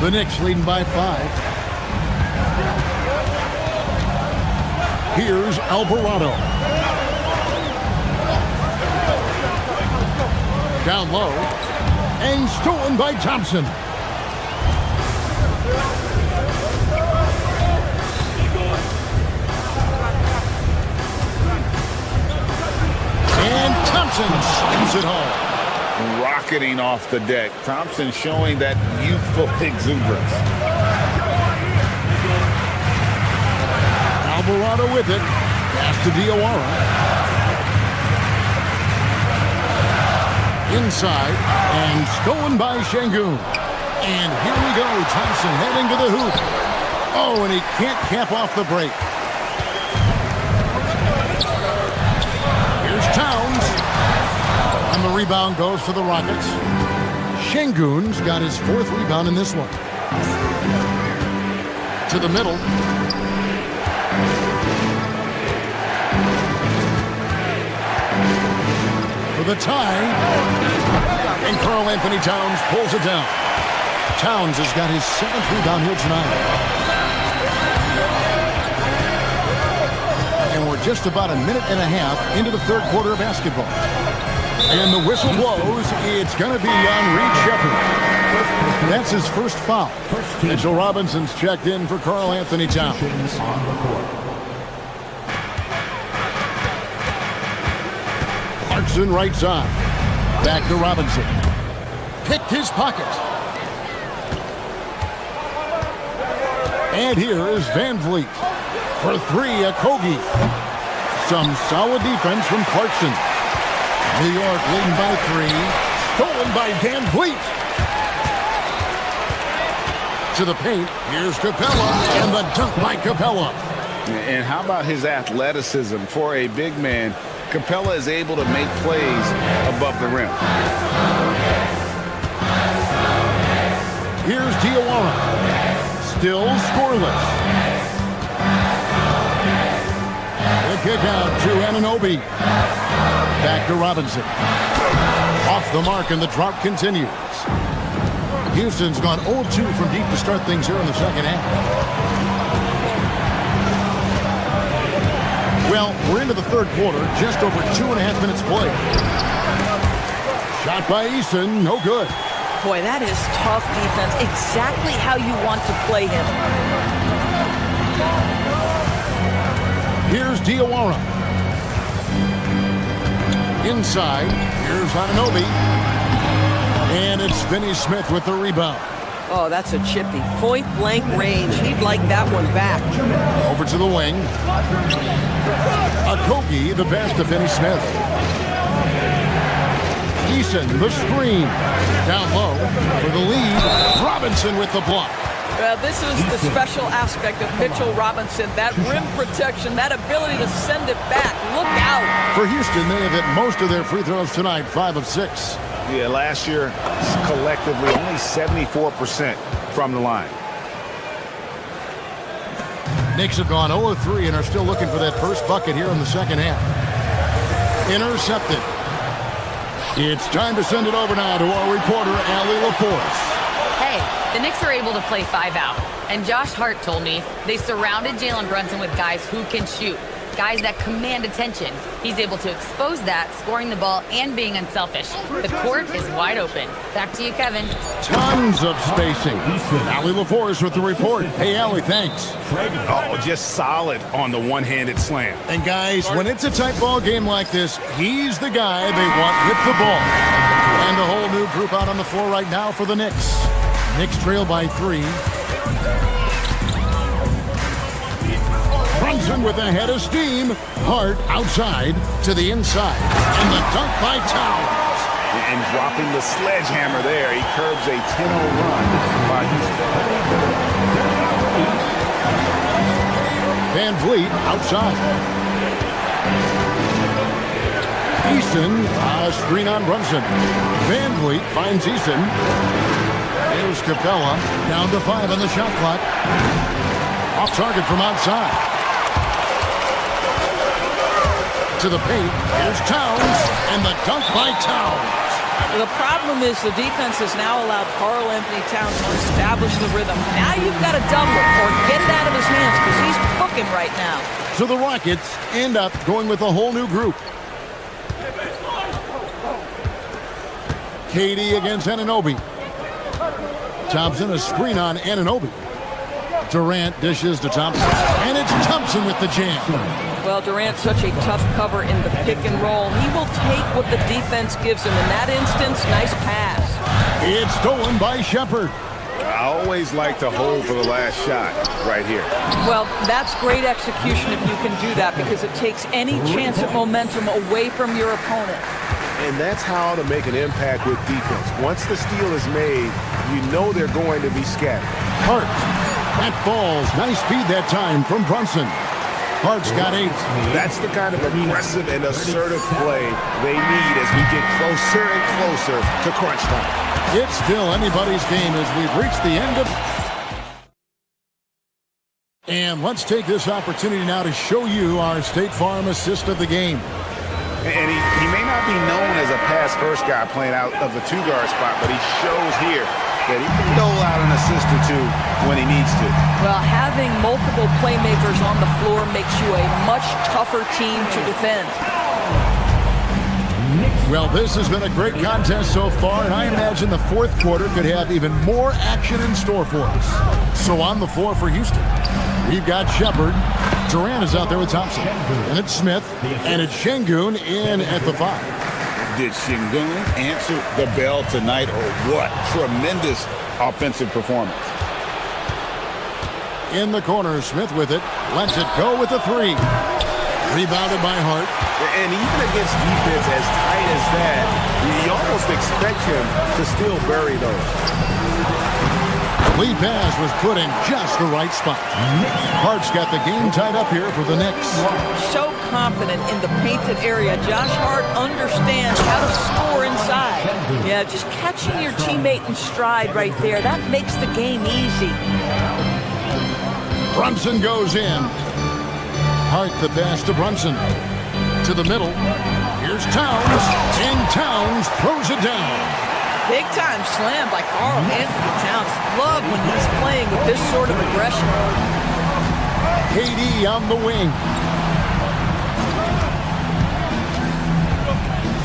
The Knicks leading by 5. Here's Alvarado. Down low. And stolen by Thompson. And Thompson slams it home. Rocketing off the deck. Thompson showing that youthful exuberance. Alvarado with it. Pass to Diawara. Inside, and stolen by Şengün. And here we go, Thompson heading to the hoop. Oh, and he can't cap off the break. Here's Towns. And the rebound goes to the Rockets. Şengün's got his 4th rebound in this one. To the middle. For the tie. And Karl Anthony Towns pulls it down. Towns has got his 7th rebound here tonight. And we're just about a minute and a half into the third quarter of basketball. And the whistle blows. It's going to be on Reed Sheppard. That's his first foul. Mitchell Robinson's checked in for Karl Anthony Towns. Clarkson right side. Back to Robinson. Picked his pocket. And here is Van Vliet. For three, Okogie. Some solid defense from Clarkson. New York leading by 3. Stolen by Van Vliet. To the paint. Here's Capella. And the dunk by Capella. And how about his athleticism for a big man? Capella is able to make plays above the rim. Here's Diawara. Still scoreless. The kick out to Anunoby. Back to Robinson. Off the mark, and the drought continues. Houston's gone 0-2 from deep to start things here in the second half. Well, we're into the third quarter, just over 2.5 minutes played. Shot by Eason, no good. Boy, that is tough defense. Exactly how you want to play him. Here's Diawara. Inside, here's Anunoby. And it's Finney Smith with the rebound. Oh, that's a chippy. Point-blank range. He'd like that one back. Over to the wing. Okogie, the pass to Finney Smith. Eason, the screen. Down low for the lead. Robinson with the block. This is the special aspect of Mitchell Robinson. That rim protection, that ability to send it back. Look out. For Houston, they have hit most of their free throws tonight, 5 of 6. Yeah, last year, collectively, only 74% from the line. Knicks have gone 0-3 and are still looking for that first bucket here in the second half. Intercepted. It's time to send it over now to our reporter, Allie LaForce. Hey, the Knicks are able to play 5 out. And Josh Hart told me they surrounded Jalen Brunson with guys who can shoot. Guys that command attention. He's able to expose that, scoring the ball and being unselfish. The court is wide open. Back to you, Kevin. Tons of spacing. Allie LaForce with the report. Hey, Allie, thanks. Oh, just solid on the one-handed slam. And guys, when it's a tight ball game like this, he's the guy they want with the ball. And a whole new group out on the floor right now for the Knicks. Knicks trail by 3. Brunson with a head of steam. Hart outside to the inside. And the dunk by Towns. And dropping the sledgehammer there. He curbs a 10-0 run by Houston. Van Vliet outside. Eason, screen on Brunson. Van Vliet finds Eason. Here's Capella. Down to 5 on the shot clock. Off target from outside. To the paint. Here's Towns. And the dunk by Towns. The problem is the defense has now allowed Karl Anthony Towns to establish the rhythm. Now you've got to double it or get it out of his hands because he's cooking right now. So the Rockets end up going with a whole new group. KD against Anunoby. Thompson, a screen on Anunoby. Durant dishes to Thompson. And it's Thompson with the jam. Well, Durant's such a tough cover in the pick and roll. He will take what the defense gives him. In that instance, nice pass. It's stolen by Shepherd. I always like to hold for the last shot right here. Well, that's great execution if you can do that because it takes any chance at momentum away from your opponent. And that's how to make an impact with defense. Once the steal is made, you know they're going to be scattered. Hart. That falls. Nice speed that time from Brunson. Hart's got 8. That's the kind of aggressive and assertive play they need as we get closer and closer to crunch time. It's still anybody's game as we've reached the end of... And let's take this opportunity now to show you our State Farm assist of the game. And he may not be known as a pass-first guy playing out of the 2-guard spot, but he shows here that he can dole out an assist or 2 when he needs to. Well, having multiple playmakers on the floor makes you a much tougher team to defend. Knicks Well, this has been a great contest so far, and I imagine the fourth quarter could have even more action in store for us. So on the floor for Houston, we've got Shepard. Durant is out there with Thompson. And it's Smith. And it's Şengün in at the 5. Did Şengün answer the bell tonight, or what? Tremendous offensive performance. In the corner, Smith with it. Lets it go with the 3. Rebounded by Hart. And even against defense as tight as that, you almost expect him to still bury those. Lead pass was put in just the right spot. Hart's got the game tied up here for the Knicks. So confident in the painted area. Josh Hart understands how to score inside. Yeah, just catching your teammate in stride right there. That makes the game easy. Brunson goes in. Hart the pass to Brunson. To the middle. Here's Towns. And Towns throws it down. Big time slam by Karl Anthony Towns. Love when he's playing with this sort of aggression. KD on the wing.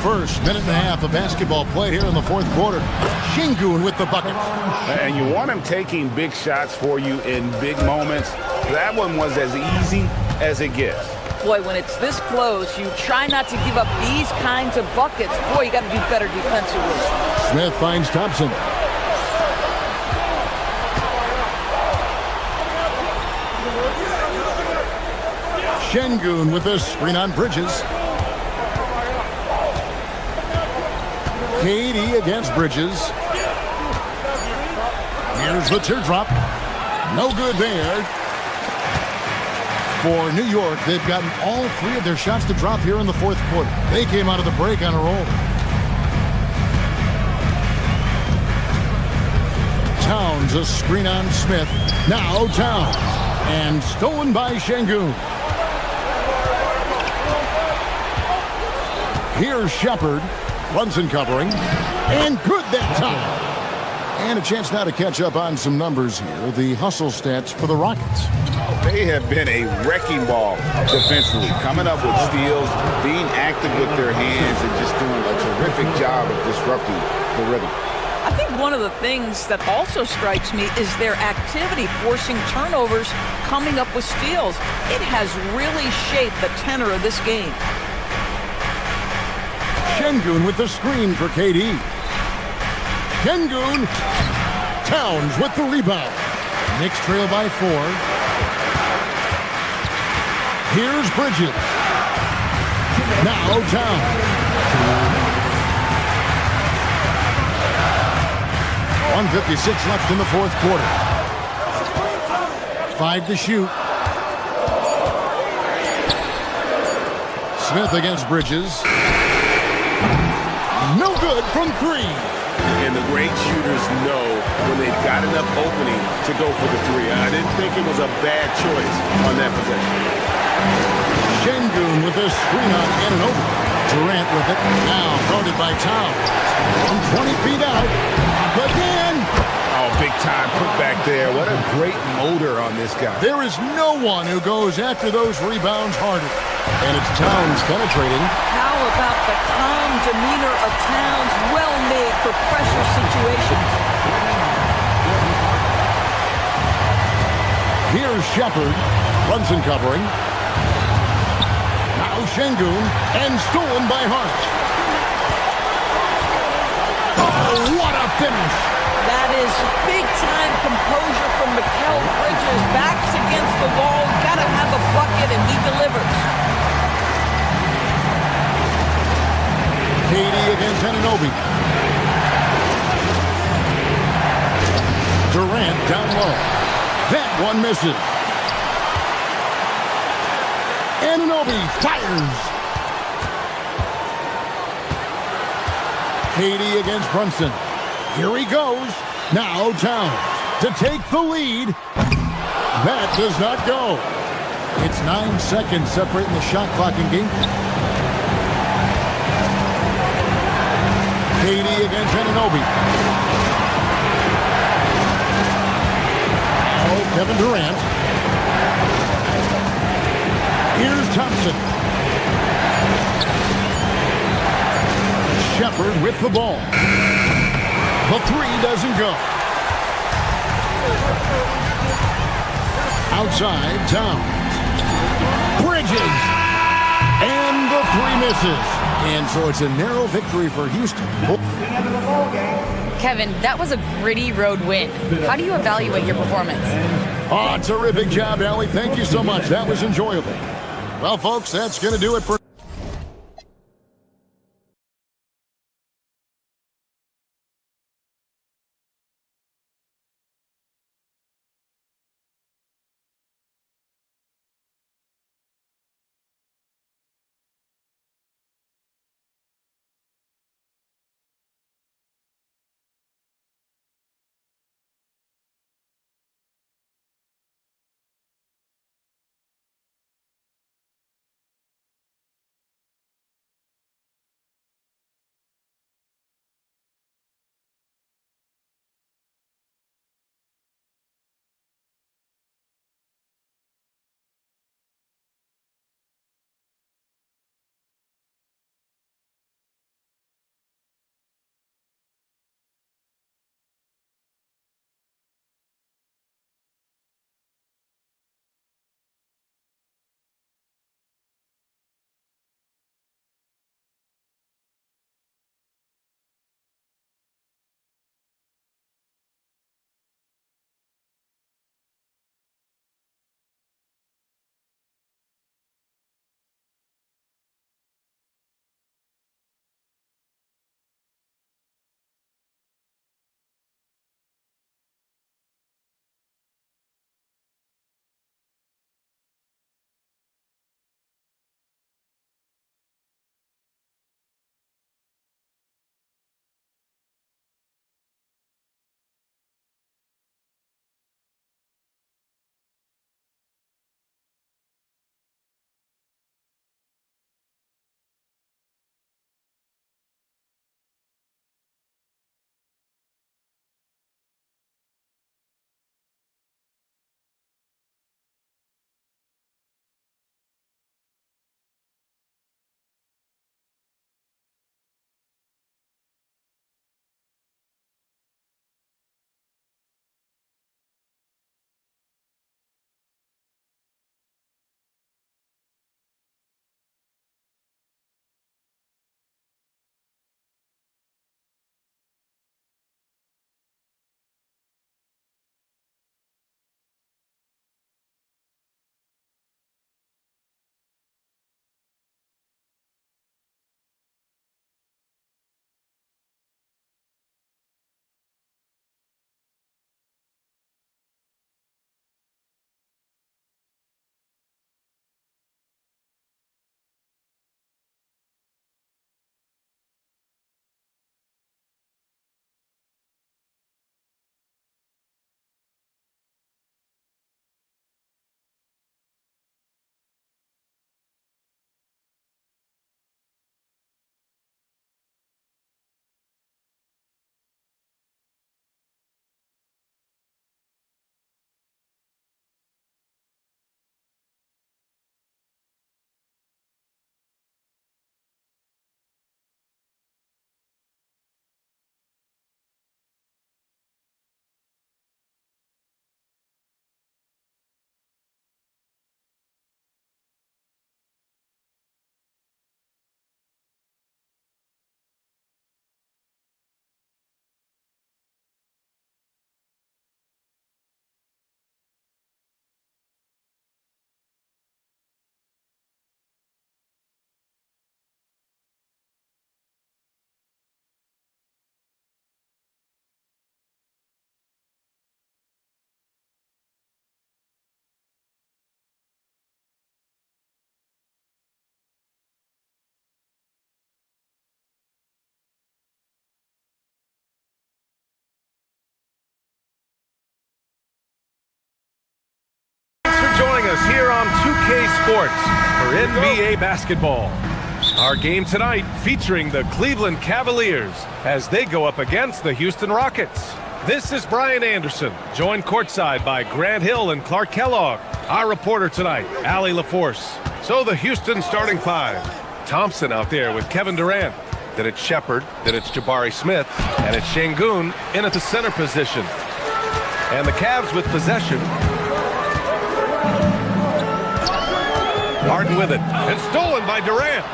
First minute and a half of basketball played here in the fourth quarter. Şengün with the bucket. And you want him taking big shots for you in big moments. That one was as easy as it gets. Boy, when it's this close, you try not to give up these kinds of buckets. Boy, you got to do better defensively. Smith finds Thompson. Şengün with a screen on Bridges. KD against Bridges. Here's the teardrop. No good there. For New York, they've gotten all 3 of their shots to drop here in the fourth quarter. They came out of the break on a roll. Towns, a screen on Smith. Now Towns. And stolen by Şengün. Here's Shepard. Brunson covering. And good that time. And a chance now to catch up on some numbers here. The hustle stats for the Rockets. They have been a wrecking ball defensively, coming up with steals, being active with their hands, and just doing a terrific job of disrupting the rhythm. I think one of the things that also strikes me is their activity, forcing turnovers, coming up with steals. It has really shaped the tenor of this game. Şengün with the screen for KD. Şengün. Towns with the rebound. Knicks trail by 4. Here's Bridges. Now Towns. 1:56 left in the fourth quarter. 5 to shoot. Smith against Bridges. No good from 3. And the great shooters know when they've got enough opening to go for the 3. I didn't think it was a bad choice on that possession. Şengün with a screen on Anunoby. Durant with it. Now guarded by Towns. From 20 feet out. Again. Oh, big time put back there. What a great motor on this guy. There is no one who goes after those rebounds harder. And it's Towns penetrating. How about the calm demeanor of Towns? Well made for pressure situations. Here's Shepard. Brunson covering. Now Şengün. And stolen by Hart. Oh, what a finish. That is big-time composure from Mikal Bridges. Backs against the wall. Got to have a bucket, and he delivers. KD against Anunoby. Durant down low. That one misses. Anunoby fires. KD against Brunson. Here he goes. Now Towns to take the lead. That does not go. It's 9 seconds separating the shot clock and game clock. KD against Anunoby. Now Kevin Durant. Here's Thompson. Shepard with the ball. The three doesn't go. Outside, Towns. Bridges. And the three misses. And so it's a narrow victory for Houston. Kevin, that was a gritty road win. How do you evaluate your performance? Oh, terrific job, Allie. Thank you so much. That was enjoyable. Well, folks, that's going to do it for... Joining us here on 2K Sports for NBA basketball. Our game tonight featuring the Cleveland Cavaliers as they go up against the Houston Rockets. This is Brian Anderson, joined courtside by Grant Hill and Clark Kellogg. Our reporter tonight, Allie LaForce. So the Houston starting five. Thompson out there with Kevin Durant. Then it's Shepard. Then it's Jabari Smith. And it's Şengün in at the center position. And the Cavs with possession. Harden with it. And stolen by Durant.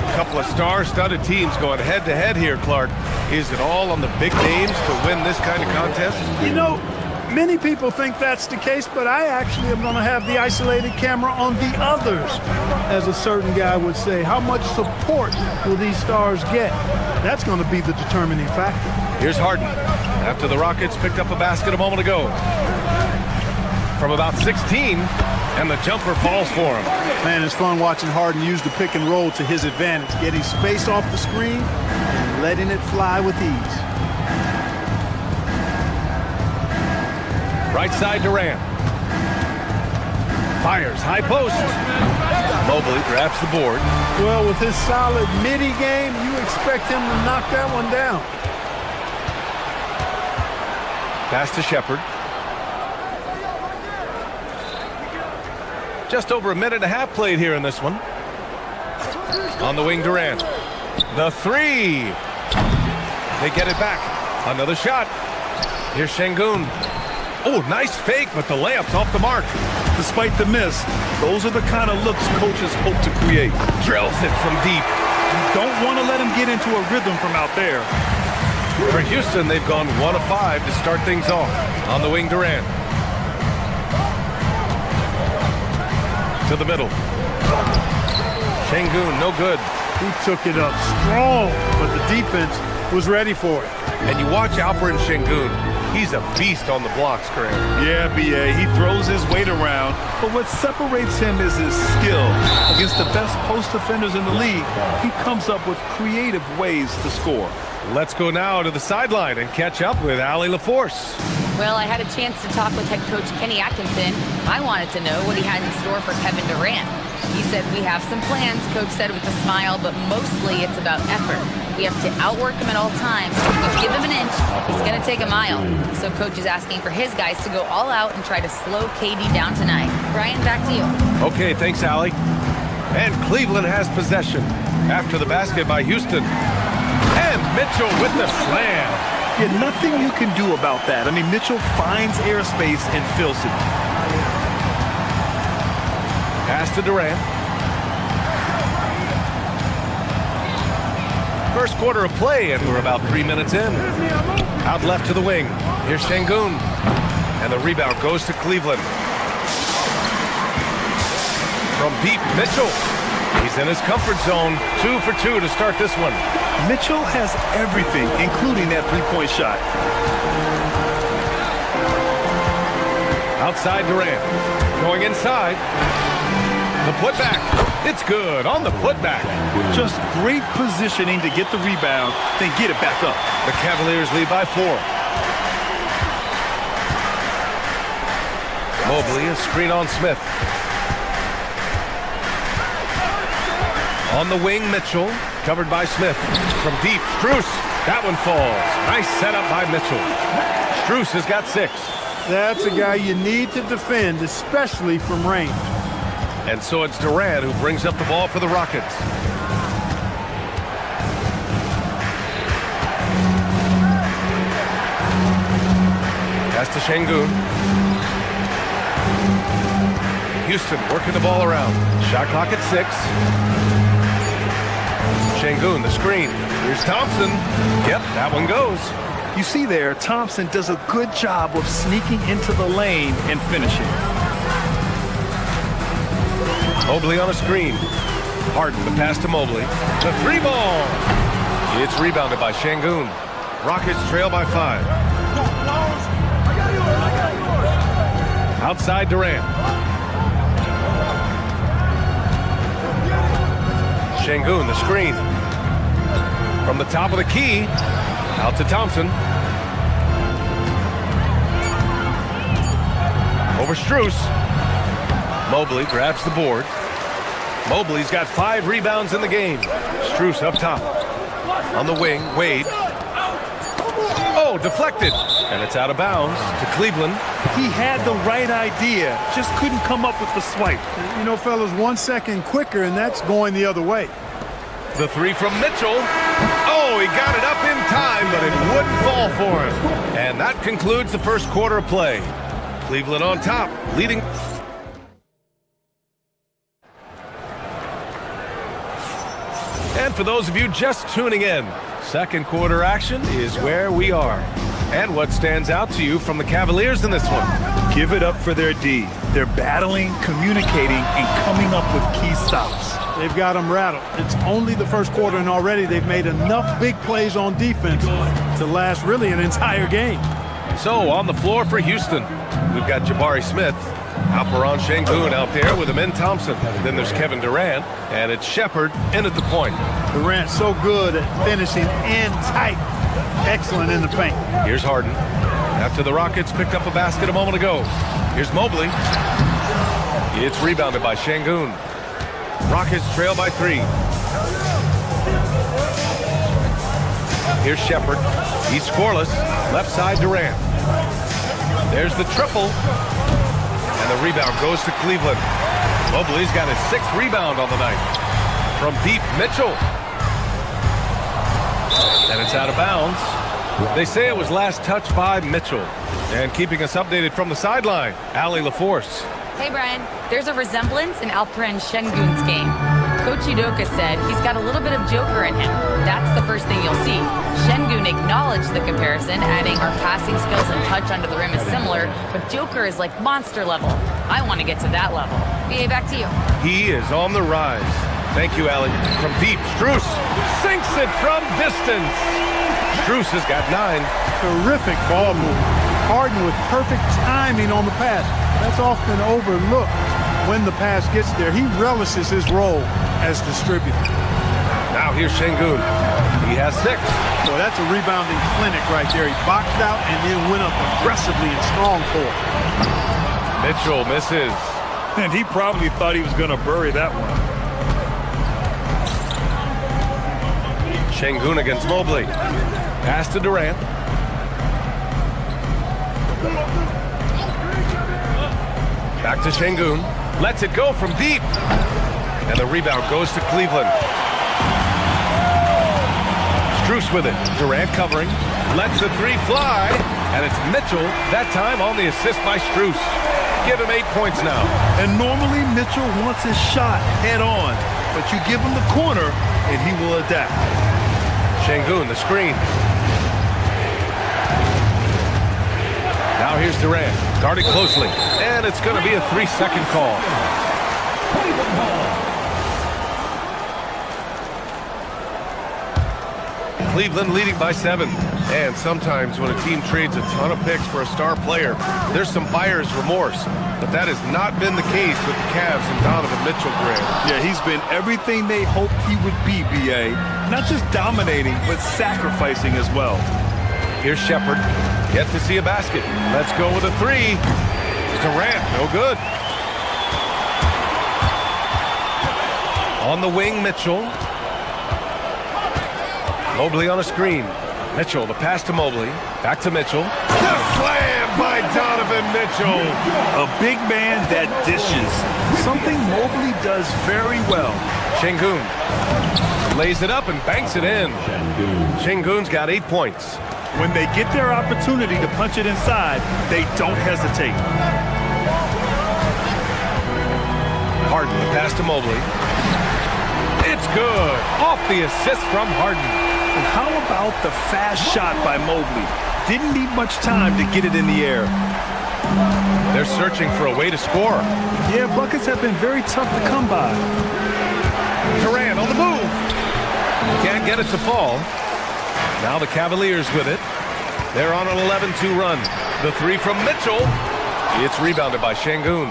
A couple of star-studded teams going head-to-head here, Clark. Is it all on the big names to win this kind of contest? You know, many people think that's the case, but I actually am going to have the isolated camera on the others. As a certain guy would say, how much support will these stars get? That's going to be the determining factor. Here's Harden after the Rockets picked up a basket a moment ago. From about 16, and the jumper falls for him. Man, it's fun watching Harden use the pick and roll to his advantage, getting space off the screen and letting it fly with ease. Right side Durant. Fires, high post. Mobley grabs the board. Well, with his solid midi game, you expect him to knock that one down. Pass to Shepard. Just over a minute and a half played here in this one. On the wing, Durant. The three. They get it back. Another shot. Here's Şengün. Oh, nice fake, but the layup's off the mark. Despite the miss, those are the kind of looks coaches hope to create. Drills it from deep. You don't want to let him get into a rhythm from out there. For Houston, they've gone 1 of 5 to start things off. On the wing, Durant. To the middle. Şengün, no good. He took it up strong, but the defense was ready for it. And you watch Alperen Şengün. He's a beast on the blocks, Graham. Yeah, B.A., he throws his weight around, but what separates him is his skill. Against the best post defenders in the league, he comes up with creative ways to score. Let's go now to the sideline and catch up with Allie LaForce. Well, I had a chance to talk with head coach Kenny Atkinson. I wanted to know what he had in store for Kevin Durant. He said, we have some plans, coach said with a smile, but mostly it's about effort. We have to outwork him at all times. If we give him an inch, he's going to take a mile. So coach is asking for his guys to go all out and try to slow KD down tonight. Brian, back to you. Okay, thanks, Allie. And Cleveland has possession after the basket by Houston. And Mitchell with the slam. Yeah, nothing you can do about that. I mean, Mitchell finds airspace and fills it. Pass to Durant. First quarter of play, and we're about 3 minutes in. Out left to the wing. Here's Şengün. And the rebound goes to Cleveland. From deep, Mitchell. He's in his comfort zone. 2 for 2 to start this one. Mitchell has everything, including that three-point shot. Outside Durant. Going inside. The putback. It's good on the putback. Just great positioning to get the rebound, then get it back up. The Cavaliers lead by 4. Mobley, a screen on Smith. On the wing, Mitchell, covered by Smith. From deep, Strus. That one falls. Nice setup by Mitchell. Strus has got 6. That's a guy you need to defend, especially from range. And so it's Durant who brings up the ball for the Rockets. Pass to Şengün. Houston working the ball around. Shot clock at 6. Şengün, the screen. Here's Thompson. Yep, that one goes. You see there, Thompson does a good job of sneaking into the lane and finishing. Mobley on a screen. Harden, the pass to Mobley. The 3 ball. It's rebounded by Şengün. Rockets trail by 5. Outside Durant. Şengün, the screen. From the top of the key, out to Thompson. Over Strus. Mobley grabs the board. Mobley's got 5 rebounds in the game. Strus up top. On the wing, Wade. Oh, deflected. And it's out of bounds to Cleveland. He had the right idea, just couldn't come up with the swipe. You know, fellas, 1 second quicker, and that's going the other way. The three from Mitchell. Oh, he got it up in time, but it wouldn't fall for him. And that concludes the first quarter of play. Cleveland on top, leading. And for those of you just tuning in, second quarter action is where we are. And what stands out to you from the Cavaliers in this one? Give it up for their D. They're battling, communicating, and coming up with key stops. They've got them rattled. It's only the first quarter, and already they've made enough big plays on defense to last really an entire game. So on the floor for Houston, we've got Jabari Smith, Alperen Sengun out there with Amin Thompson. Then there's Kevin Durant, and it's Shepherd in at the point. Durant so good at finishing in tight. Excellent in the paint. Here's Harden. After the Rockets picked up a basket a moment ago. Here's Mobley. It's rebounded by Sengun. Rockets trail by 3. Here's Shepherd. He's scoreless. Left side Durant. There's the triple. And the rebound goes to Cleveland. Mobley's got his 6th rebound on the night. From deep, Mitchell. And it's out of bounds. They say it was last touched by Mitchell. And keeping us updated from the sideline, Allie LaForce. Hey, Brian. There's a resemblance in Alperen Sengun's game. Coach Udoka said he's got a little bit of Joker in him. That's the first thing you'll see. Sengun acknowledged the comparison, adding our passing skills and touch under the rim is similar, but Joker is like monster level. I want to get to that level. BA, back to you. He is on the rise. Thank you, Allie. From deep, Strus sinks it from distance. Strus has got 9. Terrific ball move. Harden with perfect timing on the pass. That's often overlooked when the pass gets there. He relishes his role as distributor. Now here's Sengun. He has 6. Boy, that's a rebounding clinic right there. He boxed out and then went up aggressively and strong for it. Mitchell misses. And he probably thought he was going to bury that one. Sengun against Mobley. Pass to Durant. Back to Sengun. Lets it go from deep. And the rebound goes to Cleveland. Strus with it. Durant covering. Lets the 3 fly. And it's Mitchell, that time on the assist by Strus. Give him 8 points now. And normally Mitchell wants his shot head on. But you give him the corner and he will adapt. Sengun, the screen. Now here's Durant, guarded closely, and it's going to be a 3-second call. Cleveland leading by 7. And sometimes when a team trades a ton of picks for a star player, there's some buyer's remorse. But that has not been the case with the Cavs and Donovan Mitchell, Greg. Yeah, he's been everything they hoped he would be, BA. Not just dominating, but sacrificing as well. Here's Shepherd. Yet to see a basket. Let's go with a 3. Durant, no good. On the wing, Mitchell. Mobley on a screen. Mitchell, the pass to Mobley. Back to Mitchell. The slam by Donovan Mitchell. A big man that dishes. Something Mobley does very well. Sengun lays it up and banks it in. Sengun's got 8 points. When they get their opportunity to punch it inside, they don't hesitate. Harden, the pass to Mobley. It's good. Off the assist from Harden. And how about the fast shot by Mobley? Didn't need much time to get it in the air. They're searching for a way to score. Yeah, buckets have been very tough to come by. Durant on the move. Can't get it to fall. Now the Cavaliers with it. They're on an 11-2 run. The 3 from Mitchell. It's rebounded by Sengun.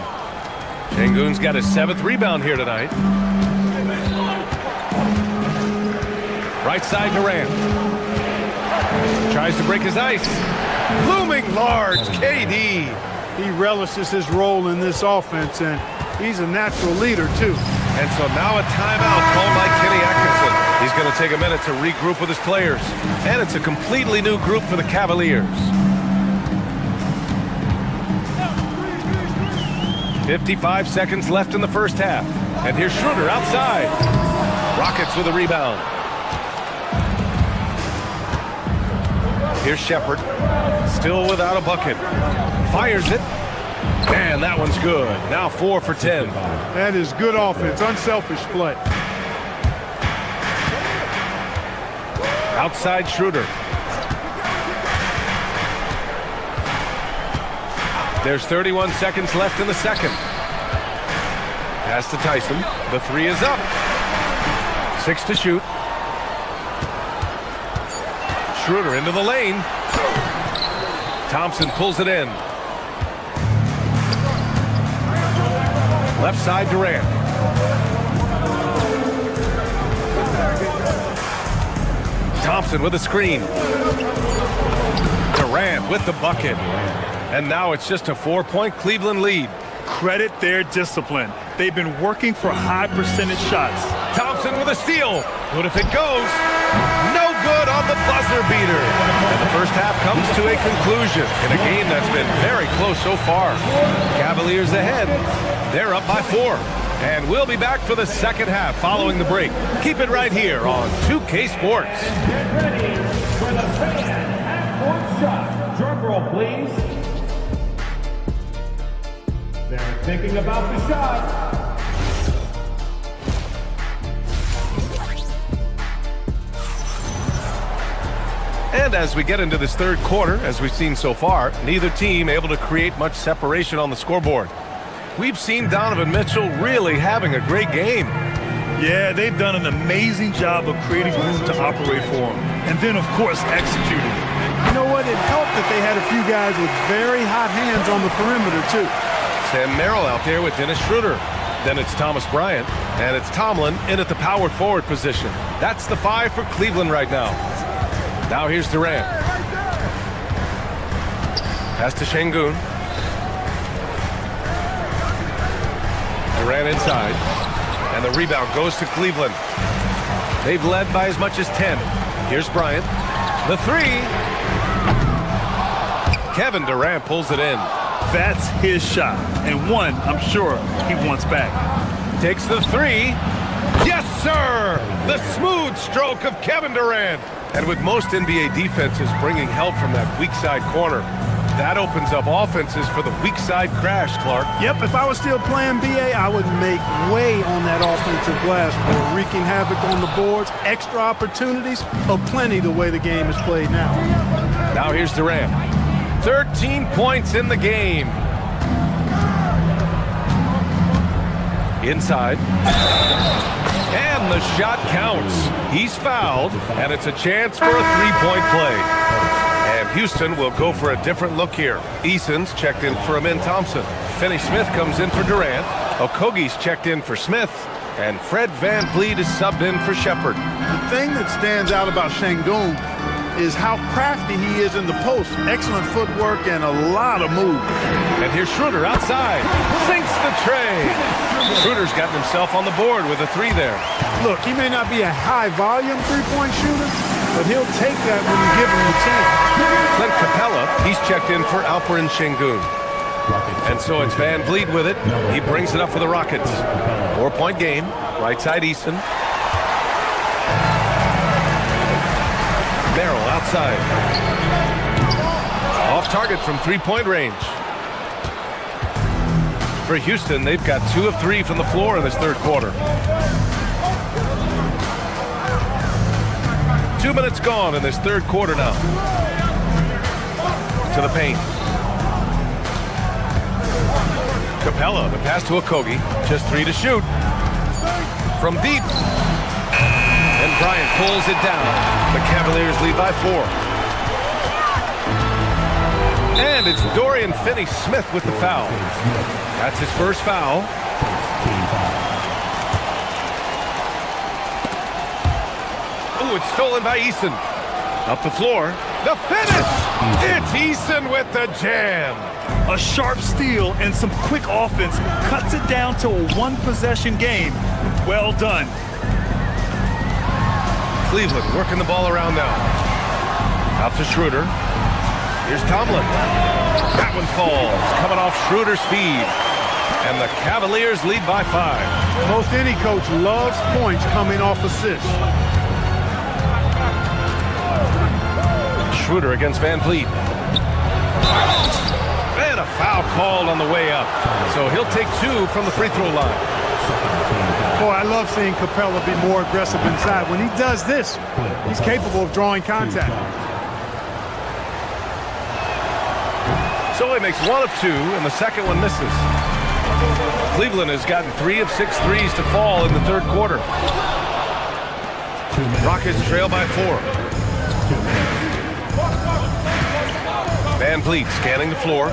Sengun's got his 7th rebound here tonight. Right side Durant. Tries to break his ice. Looming large, KD. He relishes his role in this offense, and he's a natural leader, too. And so now a timeout called by Kenny Atkinson. He's going to take a minute to regroup with his players. And it's a completely new group for the Cavaliers. 55 seconds left in the first half. And here's Schroeder outside. Rockets with a rebound. Here's Shepherd. Still without a bucket. Fires it. And that one's good. Now 4 for 10. That is good offense. Unselfish play. Outside Schroeder. There's 31 seconds left in the second. Pass to Tyson. The three is up. 6 to shoot. Schroeder into the lane. Thompson pulls it in. Left side Durant. Thompson with a screen. Durant with the bucket. And now it's just a 4-point Cleveland lead. Credit their discipline. They've been working for high percentage shots. Thompson with a steal. Good if it goes. No good on the buzzer beater. And the first half comes to a conclusion in a game that's been very close so far. Cavaliers ahead. They're up by 4. And we'll be back for the second half following the break. Keep it right here on 2K Sports. Get ready for the second half-court shot. Drum roll, please. They're thinking about the shot. And as we get into this third quarter, as we've seen so far, neither team able to create much separation on the scoreboard. We've seen Donovan Mitchell really having a great game. Yeah, they've done an amazing job of creating room to operate for him. And then, of course, executing. You know what? It helped that they had a few guys with very hot hands on the perimeter, too. Sam Merrill out there with Dennis Schroeder. Then it's Thomas Bryant, and it's Tomlin in at the power forward position. That's the 5 for Cleveland right now. Now here's Durant. Pass to Şengün. Durant inside. And the rebound goes to Cleveland. They've led by as much as 10. Here's Bryant. The 3. Kevin Durant pulls it in. That's his shot. And one, I'm sure, he wants back. Takes the 3. Yes, sir! The smooth stroke of Kevin Durant. And with most NBA defenses bringing help from that weak side corner, that opens up offenses for the weak side crash, Clark. Yep, if I was still playing BA, I would make way on that offensive glass. We're wreaking havoc on the boards. Extra opportunities aplenty the way the game is played now. Now here's Durant. 13 points in the game. Inside. And the shot counts. He's fouled, and it's a chance for a three-point play. And Houston will go for a different look here. Eason's checked in for Amin Thompson. Finney-Smith comes in for Durant. Okogie's checked in for Smith. And Fred VanVleet is subbed in for Shepherd. The thing that stands out about Şengün is how crafty he is in the post. Excellent footwork and a lot of moves. And here's Schroeder outside. Sinks the tray. Schroeder's gotten himself on the board with a 3 there. Look, he may not be a high-volume three-point shooter, but he'll take that when you give him the chance. Clint Capella, he's checked in for Alperen Şengün. And so it's VanVleet with it. He brings it up for the Rockets. 4-point game. Right side Eason. Merrill outside. Off target from three-point range. For Houston, they've got 2 of 3 from the floor in this third quarter. 2 minutes gone in this third quarter now. To the paint. Capella, the pass to Okogie. Just 3 to shoot. From deep. And Bryant pulls it down. The Cavaliers lead by 4. And it's Dorian Finney-Smith with the foul. That's his first foul. Ooh, it's stolen by Eason. Up the floor. The finish! It's Eason with the jam. A sharp steal and some quick offense cuts it down to a one-possession game. Well done. Cleveland working the ball around now. Out to Schroeder. Here's Tomlin. That one falls. Coming off Schroeder's feed. And the Cavaliers lead by 5. Most any coach loves points coming off assists. Schroeder against Van Vliet. And a foul called on the way up. So he'll take 2 from the free throw line. Boy, I love seeing Capella be more aggressive inside. When he does this, he's capable of drawing contact. So he makes 1 of 2, and the second one misses. Cleveland has gotten 3 of 6 threes to fall in the third quarter. Rockets trail by 4. Van Vliet scanning the floor.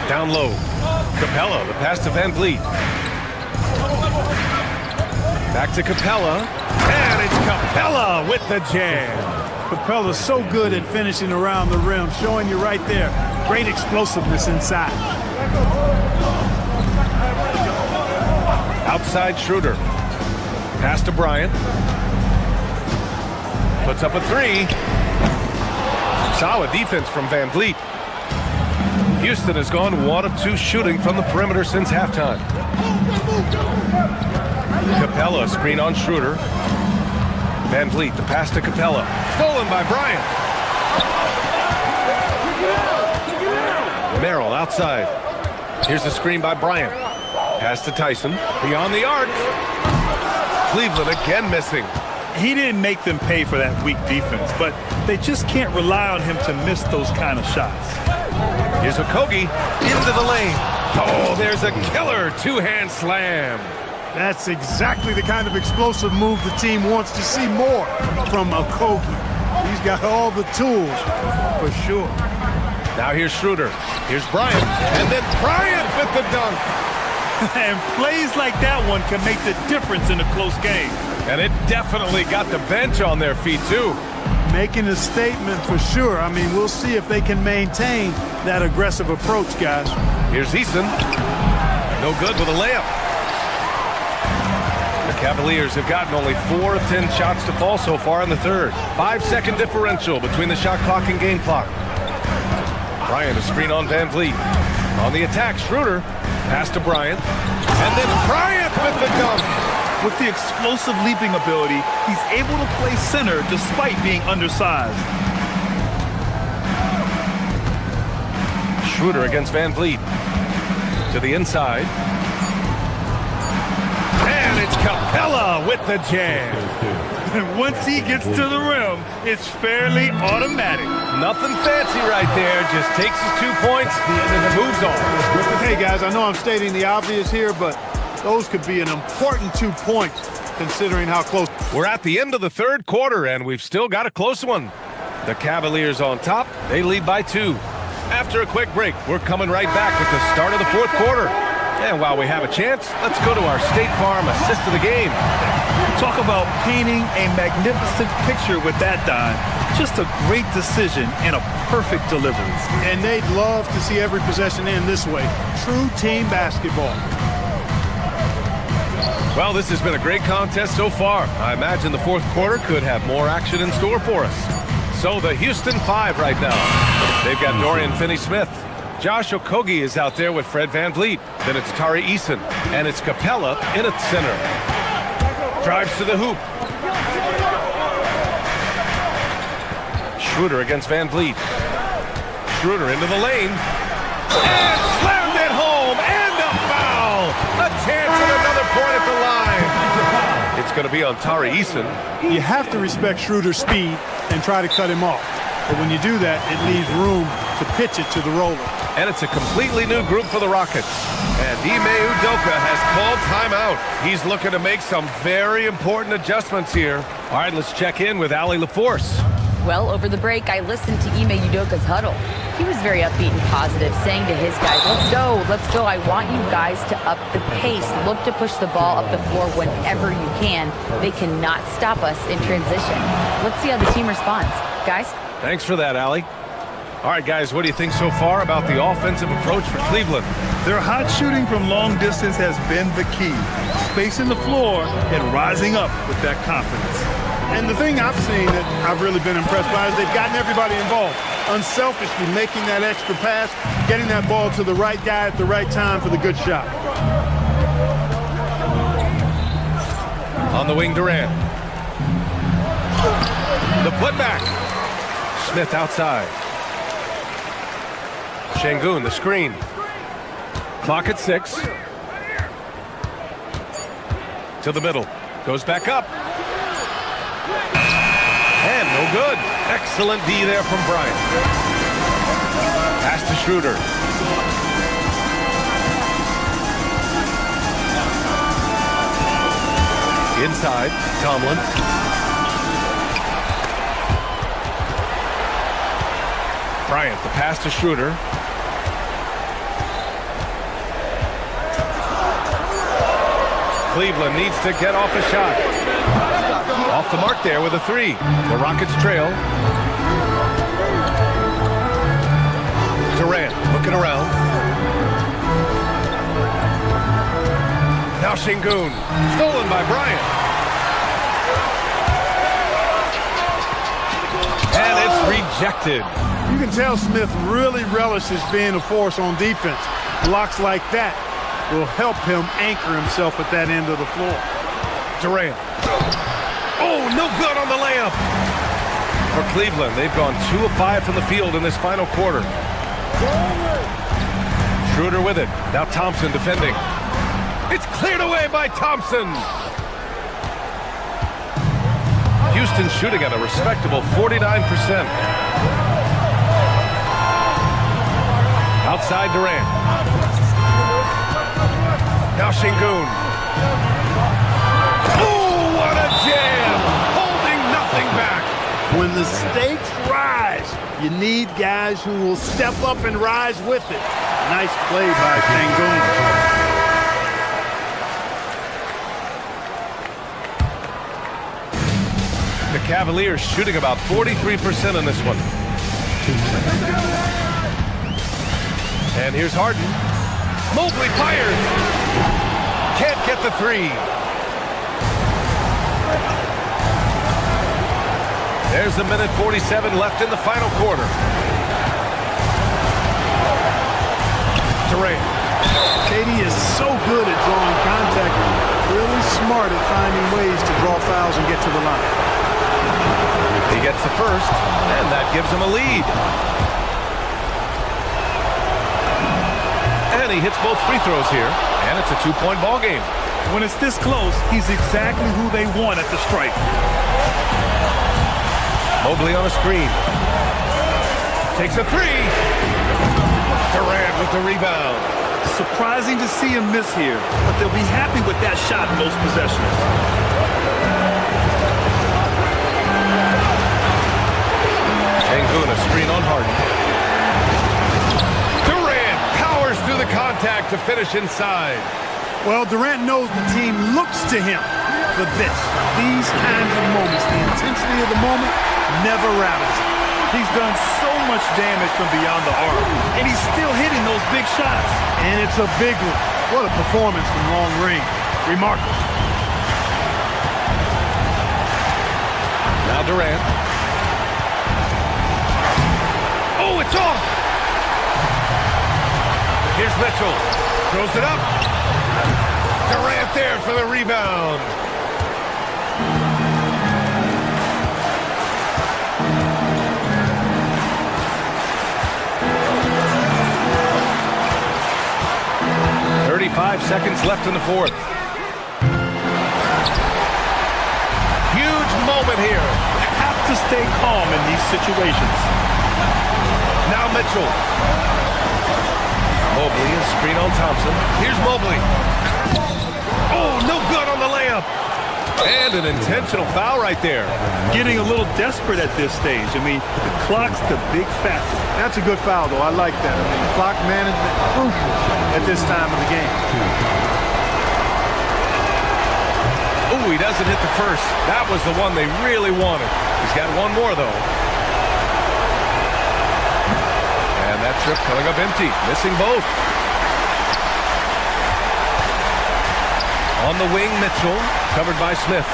Down low. Capella, the pass to Van Vliet. Back to Capella. And it's Capella with the jam. Capella's so good at finishing around the rim, showing you right there. Great explosiveness inside. Outside Schroeder. Pass to Bryant. Puts up a 3. Solid defense from Van Vliet. Houston has gone 1 of 2 shooting from the perimeter since halftime. Capella screen on Schroeder. Van Vliet, the pass to Capella. Stolen by Bryant. Merrill outside. Here's the screen by Bryant. Pass to Tyson. Beyond the arc. Cleveland again missing. He didn't make them pay for that weak defense, but they just can't rely on him to miss those kind of shots. Here's Okogie into the lane. Oh, there's a killer 2-hand slam. That's exactly the kind of explosive move the team wants to see more from Okogie. He's got all the tools, for sure. Now here's Schroeder. Here's Bryant. And then Bryant with the dunk. And plays like that one can make the difference in a close game. And it definitely got the bench on their feet, too. Making a statement for sure. I mean, we'll see if they can maintain that aggressive approach, guys. Here's Eason. No good with a layup. The Cavaliers have gotten only 4 of 10 shots to fall so far in the third. 5-second differential between the shot clock and game clock. Bryant, a screen on Van Vliet. On the attack, Schroeder. Pass to Bryant. And then Bryant with the dunk. With the explosive leaping ability, he's able to play center despite being undersized. Schroeder against Van Vliet. To the inside. And it's Capella with the jam. And once he gets to the rim, it's fairly automatic. Nothing fancy right there. Just takes his 2 points and moves on. Hey, guys, I know I'm stating the obvious here, but those could be an important 2 points considering how close. We're at the end of the third quarter, and we've still got a close one. The Cavaliers on top. They lead by 2. After a quick break, we're coming right back with the start of the fourth quarter. And while we have a chance, let's go to our State Farm assist of the game. Talk about painting a magnificent picture with that dime. Just a great decision and a perfect delivery. And they'd love to see every possession end this way. True team basketball. Well, this has been a great contest so far. I imagine the fourth quarter could have more action in store for us. So the Houston 5 right now. They've got Dorian Finney-Smith. Josh Okogie is out there with Fred Van Vliet. Then it's Tari Eason. And it's Capella in at center. Drives to the hoop. Schroeder against Van Vliet. Schroeder into the lane. And slammed it home. And a foul. A chance at another point at the line. It's going to be on Tari Eason. You have to respect Schroeder's speed and try to cut him off. But when you do that, it leaves room to pitch it to the roller. And it's a completely new group for the Rockets. And Ime Udoka has called timeout. He's looking to make some very important adjustments here. All right, let's check in with Allie LaForce. Well, over the break, I listened to Ime Udoka's huddle. He was very upbeat and positive, saying to his guys, let's go. I want you guys to up the pace. Look to push the ball up the floor whenever you can. They cannot stop us in transition. Let's see how the team responds. Guys? Thanks for that, Allie. All right, guys, what do you think so far about the offensive approach for Cleveland? Their hot shooting from long distance has been the key. Spacing the floor and rising up with that confidence. And the thing I've seen that I've really been impressed by is they've gotten everybody involved. unselfishly making that extra pass, getting that ball to the right guy at the right time for the good shot. On the wing, Durant. The putback. Smith outside. Şengün, the screen. Clock at 6. To the middle. Goes back up. And no good. Excellent D there from Bryant. Pass to Schroeder. Inside, Tomlin. Bryant, the pass to Schroeder. Cleveland needs to get off a shot. Off the mark there with a 3. The Rockets trail. Durant looking around. Now Şengün, stolen by Bryant. And it's rejected. You can tell Smith really relishes being a force on defense. Blocks like that will help him anchor himself at that end of the floor. Durant. Oh, no good on the layup. For Cleveland, they've gone 2 of 5 from the field in this final quarter. Schroeder with it. Now Thompson defending. It's cleared away by Thompson. Houston shooting at a respectable 49%. Outside Durant. Now Şengün. Oh, what a jam! Holding nothing back. When the stakes rise, you need guys who will step up and rise with it. Nice play by Şengün. The Cavaliers shooting about 43% in this one. And here's Harden. Mobley fires. Can't get the 3. There's a minute 47 left in the final quarter. Durant. KD is so good at drawing contact. Really smart at finding ways to draw fouls and get to the line. He gets the first, and that gives him a lead. And he hits both free throws here, and it's a 2-point ball game. When it's this close, he's exactly who they want at the stripe. Mobley on a screen. Takes a 3. Durant with the rebound. Surprising to see him miss here, but they'll be happy with that shot most possessions. Şengün, a screen on Harden. Durant powers through the contact to finish inside. Well, Durant knows the team looks to him for this. These kinds of moments, the intensity of the moment never rattles him. He's done so much damage from beyond the arc, and he's still hitting those big shots. And it's a big one. What a performance from long range. Remarkable. Now Durant. Oh, it's off! Here's Mitchell. Throws it up. Durant there for the rebound. .35 seconds left in the fourth. Huge moment here. Have to stay calm in these situations. Now Mitchell. Mobley, a screen on Thompson. Here's Mobley. Oh, no good on the layup. And an intentional foul right there. Getting a little desperate at this stage. I mean, the clock's the big factor. That's a good foul, though. I like that. I mean, clock management crucial at this time of the game. Oh, he doesn't hit the first. That was the one they really wanted. He's got one more, though. And that trip coming up empty. Missing both. On the wing, Mitchell. Covered by Smith.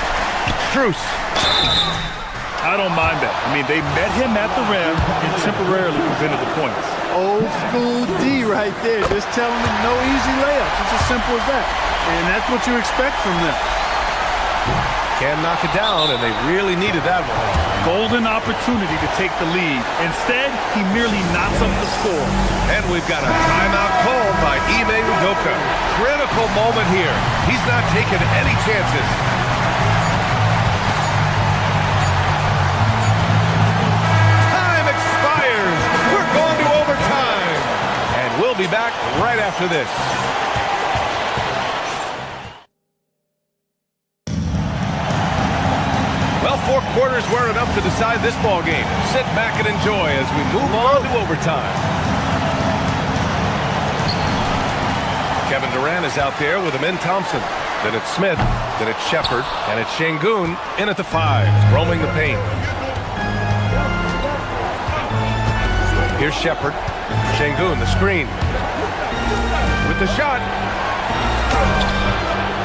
Strus. I don't mind that. I mean, they met him at the rim and temporarily prevented the points. Old school D right there, just telling them no easy layups. It's as simple as that. And that's what you expect from them. Can't knock it down, and they really needed that one. Golden opportunity to take the lead. Instead, he merely knocks up the score. And we've got a timeout called by Ime Udoka. Critical moment here. He's not taking any chances. Time expires. We're going to overtime. And we'll be back right after this. Well, 4 quarters weren't enough to decide this ball game. Sit back and enjoy as we move on to overtime. Kevin Durant is out there with Amin Thompson. Then it's Smith, then it's Shepard, and it's Şengün in at the 5, roaming the paint. Here's Shepard. Şengün, the screen. With the shot.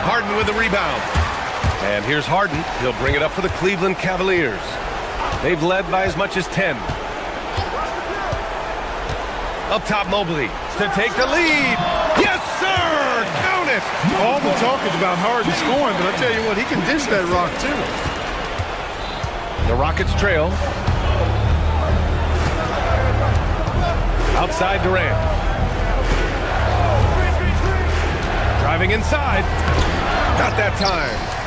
Harden with the rebound. And here's Harden. He'll bring it up for the Cleveland Cavaliers. They've led by as much as 10. Up top, Mobley to take the lead. Yes, sir! Count it! All the talk is about Harden scoring, but I tell you what, he can dish that rock, too. The Rockets trail. Outside Durant. Driving inside. Not that time.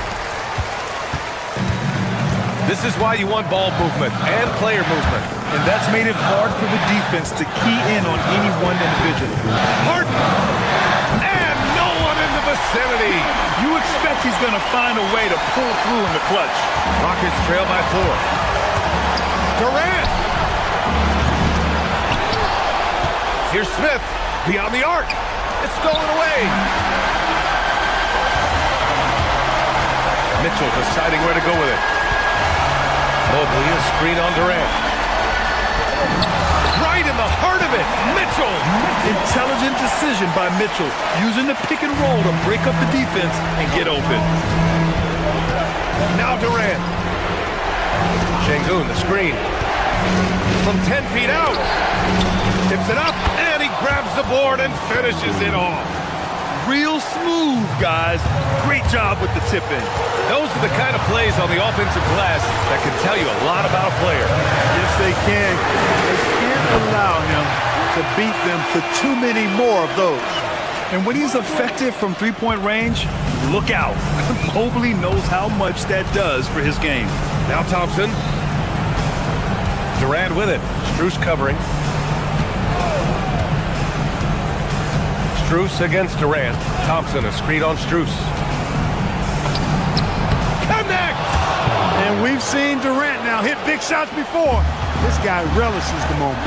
This is why you want ball movement and player movement. And that's made it hard for the defense to key in on any one individual. Harden! And no one in the vicinity. You expect he's going to find a way to pull through in the clutch. Rockets trail by 4. Durant! Here's Smith beyond the arc. It's stolen away. Mitchell deciding where to go with it. Mobley, a screen on Durant. Right in the heart of it, Mitchell! Intelligent decision by Mitchell, using the pick and roll to break up the defense and get open. Now Durant. Şengün, the screen. From 10 feet out. Tips it up, and he grabs the board and finishes it off. Real smooth, guys. Great job with the tip-in. Those are the kind of plays on the offensive glass that can tell you a lot about a player. Yes, they can. They can't allow him to beat them to too many more of those. And when he's effective from three-point range, look out. Mobley knows how much that does for his game. Now Thompson. Durant with it. Strus covering. Strus against Durant. Thompson, a screen on Strus. Connects! And we've seen Durant now hit big shots before. This guy relishes the moment.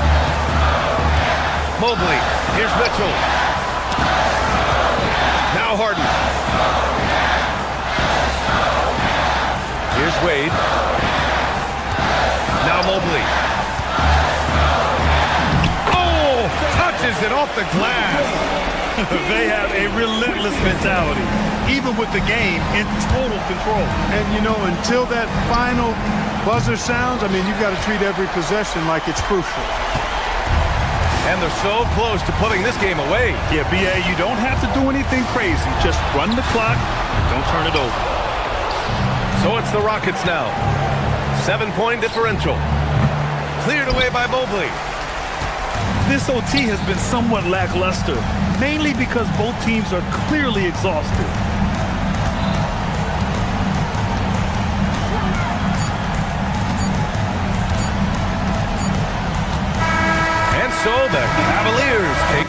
Mobley, here's Mitchell. Now Harden. Here's Wade. Now Mobley. Oh, touches it off the glass. They have a relentless mentality, even with the game in total control. And, you know, until that final buzzer sounds, I mean, you've got to treat every possession like it's crucial. And they're so close to putting this game away. Yeah, B.A., you don't have to do anything crazy. Just run the clock and don't turn it over. So it's the Rockets now. 7-point differential. Cleared away by Mobley. This OT has been somewhat lackluster, mainly because both teams are clearly exhausted. And so the Cavaliers take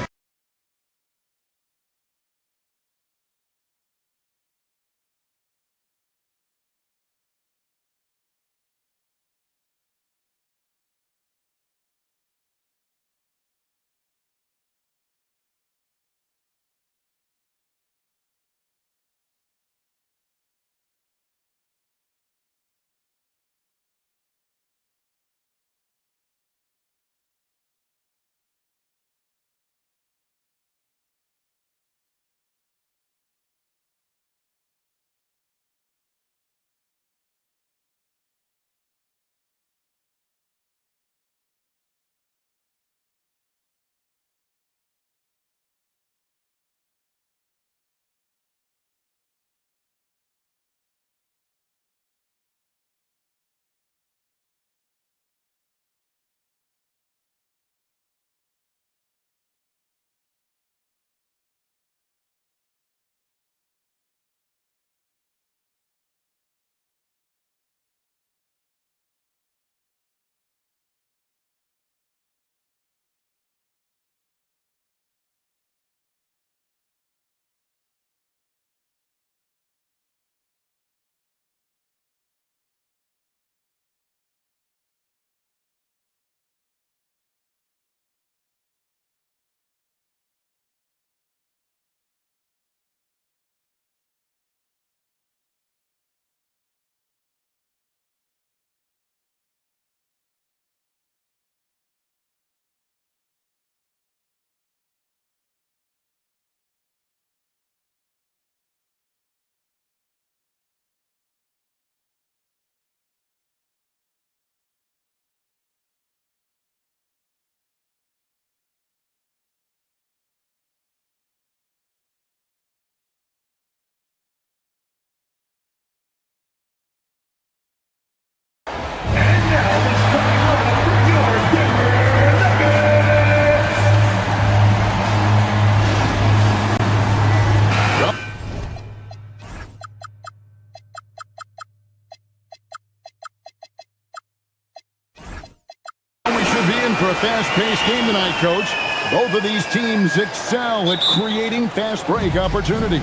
Both of these teams excel at creating fast break opportunities.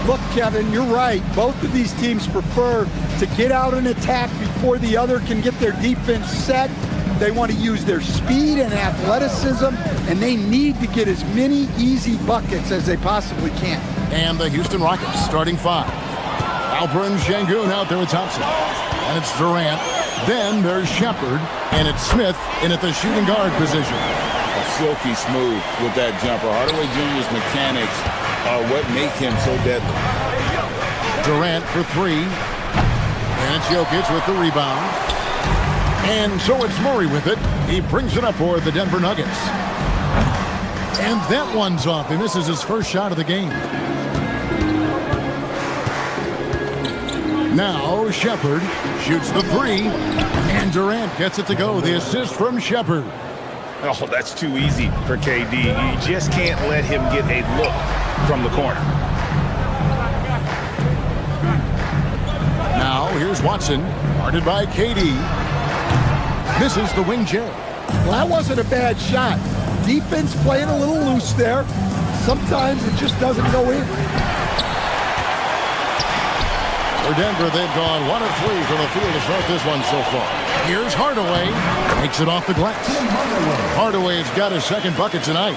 Look, Kevin, you're right. Both of these teams prefer to get out and attack before the other can get their defense set. They want to use their speed and athleticism, and they need to get as many easy buckets as they possibly can. And the Houston Rockets starting 5. Alperen Sengun out there with Thompson. And it's Durant. Then there's Shepard, and it's Smith in at the shooting guard position. Silky smooth with that jumper. Hardaway Jr.'s mechanics are what make him so deadly. Durant for 3. And it's Jokic with the rebound. And so it's Murray with it. He brings it up for the Denver Nuggets. And that one's off. He misses his first shot of the game. Now Shepard shoots the 3. And Durant gets it to go. The assist from Shepard. Oh, that's too easy for KD. You just can't let him get a look from the corner. Now here's Watson, guarded by KD. Misses the wing J. Well, that wasn't a bad shot. Defense playing a little loose there. Sometimes it just doesn't go in. For Denver, they've gone 1 of 3 from the field to start this one so far. Here's Hardaway. Takes it off the glass. Hardaway's got his second bucket tonight.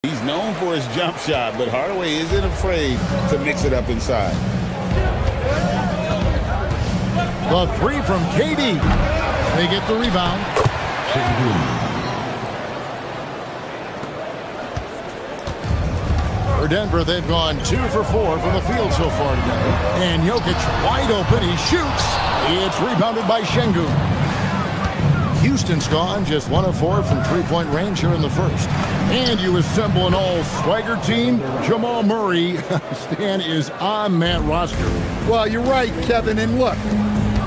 He's known for his jump shot, but Hardaway isn't afraid to mix it up inside. The 3 from KD. They get the rebound. For Denver, they've gone 2 for 4 from the field so far today. And Jokic wide open. He shoots. It's rebounded by Sengun. Houston's gone just 1 of 4 from three-point range here in the first. And you assemble an all-swagger team. Jamal Murray, Stan, is on that roster. Well, you're right, Kevin. And look,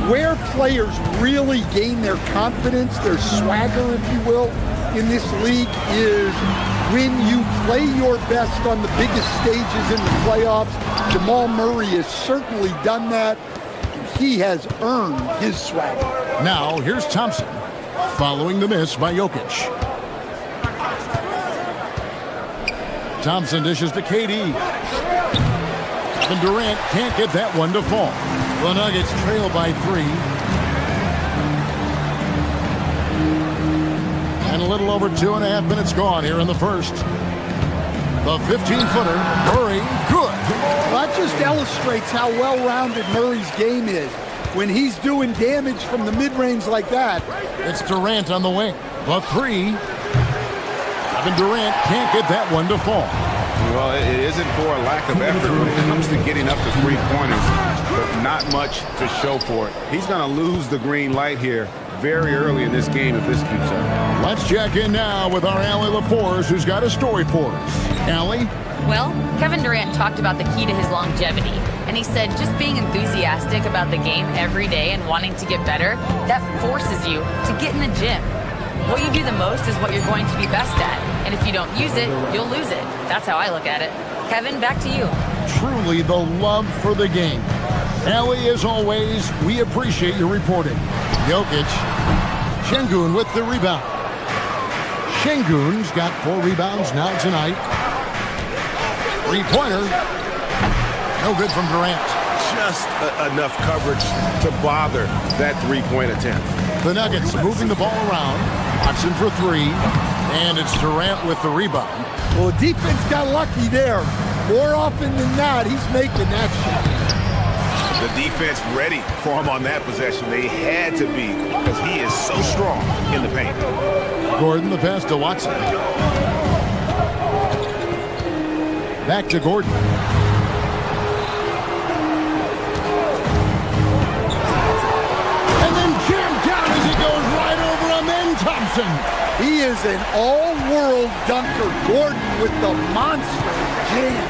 where players really gain their confidence, their swagger, if you will, in this league is when you play your best on the biggest stages in the playoffs. Jamal Murray has certainly done that. He has earned his swagger. Now, here's Thompson, following the miss by Jokic. Thompson dishes to KD. Kevin Durant can't get that one to fall. The Nuggets trail by 3. And a little over 2.5 minutes gone here in the first. The 15-footer, Murray, good. Well, that just illustrates how well-rounded Murray's game is. When he's doing damage from the mid-range like that. It's Durant on the wing. The 3. Kevin Durant can't get that one to fall. Well, it isn't for a lack of effort when it comes to getting up to three-pointers, but not much to show for it. He's going to lose the green light here very early in this game if this keeps up. Let's check in now with our Allie LaForce, who's got a story for us. Allie? Well, Kevin Durant talked about the key to his longevity, and he said just being enthusiastic about the game every day and wanting to get better, that forces you to get in the gym. What you do the most is what you're going to be best at, and if you don't use it, you'll lose it. That's how I look at it. Kevin, back to you. Truly the love for the game. Allie, as always, we appreciate your reporting. Jokic, Sengun with the rebound. Sengun's got 4 rebounds now tonight. 3-pointer. No good from Durant. Just enough coverage to bother that three-point attempt. The Nuggets moving the ball around. Watson for 3. And it's Durant with the rebound. Well, the defense got lucky there. More often than not, he's making that shot. The defense ready for him on that possession. They had to be because he is so strong in the paint. Gordon, the pass to Watson. Back to Gordon. And then jammed down as he goes right over him. Then Thompson. He is an all-world dunker. Gordon with the monster jam.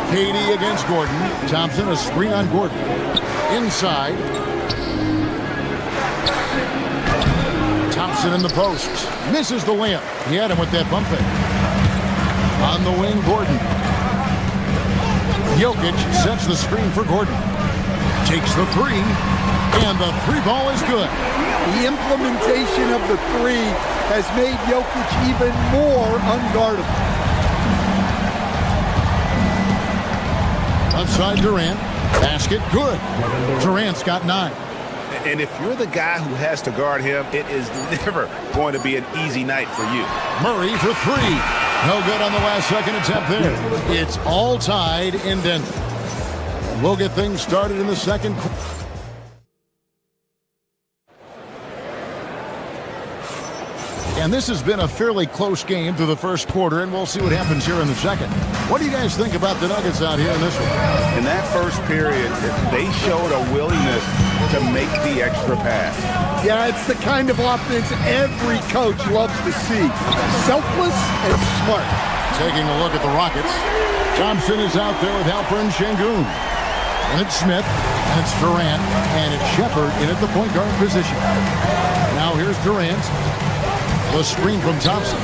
KD against Gordon. Thompson, a screen on Gordon. Inside. Thompson in the post. Misses the layup. He had him with that bump fake. On the wing, Gordon. Jokic sets the screen for Gordon. Takes the 3. And the three ball is good. The implementation of the three has made Jokic even more unguardable. Outside Durant. Basket good. Durant's got 9. And if you're the guy who has to guard him, it is never going to be an easy night for you. Murray for 3. No good on the last second attempt there. It's all tied in Denver. We'll get things started in the second quarter. And this has been a fairly close game through the first quarter, and we'll see what happens here in the second. What do you guys think about the Nuggets out here in this one? In that first period, they showed a willingness to make the extra pass. Yeah, it's the kind of offense every coach loves to see. Selfless and smart. Taking a look at the Rockets. Thompson is out there with Alperen Şengün. And it's Smith, and it's Durant, and it's Shepherd in at the point guard position. Now here's Durant. The screen from Thompson.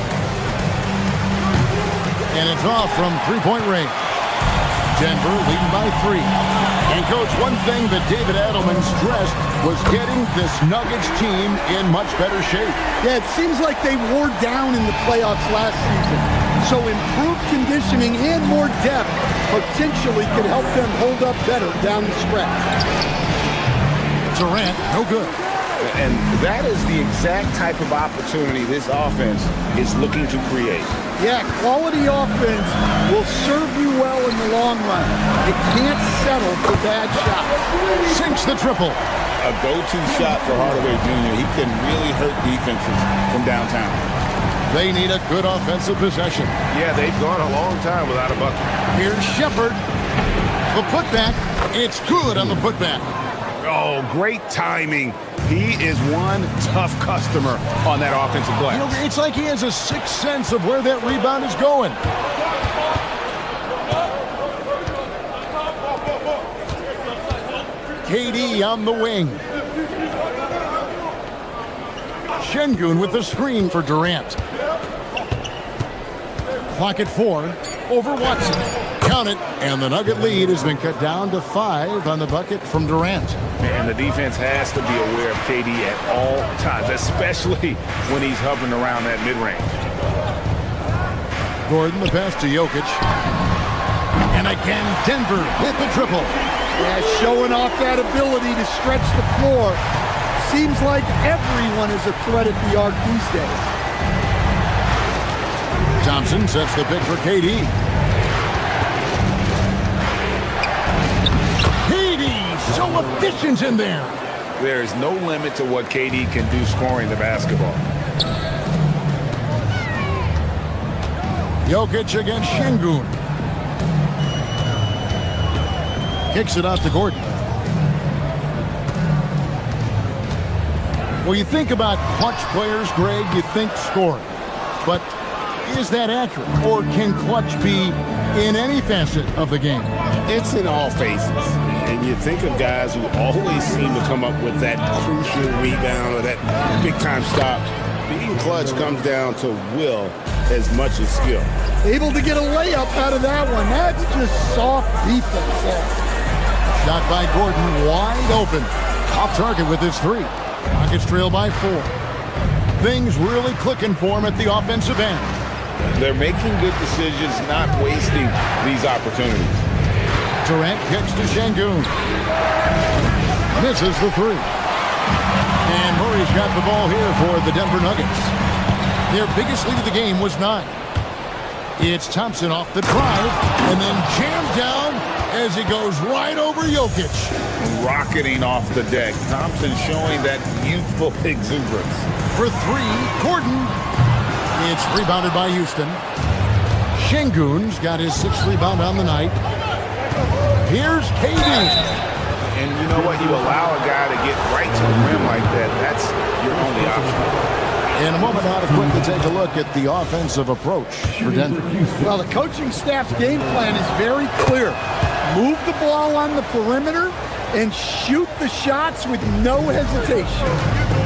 And it's off from three-point range. Denver leading by 3. And, Coach, one thing that David Adelman stressed was getting this Nuggets team in much better shape. Yeah, it seems like they wore down in the playoffs last season. So improved conditioning and more depth potentially could help them hold up better down the stretch. Durant, no good. And that is the exact type of opportunity this offense is looking to create. Yeah, quality offense will serve you well in the long run. It can't settle for bad shots. Sinks the triple. A go-to shot for Hardaway Jr. He can really hurt defenses from downtown. They need a good offensive possession. Yeah, they've gone a long time without a bucket. Here's Shepherd. The putback. It's good on the putback. Oh, great timing. He is one tough customer on that offensive glass. You know, it's like he has a sixth sense of where that rebound is going. KD on the wing. Şengün with the screen for Durant. Clock at 4. Over Watson. Count it. And the Nugget lead has been cut down to 5 on the bucket from Durant. And the defense has to be aware of KD at all times, especially when he's hovering around that mid-range. Gordon, the pass to Jokic. And again, Denver hit the triple. Yeah, showing off that ability to stretch the floor. Seems like everyone is a threat at the arc these days. Thompson sets the pick for KD. KD, so efficient in there. There is no limit to what KD can do scoring the basketball. Jokic against Şengün. Kicks it out to Gordon. Well, you think about clutch players, Greg, you think scoring. But is that accurate? Or can clutch be in any facet of the game? It's in all phases. And you think of guys who always seem to come up with that crucial rebound or that big-time stop. Being clutch comes down to will as much as skill. Able to get a layup out of that one. That's just soft defense there. Shot by Gordon, wide open. Off target with his 3. Rockets trail by 4. Things really clicking for him at the offensive end. They're making good decisions, not wasting these opportunities. Durant kicks to Şengün. Misses the 3. And Murray's got the ball here for the Denver Nuggets. Their biggest lead of the game was 9. It's Thompson off the drive and then jammed down as he goes right over Jokic. Rocketing off the deck. Thompson showing that youthful exuberance. For 3, Gordon. It's rebounded by Houston. Şengün's got his 6th rebound on the night. Here's KD. And you know what? You allow a guy to get right to the rim like that. That's your only option. In a moment, now to quickly take a look at the offensive approach for Denver. Well, the coaching staff's game plan is very clear. Move the ball on the perimeter and shoot the shots with no hesitation.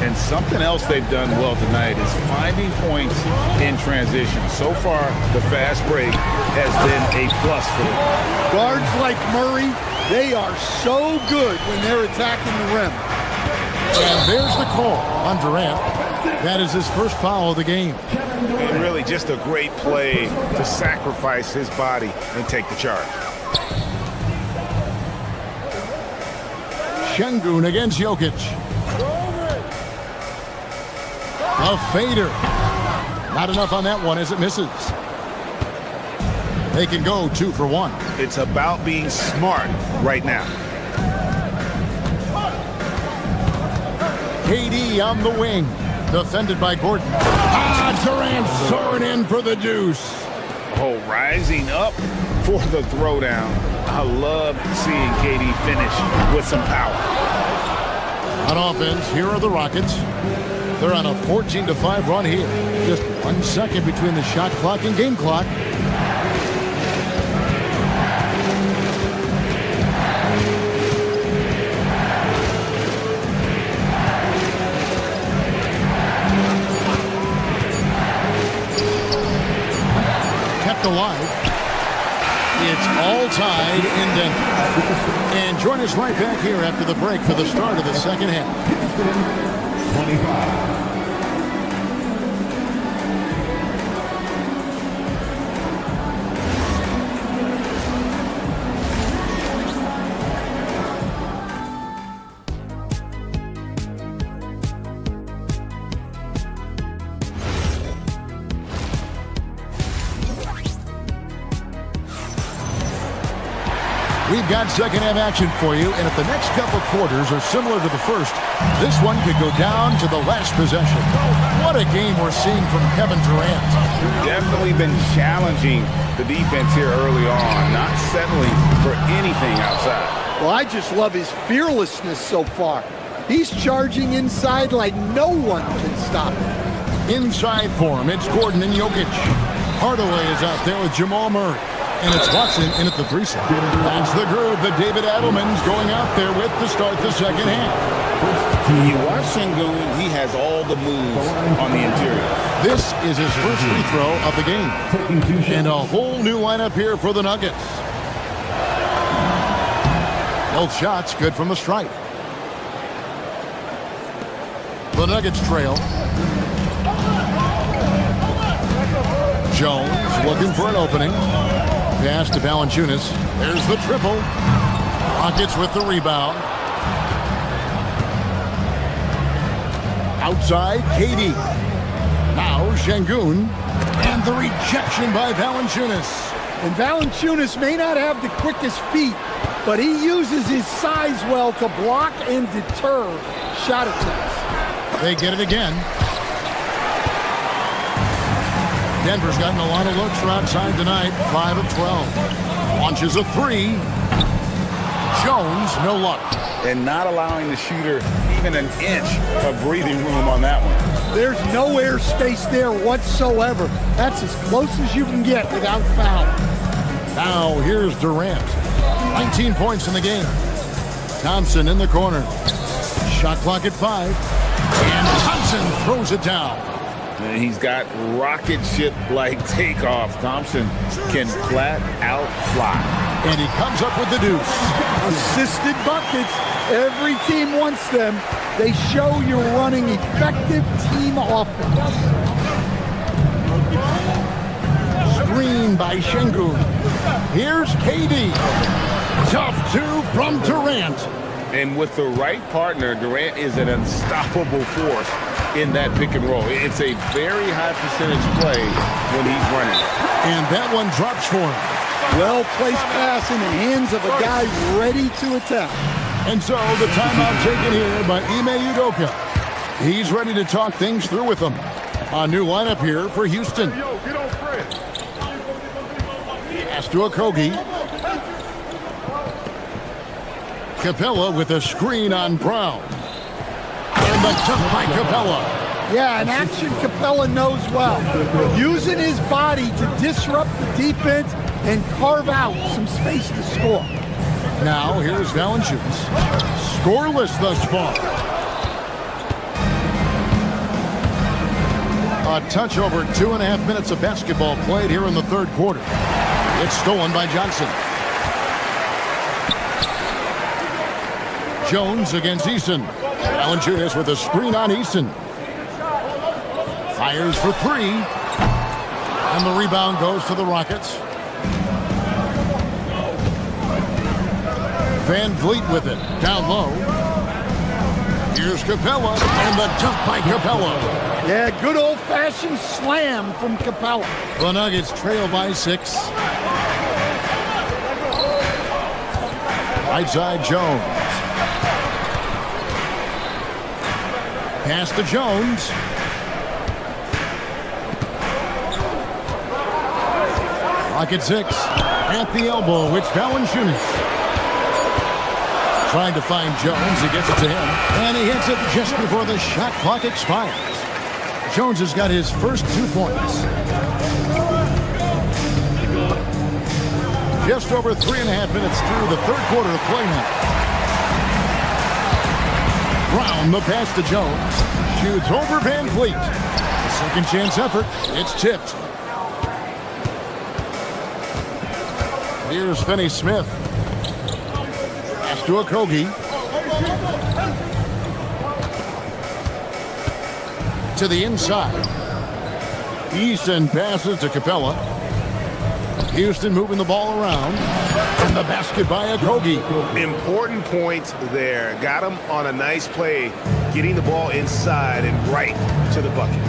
And something else they've done well tonight is finding points in transition. So far, the fast break has been a plus for them. Guards like Murray, they are so good when they're attacking the rim. And there's the call on Durant. That is his first foul of the game. And really just a great play to sacrifice his body and take the charge. Şengün against Jokic. A fader. Not enough on that one as it misses. They can go 2 for 1. It's about being smart right now. KD on the wing. Defended by Gordon. Durant soaring in for the deuce. Oh, rising up for the throwdown. I love seeing KD finish with some power. On offense, here are the Rockets. They're on a 14-5 run here. Just 1 second between the shot clock and game clock. Kept alive. It's all tied in Denver. And join us right back here after the break for the start of the second half. 25. We've got second half action for you, and if the next couple quarters are similar to the first, this one could go down to the last possession. What a game we're seeing from Kevin Durant. Definitely been challenging the defense here early on, not settling for anything outside. Well, I just love his fearlessness so far. He's charging inside like no one can stop him. Inside for him, it's Gordon and Jokic. Hardaway is out there with Jamal Murray. And it's Watson in at the 3 slot. That's the groove that David Adelman's going out there with to start the second half. You watch Şengün, he has all the moves on the interior. This is his first free throw of the game. And a whole new lineup here for the Nuggets. Both shots good from the stripe. The Nuggets trail. Jones looking for an opening. Pass to Valanciunas. There's the triple. Rockets with the rebound. Outside, KD. Now Şengün. And the rejection by Valanciunas. And Valanciunas may not have the quickest feet, but he uses his size well to block and deter shot attempts. They get it again. Denver's gotten a lot of looks from outside tonight. 5 of 12. Launches a 3. Jones, no luck. And not allowing the shooter even an inch of breathing room on that one. There's no air space there whatsoever. That's as close as you can get without foul. Now here's Durant. 19 points in the game. Thompson in the corner. Shot clock at 5. And Thompson throws it down. And he's got rocket ship-like takeoff. Thompson can flat out fly. And he comes up with the deuce. Assisted buckets. Every team wants them. They show you're running effective team offense. Screen by Şengün. Here's KD. Tough 2 from Durant. And with the right partner, Durant is an unstoppable force in that pick and roll. It's a very high percentage play when he's running. And that one drops for him. Well-placed pass in the hands of a guy ready to attack. And so the timeout taken here by Ime Udoka. He's ready to talk things through with them. A new lineup here for Houston. Pass to Okogie. Capella with a screen on Brown. And the dunk by Capella. Yeah, an action Capella knows well. Using his body to disrupt the defense and carve out some space to score. Now here's Valanciunas. Scoreless thus far. A touch over 2.5 minutes of basketball played here in the third quarter. It's stolen by Johnson. Jones against Eason. Valanciunas with a screen on Easton. Fires for three. And the rebound goes to the Rockets. Van Vliet with it. Down low. Here's Capella. And the dunk by Capella. Yeah, good old-fashioned slam from Capella. The Nuggets trail by 6. Right side, Jones. Pass to Jones. Rocket 6. At the elbow, it's Valanciunas. Trying to find Jones. He gets it to him. And he hits it just before the shot clock expires. Jones has got his first 2 points. Just over 3.5 minutes through the third quarter of play now. Brown, the pass to Jones. Shoots over Van Vliet. Second chance effort. It's tipped. Here's Finney-Smith. Pass to Okogie. To the inside. Easton passes to Capella. Houston moving the ball around. And the basket by Okogie. Important points there. Got him on a nice play, getting the ball inside and right to the bucket.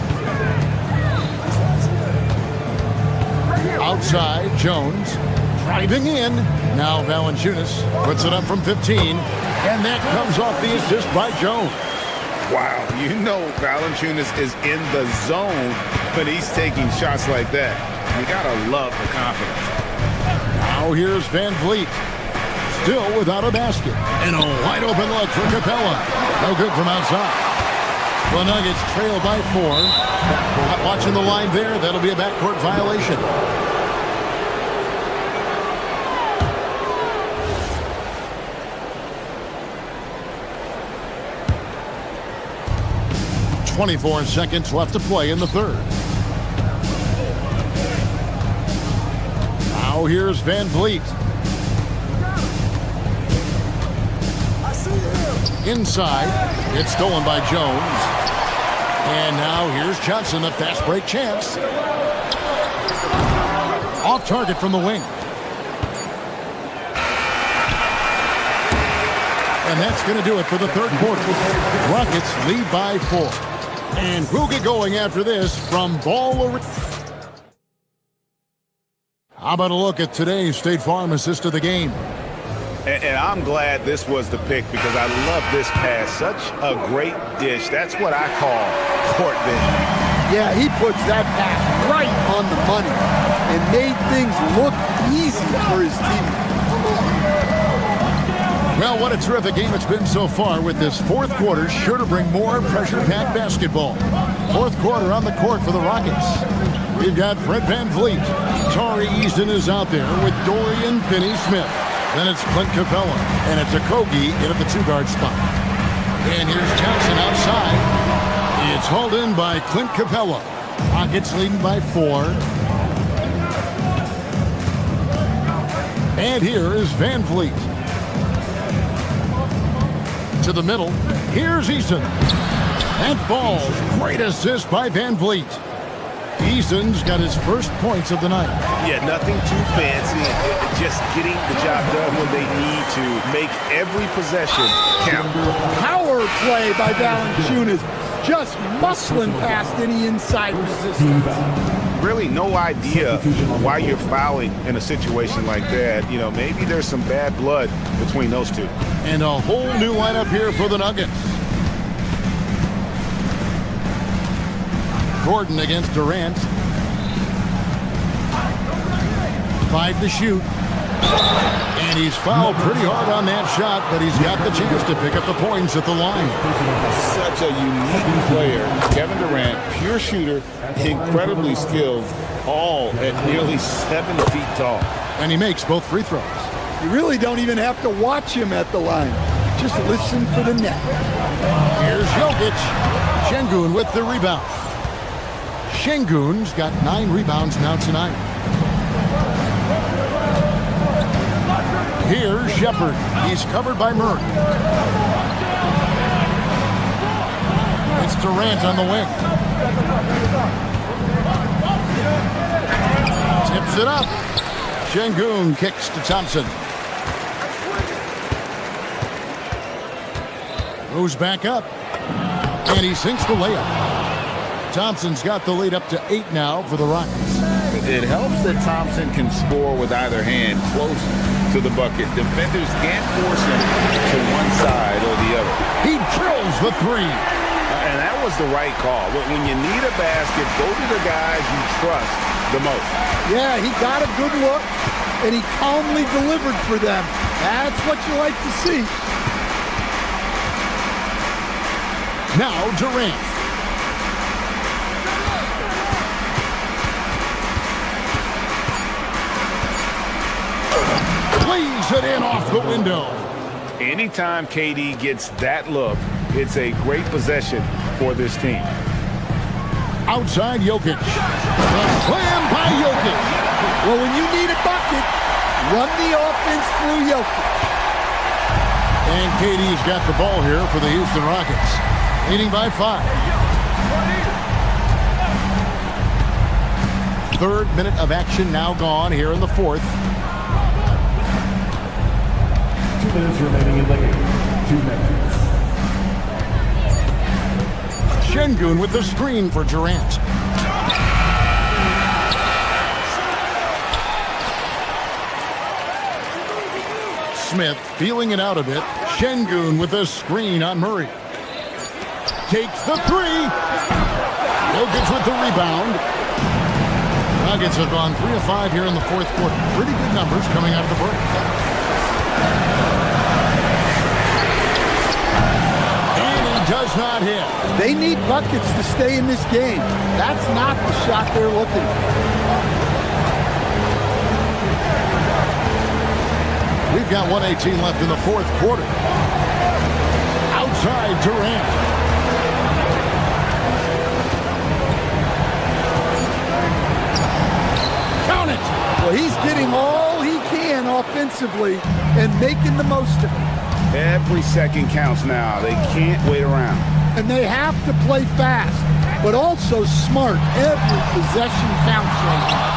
Outside, Jones. Driving in. Now Valanciunas puts it up from 15. And that comes off the assist by Jones. Wow, you know Valanciunas is in the zone when he's taking shots like that. You gotta love the confidence. Now here's Van Vliet. Still without a basket. And a wide open look for Capella. No good from outside. The Nuggets trail by 4. Not watching the line there. That'll be a backcourt violation. .24 seconds left to play in the third. Now here's Van Vliet. Inside. It's stolen by Jones. And now here's Johnson, a fast break chance. Off target from the wing. And that's going to do it for the third quarter. Rockets lead by 4. And we'll get going after this from Ball. How about a look at today's State Farm assist of the game? And I'm glad this was the pick because I love this pass. Such a great dish. That's what I call court vision. Yeah, he puts that pass right on the money and made things look easy for his team. Well, what a terrific game it's been so far with this fourth quarter. Sure to bring more pressure-packed basketball. Fourth quarter on the court for the Rockets. We've got Fred Van Vliet. Tari Easton is out there with Dorian Finney-Smith. Then it's Clint Capella. And it's Okogie in at the 2-guard spot. And here's Johnson outside. It's hauled in by Clint Capella. Rockets leading by 4. And here is Van Vliet. To the middle. Here's Easton. That falls. Great assist by Van Vliet. Easton's got his first points of the night. Yeah, nothing too fancy. Just getting the job done when they need to. Make every possession count. Power play by Valanciunas. Just muscling past any inside resistance. Really no idea why you're fouling in a situation like that. You know, maybe there's some bad blood between those two. And a whole new lineup here for the Nuggets. Gordon against Durant. 5 to shoot. And he's fouled pretty hard on that shot, but he's got the chance to pick up the points at the line. Such a unique player. Kevin Durant, pure shooter, incredibly skilled, all at nearly 7 feet tall. And he makes both free throws. You really don't even have to watch him at the line. Just listen for the net. Here's Jokic. Şengün with the rebound. Şengün's got 9 rebounds now tonight. Here's Shepherd. He's covered by Murray. Durant on the wing. Tips it up. Şengün kicks to Thompson. Moves back up. And he sinks the layup. Thompson's got the lead up to 8 now for the Rockets. It helps that Thompson can score with either hand close to the bucket. Defenders can't force him to one side or the other. He drills the three. And that was the right call. When you need a basket, go to the guys you trust the most. Yeah, he got a good look, and he calmly delivered for them. That's what you like to see. Now Durant. Lays it in off the window. Anytime KD gets that look, it's a great possession for this team. Outside Jokic. The slam by Jokic. Well, when you need a bucket, run the offense through Jokic. And KD's got the ball here for the Houston Rockets. Leading by 5. Third minute of action now gone here in the fourth. 2 minutes remaining in the game. 2 minutes. Şengün with the screen for Durant. Smith feeling it out a bit. Şengün with a screen on Murray. Takes the three. Jokic with the rebound. Nuggets have gone 3 of 5 here in the fourth quarter. Pretty good numbers coming out of the break. And he does not hit. They need buckets to stay in this game. That's not the shot they're looking for. We've got 1:18 left in the fourth quarter. Outside Durant. Count it. Well, he's getting all he can offensively and making the most of it. Every second counts now. They can't wait around. And they have to play fast, but also smart. Every possession counts right now.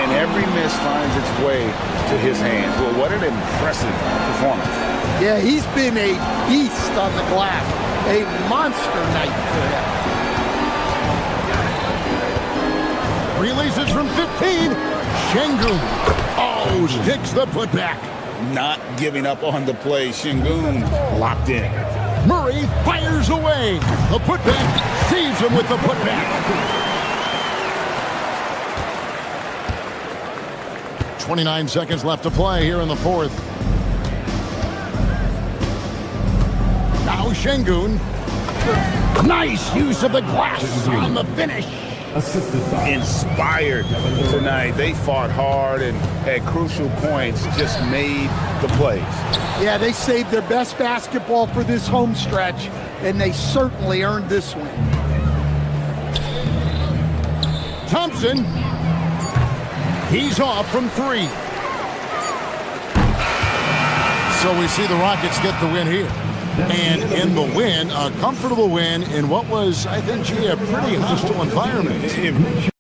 And every miss finds its way to his hands. Well, what an impressive performance. Yeah, he's been a beast on the glass. A monster night for him. Releases from 15. Şengün. Oh, sticks the putback. Not giving up on the play. Şengün locked in. Murray fires away. The putback saves him with the putback. 29 seconds left to play here in the fourth. Now Şengün. Nice use of the glass on the finish. Inspired tonight. They fought hard and at crucial points just made the plays. Yeah, they saved their best basketball for this home stretch, and they certainly earned this win. Thompson. He's off from 3. So we see the Rockets get the win here. And in the win, a comfortable win in what was, I think, a pretty hostile environment.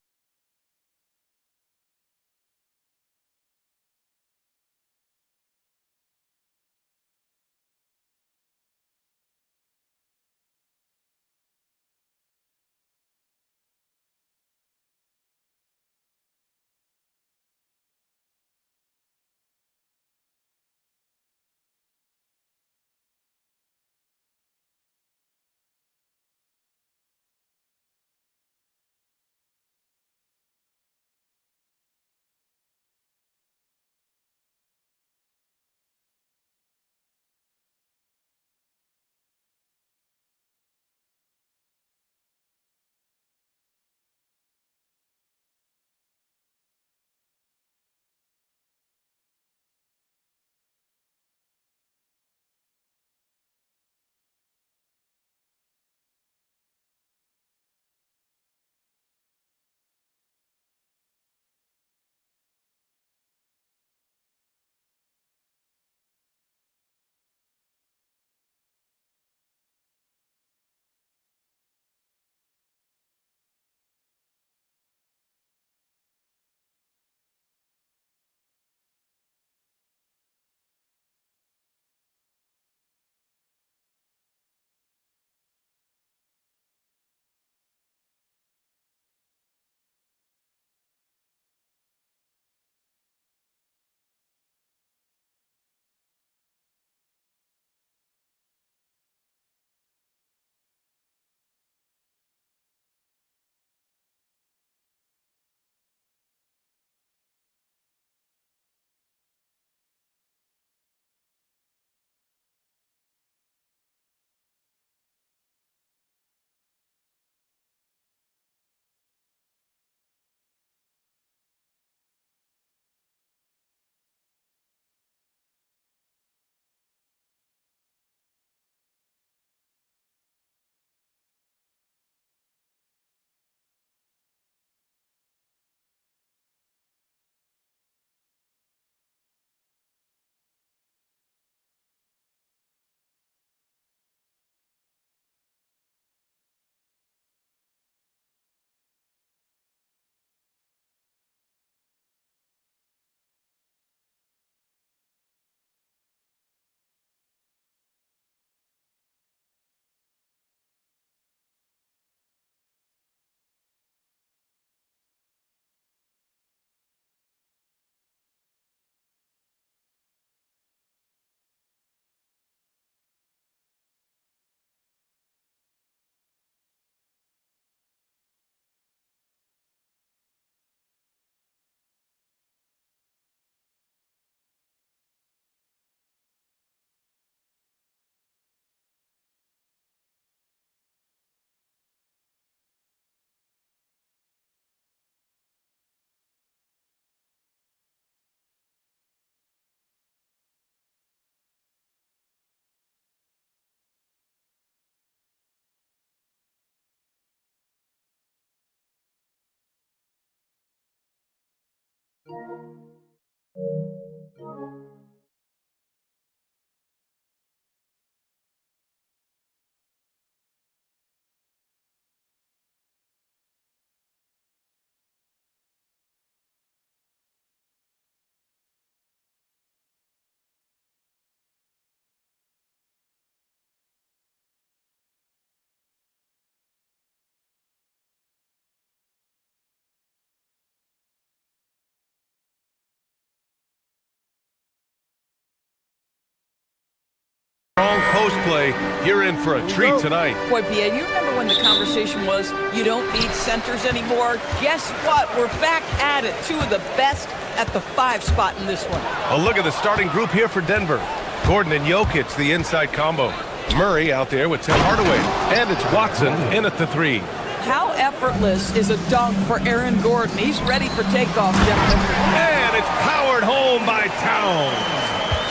Strong post play. You're in for a treat tonight. Boy, Pierre, you remember when the conversation was you don't need centers anymore? Guess what? We're back at it. Two of the best at the 5 spot in this one. A look at the starting group here for Denver. Gordon and Jokic, the inside combo. Murray out there with Tim Hardaway. And it's Watson in at the 3. How effortless is a dunk for Aaron Gordon? He's ready for takeoff, gentlemen. And it's powered home by Towns.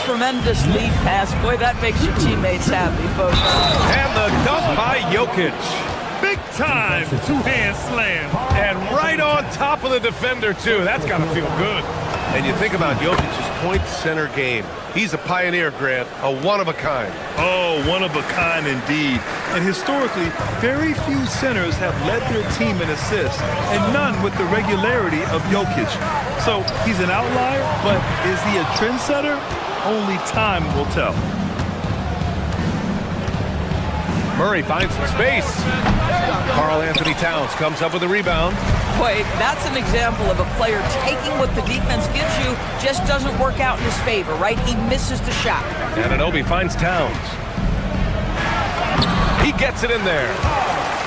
Tremendous lead pass. Boy, that makes your teammates happy, folks. And the dunk by Jokic. Big time two-hand slam. And right on top of the defender, too. That's got to feel good. And you think about Jokic's point center game. He's a pioneer, Grant, a one-of-a-kind. Oh, one-of-a-kind indeed. And historically, very few centers have led their team in assists, and none with the regularity of Jokic. So he's an outlier, but is he a trendsetter? Only time will tell. Murray finds some space. Karl Anthony Towns comes up with a rebound. Boy, that's an example of a player taking what the defense gives you, just doesn't work out in his favor, right? He misses the shot. Anunoby finds Towns. He gets it in there.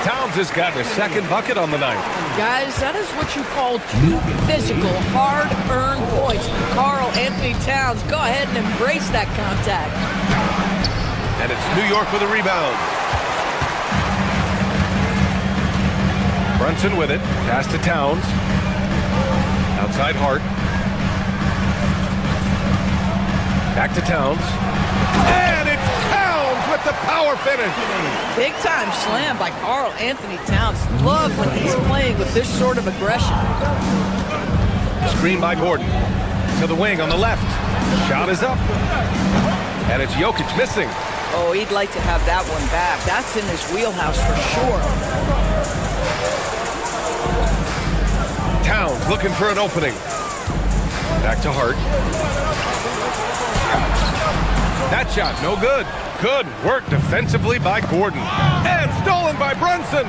Towns has gotten his second bucket on the night. Guys, that is what you call two physical, hard-earned points from Karl Anthony Towns. Go ahead and embrace that contact. And it's New York with a rebound. Brunson with it. Pass to Towns. Outside Hart. Back to Towns. And it's Towns with the power finish. Big time slam by Karl Anthony Towns. Love when he's playing with this sort of aggression. Screen by Gordon. To the wing on the left. Shot is up. And it's Jokic missing. Oh, he'd like to have that one back. That's in his wheelhouse for sure. Towns looking for an opening. Back to Hart. That shot, no good. Good work defensively by Gordon. And stolen by Brunson.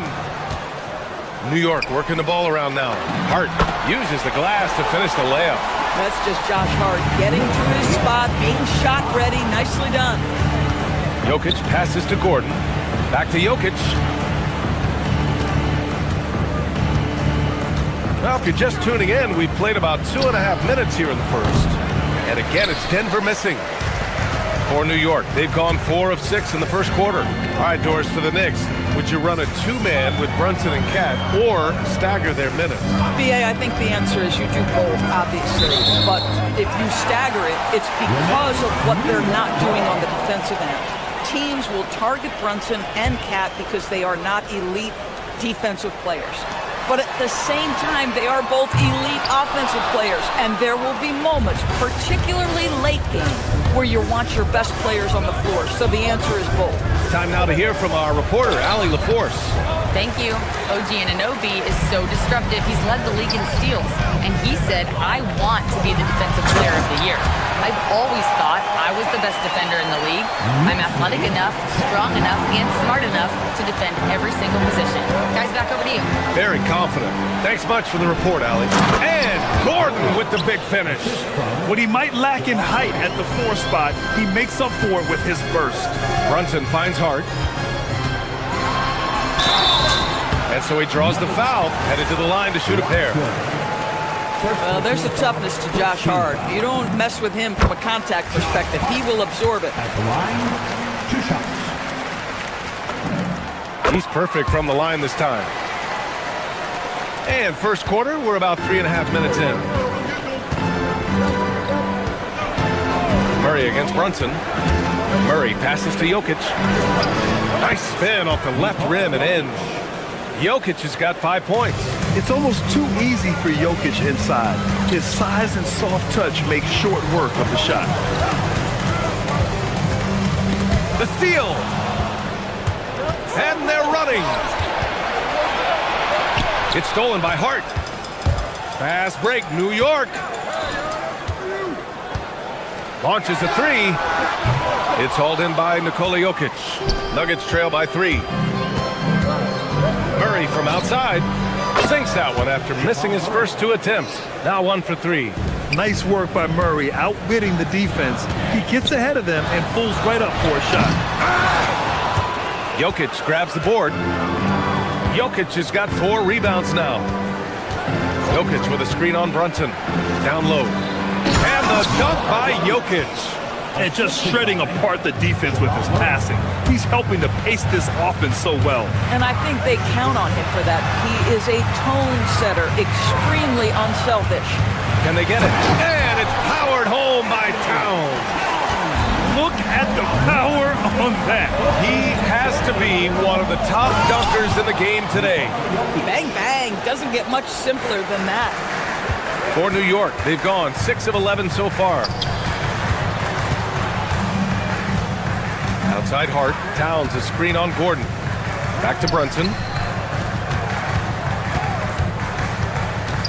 New York working the ball around now. Hart uses the glass to finish the layup. That's just Josh Hart getting to his spot, being shot ready. Nicely done. Jokic passes to Gordon. Back to Jokic. Well, if you're just tuning in, we've played about 2.5 minutes here in the first. And again, it's Denver missing for New York. They've gone 4 of 6 in the first quarter. All right, Doris, for the Knicks, would you run a 2-man with Brunson and Cat or stagger their minutes? BA, I think the answer is you do both, obviously. But if you stagger it, it's because of what they're not doing on the defensive end. Teams will target Brunson and Cat because they are not elite defensive players. But at the same time, they are both elite offensive players. And there will be moments, particularly late game, where you want your best players on the floor. So the answer is both. Time now to hear from our reporter, Allie LaForce. Thank you. OG Anunoby is so disruptive. He's led the league in steals. And he said, I want to be the defensive player of the year. I've always thought I was the best defender in the league. I'm athletic enough, strong enough, and smart enough to defend every single position. Guys, back over to you. Very confident. Thanks much for the report, Allie. And Gordon with the big finish. What he might lack in height at the 4 spot, he makes up for it with his burst. Brunson finds Hart. And so he draws the foul, headed to the line to shoot a pair. Well, there's a toughness to Josh Hart. You don't mess with him from a contact perspective. He will absorb it. At the line, 2 shots. He's perfect from the line this time. And first quarter, we're about 3.5 minutes in. Murray against Brunson. Murray passes to Jokic. Nice spin off the left rim and in. Jokic has got 5 points. It's almost too easy for Jokic inside. His size and soft touch make short work of the shot. The steal. And they're running. It's stolen by Hart. Fast break, New York. Launches a three. It's hauled in by Nikola Jokic. Nuggets trail by 3. Murray from outside sinks that one after missing his first 2 attempts. Now 1 for 3. Nice work by Murray, outwitting the defense. He gets ahead of them and pulls right up for a shot. Jokic grabs the board. Jokic has got 4 rebounds now. Jokic with a screen on Brunson. Down low. And the dunk by Jokic. And just shredding apart the defense with his passing. He's helping to pace this offense so well. And I think they count on him for that. He is a tone setter, extremely unselfish. Can they get it? And it's powered home by Towns. Look at the power on that. He has to be one of the top dunkers in the game today. Bang, bang. Doesn't get much simpler than that. For New York, they've gone 6 of 11 so far. Outside Hart, Towns a screen on Gordon. Back to Brunson.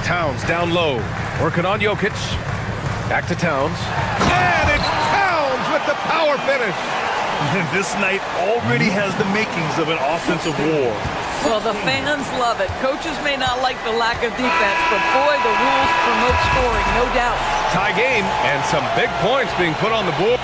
Towns down low, working on Jokic. Back to Towns. And it's Towns with the power finish. This night already has the makings of an offensive war. Well, the fans love it. Coaches may not like the lack of defense, but boy, the rules promote scoring, no doubt. Tie game and some big points being put on the board.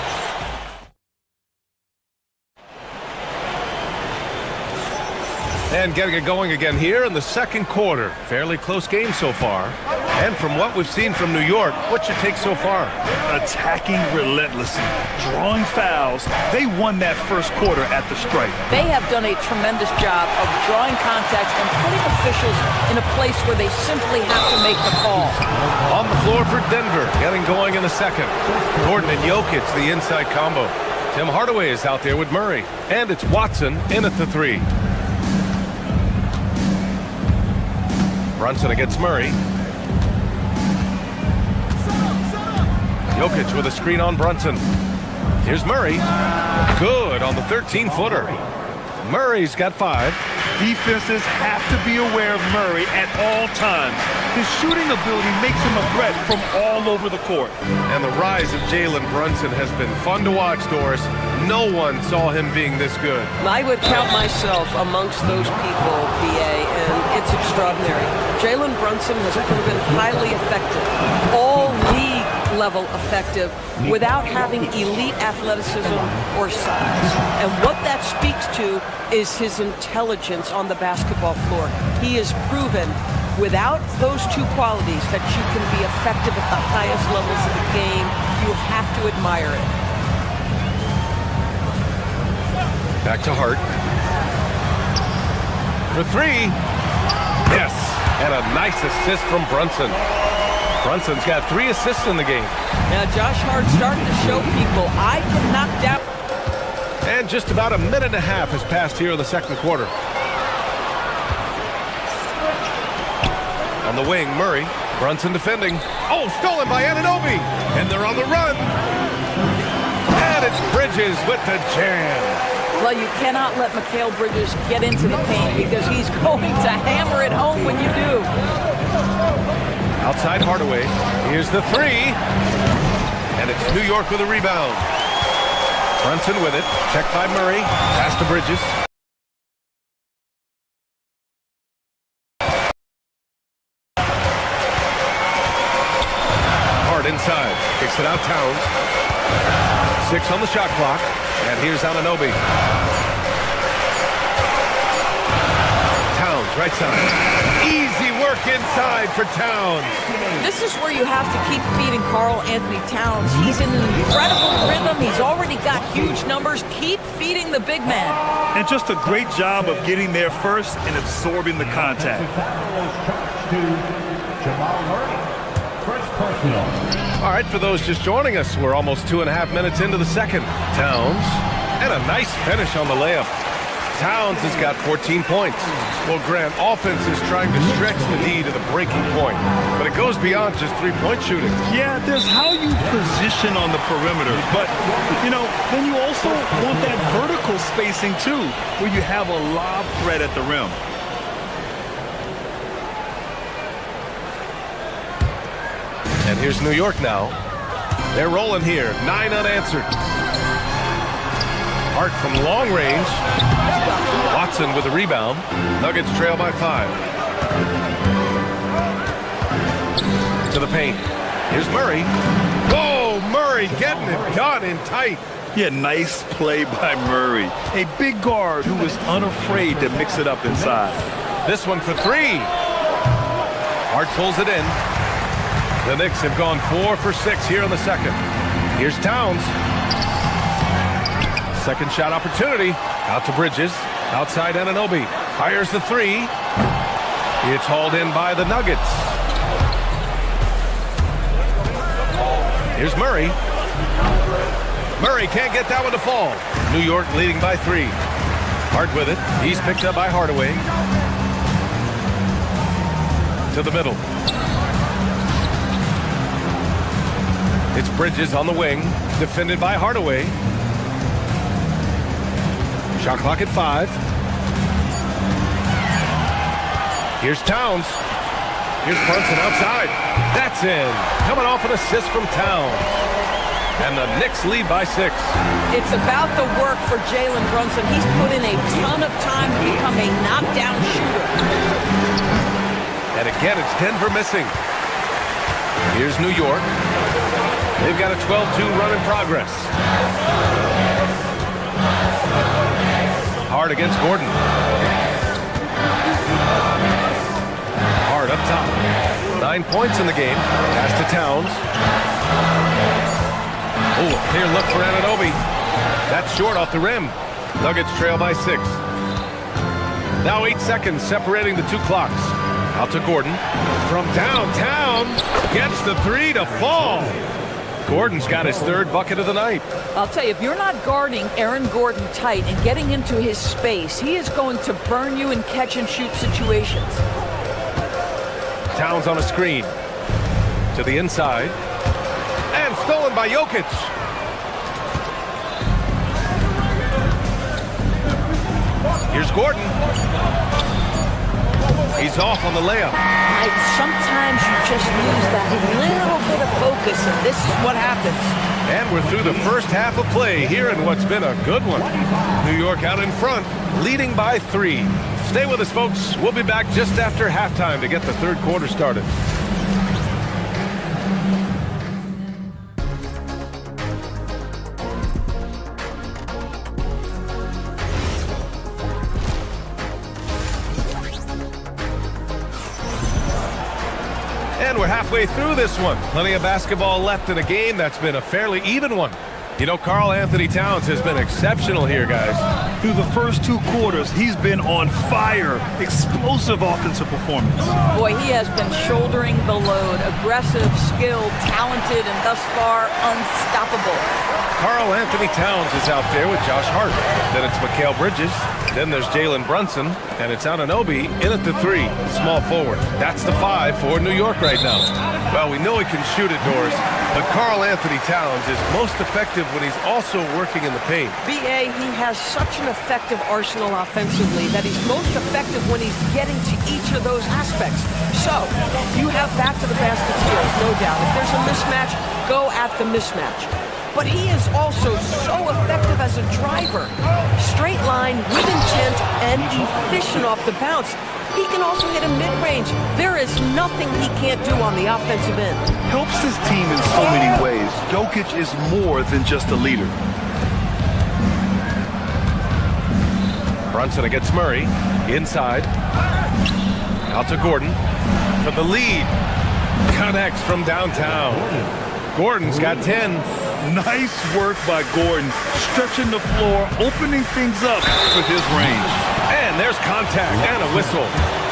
And getting it going again here in the second quarter. Fairly close game so far. And from what we've seen from New York, what's your take so far? Attacking relentlessly, drawing fouls. They won that first quarter at the stripe. They have done a tremendous job of drawing contact and putting officials in a place where they simply have to make the call. On the floor for Denver, getting going in the second. Gordon and Jokic, the inside combo. Tim Hardaway is out there with Murray. And it's Watson in at the 3. Brunson against Murray. Jokic with a screen on Brunson. Here's Murray. Good on the 13-footer. Murray's got 5. Defenses have to be aware of Murray at all times. His shooting ability makes him a threat from all over the court. And the rise of Jalen Brunson has been fun to watch, Doris. No one saw him being this good. I would count myself amongst those people, BA, and it's extraordinary. Jalen Brunson has proven highly effective, all league level effective, without having elite athleticism or size. And what that speaks to is his intelligence on the basketball floor. He has proven without those 2 qualities that you can be effective at the highest levels of the game. You have to admire it. Back to Hart. For 3. Yes. And a nice assist from Brunson. Brunson's got 3 assists in the game. Now Josh Hart's starting to show people I can knock down. And just about a minute and a half has passed here in the second quarter. On the wing, Murray. Brunson defending. Oh, stolen by Anunoby. And they're on the run. And it's Bridges with the jam. Well, you cannot let Mikal Bridges get into the paint because he's going to hammer it home when you do. Outside Hardaway. Here's the 3. And it's New York with a rebound. Brunson with it. Checked by Murray. Pass to Bridges. Hart inside. Kicks it out Towns. 6 on the shot clock. And here's Anunoby. Towns, right side. Easy work inside for Towns. This is where you have to keep feeding Karl Anthony Towns. He's in an incredible rhythm. He's already got huge numbers. Keep feeding the big man. And just a great job of getting there first and absorbing the contact. All right, for those just joining us, we're almost 2.5 minutes into the second. Towns, and a nice finish on the layup. Towns has got 14 points. Well, Grant, offense is trying to stretch the D to the breaking point, but it goes beyond just three-point shooting. Yeah, there's how you position on the perimeter, but, then you also want that vertical spacing, too, where you have a lob threat at the rim. And here's New York now. They're rolling here, 9 unanswered. Hart from long range. Watson with a rebound. Nuggets trail by 5. To the paint. Here's Murray. Whoa, Murray getting it done in tight. Yeah, nice play by Murray. A big guard who was unafraid to mix it up inside. This one for 3. Hart pulls it in. The Knicks have gone 4 for 6 here in the second. Here's Towns. Second shot opportunity. Out to Bridges. Outside Anunoby. Fires the 3. It's hauled in by the Nuggets. Here's Murray. Murray can't get that one to fall. New York leading by 3. Hart with it. He's picked up by Hardaway. To the middle. It's Bridges on the wing. Defended by Hardaway. Shot clock at 5. Here's Towns. Here's Brunson outside. That's in. Coming off an assist from Towns. And the Knicks lead by 6. It's about the work for Jalen Brunson. He's put in a ton of time to become a knockdown shooter. And again, it's Denver missing. Here's New York. They've got a 12-2 run in progress. Hart against Gordon. Hart up top. 9 points in the game. Pass to Towns. Oh, a clear look for Anunoby. That's short off the rim. Nuggets trail by 6. Now 8 seconds separating the 2 clocks. Out to Gordon. From downtown. Gets the 3 to fall. Gordon's got his 3rd bucket of the night. I'll tell you, if you're not guarding Aaron Gordon tight and getting into his space, he is going to burn you in catch-and-shoot situations. Towns on a screen. To the inside. And stolen by Jokic. Here's Gordon. He's off on the layup. Sometimes you just lose that little bit of focus, and this is what happens. And we're through the first half of play here in what's been a good one. New York out in front, leading by 3. Stay with us, folks. We'll be back just after halftime to get the 3rd quarter started. And we're halfway through this one. Plenty of basketball left in a game that's been a fairly even one. You know, Karl Anthony Towns has been exceptional here, guys. Through the first 2 quarters, he's been on fire. Explosive offensive performance. Boy, he has been shouldering the load. Aggressive, skilled, talented, and thus far unstoppable. Karl Anthony Towns is out there with Josh Hart. Then it's Mikal Bridges. Then there's Jalen Brunson. And it's Anunoby in at the 3, small forward. That's the 5 for New York right now. Well, we know he can shoot it, Doris, but Karl Anthony Towns is most effective when he's also working in the paint. B.A., he has such an effective arsenal offensively that he's most effective when he's getting to each of those aspects. So, you have back to the basket skills, no doubt. If there's a mismatch, go at the mismatch. But he is also so effective as a driver. Straight line, with intent, and efficient off the bounce. He can also hit a mid-range. There is nothing he can't do on the offensive end. Helps his team in so many ways. Jokic is more than just a leader. Brunson against Murray. Inside. Out to Gordon. For the lead. Connects from downtown. Gordon's got 10. Nice work by Gordon. Stretching the floor, opening things up with his range. And there's contact and a whistle.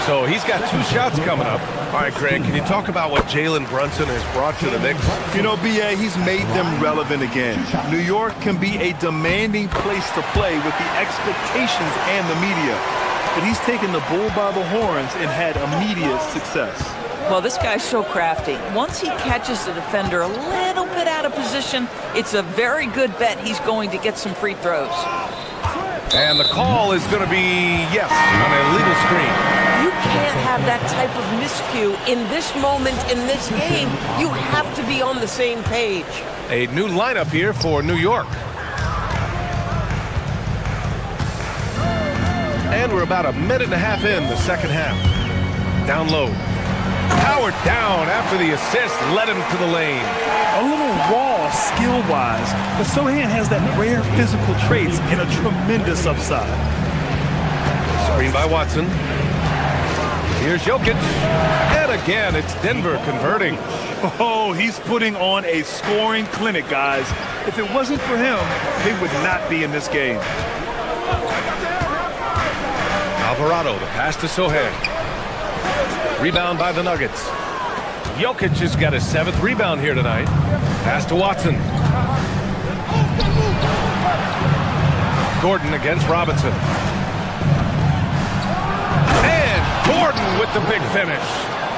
So he's got 2 shots coming up. All right, Greg, can you talk about what Jalen Brunson has brought to the Knicks? You know, B.A., he's made them relevant again. New York can be a demanding place to play with the expectations and the media. But he's taken the bull by the horns and had immediate success. Well, this guy's so crafty. Once he catches the defender a little bit out of position, it's a very good bet he's going to get some free throws. And the call is going to be, yes, on a legal screen. You can't have that type of miscue in this moment, in this game. You have to be on the same page. A new lineup here for New York. And we're about a minute and a half in the second half. Down low. Powered down after the assist, led him to the lane. A little raw skill-wise, but Sohan has that rare physical traits and a tremendous upside. Screen by Watson. Here's Jokic. And again, it's Denver converting. Oh, he's putting on a scoring clinic, guys. If it wasn't for him, they would not be in this game. Alvarado, the pass to Sohan. Rebound by the Nuggets. Jokic has got his 7th rebound here tonight. Pass to Watson. Gordon against Robinson. And Gordon with the big finish.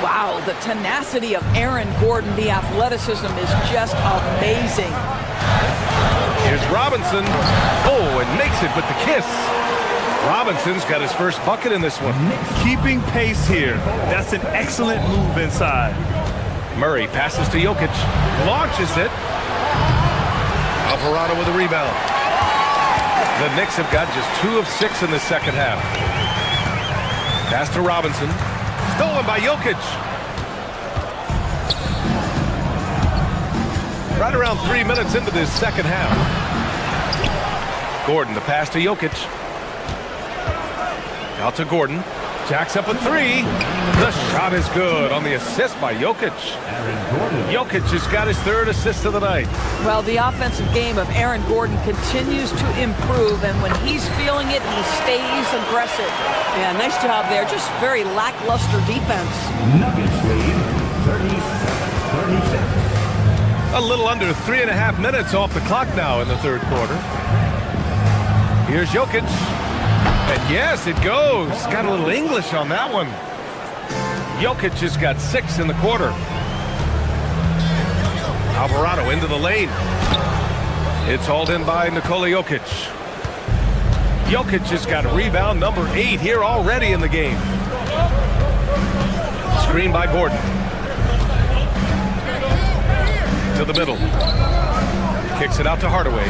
Wow, the tenacity of Aaron Gordon, the athleticism is just amazing. Here's Robinson. Oh, and makes it with the kiss. Robinson's got his first bucket in this one. Keeping pace here. That's an excellent move inside. Murray passes to Jokic. Launches it. Alvarado with a rebound. The Knicks have got just 2 of 6 in the second half. Pass to Robinson. Stolen by Jokic. Right around 3 minutes into this second half. Gordon, the pass to Jokic. Out to Gordon. Jacks up a 3. The shot is good on the assist by Jokic. Jokic has got his 3rd assist of the night. Well, the offensive game of Aaron Gordon continues to improve, and when he's feeling it, he stays aggressive. Yeah, nice job there. Just very lackluster defense. Nuggets lead 37-36. A little under 3.5 minutes off the clock now in the 3rd quarter. Here's Jokic. And yes, it goes. Got a little English on that one. Jokic has got 6 in the quarter. Alvarado into the lane. It's hauled in by Nikola Jokic. Jokic has got rebound number 8 here already in the game. Screen by Gordon. To the middle. Kicks it out to Hardaway.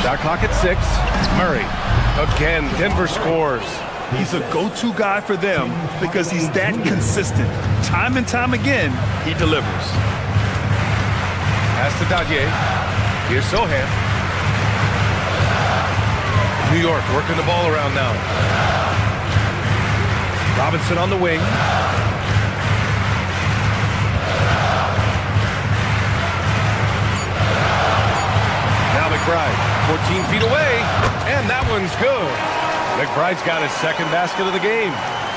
Shot clock at 6. Murray. Again, Denver scores. He's a go-to guy for them because he's that consistent. Time and time again, he delivers. Pass to Dadje. Here's Sohan. New York working the ball around now. Robinson on the wing. Now McBride, 14 feet away, and that one's good. McBride's got his 2nd basket of the game.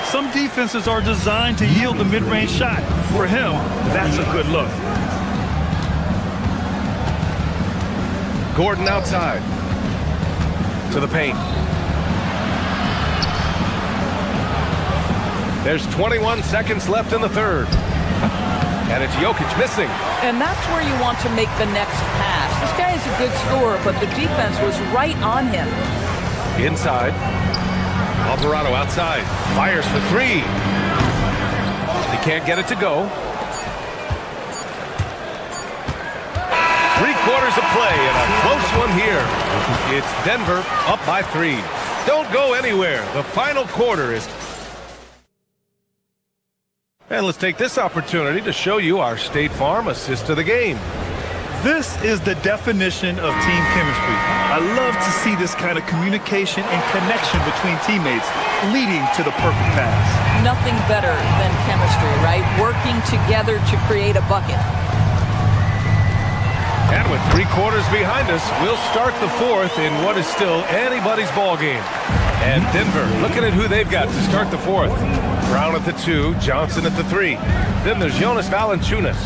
Some defenses are designed to yield the mid-range shot. For him, that's a good look. Gordon outside. To the paint. There's 21 seconds left in the 3rd. And it's Jokic missing. And that's where you want to make the next pass. This guy is a good scorer, but the defense was right on him. Inside. Alvarado outside. Fires for 3. He can't get it to go. 3 quarters of play and a close one here. It's Denver up by 3. Don't go anywhere. The final quarter is... And let's take this opportunity to show you our State Farm assist of the game. This is the definition of team chemistry. I love to see this kind of communication and connection between teammates leading to the perfect pass. Nothing better than chemistry, right? Working together to create a bucket. And with 3 quarters behind us, we'll start the 4th in what is still anybody's ball game. And Denver looking at who they've got to start the 4th. Brown at the 2, Johnson at the 3. Then there's Jonas Valanciunas.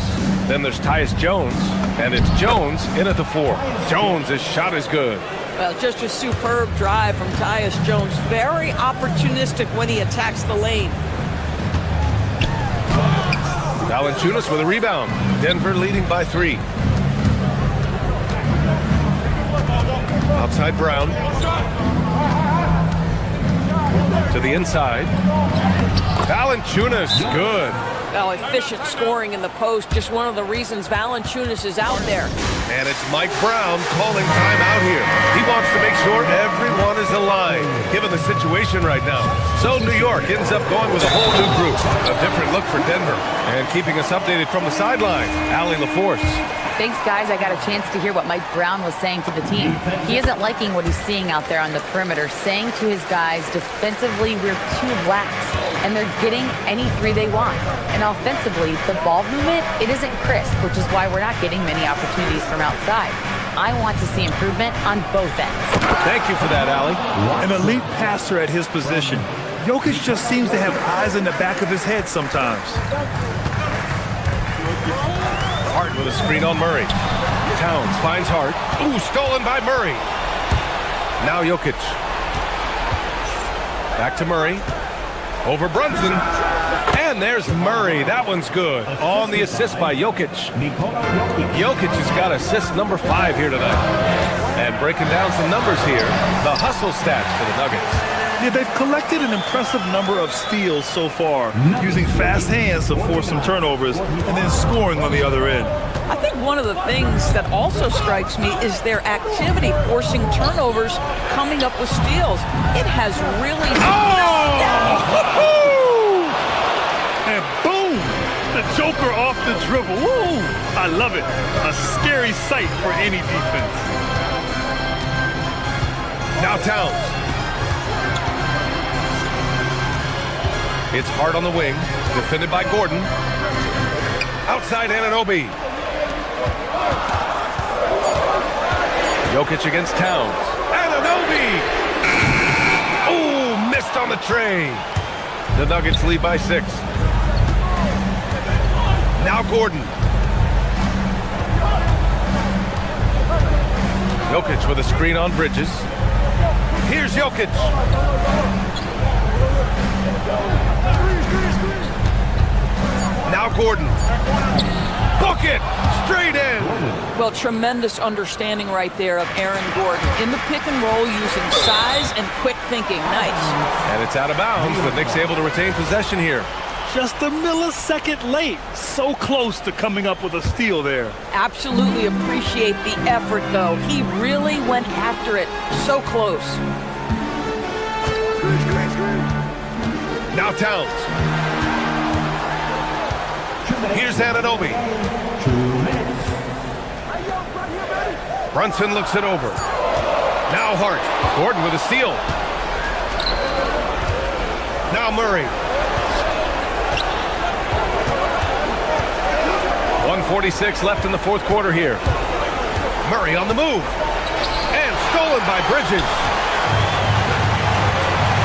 Then there's Tyus Jones. And it's Jones in at the 4. Jones' shot is good. Well, just a superb drive from Tyus Jones. Very opportunistic when he attacks the lane. Valanciunas with a rebound. Denver leading by 3. Outside Brown. To the inside. Valanciunas, good. Well, efficient scoring in the post. Just one of the reasons Valanciunas is out there. And it's Mike Brown calling timeout here. He wants to make sure everyone is aligned, given the situation right now. So New York ends up going with a whole new group. A different look for Denver. And keeping us updated from the sideline, Allie LaForce. Thanks, guys. I got a chance to hear what Mike Brown was saying to the team. He isn't liking what he's seeing out there on the perimeter, saying to his guys, defensively, we're too lax, and they're getting any 3 they want. And offensively, the ball movement, it isn't crisp, which is why we're not getting many opportunities from outside. I want to see improvement on both ends. Thank you for that, Allie. An elite passer at his position. Jokic just seems to have eyes in the back of his head sometimes. Hart with a screen on Murray. Towns finds Hart. Ooh, stolen by Murray. Now Jokic. Back to Murray. Over Brunson. And there's Murray. That one's good. On the assist by Jokic. Jokic has got assist number 5 here tonight. And breaking down some numbers here, the hustle stats for the Nuggets. Yeah, they've collected an impressive number of steals so far, using fast hands to force some turnovers and then scoring on the other end. I think one of the things that also strikes me is their activity forcing turnovers, coming up with steals. It has really... Oh! And boom! The Joker off the dribble. Woo! I love it. A scary sight for any defense. Now Towns. It's Hart on the wing, defended by Gordon. Outside Anunoby. Jokic against Towns. Anunoby! Oh, missed on the tray. The Nuggets lead by 6. Now Gordon. Jokic with a screen on Bridges. Here's Jokic. Now Gordon. Bucket! Straight in! Well, tremendous understanding right there of Aaron Gordon. In the pick and roll using size and quick thinking. Nice. And it's out of bounds. The Knicks able to retain possession here. Just a millisecond late. So close to coming up with a steal there. Absolutely appreciate the effort, though. He really went after it. So close. Now Towns. Here's Anunoby. Brunson looks it over. Now Hart. Gordon with a steal. Now Murray. 1:46 left in the 4th quarter here. Murray on the move. And stolen by Bridges.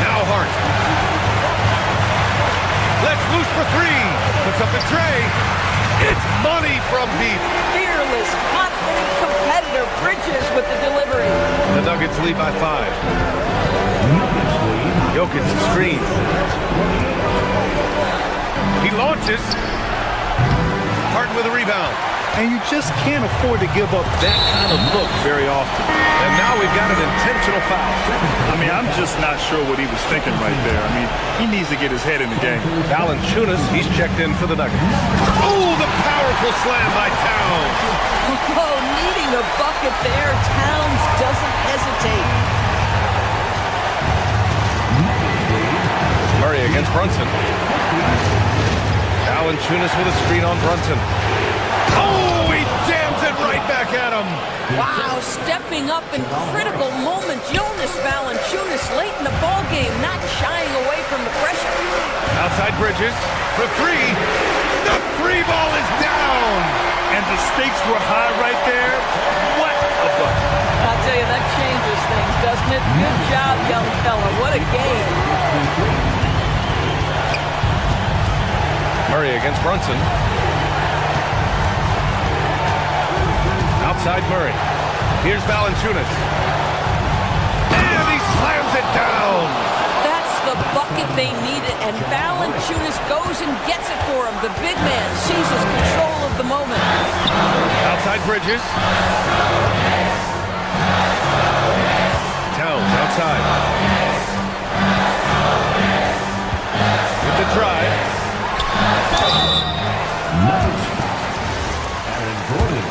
Now Hart. Let's loose for 3. Puts up the tray. It's money from deep. Fearless, confident competitor. Bridges with the delivery. The Nuggets lead by 5. Jokic screen. He launches. Harden with a rebound. And you just can't afford to give up that kind of look very often. And now we've got an intentional foul. I mean, I'm just not sure what he was thinking right there. I mean, he needs to get his head in the game. Valanciunas, he's checked in for the Nuggets. Oh, the powerful slam by Towns. Oh, needing a bucket there. Towns doesn't hesitate. Murray against Brunson. Valanciunas with a screen on Brunson. Oh, he jams it right back at him. Wow, stepping up in critical moments. Jonas Valanciunas late in the ballgame, not shying away from the pressure. Outside Bridges for 3. The 3 ball is down. And the stakes were high right there. What a bucket. I'll tell you, that changes things, doesn't it? Good job, young fella. What a game. Murray against Brunson. Outside Murray. Here's Valanciunas. And he slams it down. That's the bucket they needed, and Valanciunas goes and gets it for him. The big man seizes control of the moment. Outside Bridges. Towns outside. With the drive. Nice. Aaron Gordon.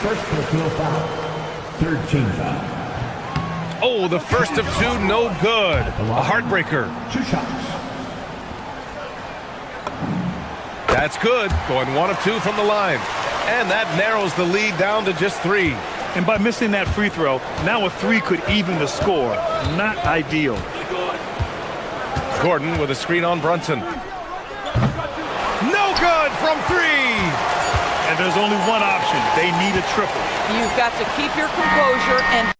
First personal foul. Third team foul. Oh, the first of two, no good. A heartbreaker. 2 shots. That's good. Going 1 of 2 from the line. And that narrows the lead down to just 3. And by missing that free throw, now a 3 could even the score. Not ideal. Gordon with a screen on Brunson. No good from 3. And there's only one option. They need a triple. You've got to keep your composure and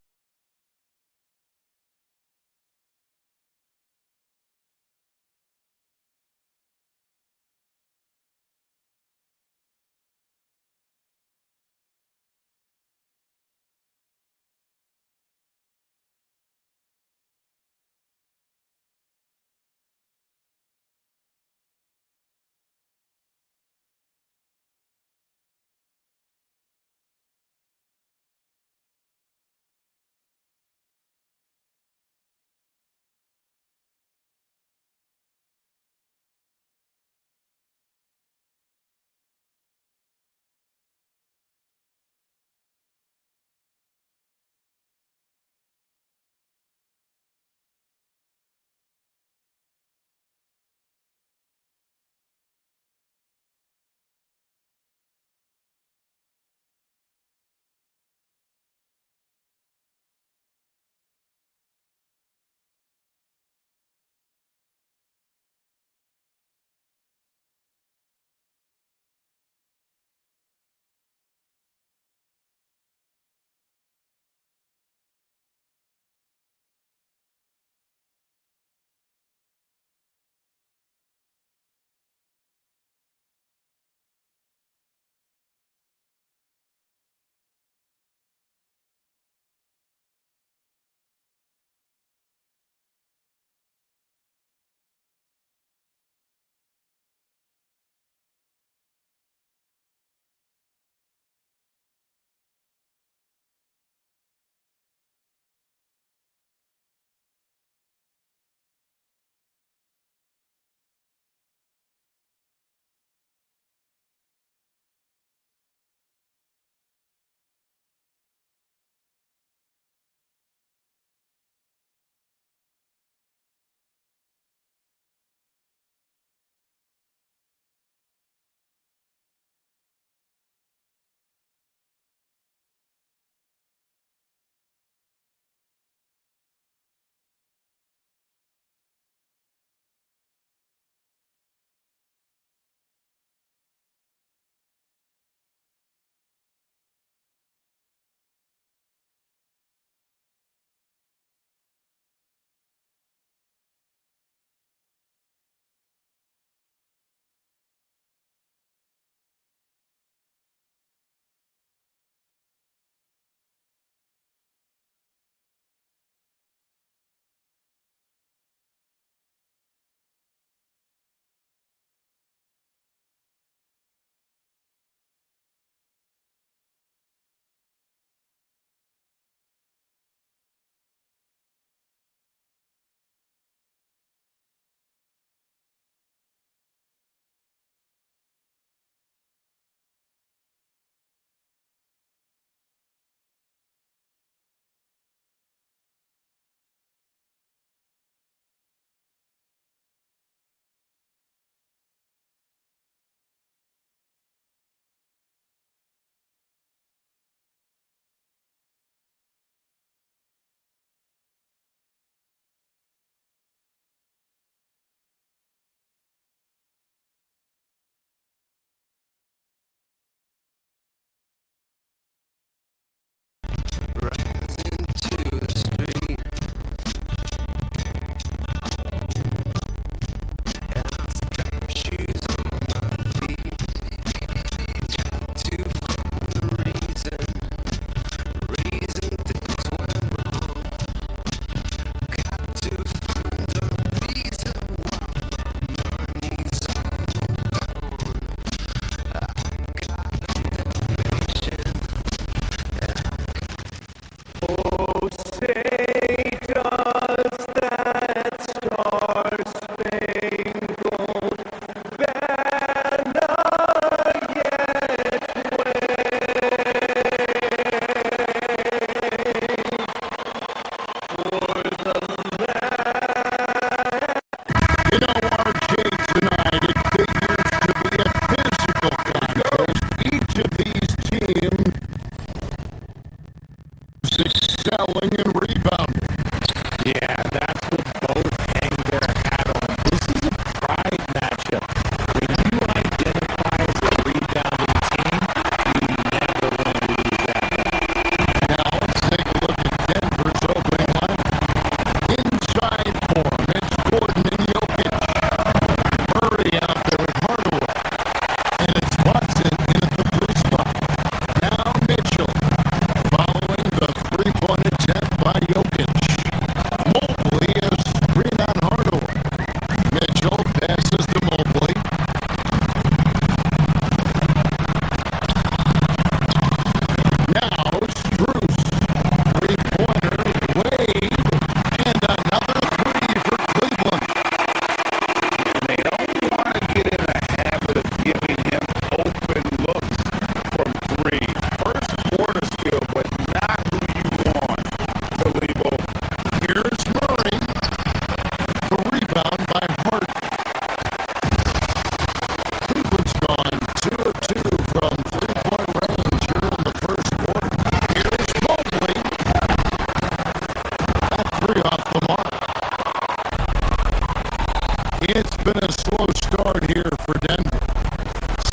been a slow start here for Denver.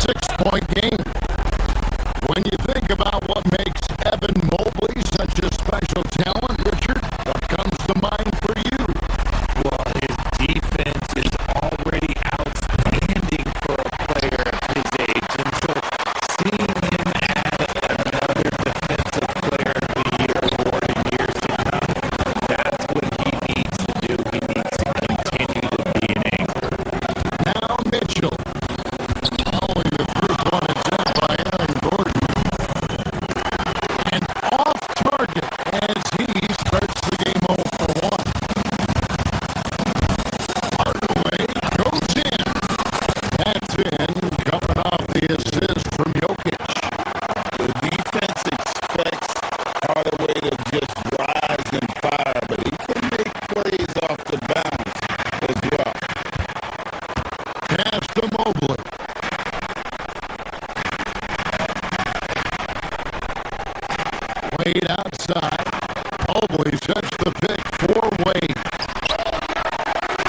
6-point game. When you think about what makes Evan Mobley such a special talent, Richard, what comes to mind for you? Well, his defense is already outstanding for a player of his age. And so seeing him add another Defensive Player of the Year award in years to come, that's what he needs to do. He needs to continue to be an anchor. Now Mitchell. Following the three-point attempt by Aaron Gordon. And off target as he starts the game 0 for 1. Hardaway goes in. That's in, coming off the assist from Jokic. The defense expects Hardaway to just rise and fire, but he can make plays off the bounce as well. Pass to Mobley. Wade outside. Mobley sets the pick for Wade.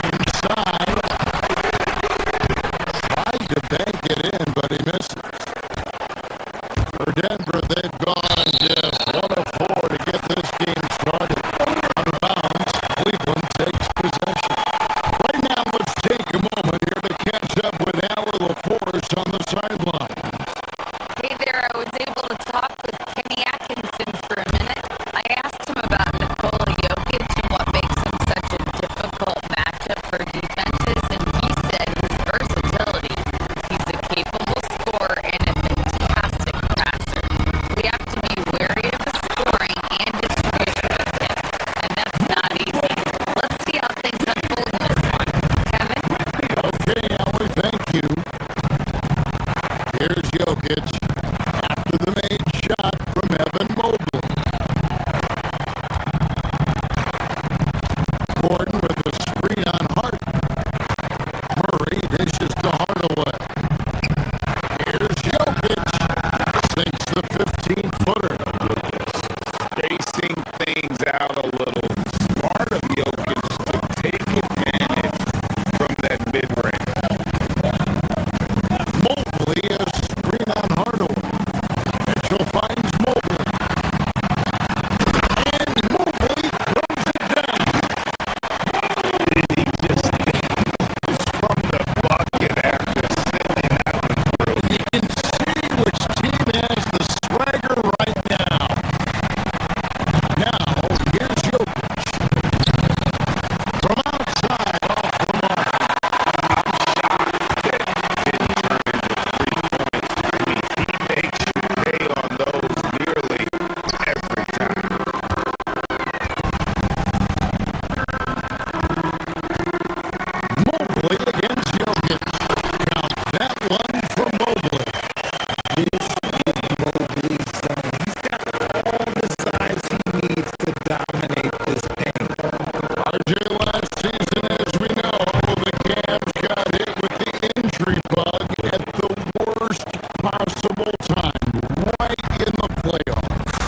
Inside. Tried to bank it in, but he misses. For Denver, they've gone just 1 of 4 to get this game started. Out of bounds, Cleveland takes possession. Right now, let's take a moment here to catch up with Allie LaForce on the sideline. Hey there, I was able to talk with Kenny Atkinson for a minute. I asked him about Nikola Jokic and what makes him such a difficult matchup for defenses, and he said his versatility. He's a capable scorer and a fantastic passer. We have to be wary of his scoring and distribution with him, and that's not easy. Let's see how things unfold in this one. Kevin? Okay, Allie, thank you. Here's Jokic after the made shot from Evan Mobley. Gordon with a screen on Hart. Murray dishes to Hardaway. Here's Jokic. Sinks the 15-footer. Spacing things out a little. Smart of Jokic to take advantage from that mid-range. Mobley a screen on Hardaway. Mitchell finds Mobley. And Mobley throws it down. He just from the bucket after sending out the throw. You can see which team has the swagger right now. Now, here's Jokic. From outside, off the mark. He makes you pay on those nearly every time. Mobley against Jokic. Count that one for Mobley. This is Mobley's zone. He's got all the size he needs to dominate this paint. RJ last season, as we know, the Cavs got hit with the injury bug at the worst possible time, right in the playoffs.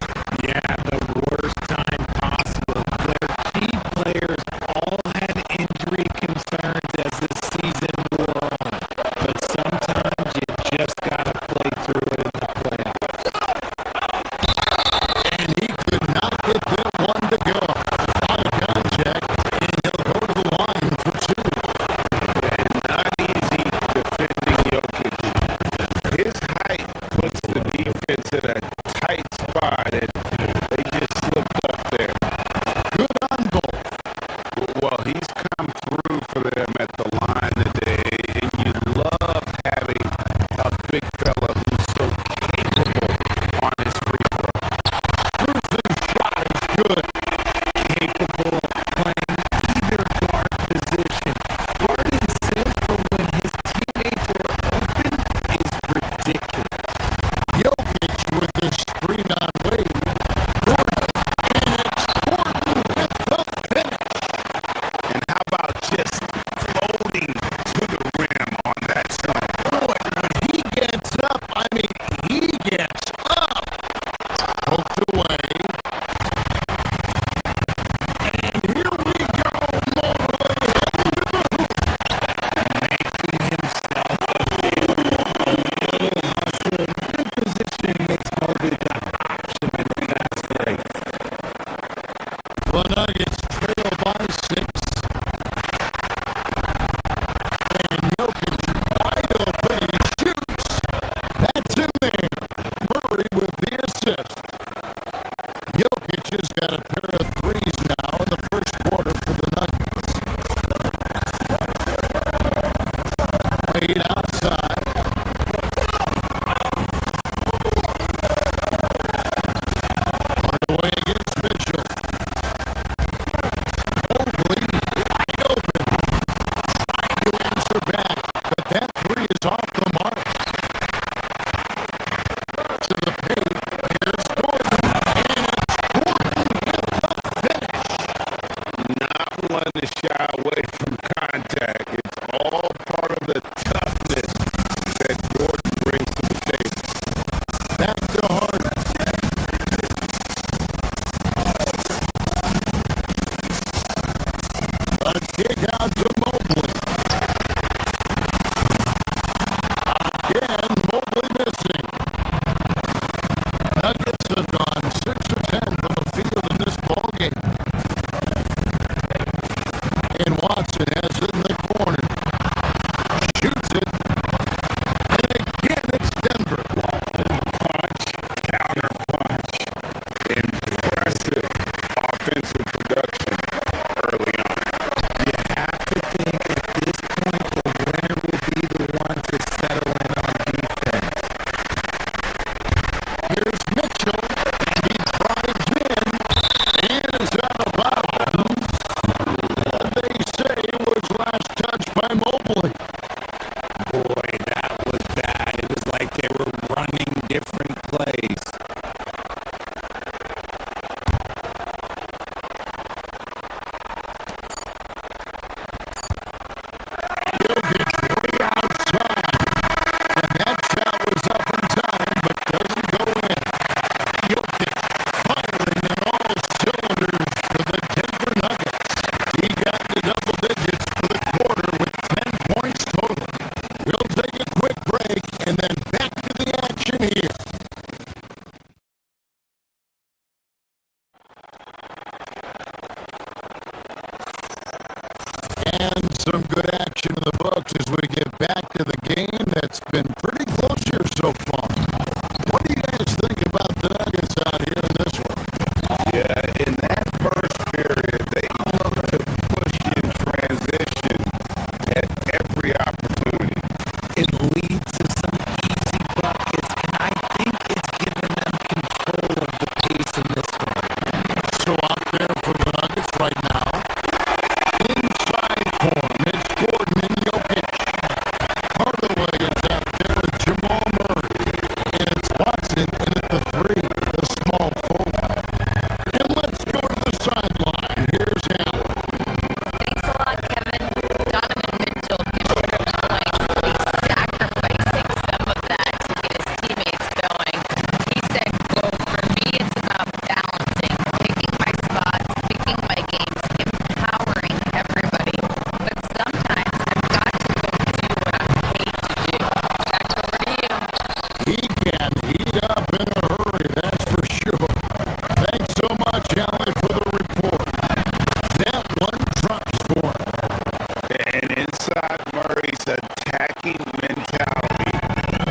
Yeah, the worst time possible. Their key players all had injury concerns as the season wore on. But sometimes you just gotta play through it in the playoffs. And he could not get that one to go. Out of contact, and he'll go to the line for 2. And not easy defending Jokic. His height puts the defense in a tight spot, and they just slipped up there. Good on both. Well, he's come through for them at the line today, and you love having a big fella who's so capable on his free throw. Bruce's shot is good. Capable of playing either guard position. Guard himself from when his teammates are open is ridiculous. Jokic with the screen on Wade. Gordon, and it's Gordon with the finish. And how about just floating to the rim on that side? Boy, when he gets up, I mean, he gets up. Poked away. And here we go, Mobley. to shy away from contact. It's all part of the toughness that Jordan brings to the table. Back to Harden. A kick out to Mobley. Again, Mobley missing. Nuggets have gone 6 or 10 from the field in this ballgame. And Watson has it in the corner. Shoots it. And again, it's Denver. Punch, counter punch. Impressive offensive production early on. You have to think at this point the winner will be the one to settle in on defense. Here's Mitchell. He drives in and is out of bounds. They say it was last touched by Mobley. Boy, that was bad. It was like they were running different plays. Jokic way outside. And that shot was up in time, but doesn't go in. Jokic firing on all cylinders for the Denver Nuggets. He got to double digits for the quarter with 10 points total. We'll take a quick break and then back to the action here. And some good action in the books as we get back to the game that's been pretty close here so far. What do you guys think about the Nuggets out here in this one? Yeah, in that first period, they looked to push in transition at every opportunity. It leads to some easy buckets, and I think it's given them control of the pace in this one. So out there for the Nuggets right now, inside form, it's Gordon and Jokic. Hardaway is out there with Jamal Murray. And it's Watson in at the 3, the small forward. And let's go to the sideline. Here's Allen. Thanks a lot, Kevin. Donovan Mitchell gives you points. He's sacrificing some of that to get his teammates going. He said, quote, "For me, it's about balancing, picking my spots, picking my games, empowering everybody. But sometimes I've got to go do what I'm paid to do." Back over to you. He can heat up in a hurry, that's for sure. Thanks so much, Allen, for the report. That one drops for him. And inside Murray's attacking mentality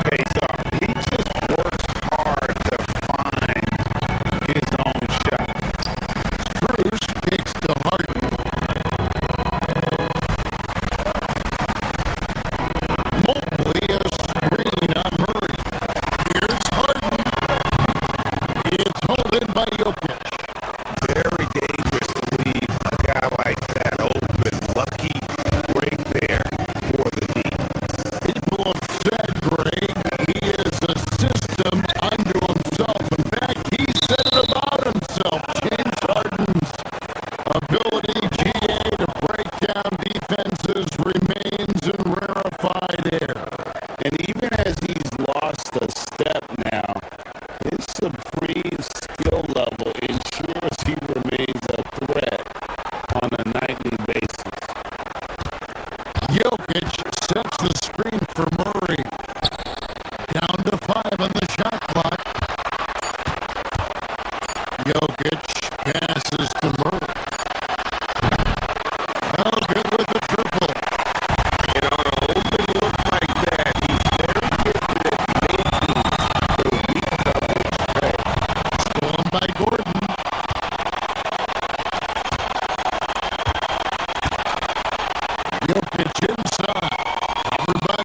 pays off. He just works hard to find his own shot. Cruz kicks to Harden. Mobley a screen on Murray. Here's Harden. It's hauled in by Jokic. Very dangerous to leave a guy like that open. Lucky break there for the Heat. People have said, Greg, he is a system unto himself. In fact, he said it about himself. James Harden's ability, GA, to break down defenses remains in rarefied air. And even as he's lost a step now, his supreme skill level ensures he remains a threat on a nightly basis. Jokic sets the screen for Murray. Down to 5 on the shot clock. Jokic passes to Murray. Oh, good with the triple. And on an open look like that, he's very gifted at making the weak coverage pay. Stolen by Gordon. Jokic inside. Covered by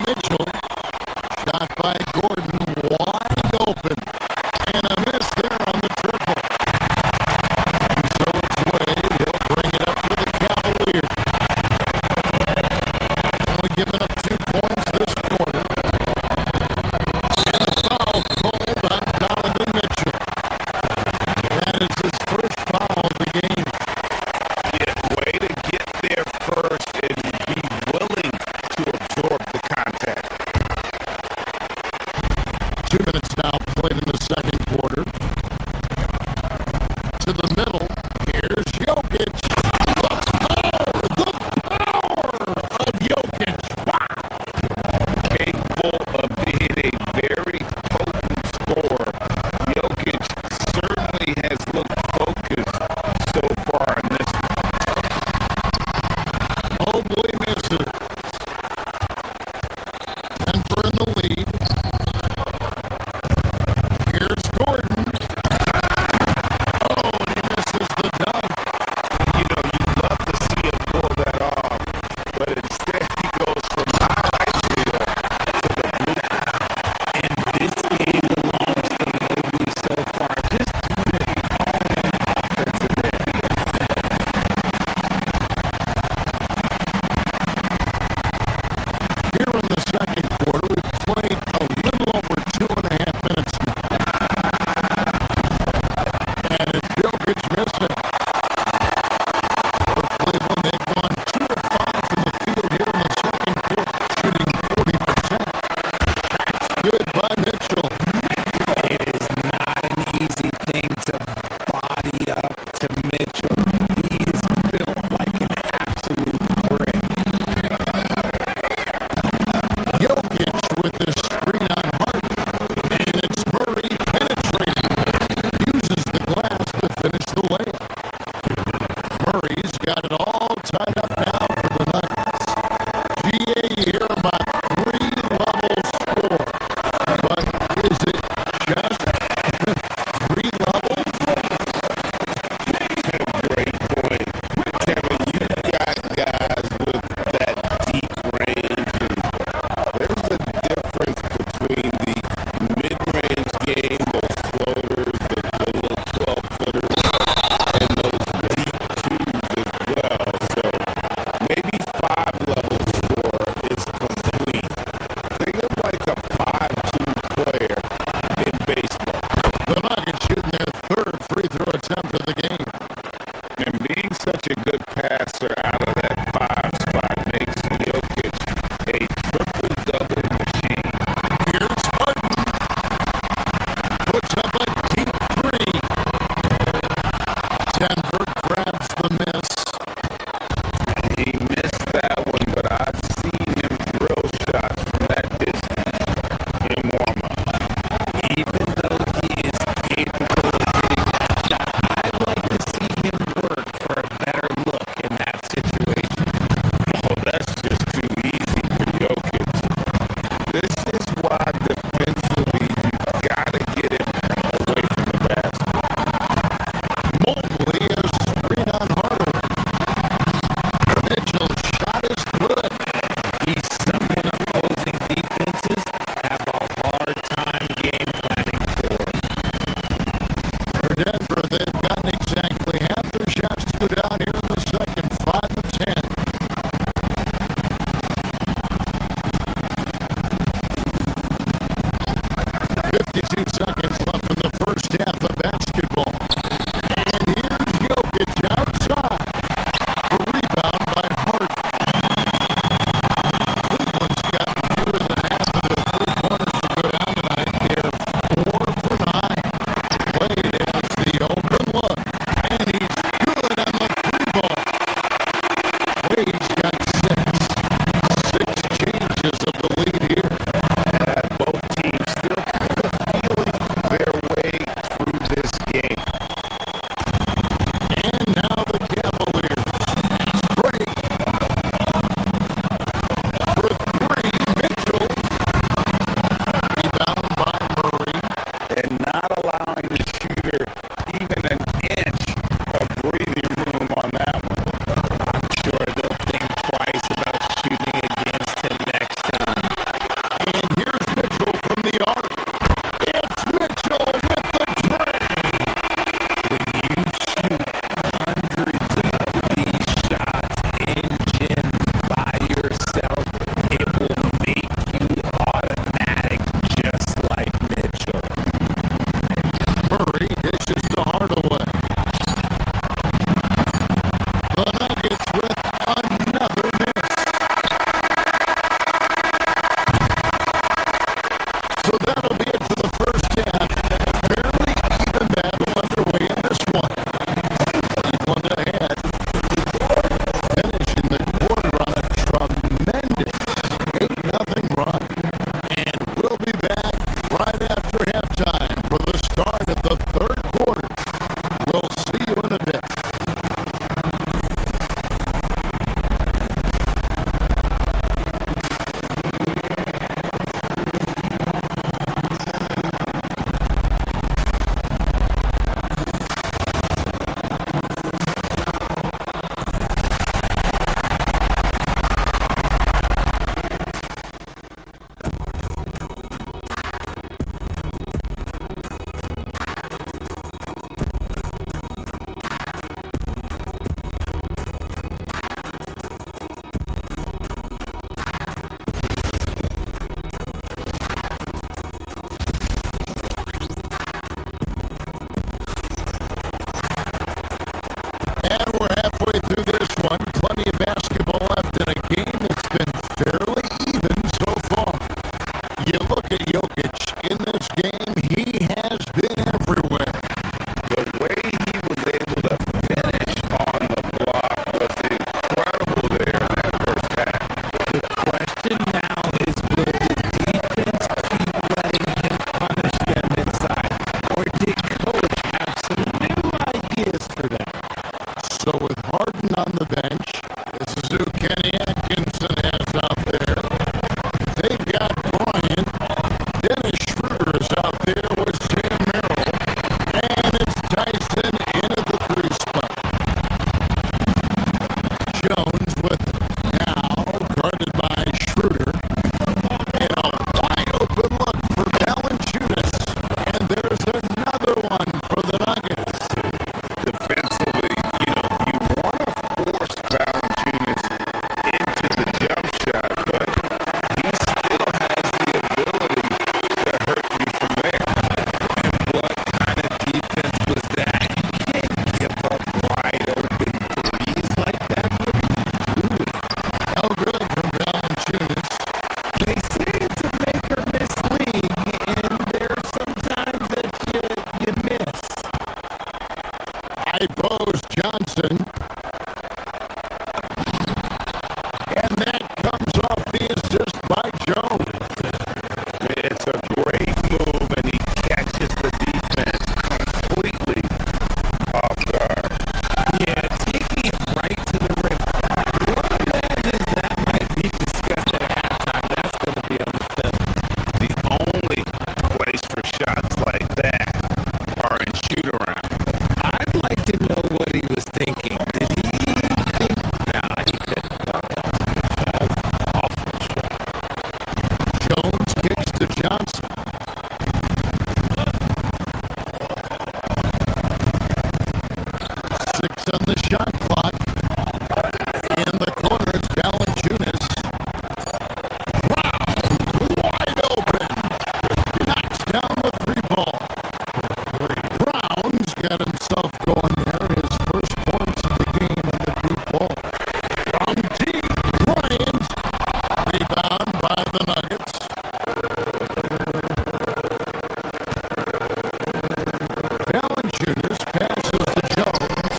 on the shot clock. In the corner, it's Valanciunas. Brown, wide open. Knocks down the three ball. Brown's got himself going there. His first points of the game on the deep ball. From deep, Bryant. Rebound by the Nuggets. Valanciunas passes to Jones.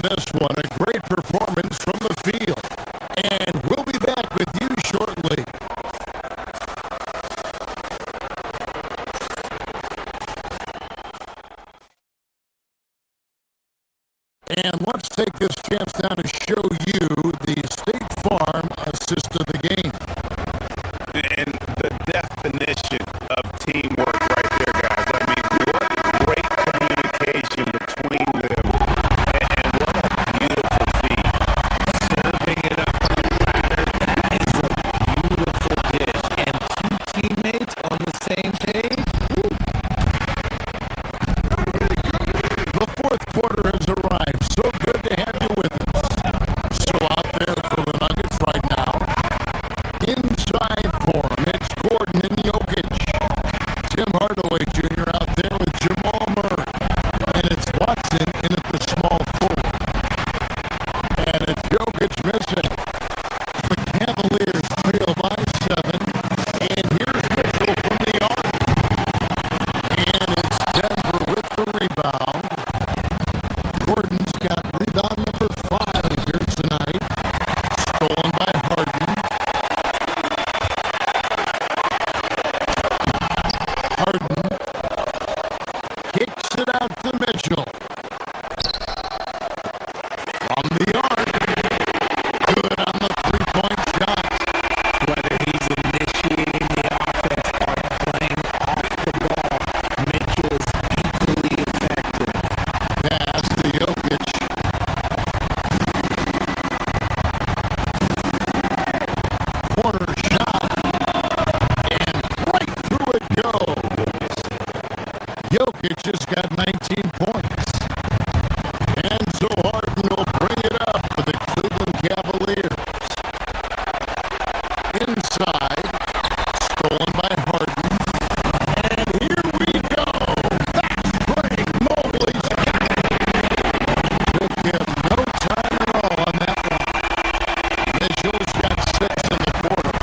this one. A great performance from the field. And we'll be back with you shortly. And let's take this chance now to show you the State Farm assist of the game. And the definition of teamwork right there, guys. I mean, what great communication between them. And what a beautiful feat. Serving it up on the platter. That is a beautiful dish. And two teammates on the same page. The fourth quarter has arrived. So good to have you with us. So out there for the Nuggets right now. Inside for him, it's Gordon and Jokic. Tim Hardaway Jr. out there with Jamal Murray. And it's Watson in at the small forward. And it's Jokic missing. The Cavaliers trail by 7. And here's Mitchell from the arc. And it's Denver with the rebound. Gordon's got rebound number 5 here tonight. Stolen by Harden. Harden kicks it out to Mitchell. From the arc. Good on the three-point shot. Whether he's initiating the offense or playing off the ball, Mitchell is equally effective. Pass to Jokic. Corner shot. And right through it goes. Jokic has got 19 points. And so Harden will bring it up for the Cleveland Cavaliers. Inside. Stolen by Harden. And here we go. Fast break. Mobley's got it. Took him no time at all on that one. Mitchell's got 6 in the quarter.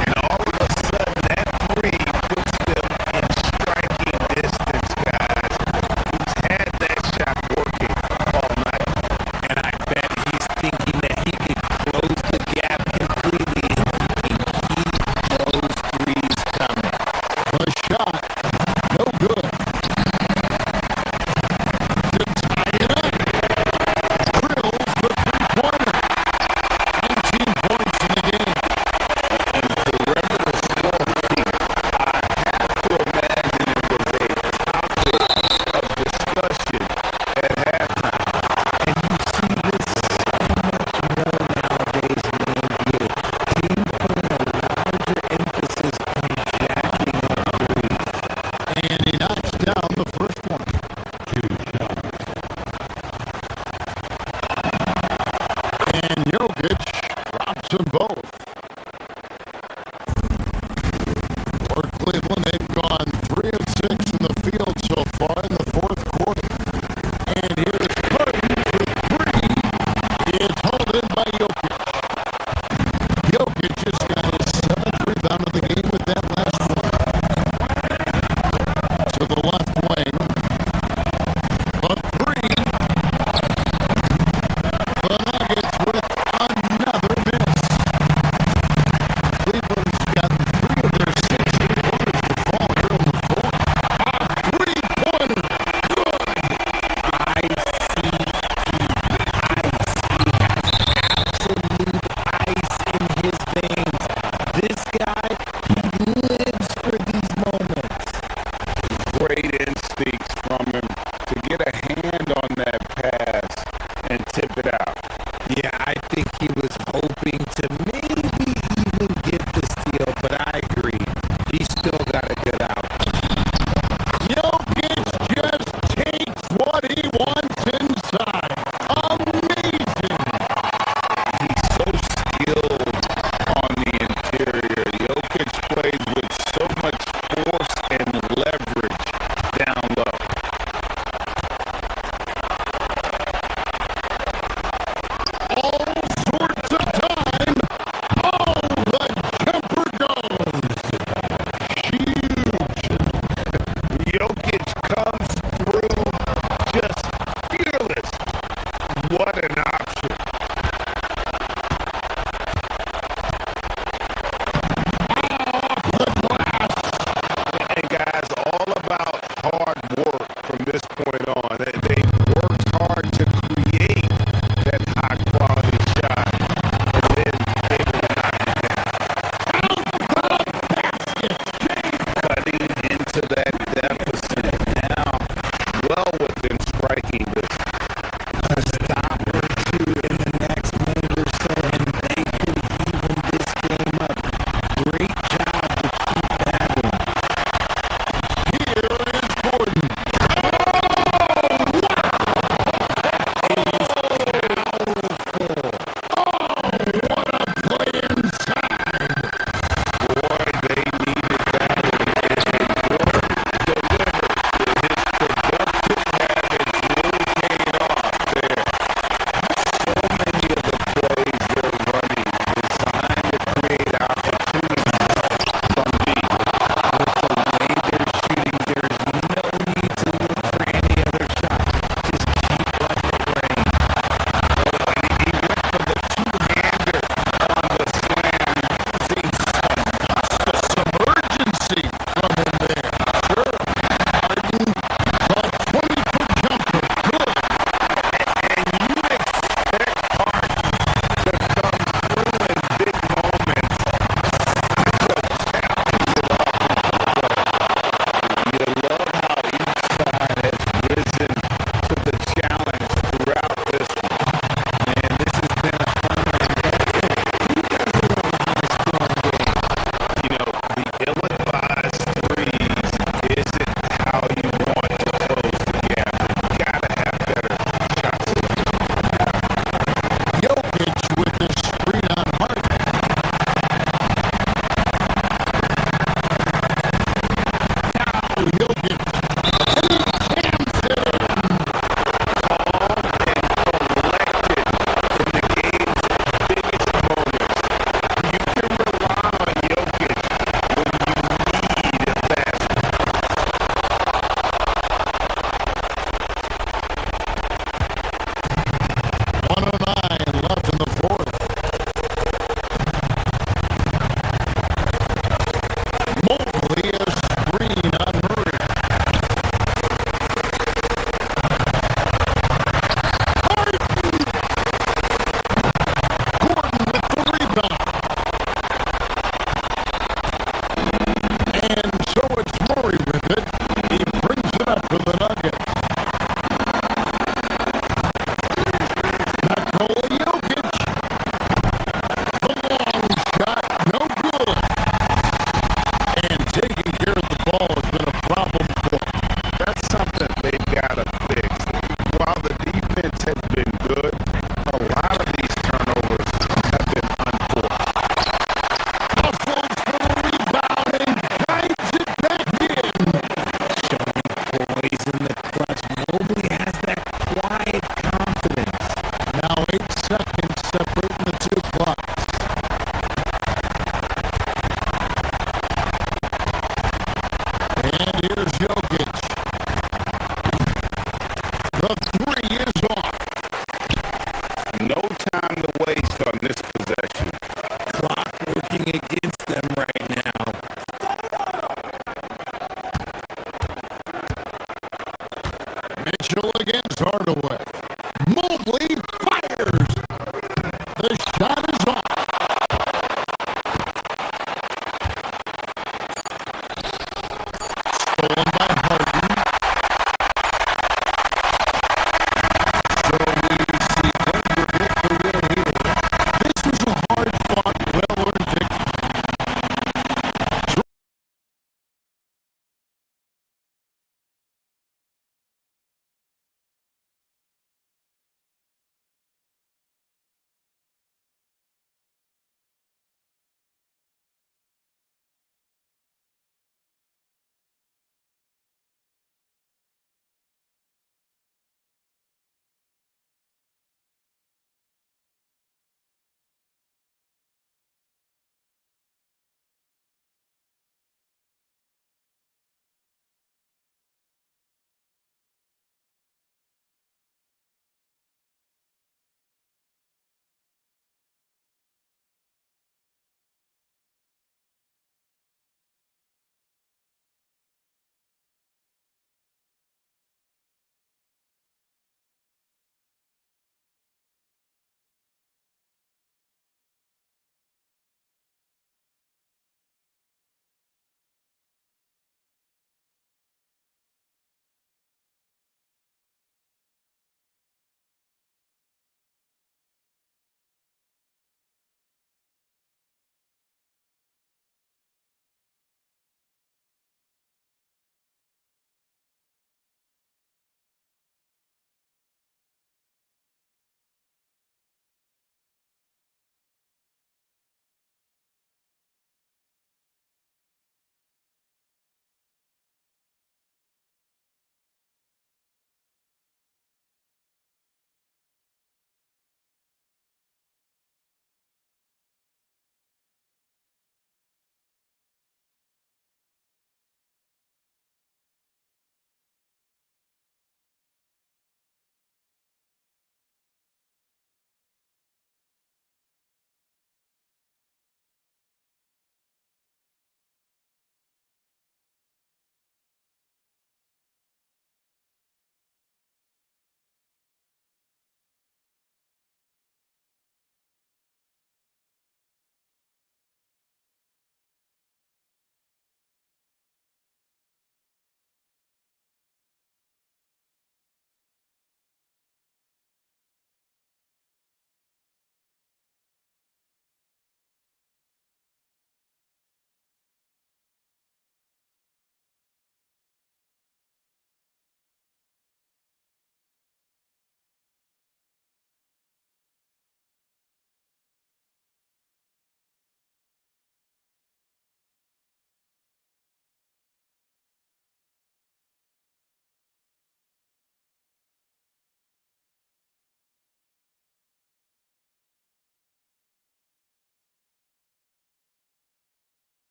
And all of a sudden, that three puts them in striking distance, guys.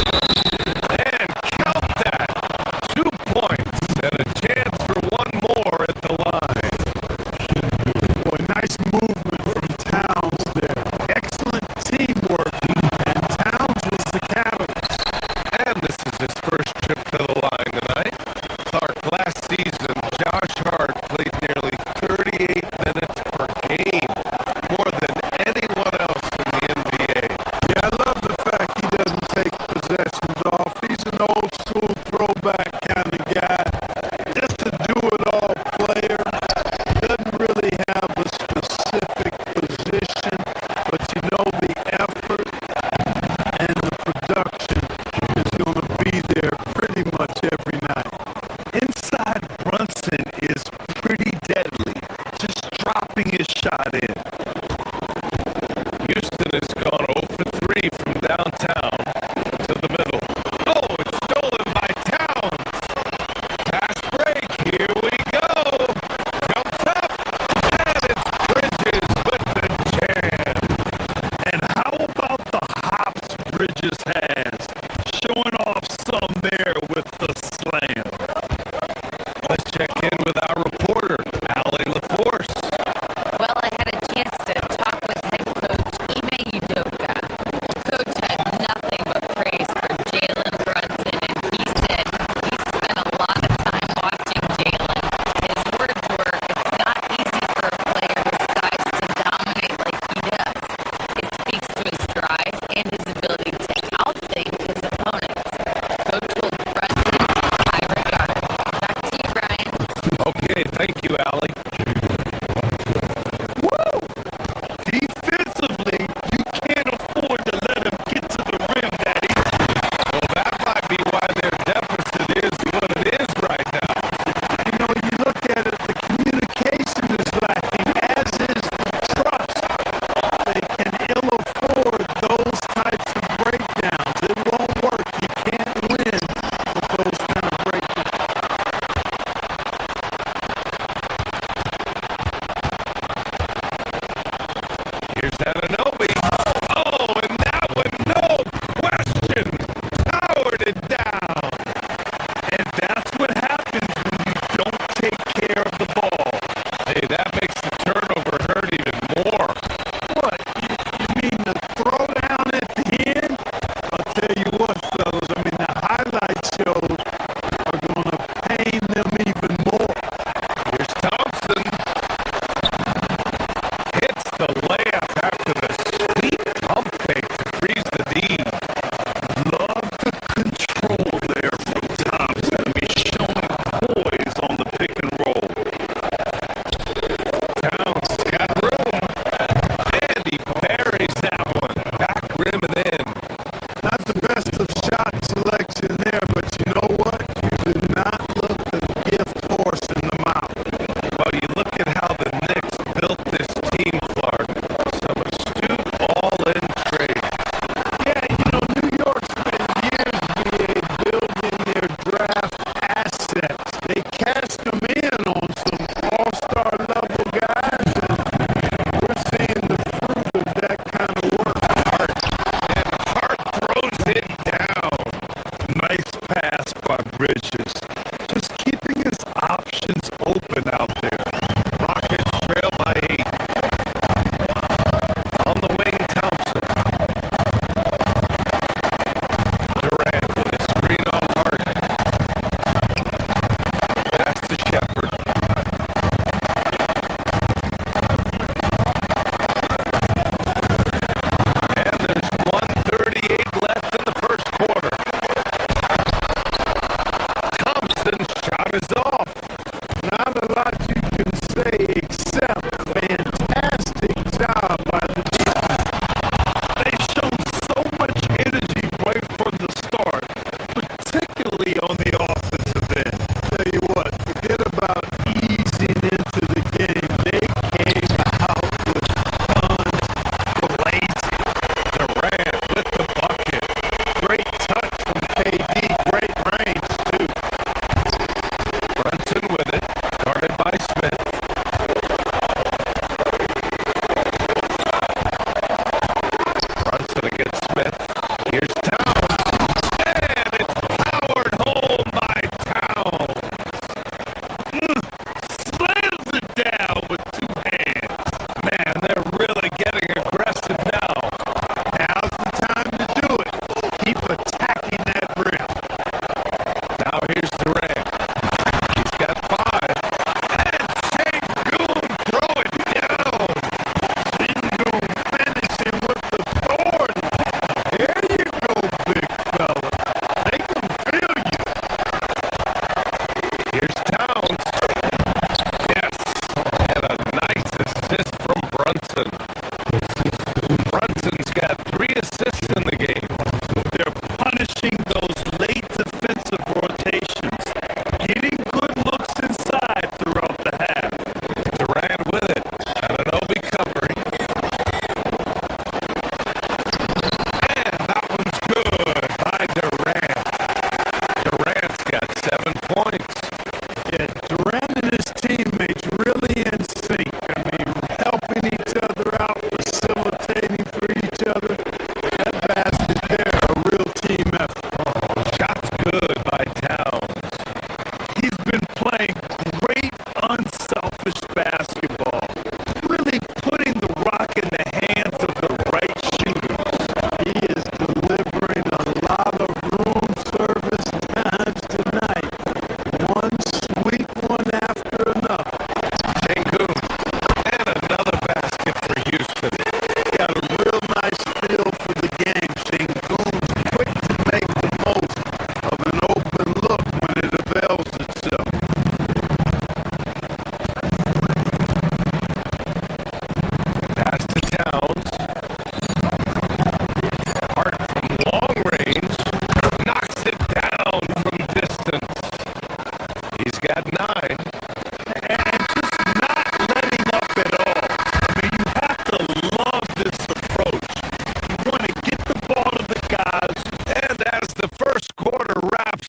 And count that. 2 points and a chance for one more at the line. Boy, nice movement from Towns there. Excellent teamwork, and Towns was the catalyst. And this is his first trip to the line tonight. Clark, last season, Josh Hart played nearly 38 minutes per game, more than anyone else in the NBA. Yeah, I love the fact he doesn't take possessions off. He's an old school throwback kind of guy. Just a do-it-all player. Doesn't really have a specific position, but you know the effort and the production is going to be there pretty much every night. Inside Brunson is pretty deadly, just dropping his shot in. Houston has gone 0 for 3 from downtown to the middle. Oh, it's stolen by Towns. Fast break, here we go. Jumps up, and it's Bridges with the jam. And how about the hops Bridges has? Showing off some there with the slam. Let's check in with our reporter, Allie LaForce. Well, I had a chance to talk with head coach Ime Udoka. Coach had nothing but praise for Jalen Brunson, and he said he spent a lot of time watching Jalen. His words were, it's not easy for a player his size to dominate like he does. It speaks to his drive and his ability to outthink his opponents. Coach told Brunson high regard. Back to you, Brian. Okay, thank you, Allie. Defensively, you can't afford to let him get to the rim that easy. Well, that might be why their deficit is what it is right now. You know, you look at it, the communication is lacking, as is the trust. They can ill afford those types of breakdowns. It won't work. You can't win with those kind of breakdowns. Here's Anunoby. Oh, and that one, no question, powered it down. And that's what happens when you don't take care of the ball. Hey, that makes the turnover hurt even more. What? You mean the throwdown at the end? I'll tell you what, fellas. I mean, the highlight shows are going to pain them even more. Here's Thompson. Hits the layup after the sweet pump fake to freeze the D. Love the control there from Thompson. He's showing poise on the pick and roll. Towns got room. And he buries that one. Back rim and in. Not the best of shot selection there, but you know what? You did not look the gift horse in the mouth. Well, you look at how the Knicks built this team, Clark. Some astute all-in trades. Yeah, you know, New York spent years building their draft assets. They cast them in on some all-star level guys, and we're seeing the fruit of that kind of work. And Hart throws it down.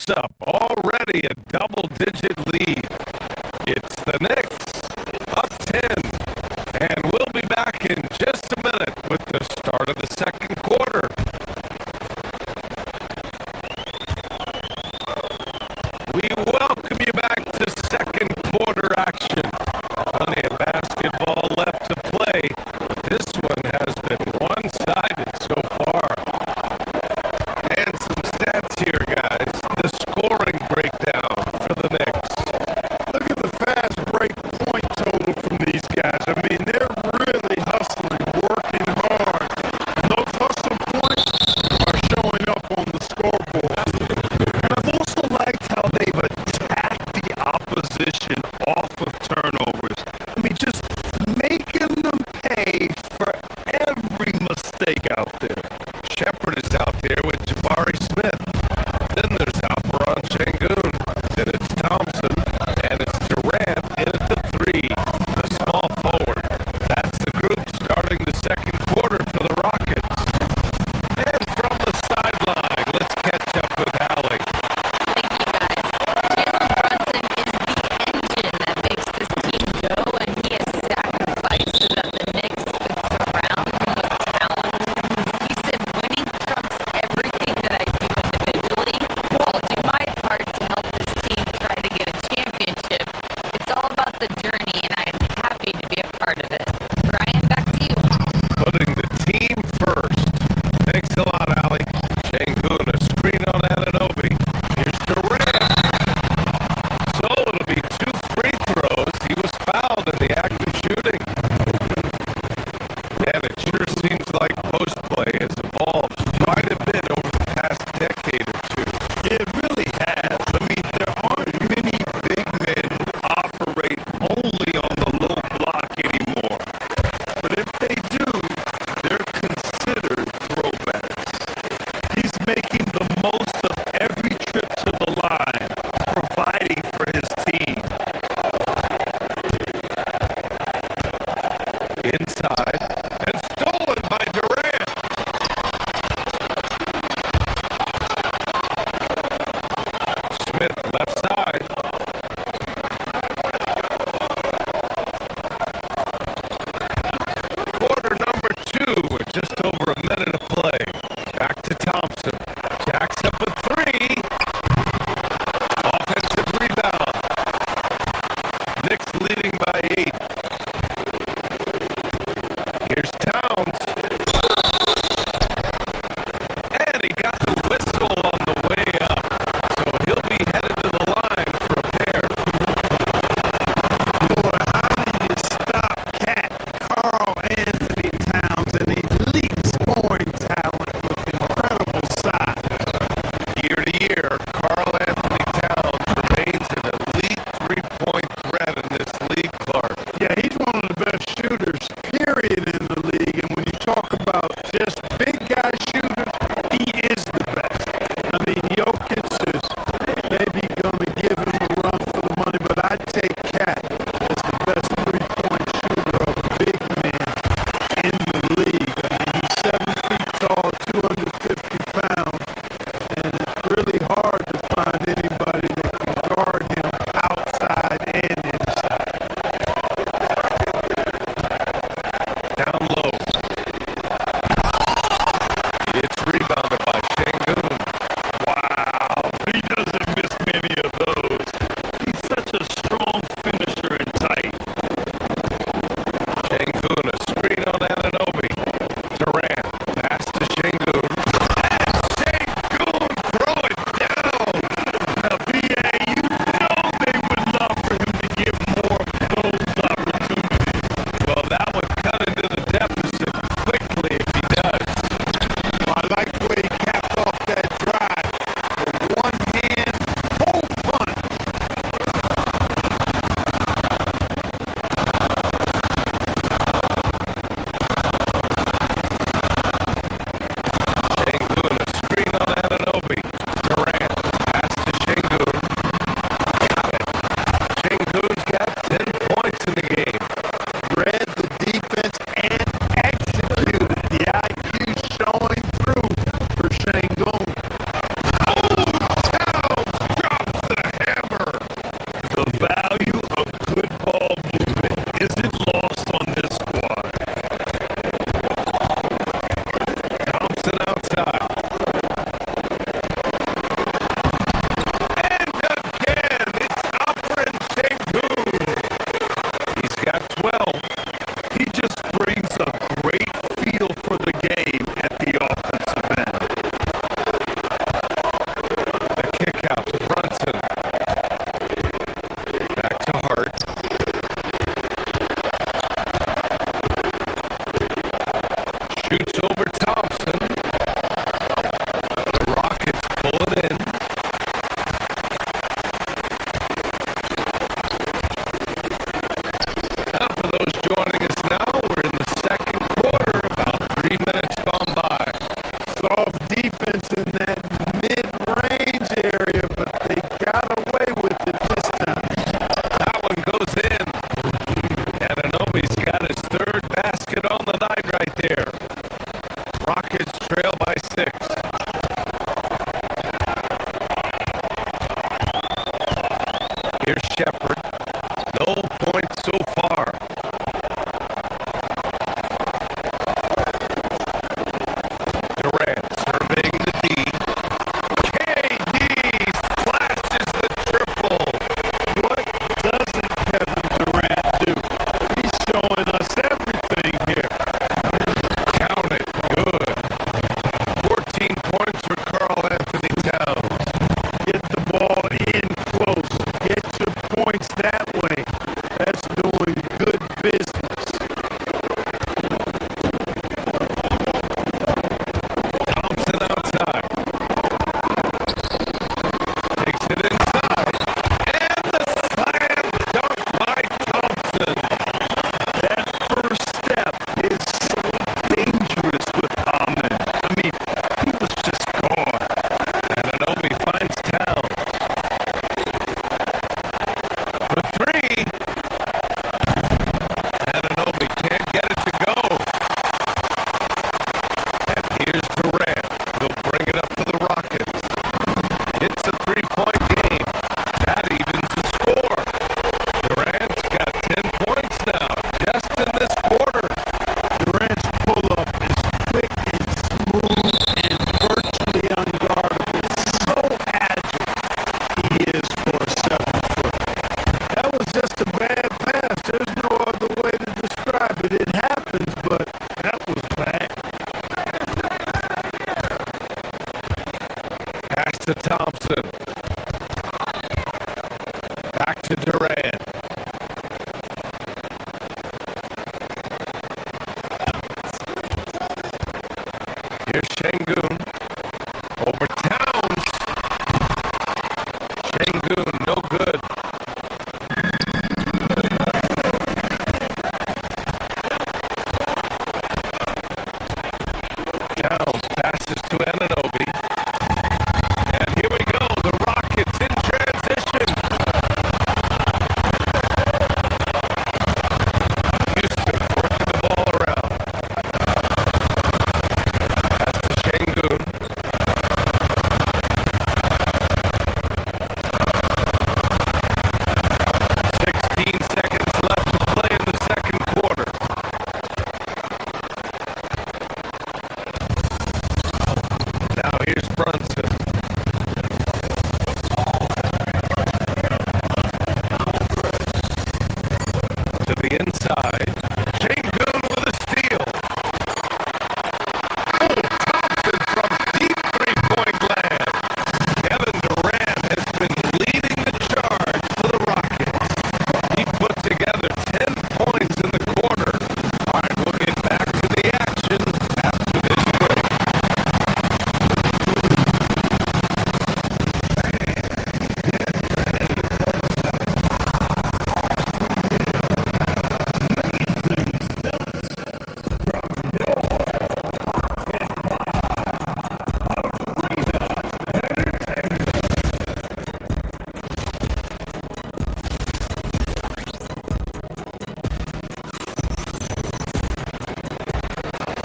Knicks up, already a double-digit lead. It's the Knicks up 10, and we'll be back in just a minute with the start of the second quarter. We welcome you back to second quarter action. Plenty of basketball left to play, but this one has been one-sided so far. And some stats here, guys. The scoring breakdown for the Knicks. Look at the fast break point total from these guys. I mean, they're really hustling, working hard. And those hustle points are showing up on the scoreboard. And I've also liked how they've attacked the opposition off of turnovers. I mean, just making them pay for every mistake out there. Shepherd is out there with Jabari Smith. Then there's Alperon Şengün. Then it's Thompson. And it's Durant in at the 3, the small forward. That's the group starting the second quarter for the Rockets. And from the sideline, let's catch up with Allie. Engine that makes this team go, and he has sacrificed so that the Knicks could surround him with talent. He said, winning trumps everything that I do Shepherd. No points so far. Durant serving the D. KD flashes the triple. What doesn't Kevin Durant do? He's showing us everything here. Count it. Good. 14 points for Karl Anthony Towns. Get the ball in close. Get your points that way. That's doing good business. Thompson outside. Takes it inside. And the slam dunk by Thompson. That first step is so dangerous with Ahmed. I mean, he was just gone. Anunoby finds Towns. For three. Anunoby can't get it to go. And here's Durant. He'll bring it up for the Rockets. It's a three-point game. That evens the score. Durant's got 10 points now, just in this quarter. Durant's pull-up is quick and smooth and virtually unguardable. So agile he is for a 7-foot. That was just a bad pass. There's no other way to describe it. It happens, but that was bad. Pass to Thompson. Back to Durant. Here's Şengün. Over Towns. Şengün, no good. Towns passes to Anunoby. And here we go, the Rockets in transition. Houston working the ball around. Pass to Şengün. 16 seconds left to play in the second quarter. Now here's Brunson. To the inside. Şengün with a steal. Oh, Thompson from deep three-point land. Kevin Durant has been leading the charge for the Rockets. He put together 10 points in the quarter. All right, we'll get back to the action after this break.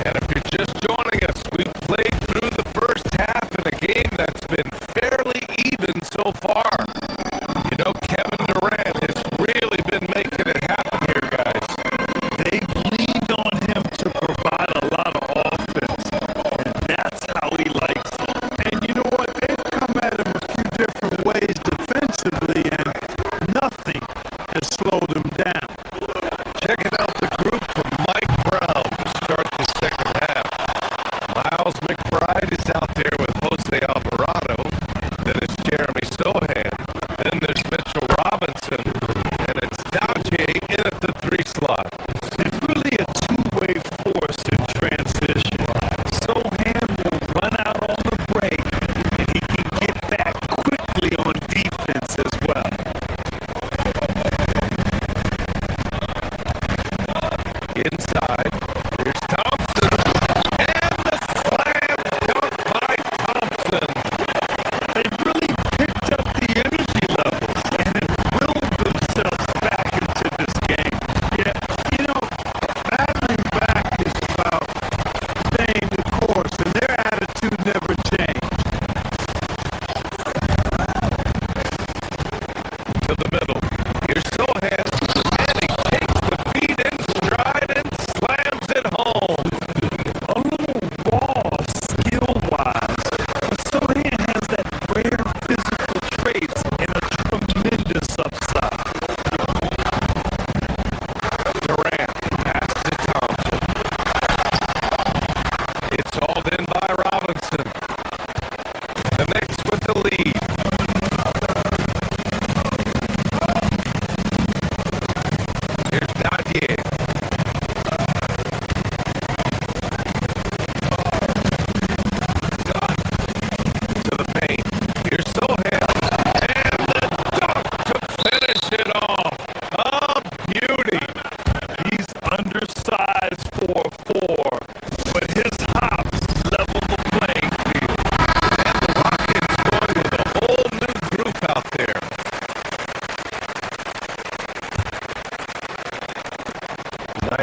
And if you're just joining us, we've played through the first half in a game that's been fairly even so far. You know, Kevin Durant has really been making it happen here, guys. They've leaned on him to provide a lot of offense, and that's how he likes it. And you know what? They've come at him a few different ways defensively, and nothing has slowed him down. Checking out the group from Mike Brown to start the second half. Miles McBride is out there with Jose Alvarado. Then it's Jeremy Sohan.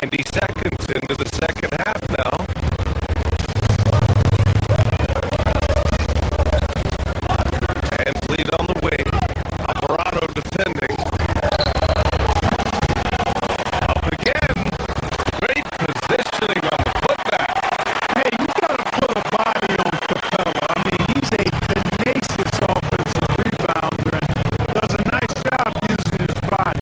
90 seconds into the second half now. And lead on the wing. Alvarado defending. Up again. Great positioning on the putback. Hey, you got to put a body on Capella. I mean, he's a tenacious offensive rebounder and does a nice job using his body.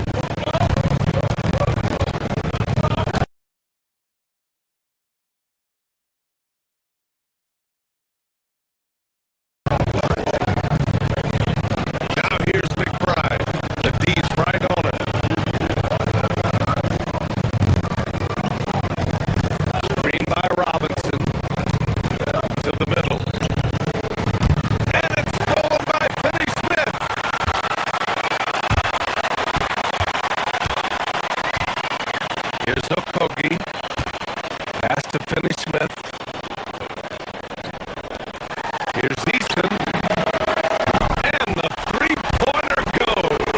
Now here's McBride. The D's right on it. Screen by Robinson. To the middle. And it's stolen by Finney-Smith. Here's Okogie. Pass to Finney-Smith. Here's Easton. And the three-pointer goes.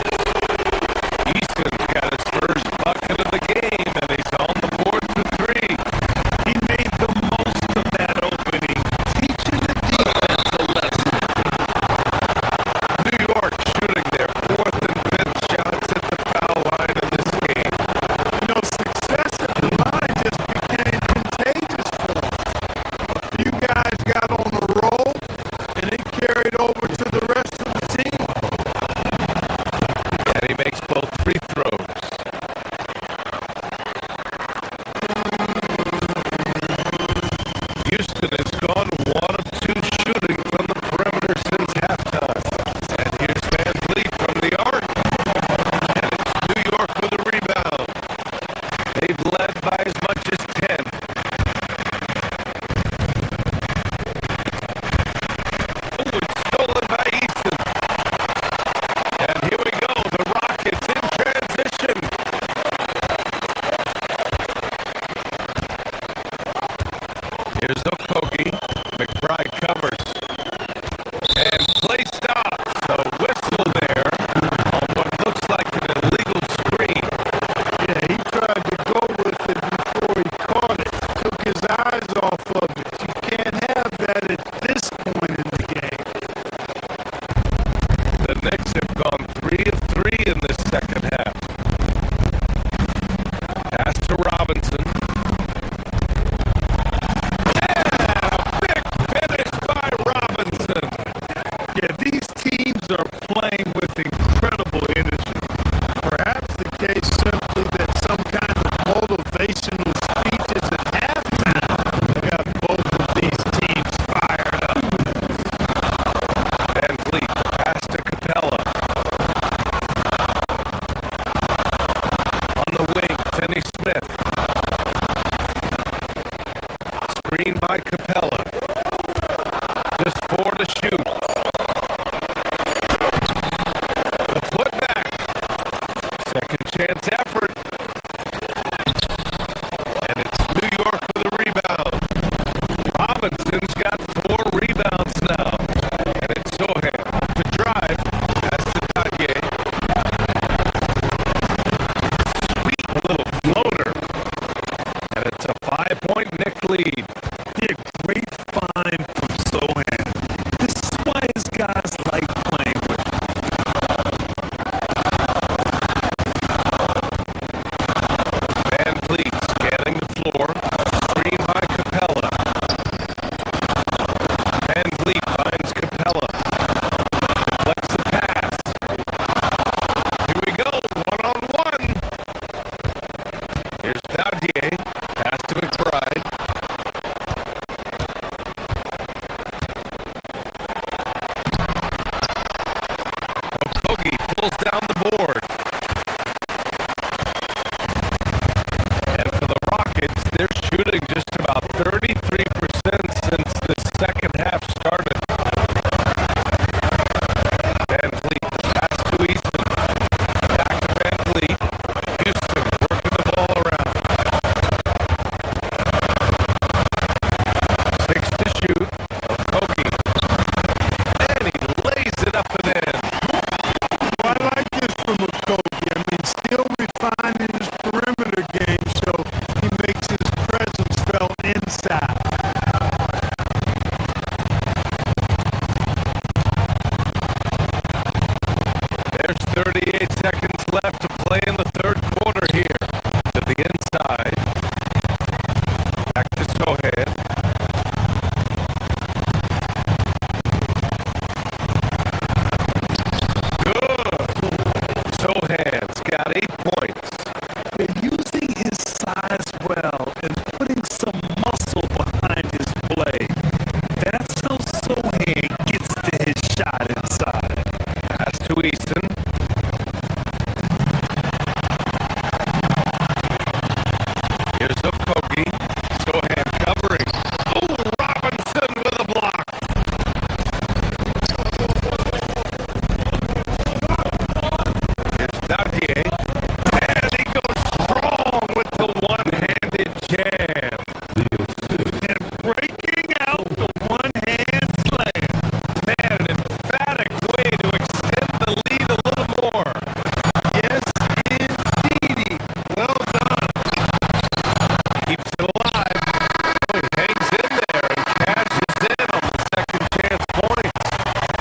Easton's got his first bucket of the game, and he's on the board for three. He made the most of that opening, teaching the defense a lesson. New York shooting their fourth and fifth shots at the foul line in this game. You know, success at the line just became contagious for them. A few guys got on a roll, and it carried over to the rest of the team. And he makes both free throws. Houston has gone 1 of 2 shooting from the perimeter since halftime. And here's Van Vliet from the arc. And it's New York with a rebound. They've led by as much as 10. Oh, it's stolen by Easton. And here we go. The Rockets in transition. Here's Okogie. McBride covers. And play stops. A whistle there on what looks like an illegal screen. Yeah, he tried to go with it before he caught it. Took his eyes off of it. You can't have that at this point in the game. The Knicks have gone 3 of 3 in this second half. Pass to Robinson. And a big finish by Robinson. Yeah, these teams are playing with incredible energy. Perhaps the case simply that some kind of motivational speeches at halftime got both of these teams fired up. Van Vliet, pass to Capella. On the wing, Finney-Smith. Screen by Capella. Just 4 to shoot. The putback. Second chance effort. And it's New York with a rebound. Robinson's got 4 rebounds now. And it's Sohan to drive. Pass to Tadier. Sweet little floater. And it's a 5-point Knick lead. Yeah, great find from Sohan. This is why his guys like playing with him. Van Vliet scanning the floor. Screen by Capella. Van Vliet finds Capella. Deflects the pass. Here we go. 1-on-1. Here's Tadier. Pass to McBride. Okogie pulls down the board. And for the Rockets, they're shooting just about 33% since the second half started. Van Vliet, pass to Easton. Back to Van Vliet. Houston working the ball around. 6 to shoot. Okogie. And he lays it up and in. I like this from Okogie. I mean, still refining his perimeter game, so There's 38 seconds left to play in the third quarter here. To the inside. Back to Sohan. Good. Sohan's got 8 points. They're using his size well and putting some muscle behind his play. That's how Sohan gets to his shot inside. Pass to Easton. Here's Okogie. Sohan covering. Oh, Robinson with a block. Here's Davier. And he goes strong with the one-handed jam. And breaking out the one-hand slam. Man, an emphatic way to extend the lead a little more. Yes, indeedy. Well done. Keeps it alive. He hangs in there and cashes in on the second chance points.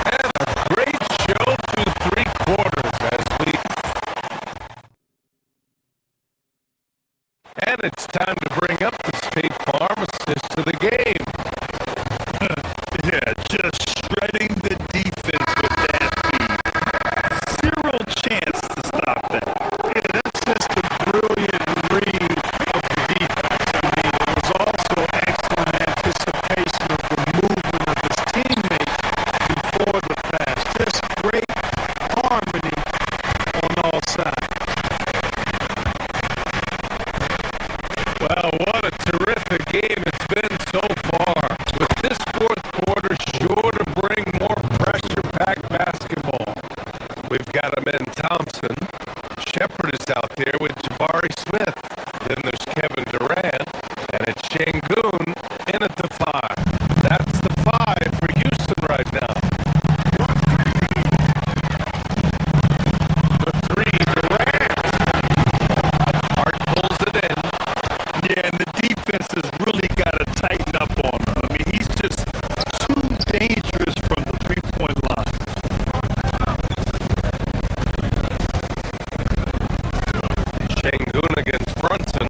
And a great show through 3 quarters and it's time to bring up the State Farm assist to the game. Yeah, just shredding the defense with that feed. Zero chance to stop that. Yeah, that's just a brilliant read of the defense. I mean, it was also excellent anticipation of the movement of his teammates before the pass. Just great harmony on all sides. Well, what a terrific game it's been so far. With this fourth quarter sure to bring more pressure-packed basketball. We've got him in Thompson. Shepard is out there with Jabari Smith. Then there's Kevin Durant. And it's Şengün in at the 5. That's the 5 for Houston right now. The 3, Durant. Hart pulls it in. Yeah, and the defense has really got to tighten up on him. I mean, he's just too dangerous from the three-point line. Şengün against Brunson.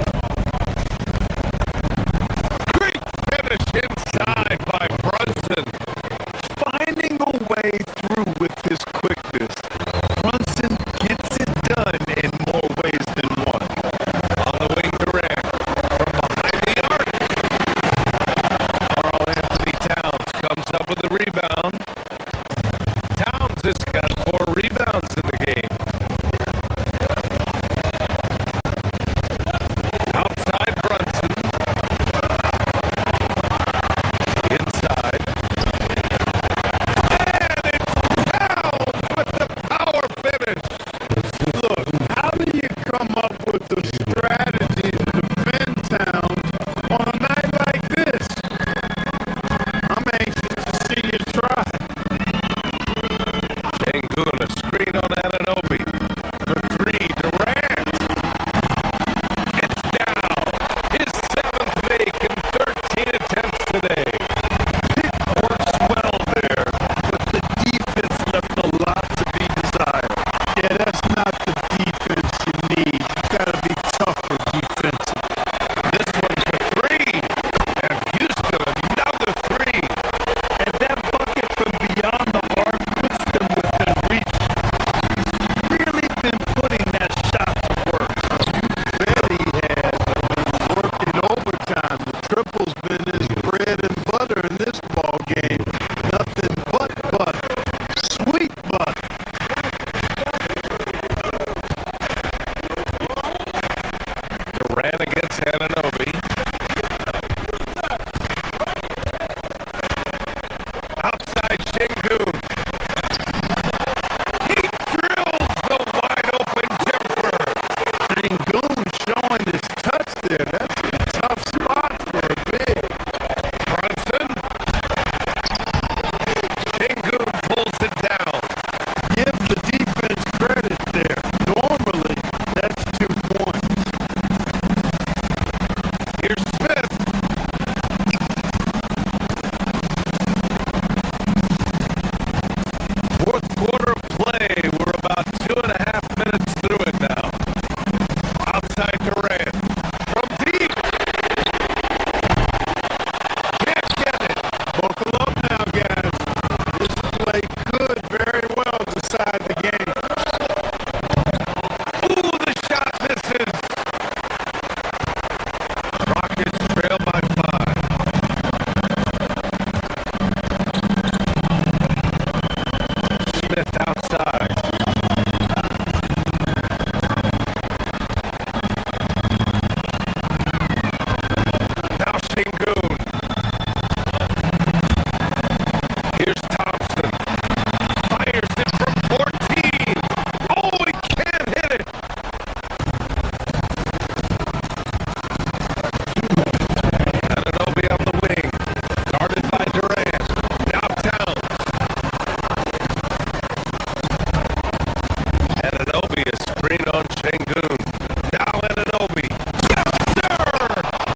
Great finish inside by Brunson. Finding a way through with his quickness. Brunson gets it done in more ways than one. On the wing, Durant. From behind the arc. Karl Anthony Towns comes up with the rebound. Towns has got 4 rebounds in the game. Screen on Şengün. Now Anunoby. Yes, sir!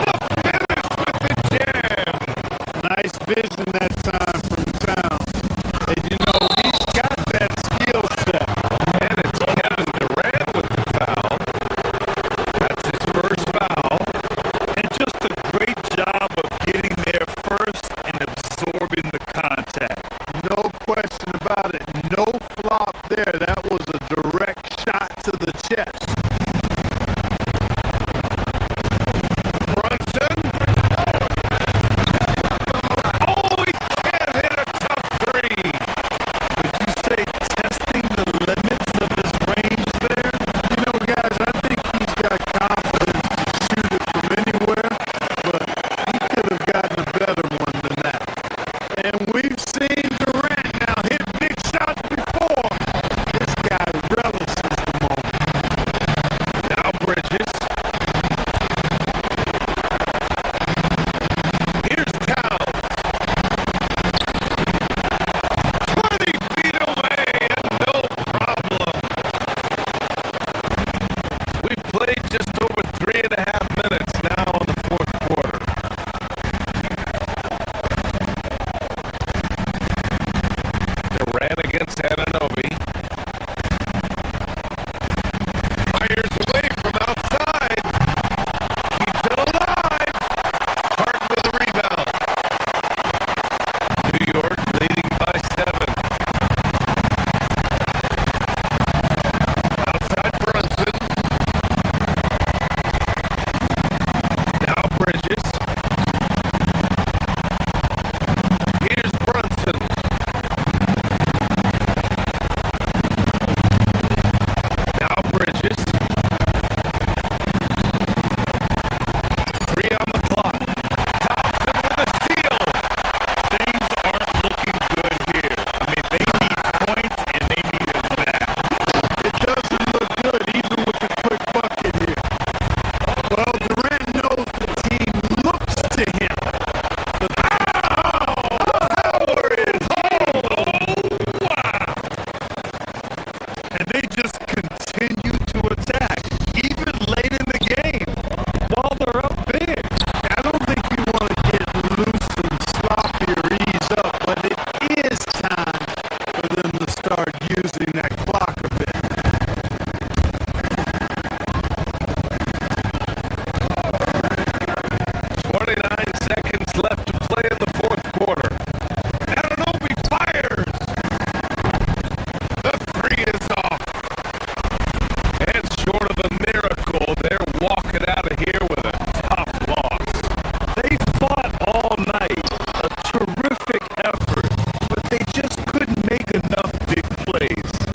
The finish with the jam. Nice vision that time from Town. And you know, he's got that skill set. And it's Kevin Durant with the foul. That's his first foul. And just a great job of getting there first and absorbing the contact. No question about it. No flop there. That was a direct shot to the chest. Brunson. Oh, he can't hit a tough three. Would you say testing the limits of his range there? You know, guys, I think he's got confidence to shoot it from anywhere, but he could have gotten a better one than that. And we've seen Durant now hit big shots before. This guy relishes the moment. Now Bridges. Here's Towns. 20 feet away and no problem. We've played just over 3.5 minutes now in the fourth quarter. Durant against Anunoby. Fires away from outside. Keeps it alive. Harden with the rebound. New York leading by 7. Outside Brunson. Now Bridges. Here's Brunson. Now Bridges. 3 on the clock. Thompson with a steal. Things aren't looking good here. I mean, they need points and they need it back. It doesn't look good even with the quick bucket here. Well, Durant knows the team looks to him. Howard is home. And they just continue to attack, even late in the game, while they're up big. I don't think you want to get loose and sloppy or ease up, but it is time for them to start using that clock a bit. 29 seconds left to play in the fourth quarter. Anunoby fires. The three is off. And short of a miracle, they're walking out of here with a tough loss. They fought all night, a terrific effort, but they just couldn't make enough big plays.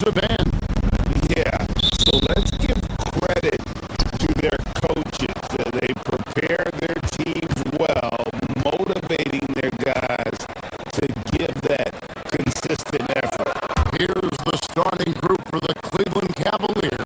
defensive end. Yeah, so let's give credit to their coaches. They prepare their teams well, motivating their guys to give that consistent effort. Here's the starting group for the Cleveland Cavaliers.